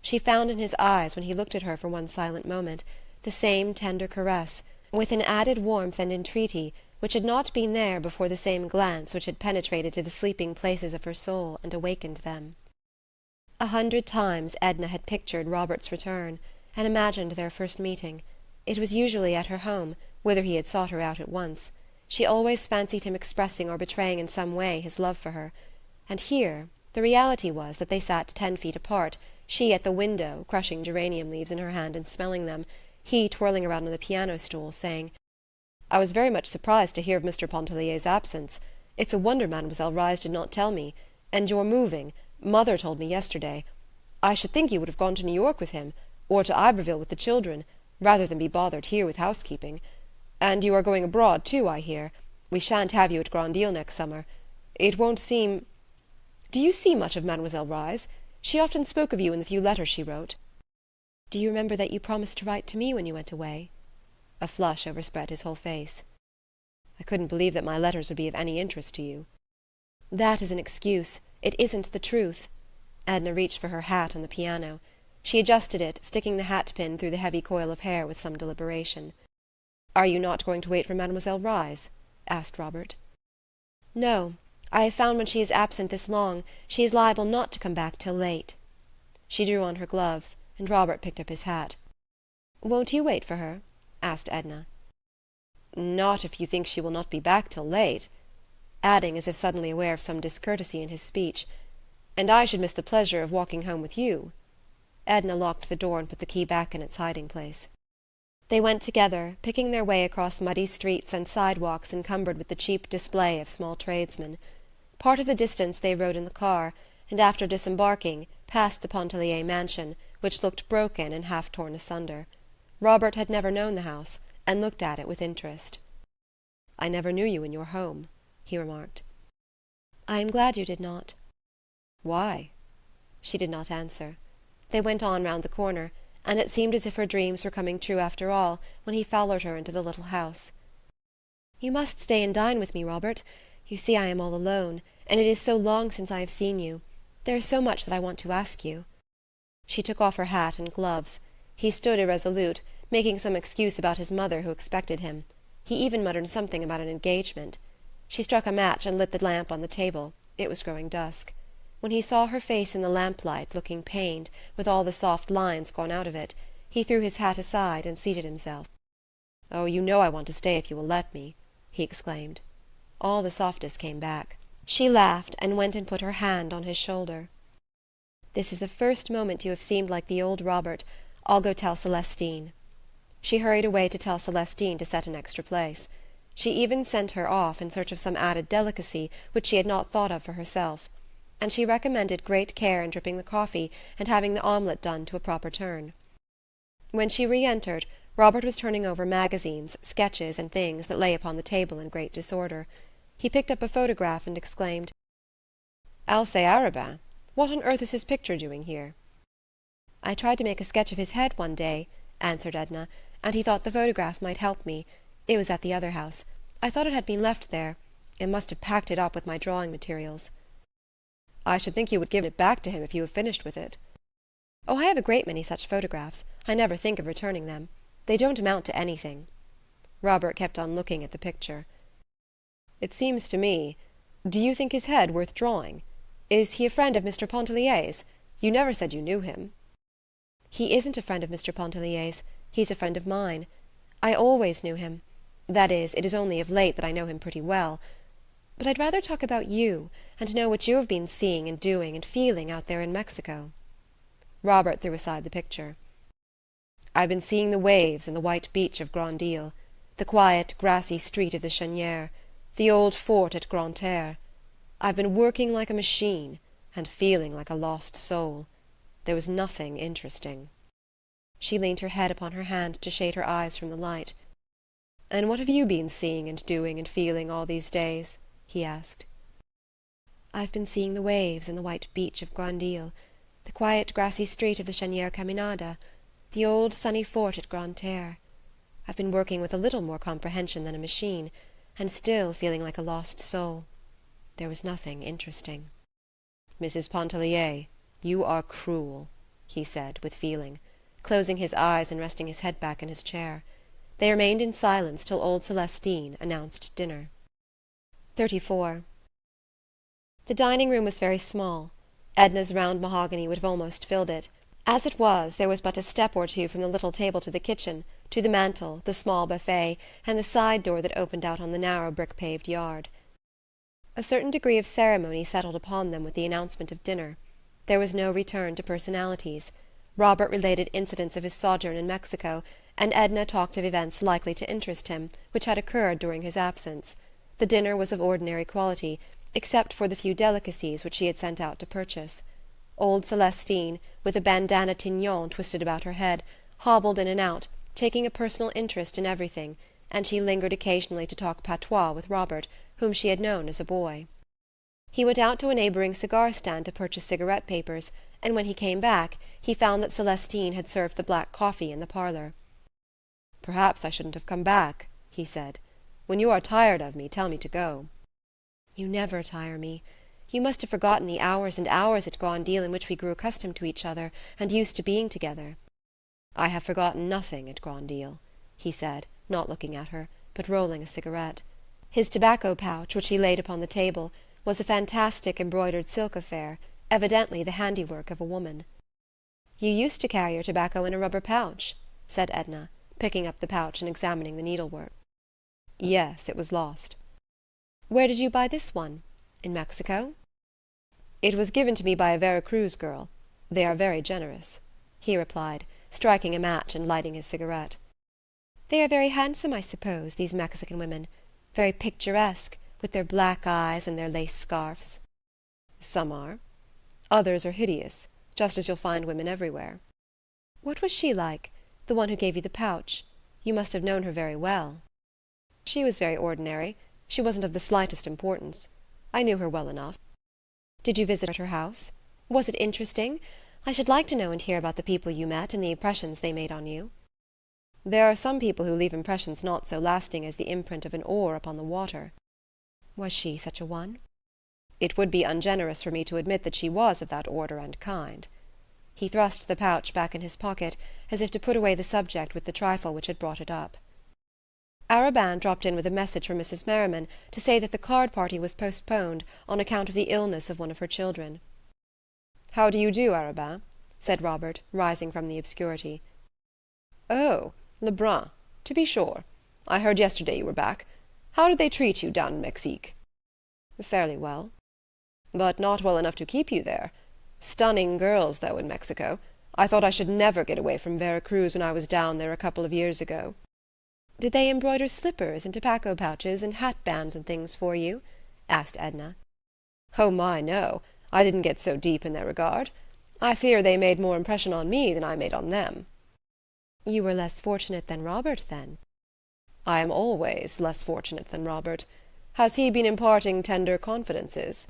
She found in his eyes, when he looked at her for one silent moment, the same tender caress, with an added warmth and entreaty which had not been there before, the same glance which had penetrated to the sleeping places of her soul and awakened them. 100 times Edna had pictured Robert's return, and imagined their first meeting. It was usually at her home, whither he had sought her out at once. She always fancied him expressing or betraying in some way his love for her. And here the reality was that they sat 10 feet apart, she at the window, crushing geranium leaves in her hand and smelling them, he twirling around on the piano stool, saying: "I was very much surprised to hear of Mr. Pontellier's absence. It's a wonder Mademoiselle Reisz did not tell me. And you're moving. Mother told me yesterday. I should think you would have gone to New York with him, or to Iberville with the children, rather than be bothered here with housekeeping. And you are going abroad too, I hear. We shan't have you at Grand Isle next summer. It won't seem... Do you see much of Mademoiselle Reisz? She often spoke of you in the few letters she wrote." "Do you remember that you promised to write to me when you went away?" A flush overspread his whole face. "I couldn't believe that my letters would be of any interest to you." "That is an excuse. It isn't the truth." Edna reached for her hat on the piano. She adjusted it, sticking the hat-pin through the heavy coil of hair with some deliberation. "Are you not going to wait for Mademoiselle Reisz?" asked Robert. "No. I have found when she is absent this long, she is liable not to come back till late." She drew on her gloves, and Robert picked up his hat. "Won't you wait for her?" asked Edna. "Not if you think she will not be back till late," adding, as if suddenly aware of some discourtesy in his speech, "and I should miss the pleasure of walking home with you." Edna locked the door and put the key back in its hiding-place. They went together, picking their way across muddy streets and sidewalks encumbered with the cheap display of small tradesmen. Part of the distance they rode in the car, and after disembarking, passed the Pontellier mansion, which looked broken and half torn asunder. Robert had never known the house, and looked at it with interest. "I never knew you in your home," he remarked. "I am glad you did not." "Why?" She did not answer. They went on round the corner, and it seemed as if her dreams were coming true after all when he followed her into the little house. "You must stay and dine with me, Robert. You see I am all alone, and it is so long since I have seen you. There is so much that I want to ask you." She took off her hat and gloves. He stood irresolute, making some excuse about his mother who expected him. He even muttered something about an engagement. She struck a match and lit the lamp on the table. It was growing dusk. When he saw her face in the lamplight, looking pained, with all the soft lines gone out of it, he threw his hat aside and seated himself. "Oh, you know I want to stay if you will let me," he exclaimed. All the softness came back. She laughed and went and put her hand on his shoulder. "This is the first moment you have seemed like the old Robert. I'll go tell Celestine." She hurried away to tell Celestine to set an extra place. She even sent her off in search of some added delicacy which she had not thought of for herself. And she recommended great care in dripping the coffee and having the omelette done to a proper turn. When she re-entered, Robert was turning over magazines, sketches, and things that lay upon the table in great disorder. He picked up a photograph and exclaimed: "Alcée Arobin? What on earth is his picture doing here?" "I tried to make a sketch of his head one day," answered Edna, "and he thought the photograph might help me. It was at the other house. I thought it had been left there. I must have packed it up with my drawing materials." "I should think you would give it back to him if you have finished with it." "Oh, I have a great many such photographs. I never think of returning them. They don't amount to anything." Robert kept on looking at the picture. "It seems to me... Do you think his head worth drawing? Is he a friend of Mr. Pontellier's? You never said you knew him." "He isn't a friend of Mr. Pontellier's. He's a friend of mine. I always knew him. That is, it is only of late that I know him pretty well. But I'd rather talk about you, and know what you have been seeing and doing and feeling out there in Mexico." Robert threw aside the picture. "I've been seeing the waves and the white beach of Grand Isle, the quiet, grassy street of the Cheniere, the old fort at Grande Terre. I've been working like a machine, and feeling like a lost soul. There was nothing interesting." She leaned her head upon her hand to shade her eyes from the light. "And what have you been seeing and doing and feeling all these days?" he asked. "I've been seeing the waves and the white beach of Grand Isle, the quiet grassy street of the Cheniere Caminada, the old sunny fort at Grande Terre. I've been working with a little more comprehension than a machine, and still feeling like a lost soul. There was nothing interesting." "Mrs. Pontellier, you are cruel," he said, with feeling, closing his eyes and resting his head back in his chair. They remained in silence till old Celestine announced dinner. 34. The dining-room was very small. Edna's round mahogany would have almost filled it. As it was, there was but a step or two from the little table to the kitchen, to the mantel, the small buffet, and the side door that opened out on the narrow brick-paved yard. A certain degree of ceremony settled upon them with the announcement of dinner. There was no return to personalities. Robert related incidents of his sojourn in Mexico, and Edna talked of events likely to interest him, which had occurred during his absence. The dinner was of ordinary quality, except for the few delicacies which she had sent out to purchase. Old Celestine, with a bandana tignon twisted about her head, hobbled in and out, taking a personal interest in everything, and she lingered occasionally to talk patois with Robert, whom she had known as a boy. He went out to a neighbouring cigar-stand to purchase cigarette papers, and when he came back he found that Celestine had served the black coffee in the parlour. "Perhaps I shouldn't have come back," he said. "When you are tired of me, tell me to go." "You never tire me. You must have forgotten the hours and hours at Grandisle in which we grew accustomed to each other, and used to being together." "I have forgotten nothing at Grandisle," he said, not looking at her, but rolling a cigarette. His tobacco pouch, which he laid upon the table, was a fantastic embroidered silk affair, evidently the handiwork of a woman. "You used to carry your tobacco in a rubber pouch," said Edna, picking up the pouch and examining the needlework. "Yes, it was lost." "Where did you buy this one? In Mexico?" "It was given to me by a Vera Cruz girl. They are very generous," he replied, striking a match and lighting his cigarette. "They are very handsome, I suppose, these Mexican women. Very picturesque, with their black eyes and their lace scarfs." "Some are. Others are hideous, just as you'll find women everywhere." "What was she like, the one who gave you the pouch? You must have known her very well." "She was very ordinary. She wasn't of the slightest importance. I knew her well enough." "Did you visit her house? Was it interesting? I should like to know and hear about the people you met and the impressions they made on you." "There are some people who leave impressions not so lasting as the imprint of an oar upon the water." "Was she such a one?" "It would be ungenerous for me to admit that she was of that order and kind." He thrust the pouch back in his pocket, as if to put away the subject with the trifle which had brought it up. Arobin dropped in with a message from Mrs. Merriman to say that the card party was postponed on account of the illness of one of her children. "How do you do, Arobin?" said Robert, rising from the obscurity. "Oh, Lebrun. To be sure. I heard yesterday you were back. How did they treat you down in Mexique?" "Fairly well." "But not well enough to keep you there. Stunning girls, though, in Mexico. I thought I should never get away from Vera Cruz when I was down there a couple of years ago." "Did they embroider slippers and tobacco pouches and hat bands and things for you?" asked Edna. "Oh, my, no. I didn't get so deep in their regard. I fear they made more impression on me than I made on them." "You were less fortunate than Robert, then." "I am always less fortunate than Robert. Has he been imparting tender confidences?"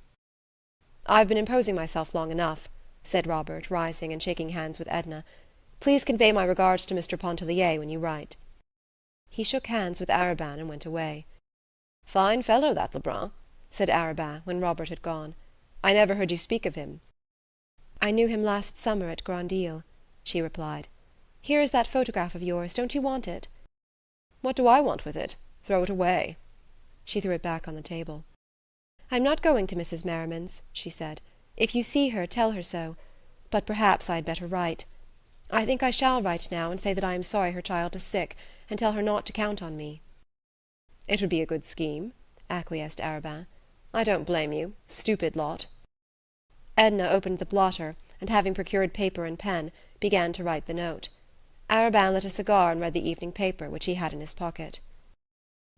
"I've been imposing myself long enough," said Robert, rising and shaking hands with Edna. "Please convey my regards to Mr. Pontellier when you write." He shook hands with Arobin and went away. "Fine fellow, that Lebrun," said Arobin when Robert had gone. "I never heard you speak of him." "I knew him last summer at Grandisle," she replied. "Here is that photograph of yours. Don't you want it?" "What do I want with it? Throw it away." She threw it back on the table. "I'm not going to Mrs. Merriman's," she said. "If you see her, tell her so. But perhaps I had better write. I think I shall write now and say that I am sorry her child is sick, and tell her not to count on me." "It would be a good scheme," acquiesced Arobin. "I don't blame you. Stupid lot." Edna opened the blotter, and having procured paper and pen, began to write the note. Arobin lit a cigar and read the evening paper, which he had in his pocket.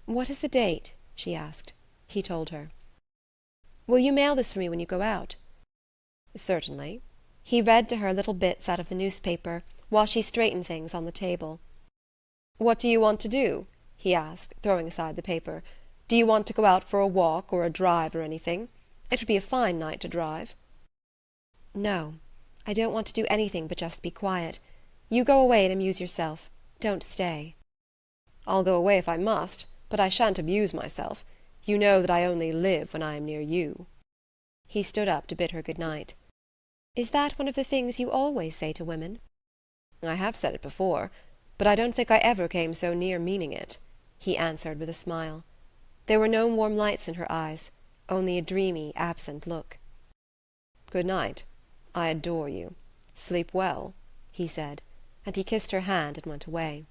"What is the date?" she asked. He told her. "Will you mail this for me when you go out?" "Certainly." He read to her little bits out of the newspaper, while she straightened things on the table. "What do you want to do?" he asked, throwing aside the paper. "Do you want to go out for a walk or a drive or anything? It would be a fine night to drive." "No, I don't want to do anything but just be quiet. You go away and amuse yourself. Don't stay." "I'll go away if I must, but I shan't amuse myself. You know that I only live when I am near you." He stood up to bid her good night. "Is that one of the things you always say to women?" "I have said it before, but I don't think I ever came so near meaning it," he answered with a smile. There were no warm lights in her eyes, only a dreamy, absent look. "Good night. I adore you. Sleep well," he said, and he kissed her hand and went away.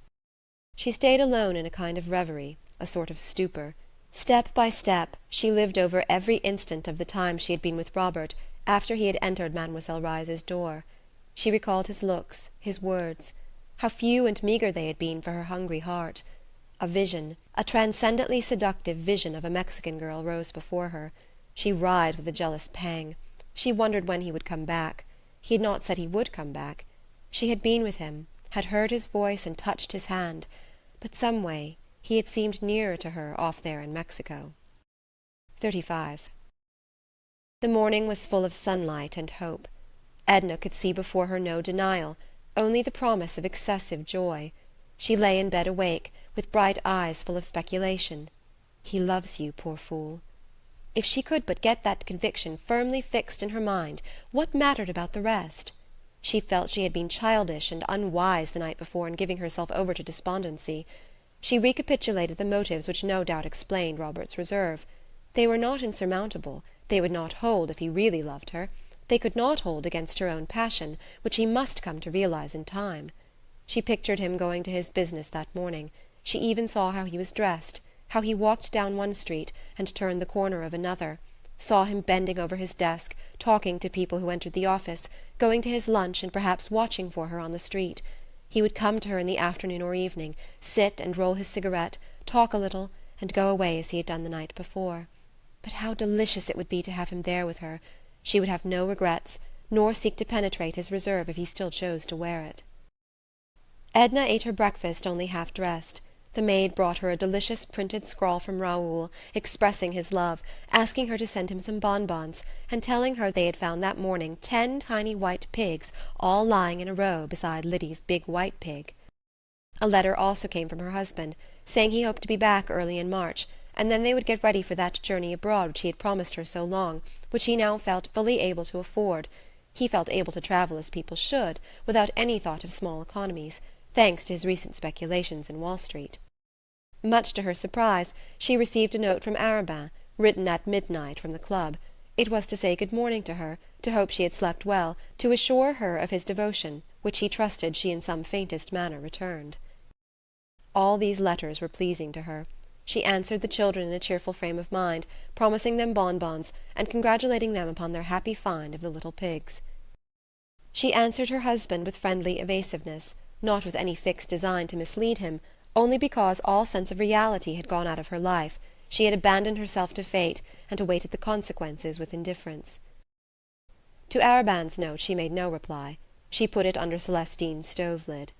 She stayed alone in a kind of reverie, a sort of stupor. Step by step she lived over every instant of the time she had been with Robert after he had entered Mademoiselle Reisz's door. She recalled his looks, his words. How few and meagre they had been for her hungry heart. A vision, a transcendently seductive vision of a Mexican girl rose before her. She writhed with a jealous pang. She wondered when he would come back. He had not said he would come back. She had been with him, had heard his voice and touched his hand, but some way he had seemed nearer to her off there in Mexico. 35. The morning was full of sunlight and hope. Edna could see before her no denial, only the promise of excessive joy. She lay in bed awake, with bright eyes full of speculation. He loves you, poor fool. If she could but get that conviction firmly fixed in her mind, what mattered about the rest? She felt she had been childish and unwise the night before in giving herself over to despondency. She recapitulated the motives which no doubt explained Robert's reserve. They were not insurmountable, they would not hold if he really loved her. They could not hold against her own passion, which he must come to realize in time. She pictured him going to his business that morning. She even saw how he was dressed, how he walked down one street and turned the corner of another, saw him bending over his desk, talking to people who entered the office, going to his lunch and perhaps watching for her on the street. He would come to her in the afternoon or evening, sit and roll his cigarette, talk a little, and go away as he had done the night before. But how delicious it would be to have him there with her! She would have no regrets, nor seek to penetrate his reserve if he still chose to wear it. Edna ate her breakfast only half dressed. The maid brought her a delicious printed scrawl from Raoul, expressing his love, asking her to send him some bonbons, and telling her they had found that morning 10 tiny white pigs all lying in a row beside Liddy's big white pig. A letter also came from her husband, saying he hoped to be back early in March, and then they would get ready for that journey abroad which he had promised her so long, which he now felt fully able to afford. He felt able to travel as people should, without any thought of small economies, thanks to his recent speculations in Wall Street. Much to her surprise, she received a note from Arobin, written at midnight from the club. It was to say good morning to her, to hope she had slept well, to assure her of his devotion, which he trusted she in some faintest manner returned. All these letters were pleasing to her. She answered the children in a cheerful frame of mind, promising them bonbons, and congratulating them upon their happy find of the little pigs. She answered her husband with friendly evasiveness, not with any fixed design to mislead him, only because all sense of reality had gone out of her life. She had abandoned herself to fate, and awaited the consequences with indifference. To Arobin's note she made no reply. She put it under Celestine's stove-lid.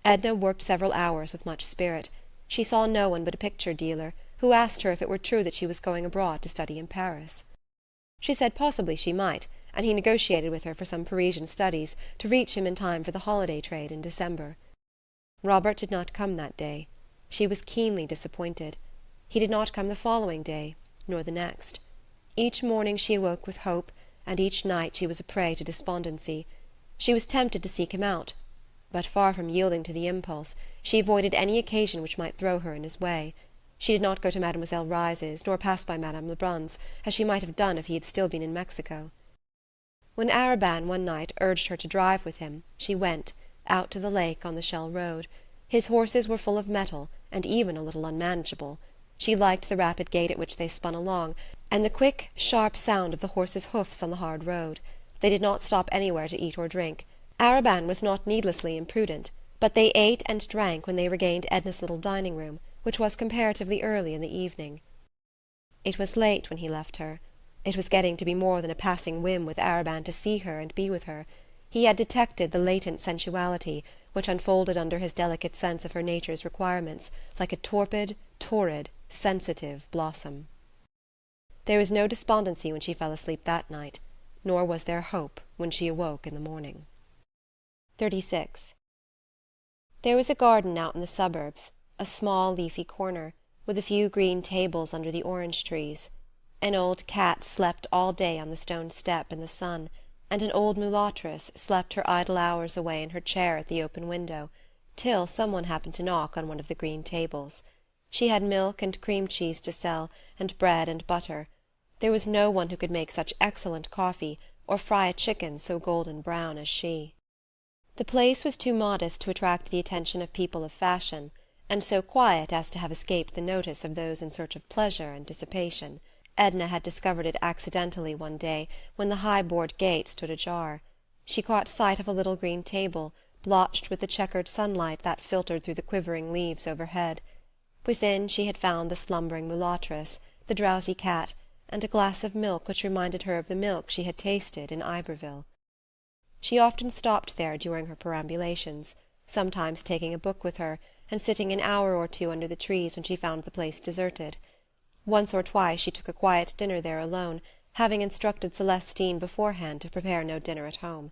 Edna worked several hours with much spirit. She saw no one but a picture dealer, who asked her if it were true that she was going abroad to study in Paris. She said possibly she might, and he negotiated with her for some Parisian studies to reach him in time for the holiday trade in December. Robert did not come that day. She was keenly disappointed. He did not come the following day, nor the next. Each morning she awoke with hope, and each night she was a prey to despondency. She was tempted to seek him out, but far from yielding to the impulse, she avoided any occasion which might throw her in his way. She did not go to Mademoiselle Reisz's, nor pass by Madame Lebrun's, as she might have done if he had still been in Mexico. When Arobin one night urged her to drive with him, she went, out to the lake on the Shell Road. His horses were full of mettle, and even a little unmanageable. She liked the rapid gait at which they spun along, and the quick, sharp sound of the horses' hoofs on the hard road. They did not stop anywhere to eat or drink. Arobin was not needlessly imprudent, but they ate and drank when they regained Edna's little dining-room, which was comparatively early in the evening. It was late when he left her. It was getting to be more than a passing whim with Arobin to see her and be with her. He had detected the latent sensuality, which unfolded under his delicate sense of her nature's requirements, like a torpid, torrid, sensitive blossom. There was no despondency when she fell asleep that night, nor was there hope when she awoke in the morning. 36. There was a garden out in the suburbs, a small leafy corner, with a few green tables under the orange trees. An old cat slept all day on the stone step in the sun, and an old mulatress slept her idle hours away in her chair at the open window, till someone happened to knock on one of the green tables. She had milk and cream cheese to sell, and bread and butter. There was no one who could make such excellent coffee, or fry a chicken so golden brown as she. The place was too modest to attract the attention of people of fashion, and so quiet as to have escaped the notice of those in search of pleasure and dissipation. Edna had discovered it accidentally one day when the high-board gate stood ajar. She caught sight of a little green table, blotched with the checkered sunlight that filtered through the quivering leaves overhead. Within she had found the slumbering mulatress, the drowsy cat, and a glass of milk which reminded her of the milk she had tasted in Iberville. She often stopped there during her perambulations, sometimes taking a book with her, and sitting an hour or two under the trees when she found the place deserted. Once or twice she took a quiet dinner there alone, having instructed Celestine beforehand to prepare no dinner at home.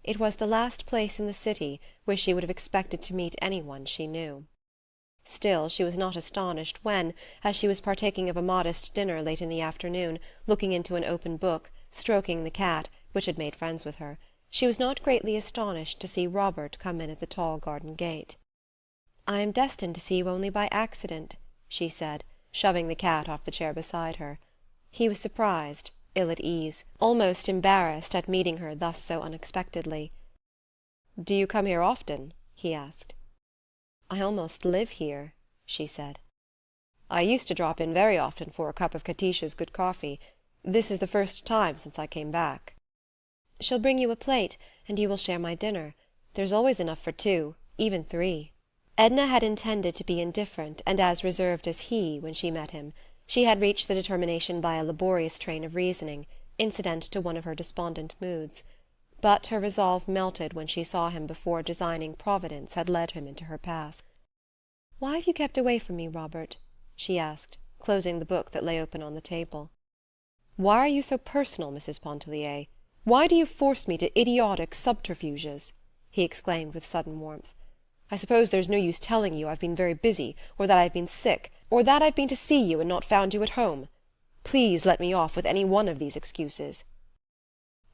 It was the last place in the city where she would have expected to meet anyone she knew. Still, she was not astonished when, as she was partaking of a modest dinner late in the afternoon, looking into an open book, stroking the cat, which had made friends with her, she was not greatly astonished to see Robert come in at the tall garden gate. "I am destined to see you only by accident," she said, shoving the cat off the chair beside her. He was surprised, ill at ease, almost embarrassed at meeting her thus so unexpectedly. "Do you come here often?" he asked. "I almost live here," she said. "I used to drop in very often for a cup of Katisha's good coffee. This is the first time since I came back." "She'll bring you a plate, and you will share my dinner. There's always enough for two, even three." Edna had intended to be indifferent and as reserved as he when she met him. She had reached the determination by a laborious train of reasoning, incident to one of her despondent moods. But her resolve melted when she saw him before designing Providence had led him into her path. "Why have you kept away from me, Robert?" she asked, closing the book that lay open on the table. "Why are you so personal, Mrs. Pontellier? Why do you force me to idiotic subterfuges?" he exclaimed with sudden warmth. "I suppose there's no use telling you I've been very busy, or that I've been sick, or that I've been to see you and not found you at home. Please let me off with any one of these excuses."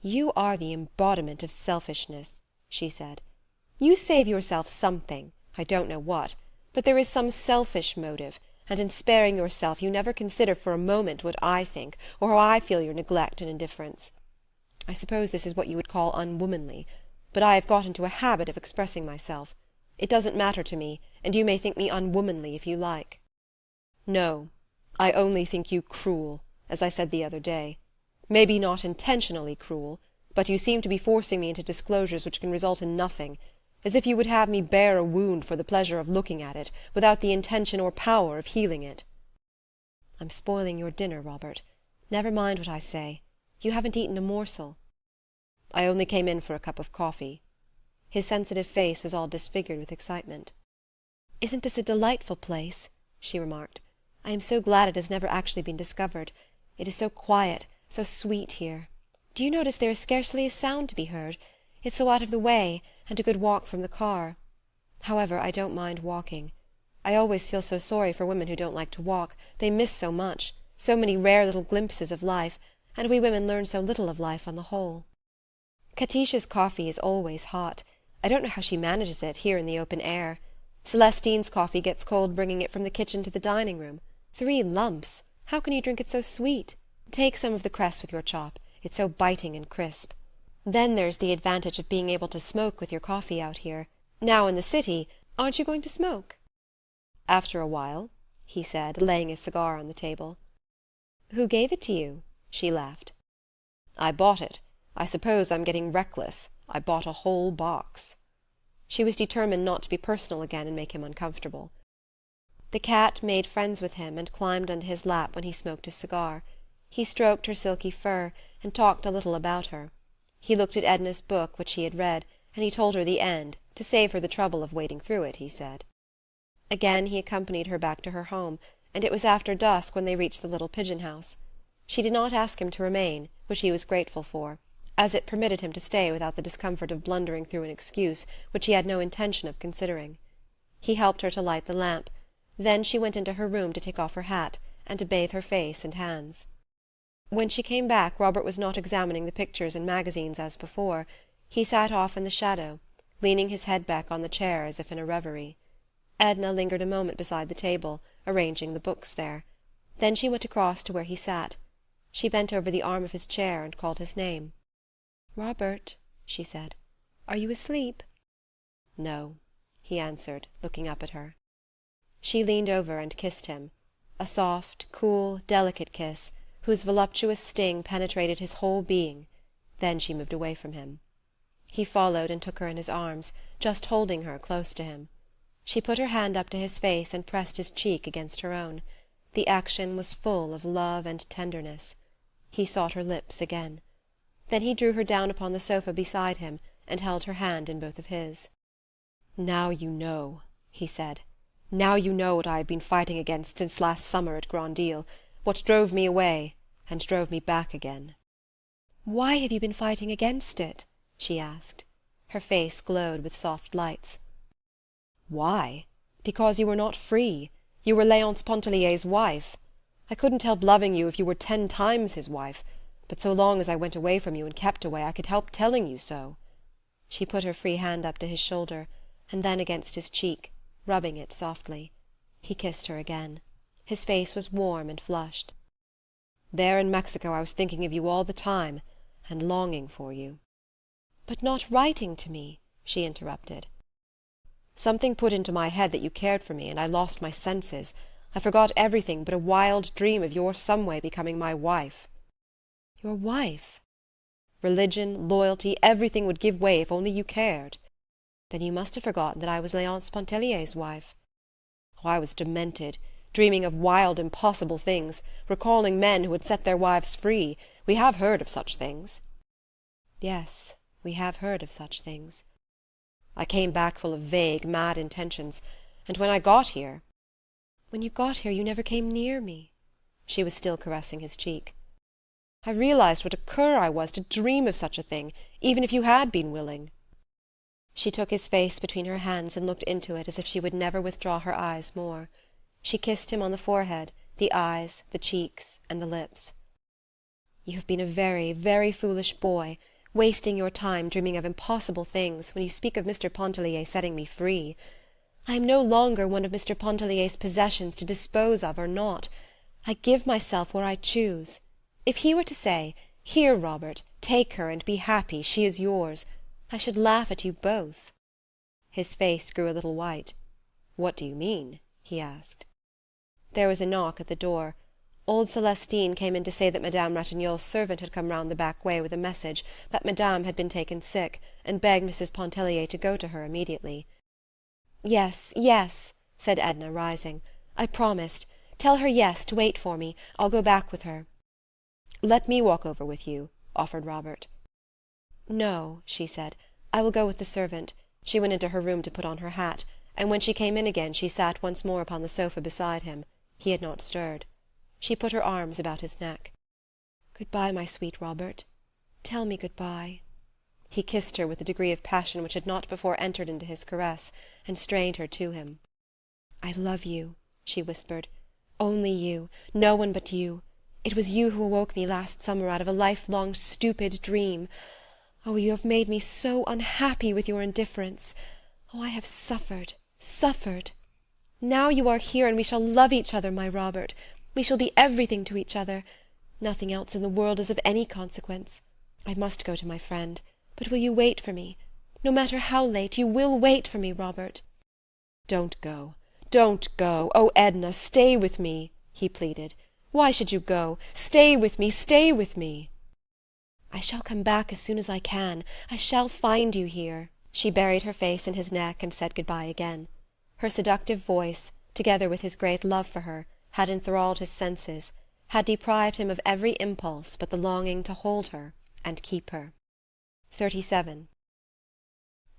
"You are the embodiment of selfishness," she said. "You save yourself something, I don't know what, but there is some selfish motive, and in sparing yourself you never consider for a moment what I think, or how I feel your neglect and indifference. I suppose this is what you would call unwomanly, but I have got into a habit of expressing myself. It doesn't matter to me, and you may think me unwomanly if you like." "No, I only think you cruel, as I said the other day. Maybe not intentionally cruel, but you seem to be forcing me into disclosures which can result in nothing, as if you would have me bear a wound for the pleasure of looking at it, without the intention or power of healing it." "I'm spoiling your dinner, Robert. Never mind what I say. You haven't eaten a morsel." "I only came in for a cup of coffee." His sensitive face was all disfigured with excitement. "Isn't this a delightful place?" she remarked. "I am so glad it has never actually been discovered. It is so quiet, so sweet here. Do you notice there is scarcely a sound to be heard? It's so out of the way, and a good walk from the car. However, I don't mind walking. I always feel so sorry for women who don't like to walk. They miss so much, so many rare little glimpses of life, and we women learn so little of life on the whole. Katisha's coffee is always hot. I don't know how she manages it, here in the open air. Celestine's coffee gets cold bringing it from the kitchen to the dining room. 3 lumps! How can you drink it so sweet? Take some of the cress with your chop. It's so biting and crisp. Then there's the advantage of being able to smoke with your coffee out here. Now in the city, aren't you going to smoke?" "After a while," he said, laying a cigar on the table. "Who gave it to you?" she laughed. "I bought it. I suppose I'm getting reckless. I bought a whole box." She was determined not to be personal again and make him uncomfortable. The cat made friends with him and climbed onto his lap when he smoked his cigar. He stroked her silky fur, and talked a little about her. He looked at Edna's book, which he had read, and he told her the end, to save her the trouble of wading through it, he said. Again he accompanied her back to her home, and it was after dusk when they reached the little pigeon-house. She did not ask him to remain, which he was grateful for, as it permitted him to stay without the discomfort of blundering through an excuse which he had no intention of considering. He helped her to light the lamp. Then she went into her room to take off her hat, and to bathe her face and hands. When she came back, Robert was not examining the pictures and magazines as before. He sat off in the shadow, leaning his head back on the chair as if in a reverie. Edna lingered a moment beside the table, arranging the books there. Then she went across to where he sat. She bent over the arm of his chair and called his name. "Robert," she said, "are you asleep?" "No," he answered, looking up at her. She leaned over and kissed him, a soft, cool, delicate kiss, whose voluptuous sting penetrated his whole being. Then she moved away from him. He followed and took her in his arms, just holding her close to him. She put her hand up to his face and pressed his cheek against her own. The action was full of love and tenderness. He sought her lips again. Then he drew her down upon the sofa beside him and held her hand in both of his. "Now you know," he said. "Now you know what I have been fighting against since last summer at Grand Isle, what drove me away and drove me back again." "Why have you been fighting against it?" she asked. Her face glowed with soft lights. "Why? Because you were not free. You were Léonce Pontellier's wife. I couldn't help loving you if you were 10 times his wife, but so long as I went away from you and kept away I could help telling you so." She put her free hand up to his shoulder, and then against his cheek, rubbing it softly. He kissed her again. His face was warm and flushed. "There in Mexico I was thinking of you all the time, and longing for you." "But not writing to me," she interrupted. "Something put into my head that you cared for me, and I lost my senses. I forgot everything but a wild dream of your some way becoming my wife." "Your wife?" "Religion, loyalty, everything would give way if only you cared." "Then you must have forgotten that I was Léonce Pontellier's wife." "Oh, I was demented, dreaming of wild, impossible things, recalling men who had set their wives free. We have heard of such things." "Yes, we have heard of such things." "I came back full of vague, mad intentions, and when I got here—" "When you got here you never came near me." She was still caressing his cheek. "I realized what a cur I was to dream of such a thing, even if you had been willing." She took his face between her hands and looked into it as if she would never withdraw her eyes more. She kissed him on the forehead, the eyes, the cheeks, and the lips. "You have been a very, very foolish boy, wasting your time dreaming of impossible things when you speak of Mr. Pontellier setting me free. I am no longer one of Mr. Pontellier's possessions to dispose of or not. I give myself where I choose. If he were to say, 'Here, Robert, take her and be happy, she is yours,' I should laugh at you both." His face grew a little white. "What do you mean?" he asked. There was a knock at the door. Old Celestine came in to say that Madame Ratignolle's servant had come round the back way with a message that Madame had been taken sick, and begged Mrs. Pontellier to go to her immediately. "Yes, yes," said Edna, rising. "I promised. Tell her yes, to wait for me. I'll go back with her." "Let me walk over with you," offered Robert. "No," she said. "I will go with the servant." She went into her room to put on her hat, and when she came in again she sat once more upon the sofa beside him. He had not stirred. She put her arms about his neck. "Good-bye, my sweet Robert. Tell me good-bye." He kissed her with a degree of passion which had not before entered into his caress, and strained her to him. "I love you," she whispered. "Only you, no one but you. It was you who awoke me last summer out of a lifelong stupid dream. Oh, you have made me so unhappy with your indifference. Oh, I have suffered, suffered. Now you are here, and we shall love each other, my Robert. We shall be everything to each other. Nothing else in the world is of any consequence. I must go to my friend. But will you wait for me? No matter how late, you will wait for me, Robert." "Don't go. Don't go. Oh, Edna, stay with me," he pleaded. "Why should you go? Stay with me, stay with me." "I shall come back as soon as I can. I shall find you here." She buried her face in his neck and said good-bye again. Her seductive voice, together with his great love for her, had enthralled his senses, had deprived him of every impulse but the longing to hold her and keep her. 37.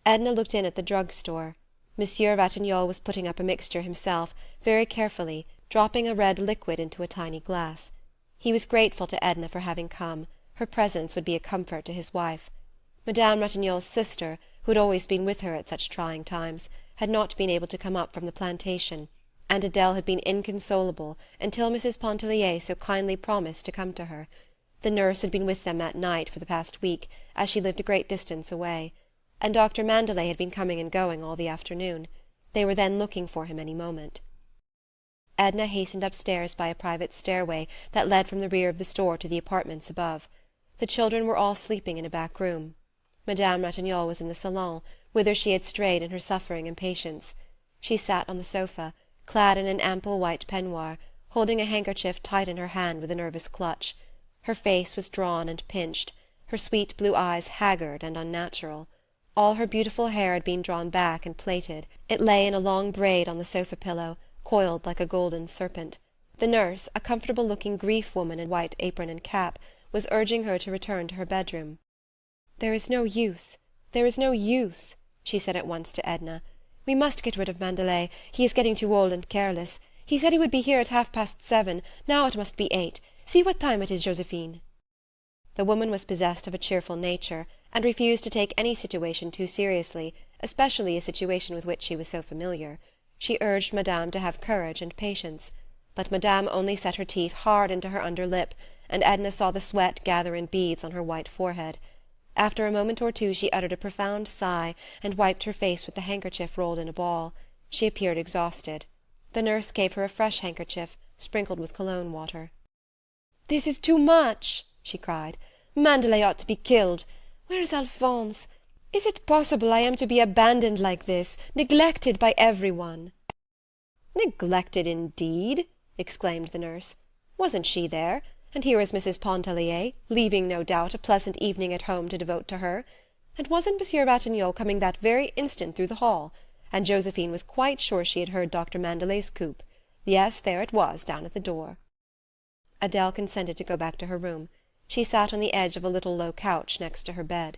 Edna looked in at the drug-store. Monsieur Ratignolle was putting up a mixture himself, very carefully, dropping a red liquid into a tiny glass. He was grateful to Edna for having come. Her presence would be a comfort to his wife. Madame Ratignolle's sister, who had always been with her at such trying times, had not been able to come up from the plantation, and Adele had been inconsolable until Mrs. Pontellier so kindly promised to come to her. The nurse had been with them at night for the past week, as she lived a great distance away, and Dr. Mandelet had been coming and going all the afternoon. They were then looking for him any moment. Edna hastened upstairs by a private stairway that led from the rear of the store to the apartments above. The children were all sleeping in a back room. Madame Ratignolle was in the salon, whither she had strayed in her suffering impatience. She sat on the sofa, clad in an ample white peignoir, holding a handkerchief tight in her hand with a nervous clutch. Her face was drawn and pinched, her sweet blue eyes haggard and unnatural. All her beautiful hair had been drawn back and plaited. It lay in a long braid on the sofa-pillow, coiled like a golden serpent. The nurse, a comfortable-looking grief woman in white apron and cap, was urging her to return to her bedroom. "There is no use, there is no use," she said at once to Edna. "We must get rid of Mandelet. He is getting too old and careless. He said he would be here at 7:30. Now it must be 8. See what time it is, Josephine." The woman was possessed of a cheerful nature, and refused to take any situation too seriously, especially a situation with which she was so familiar. She urged Madame to have courage and patience. But Madame only set her teeth hard into her under lip, and Edna saw the sweat gather in beads on her white forehead. After a moment or two she uttered a profound sigh, and wiped her face with the handkerchief rolled in a ball. She appeared exhausted. The nurse gave her a fresh handkerchief, sprinkled with cologne water. "This is too much," she cried. "Mandelet ought to be killed. Where is Alphonse? Is it possible I am to be abandoned like this, neglected by every one?" "Neglected indeed!" exclaimed the nurse. "Wasn't she there? And here is Mrs. Pontellier, leaving, no doubt, a pleasant evening at home to devote to her. And wasn't Monsieur Ratignolle coming that very instant through the hall? And Josephine was quite sure she had heard Dr. Mandelet's coupe. Yes, there it was, down at the door." Adele consented to go back to her room. She sat on the edge of a little low couch next to her bed.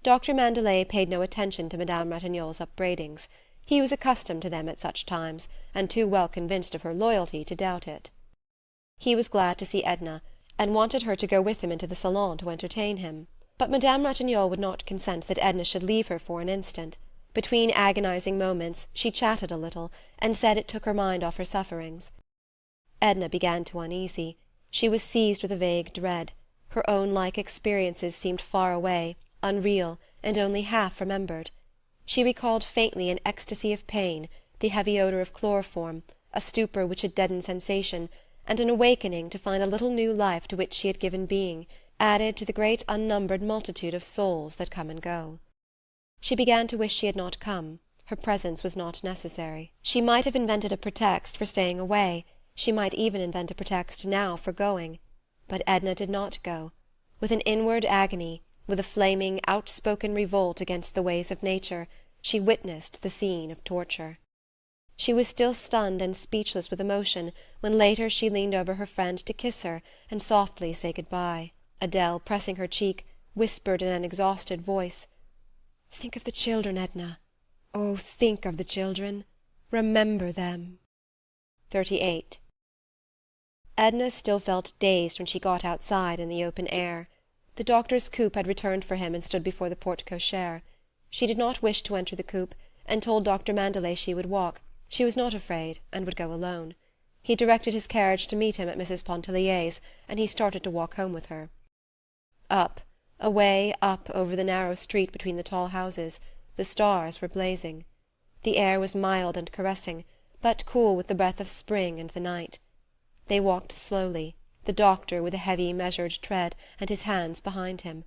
Dr. Mandelet paid no attention to Madame Ratignolle's upbraidings. He was accustomed to them at such times, and too well convinced of her loyalty to doubt it. He was glad to see Edna, and wanted her to go with him into the salon to entertain him. But Madame Ratignolle would not consent that Edna should leave her for an instant. Between agonizing moments she chatted a little, and said it took her mind off her sufferings. Edna began to uneasy. She was seized with a vague dread. Her own like experiences seemed far away, unreal, and only half remembered. She recalled faintly an ecstasy of pain, the heavy odour of chloroform, a stupor which had deadened sensation, and an awakening to find a little new life to which she had given being, added to the great unnumbered multitude of souls that come and go. She began to wish she had not come. Her presence was not necessary. She might have invented a pretext for staying away. She might even invent a pretext now for going. But Edna did not go. With an inward agony, with a flaming, outspoken revolt against the ways of nature, she witnessed the scene of torture. She was still stunned and speechless with emotion when later she leaned over her friend to kiss her and softly say good-bye. Adele, pressing her cheek, whispered in an exhausted voice, "Think of the children, Edna. Oh, think of the children. Remember them." 38. Edna still felt dazed when she got outside in the open air. The doctor's coupe had returned for him and stood before the porte-cochere. She did not wish to enter the coupe, and told Dr. Mandelet she would walk. She was not afraid, and would go alone. He directed his carriage to meet him at Mrs. Pontellier's, and he started to walk home with her. Up, away up over the narrow street between the tall houses, the stars were blazing. The air was mild and caressing, but cool with the breath of spring and the night. They walked slowly, the doctor with a heavy, measured tread, and his hands behind him.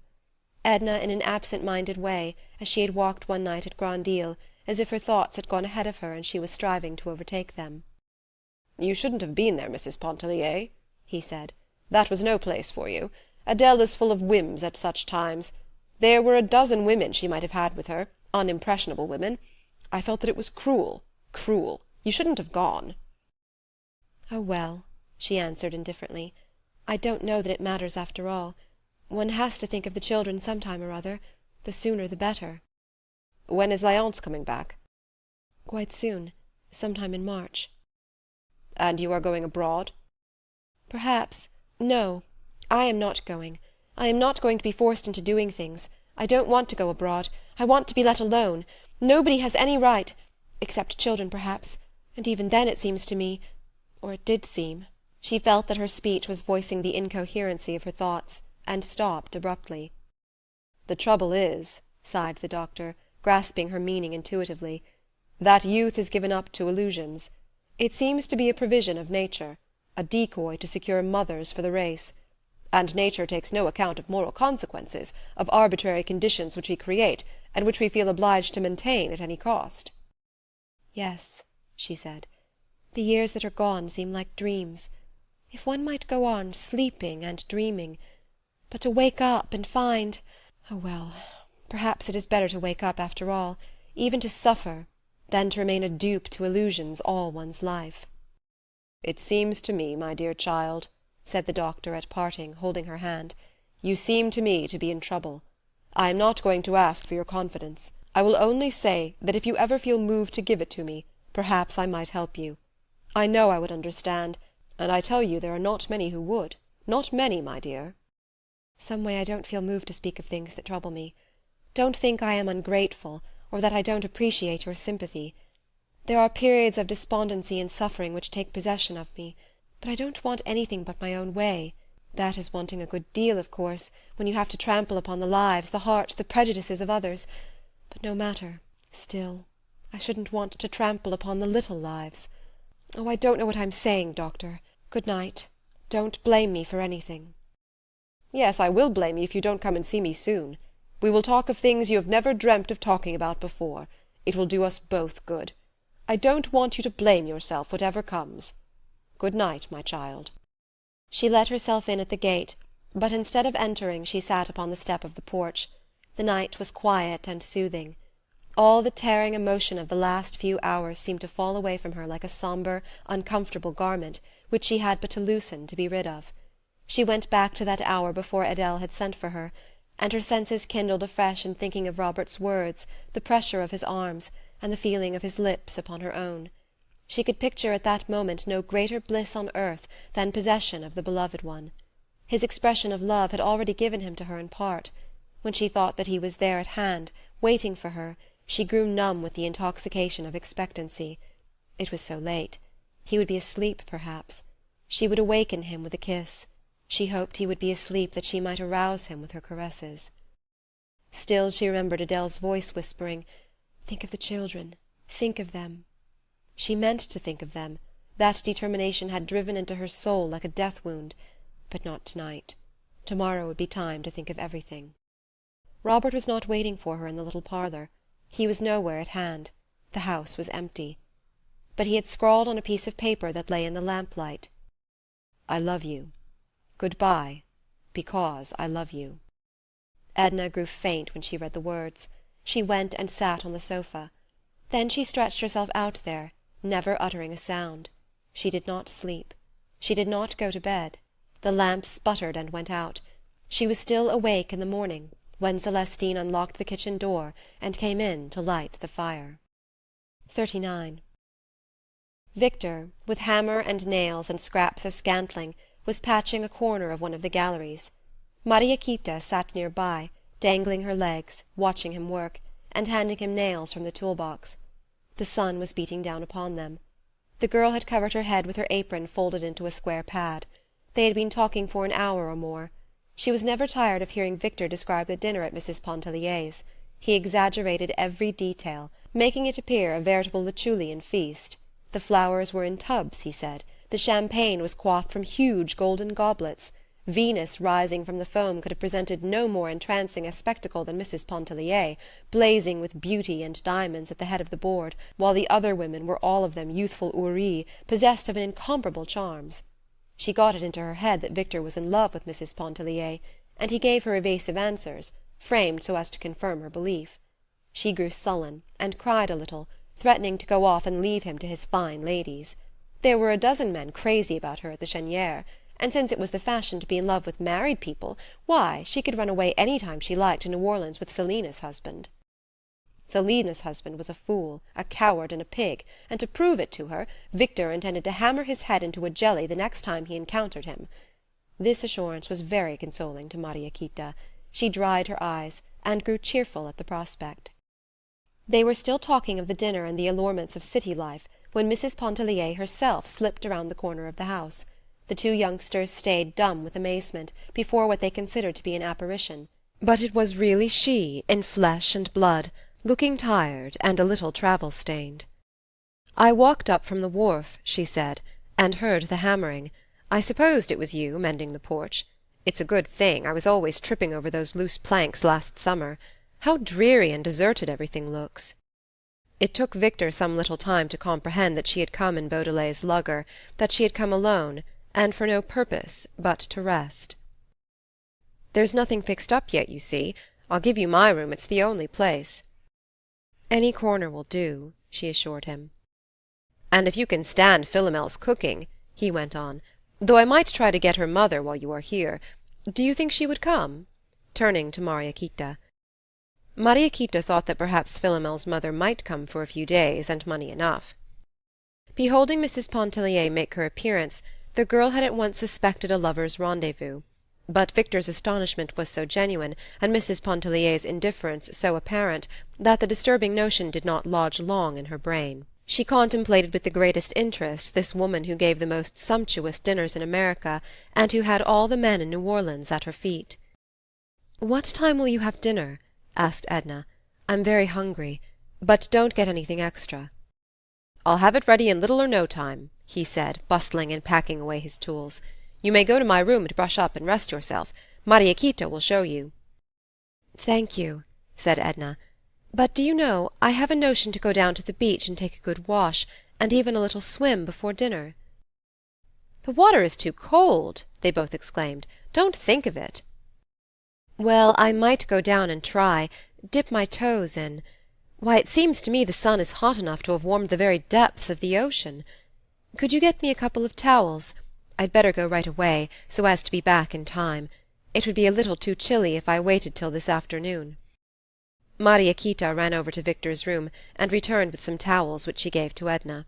Edna in an absent-minded way, as she had walked one night at Grand-Isle, as if her thoughts had gone ahead of her and she was striving to overtake them. "You shouldn't have been there, Mrs. Pontellier," he said. "That was no place for you. Adele is full of whims at such times. There were a dozen women she might have had with her, unimpressionable women. I felt that it was cruel, cruel. You shouldn't have gone." "Oh, well," she answered indifferently, "I don't know that it matters after all. One has to think of the children some time or other. The sooner the better." "When is Léonce coming back?" "Quite soon. Sometime in March." "And you are going abroad?" "Perhaps. No, I am not going. I am not going to be forced into doing things. I don't want to go abroad. I want to be let alone. Nobody has any right, except children, perhaps, and even then it seems to me, or it did seem." She felt that her speech was voicing the incoherency of her thoughts, and stopped abruptly. "The trouble is," sighed the doctor, grasping her meaning intuitively, "that youth is given up to illusions. It seems to be a provision of nature, a decoy to secure mothers for the race. And nature takes no account of moral consequences, of arbitrary conditions which we create, and which we feel obliged to maintain at any cost." "Yes," she said, The years that are gone seem like dreams. If one might go on sleeping and dreaming, but to wake up and find... Oh, well, perhaps it is better to wake up after all, even to suffer, than to remain a dupe to illusions all one's life. "It seems to me, my dear child," said the doctor at parting, holding her hand, "you seem to me to be in trouble. I am not going to ask for your confidence. I will only say that if you ever feel moved to give it to me, perhaps I might help you. I know I would understand, and I tell you there are not many who would. Not many, my dear." Some way I don't feel moved to speak of things that trouble me. Don't think I am ungrateful, or that I don't appreciate your sympathy. There are periods of despondency and suffering which take possession of me, but I don't want anything but my own way. That is wanting a good deal, of course, when you have to trample upon the lives, the hearts, the prejudices of others. But no matter. Still, I shouldn't want to trample upon the little lives. Oh, I don't know what I'm saying, doctor. Good night. Don't blame me for anything. Yes, I will blame you if you don't come and see me soon. We will talk of things you have never dreamt of talking about before. It will do us both good. I don't want you to blame yourself, whatever comes. Good night, my child." She let herself in at the gate, but instead of entering she sat upon the step of the porch. The night was quiet and soothing. All the tearing emotion of the last few hours seemed to fall away from her like a sombre, uncomfortable garment, which she had but to loosen to be rid of. She went back to that hour before Adele had sent for her, and her senses kindled afresh in thinking of Robert's words, the pressure of his arms, and the feeling of his lips upon her own. She could picture at that moment no greater bliss on earth than possession of the beloved one. His expression of love had already given him to her in part. When she thought that he was there at hand, waiting for her, she grew numb with the intoxication of expectancy. It was so late. He would be asleep, perhaps. She would awaken him with a kiss. She hoped he would be asleep that she might arouse him with her caresses. Still she remembered Adele's voice whispering, "Think of the children. Think of them." She meant to think of them. That determination had driven into her soul like a death wound. But not tonight. Tomorrow would be time to think of everything. Robert was not waiting for her in the little parlour. He was nowhere at hand. The house was empty. But he had scrawled on a piece of paper that lay in the lamplight, "I love you. Good-bye, because I love you." Edna grew faint when she read the words. She went and sat on the sofa. Then she stretched herself out there, never uttering a sound. She did not sleep. She did not go to bed. The lamp sputtered and went out. She was still awake in the morning, when Celestine unlocked the kitchen door and came in to light the fire. 39. Victor, with hammer and nails and scraps of scantling, was patching a corner of one of the galleries. Mariaquita sat near by, dangling her legs, watching him work, and handing him nails from the tool-box. The sun was beating down upon them. The girl had covered her head with her apron folded into a square pad. They had been talking for an hour or more. She was never tired of hearing Victor describe the dinner at Mrs. Pontellier's. He exaggerated every detail, making it appear a veritable Lucullean feast. The flowers were in tubs, he said. The champagne was quaffed from huge golden goblets. Venus rising from the foam could have presented no more entrancing a spectacle than Mrs. Pontellier, blazing with beauty and diamonds at the head of the board, while the other women were all of them youthful houris, possessed of incomparable charms. She got it into her head that Victor was in love with Mrs. Pontellier, and he gave her evasive answers, framed so as to confirm her belief. She grew sullen, and cried a little, threatening to go off and leave him to his fine ladies. There were a dozen men crazy about her at the Cheniere, and since it was the fashion to be in love with married people, why, she could run away any time she liked to New Orleans with Selina's husband. Selina's husband was a fool, a coward and a pig, and to prove it to her, Victor intended to hammer his head into a jelly the next time he encountered him. This assurance was very consoling to Mariaquita. She dried her eyes, and grew cheerful at the prospect. They were still talking of the dinner and the allurements of city life, when Mrs. Pontellier herself slipped around the corner of the house. The two youngsters stayed dumb with amazement before what they considered to be an apparition. But it was really she, in flesh and blood, looking tired and a little travel-stained. "I walked up from the wharf," she said, "and heard the hammering. I supposed it was you, mending the porch. It's a good thing. I was always tripping over those loose planks last summer. How dreary and deserted everything looks!" It took Victor some little time to comprehend that she had come in Beaudelet's lugger, that she had come alone, and for no purpose but to rest. "There's nothing fixed up yet, you see. I'll give you my room, it's the only place." "Any corner will do," she assured him. "And if you can stand Philomel's cooking," he went on, "though I might try to get her mother while you are here. Do you think she would come?" turning to Mariaquita. Mariaquita thought that perhaps Philomel's mother might come for a few days, and money enough. Beholding Mrs. Pontellier make her appearance, the girl had at once suspected a lover's rendezvous. But Victor's astonishment was so genuine, and Mrs. Pontellier's indifference so apparent, that the disturbing notion did not lodge long in her brain. She contemplated with the greatest interest this woman who gave the most sumptuous dinners in America, and who had all the men in New Orleans at her feet. "What time will you have dinner?" asked Edna. "I'm very hungry. But don't get anything extra." "I'll have it ready in little or no time," he said, bustling and packing away his tools. "You may go to my room and brush up and rest yourself. Mariaquita will show you." "Thank you," said Edna. "But do you know, I have a notion to go down to the beach and take a good wash, and even a little swim before dinner." "The water is too cold!" they both exclaimed. "Don't think of it." "Well, I might go down and try, dip my toes in. Why, it seems to me the sun is hot enough to have warmed the very depths of the ocean. Could you get me a couple of towels? I'd better go right away, so as to be back in time. It would be a little too chilly if I waited till this afternoon." Mariaquita ran over to Victor's room, and returned with some towels, which she gave to Edna.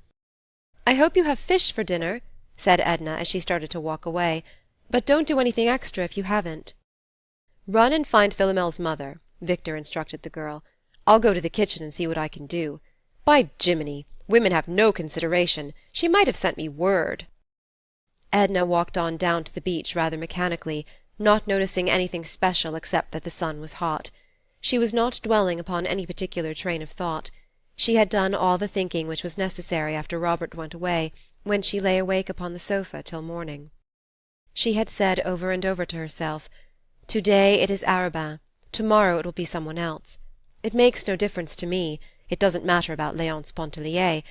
"I hope you have fish for dinner," said Edna as she started to walk away. "But don't do anything extra if you haven't." "Run and find Philomel's mother," Victor instructed the girl. "I'll go to the kitchen and see what I can do. By Jiminy! Women have no consideration. She might have sent me word." Edna walked on down to the beach rather mechanically, not noticing anything special except that the sun was hot. She was not dwelling upon any particular train of thought. She had done all the thinking which was necessary after Robert went away, when she lay awake upon the sofa till morning. She had said over and over to herself, "To-day it is Arobin, to-morrow it will be someone else. It makes no difference to me, it doesn't matter about Léonce Pontellier,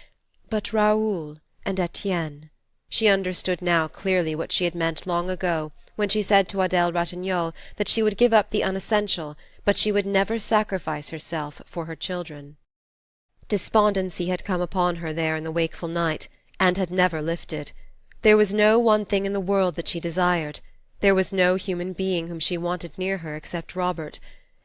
but Raoul and Etienne." She understood now clearly what she had meant long ago when she said to Adèle Ratignolle that she would give up the unessential, but she would never sacrifice herself for her children. Despondency had come upon her there in the wakeful night, and had never lifted. There was no one thing in the world that she desired. There was no human being whom she wanted near her except Robert,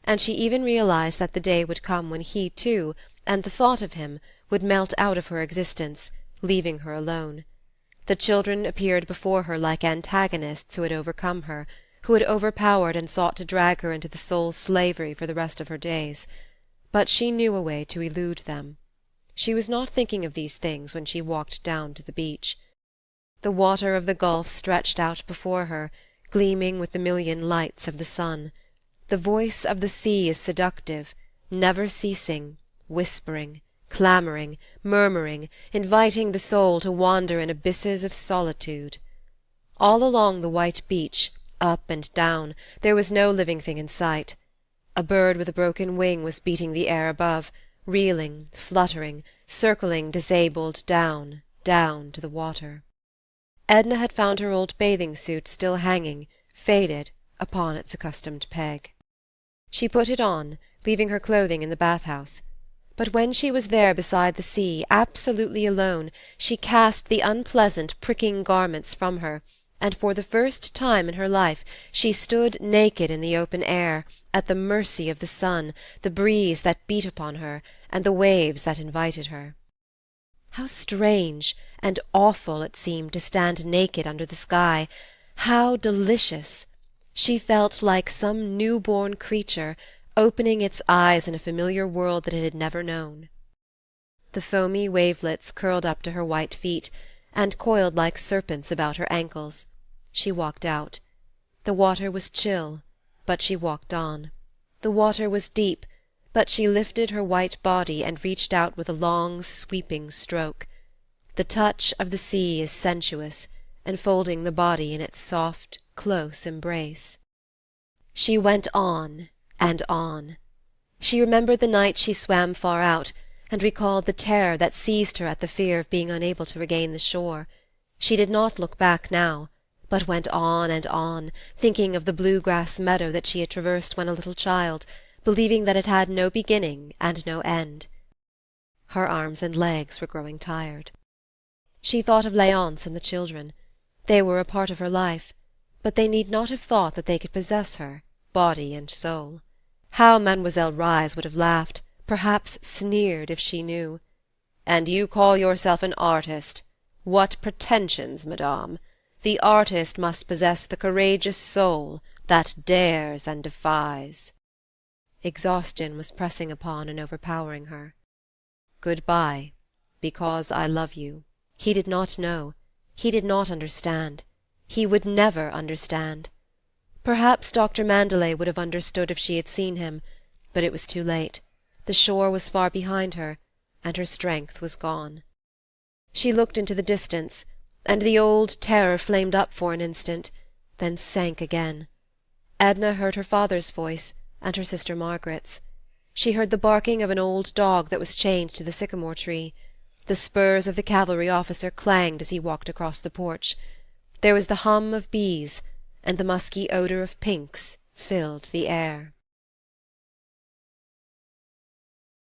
and she even realized that the day would come when he too, and the thought of him, would melt out of her existence, leaving her alone. The children appeared before her like antagonists who had overcome her, who had overpowered and sought to drag her into the soul's slavery for the rest of her days. But she knew a way to elude them. She was not thinking of these things when she walked down to the beach. The water of the gulf stretched out before her, gleaming with the million lights of the sun. The voice of the sea is seductive, never ceasing, whispering, clamouring, murmuring, inviting the soul to wander in abysses of solitude. All along the white beach, up and down, there was no living thing in sight. A bird with a broken wing was beating the air above, reeling, fluttering, circling disabled down, down to the water. Edna had found her old bathing-suit still hanging, faded, upon its accustomed peg. She put it on, leaving her clothing in the bath-house. But when she was there beside the sea, absolutely alone, she cast the unpleasant, pricking garments from her, and for the first time in her life she stood naked in the open air, at the mercy of the sun, the breeze that beat upon her, and the waves that invited her. How strange and awful it seemed to stand naked under the sky! How delicious! She felt like some new-born creature, opening its eyes in a familiar world that it had never known. The foamy wavelets curled up to her white feet, and coiled like serpents about her ankles. She walked out. The water was chill, but she walked on. The water was deep, but she lifted her white body and reached out with a long, sweeping stroke. The touch of the sea is sensuous, enfolding the body in its soft, close embrace. She went on and on. She remembered the night she swam far out, and recalled the terror that seized her at the fear of being unable to regain the shore. She did not look back now, but went on and on, thinking of the blue-grass meadow that she had traversed when a little child, believing that it had no beginning and no end. Her arms and legs were growing tired. She thought of Léonce and the children. They were a part of her life, but they need not have thought that they could possess her, body and soul. How Mademoiselle Reisz would have laughed, perhaps sneered, if she knew. "And you call yourself an artist? What pretensions, madame! The artist must possess the courageous soul that dares and defies." Exhaustion was pressing upon and overpowering her. "Good-bye, because I love you." He did not know. He did not understand. He would never understand. Perhaps Dr. Mandelet would have understood if she had seen him, but it was too late. The shore was far behind her, and her strength was gone. She looked into the distance, and the old terror flamed up for an instant, then sank again. Edna heard her father's voice, and her sister Margaret's. She heard the barking of an old dog that was chained to the sycamore tree. The spurs of the cavalry officer clanged as he walked across the porch. There was the hum of bees, and the musky odour of pinks filled the air.